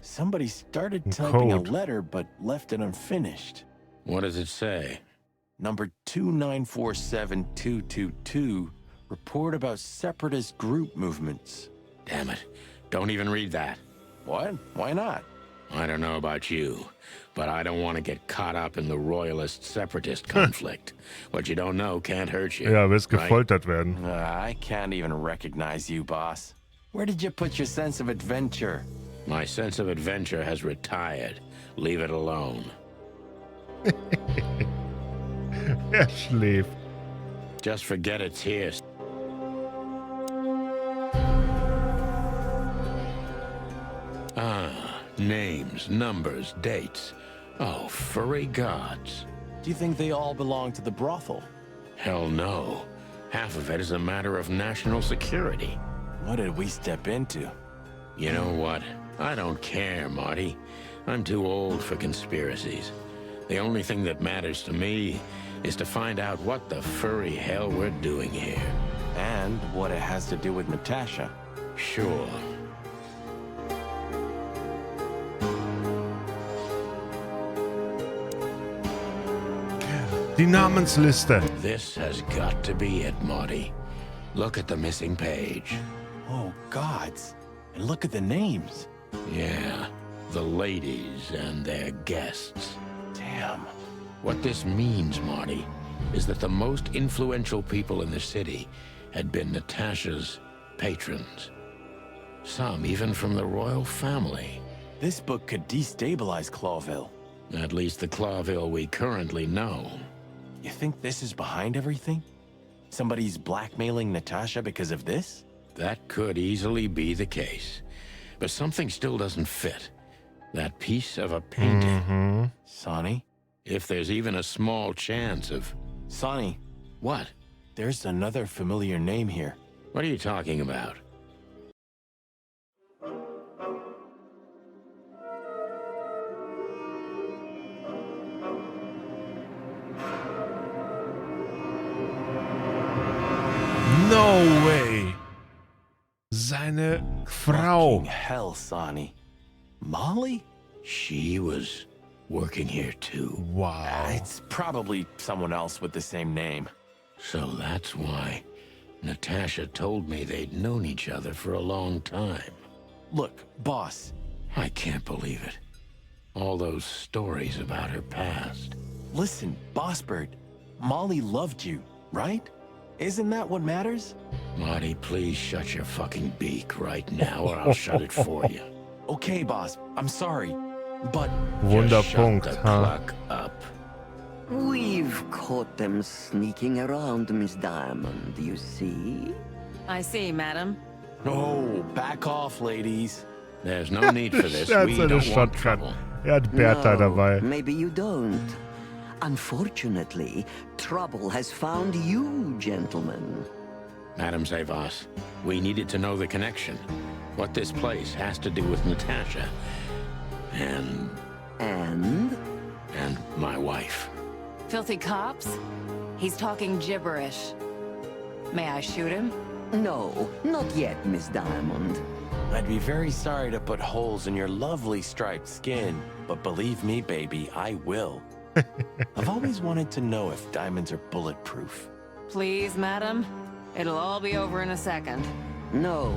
Somebody started In typing code. a letter but left it unfinished. What does it say? Number 2947222. Report about separatist group movements. Damn it. Don't even read that. What? Why not? I don't know about you, but I don't want to get caught up in the royalist-separatist conflict. What you don't know can't hurt you. Ja, wirst right? gefoltert werden. I can't even recognize you, boss. Where did you put your sense of adventure? My sense of adventure has retired. Leave it alone. Schläft. Just forget it's here. Names, numbers, dates. Oh, furry gods. Do you think they all belong to the brothel? Hell no. Half of it is a matter of national security. What did we step into? You know what? I don't care, Marty. I'm too old for conspiracies. The only thing that matters to me is to find out what the furry hell we're doing here. And what it has to do with Natasha. Sure. Die Namensliste. This has got to be it, Marty. Look at the missing page. Oh, gods. And look at the names. Yeah, the ladies and their guests. Damn. What this means, Marty, is that the most influential people in the city had been Natasha's patrons. Some even from the royal family. This book could destabilize Clawville. At least the Clawville we currently know. You think this is behind everything? Somebody's blackmailing Natasha because of this? That could easily be the case. But something still doesn't fit. That piece of a painting. Sonny? If there's even a small chance of... Sonny. What? There's another familiar name here. What are you talking about? No way. Seine Frau. Hell, Sonny. Molly? She was working here too. Wow. It's probably someone else with the same name. So that's why Natasha told me they'd known each other for a long time. Look, boss. I can't believe it. All those stories about her past. Listen, Bossbird. Molly loved you, right? Isn't that what matters? Marty, please shut your fucking beak right now, or I'll shut it for you. Okay, boss. I'm sorry, but Wunderpunkt, Just shut the huh? clock up. We've caught them sneaking around, Miss Diamond, you see? I see, madam. Oh, back off, ladies. There's no need for this. Er hat We seine don't want Shotgun. trouble. Er hat Bertha dabei. Maybe you don't. Unfortunately, trouble has found you, gentlemen. Madam Zavas, we needed to know the connection. What this place has to do with Natasha. And my wife. Filthy cops? He's talking gibberish. May I shoot him? No, not yet, Miss Diamond. I'd be very sorry to put holes in your lovely striped skin, but believe me, baby, I will. I've always wanted to know if diamonds are bulletproof. Please, madam. It'll all be over in a second. No.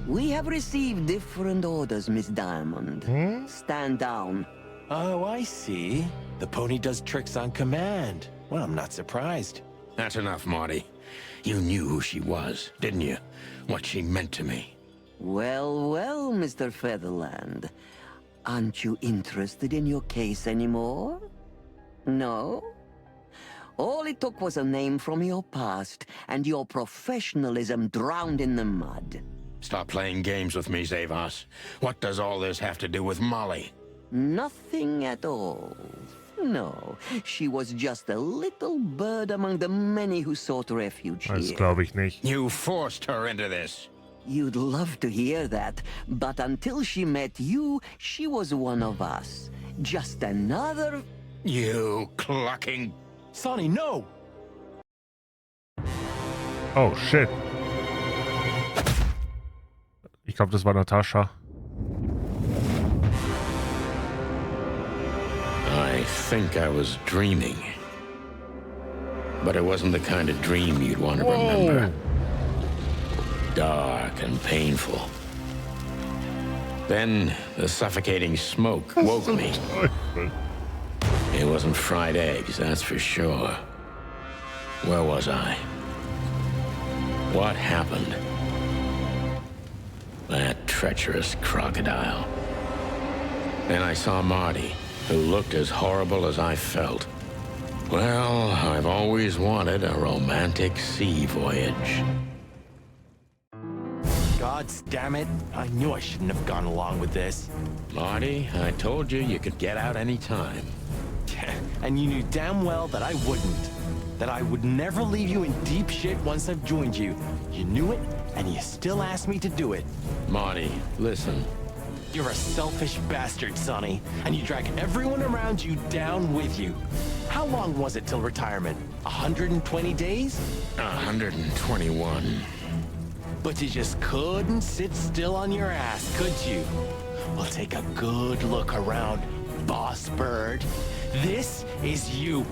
We have received different orders, Miss Diamond. Stand down. Oh, I see. The pony does tricks on command. Well, I'm not surprised. That's enough, Marty. You knew who she was, didn't you? What she meant to me. Well, well, Mr. Featherland. Aren't you interested in your case anymore? No? All it took was a name from your past, and your professionalism drowned in the mud. Stop playing games with me, Zavas. What does all this have to do with Molly? Nothing at all. No, she was just a little bird among the many who sought refuge Das here. glaube ich nicht. You forced her into this. You'd love to hear that, but until she met you, she was one of us. Just another... You clucking... Sonny, no! Oh, shit. Ich glaube, das war Natascha. I think I was dreaming. But it wasn't the kind of dream you'd want to remember. Dark and painful. Then the suffocating smoke woke me. It wasn't fried eggs, that's for sure. Where was I? What happened? That treacherous crocodile. Then I saw Marty, who looked as horrible as I felt. Well, I've always wanted a romantic sea voyage. God damn it. I knew I shouldn't have gone along with this. Marty, I told you you could get out any time. And you knew damn well that I wouldn't. That I would never leave you in deep shit once I've joined you. You knew it, and you still asked me to do it. Marty, listen. You're a selfish bastard, Sonny, and you drag everyone around you down with you. How long was it till retirement? 120 days? 121. But you just couldn't sit still on your ass, could you? Well, take a good look around, boss bird. This is you.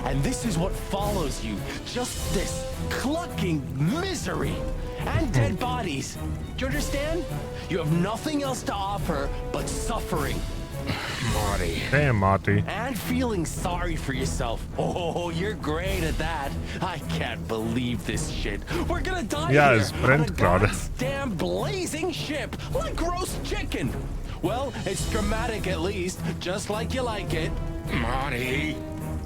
And this is what follows you. Just this clucking misery. And dead bodies. Do you understand? You have nothing else to offer but suffering. Marty. Damn, Marty. And feeling sorry for yourself. Oh, you're great at that. I can't believe this shit. We're gonna die Ja, here es brennt on a gerade. damn blazing ship like roast chicken. Well, it's dramatic at least, just like you like it. Marty.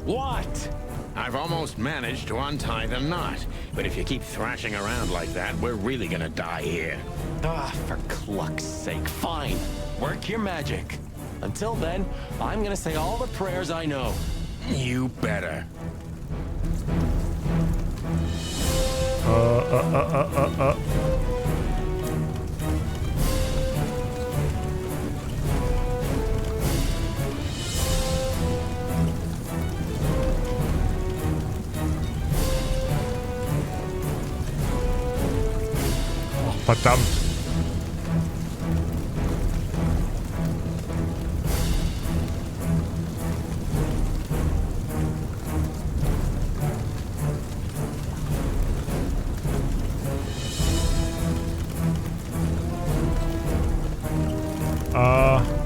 What? I've almost managed to untie the knot. But if you keep thrashing around like that, we're really gonna die here. Ah, for cluck's sake, fine. Work your magic. Until then, I'm gonna say all the prayers I know. You better. Verdammt.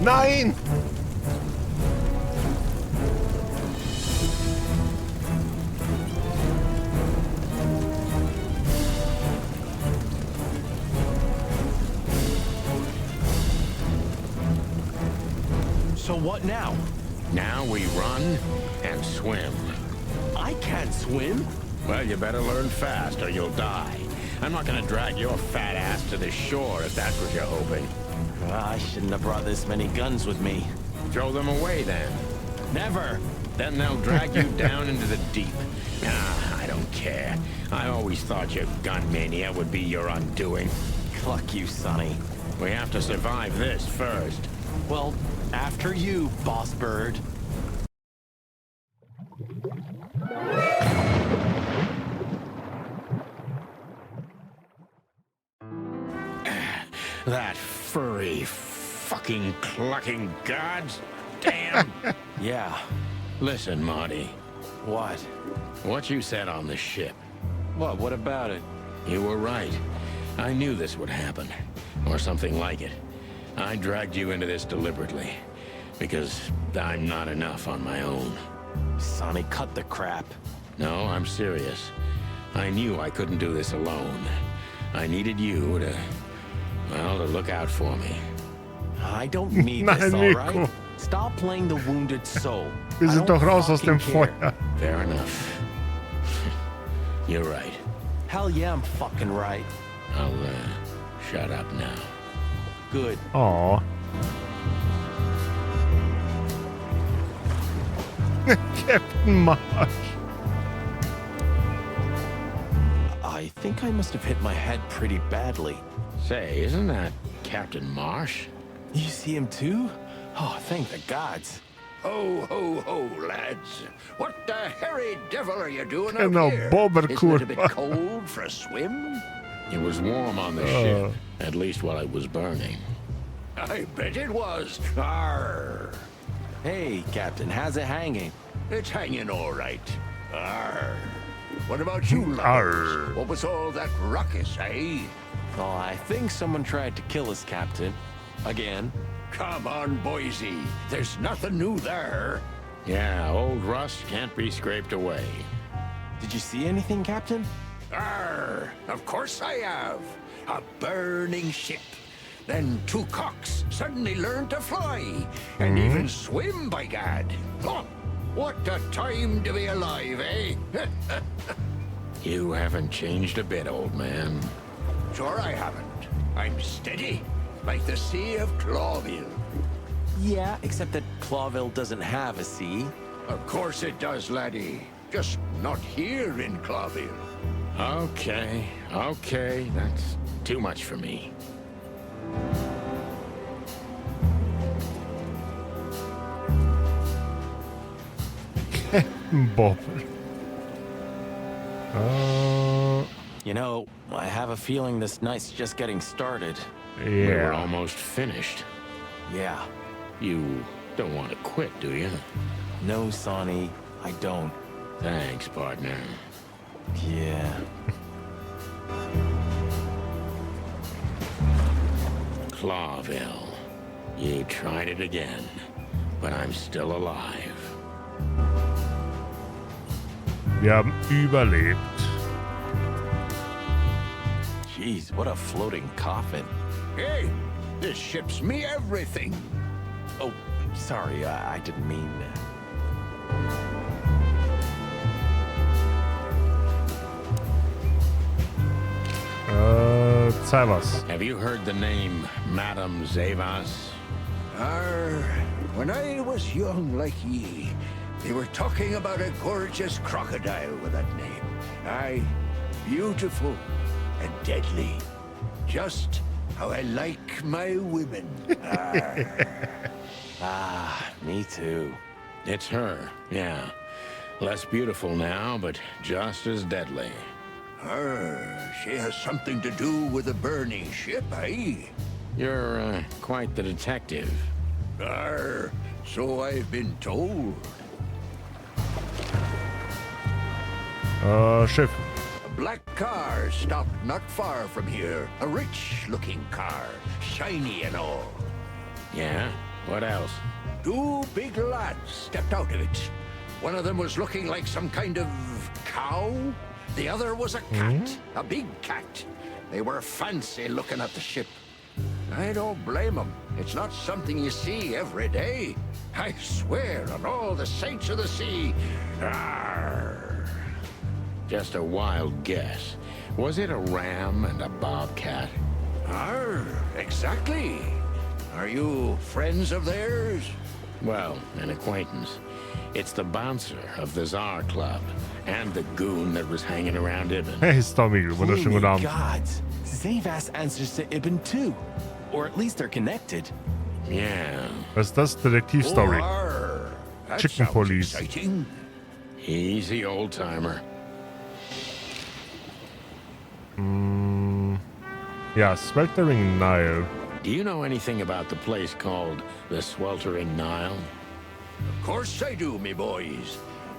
Nein! what now? Now we run and swim. I can't swim. Well, you better learn fast or you'll die. I'm not gonna drag your fat ass to the shore if that's what you're hoping. I shouldn't have brought this many guns with me. Throw them away then. Never. Then they'll drag you down into the deep. I don't care. I always thought your gun mania would be your undoing. Fuck you, Sonny. We have to survive this first. Well, after you, boss bird. That furry, fucking clucking gods. Damn. Yeah. Listen, Marty. What? What you said on the ship. What about it? You were right. I knew this would happen. Or something like it. I dragged you into this deliberately. Because I'm not enough on my own. Sonny, cut the crap. No, I'm serious. I knew I couldn't do this alone. I needed you to... well, to look out for me. I don't need this, alright? Stop playing the wounded soul. Wir sind doch raus aus dem Feuer. Fair enough. You're right. Hell yeah, I'm fucking right. I'll, shut up now. Good. Aw. Captain Marsh. I think I must have hit my head pretty badly. Say, isn't that Captain Marsh? You see him too? Oh, thank the gods. Ho, ho, ho, lads. What the hairy devil are you doing out Genau, here? Bobber, Isn't it a bit kurwa. cold for a swim? It was warm on the ship, at least while it was burning. I bet it was. Arr. Hey, Captain, how's it hanging? It's hanging all right. Arr. What about you, Arr. lads? What was all that ruckus, eh? Oh, I think someone tried to kill us, Captain. Again. Come on, Boise. There's nothing new there. Yeah, old rust can't be scraped away. Did you see anything, Captain? Arr, of course I have. A burning ship. Then two cocks suddenly learned to fly. And even swim, by gad. Huh, what a time to be alive, eh? You haven't changed a bit, old man. Sure I haven't. I'm steady, like the Sea of Clawville. Yeah, except that Clawville doesn't have a sea. Of course it does, laddie. Just not here in Clawville. Okay, okay, that's too much for me. Bob. You know, I have a feeling this night's just getting started. Yeah. We were almost finished. Yeah. You don't want to quit, do you? No, Sonny, I don't. Thanks, partner. Yeah. Clawville. You tried it again, but I'm still alive. Wir haben überlebt. Jeez, what a floating coffin. Hey, this ship's me everything. Oh, sorry, I didn't mean... Zavas. Have you heard the name Madame Zavas? When I was young like ye, they were talking about a gorgeous crocodile with that name. Aye, beautiful and deadly. Just how I like my women. Ah, me too. It's her, yeah. Less beautiful now, but just as deadly. She has something to do with the burning ship, eh? You're, quite the detective. So I've been told. Schiff. A black car stopped not far from here. A rich-looking car, shiny and all. Yeah? What else? Two big lads stepped out of it. One of them was looking like some kind of cow. The other was a cat, a big cat. They were fancy looking at the ship. I don't blame them. It's not something you see every day. I swear on all the saints of the sea. Arr. Just a wild guess. Was it a ram and a bobcat? Arr, exactly. Are you friends of theirs? Well, an acquaintance. It's the bouncer of the Tsar Club and the goon that was hanging around Ibn. Hey, Stormy, wunderschönen guten Abend. Gods, Zavas answers to Ibn too. Or at least they're connected. Yeah. Was ist das? Detektivstory. That Chicken sounds Police. exciting. Easy, old-timer. Ja, Sweltering Nile. Do you know anything about the place called the Sweltering Nile? Of course I do, me boys.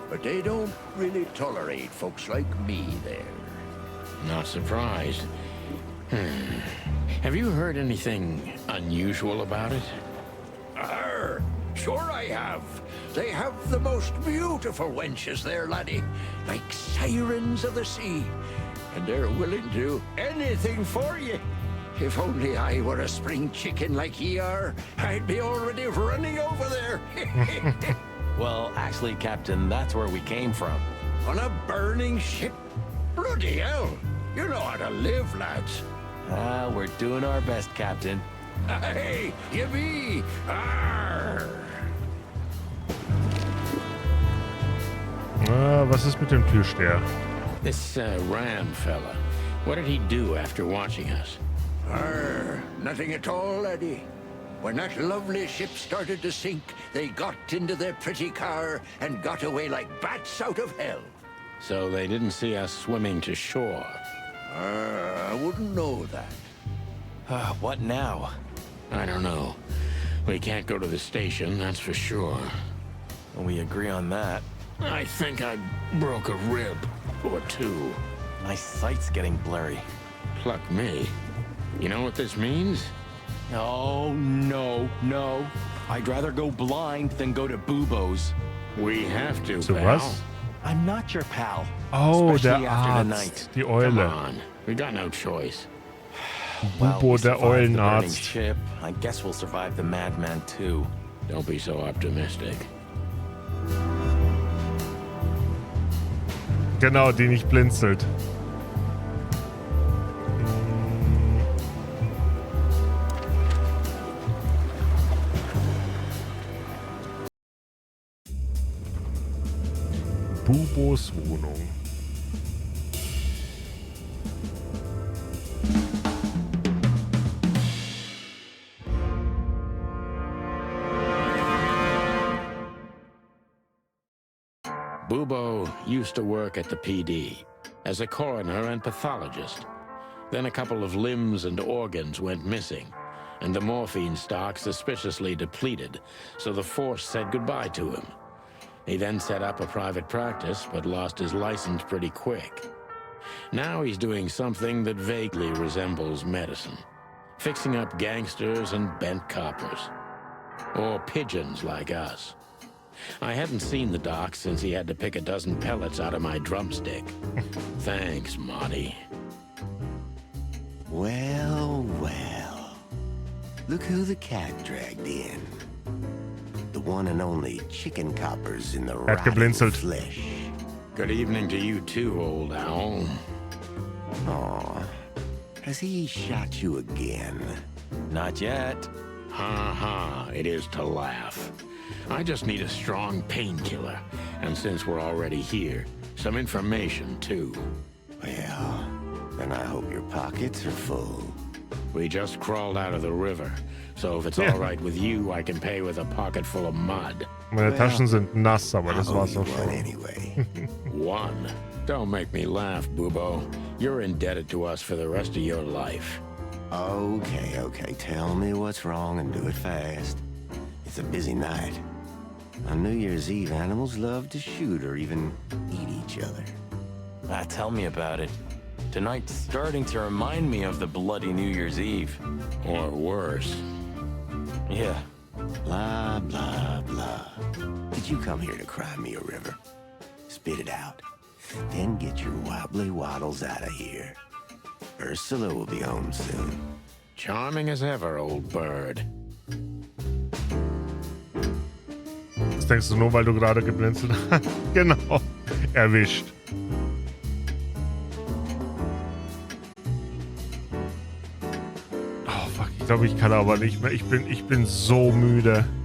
But they don't really tolerate folks like me there. Not surprised. Have you heard anything unusual about it? Arr, sure I have. They have the most beautiful wenches there, laddie. Like sirens of the sea. And they're willing to do anything for you. If only I were a spring chicken like ye are, I'd be already running over there. Well, actually, Captain, that's where we came from. On a burning ship? Bloody hell. You know how to live, lads. We're doing our best, Captain. Hey, you be. Arr. Was ist mit dem Türsteher? This Ram fella, what did he do after watching us? Nothing at all, laddie. When that lovely ship started to sink, they got into their pretty car and got away like bats out of hell. So they didn't see us swimming to shore? I wouldn't know that. What now? I don't know. We can't go to the station, that's for sure. Well, we agree on that. I think I broke a rib or two. My sight's getting blurry. Pluck me. You know what this means? Oh, no. I'd rather go blind than go to Bubo's. We have to, So pal. was? I'm not your pal. Oh, especially der after Arzt. tonight. Die Come Eule. on. We got no choice. Well, Bubo, we der survived the burning Eulenarzt. ship. I guess we'll survive the madman too. Don't be so optimistic. Genau, die nicht blinzelt. Bubos Wohnung. Bubo used to work at the PD as a coroner and pathologist. Then a couple of limbs and organs went missing, and the morphine stock suspiciously depleted, so the force said goodbye to him. He then set up a private practice, but lost his license pretty quick. Now he's doing something that vaguely resembles medicine, fixing up gangsters and bent coppers. Or pigeons like us. I hadn't seen the doc since he had to pick a dozen pellets out of my drumstick. Thanks, Monty. Well. Look who the cat dragged in. The one and only chicken coppers in the rotting geblinzelt. flesh. Good evening to you too, old owl. Aw, has he shot you again? Not yet. Ha, it is to laugh. I just need a strong painkiller, and since we're already here, some information too. Well, then I hope your pockets are full. We just crawled out of the river, so if it's all right with you, I can pay with a pocket full of mud. Meine Taschen sind nass, aber das war's auch schon. Anyway. One. Don't make me laugh, Bubo. You're indebted to us for the rest of your life. Okay. Tell me what's wrong and do it fast. It's a busy night. On New Year's Eve, animals love to shoot or even eat each other. Tell me about it. Tonight's starting to remind me of the bloody New Year's Eve. Or worse. Yeah. Blah, blah, blah. Did you come here to cry me a river? Spit it out. Then get your wobbly waddles out of here. Ursula will be home soon. Charming as ever, old bird. Das denkst du nur, weil du gerade geblinzelt hast. Genau. Erwischt. Oh fuck, ich glaube, ich kann aber nicht mehr. Ich bin so müde.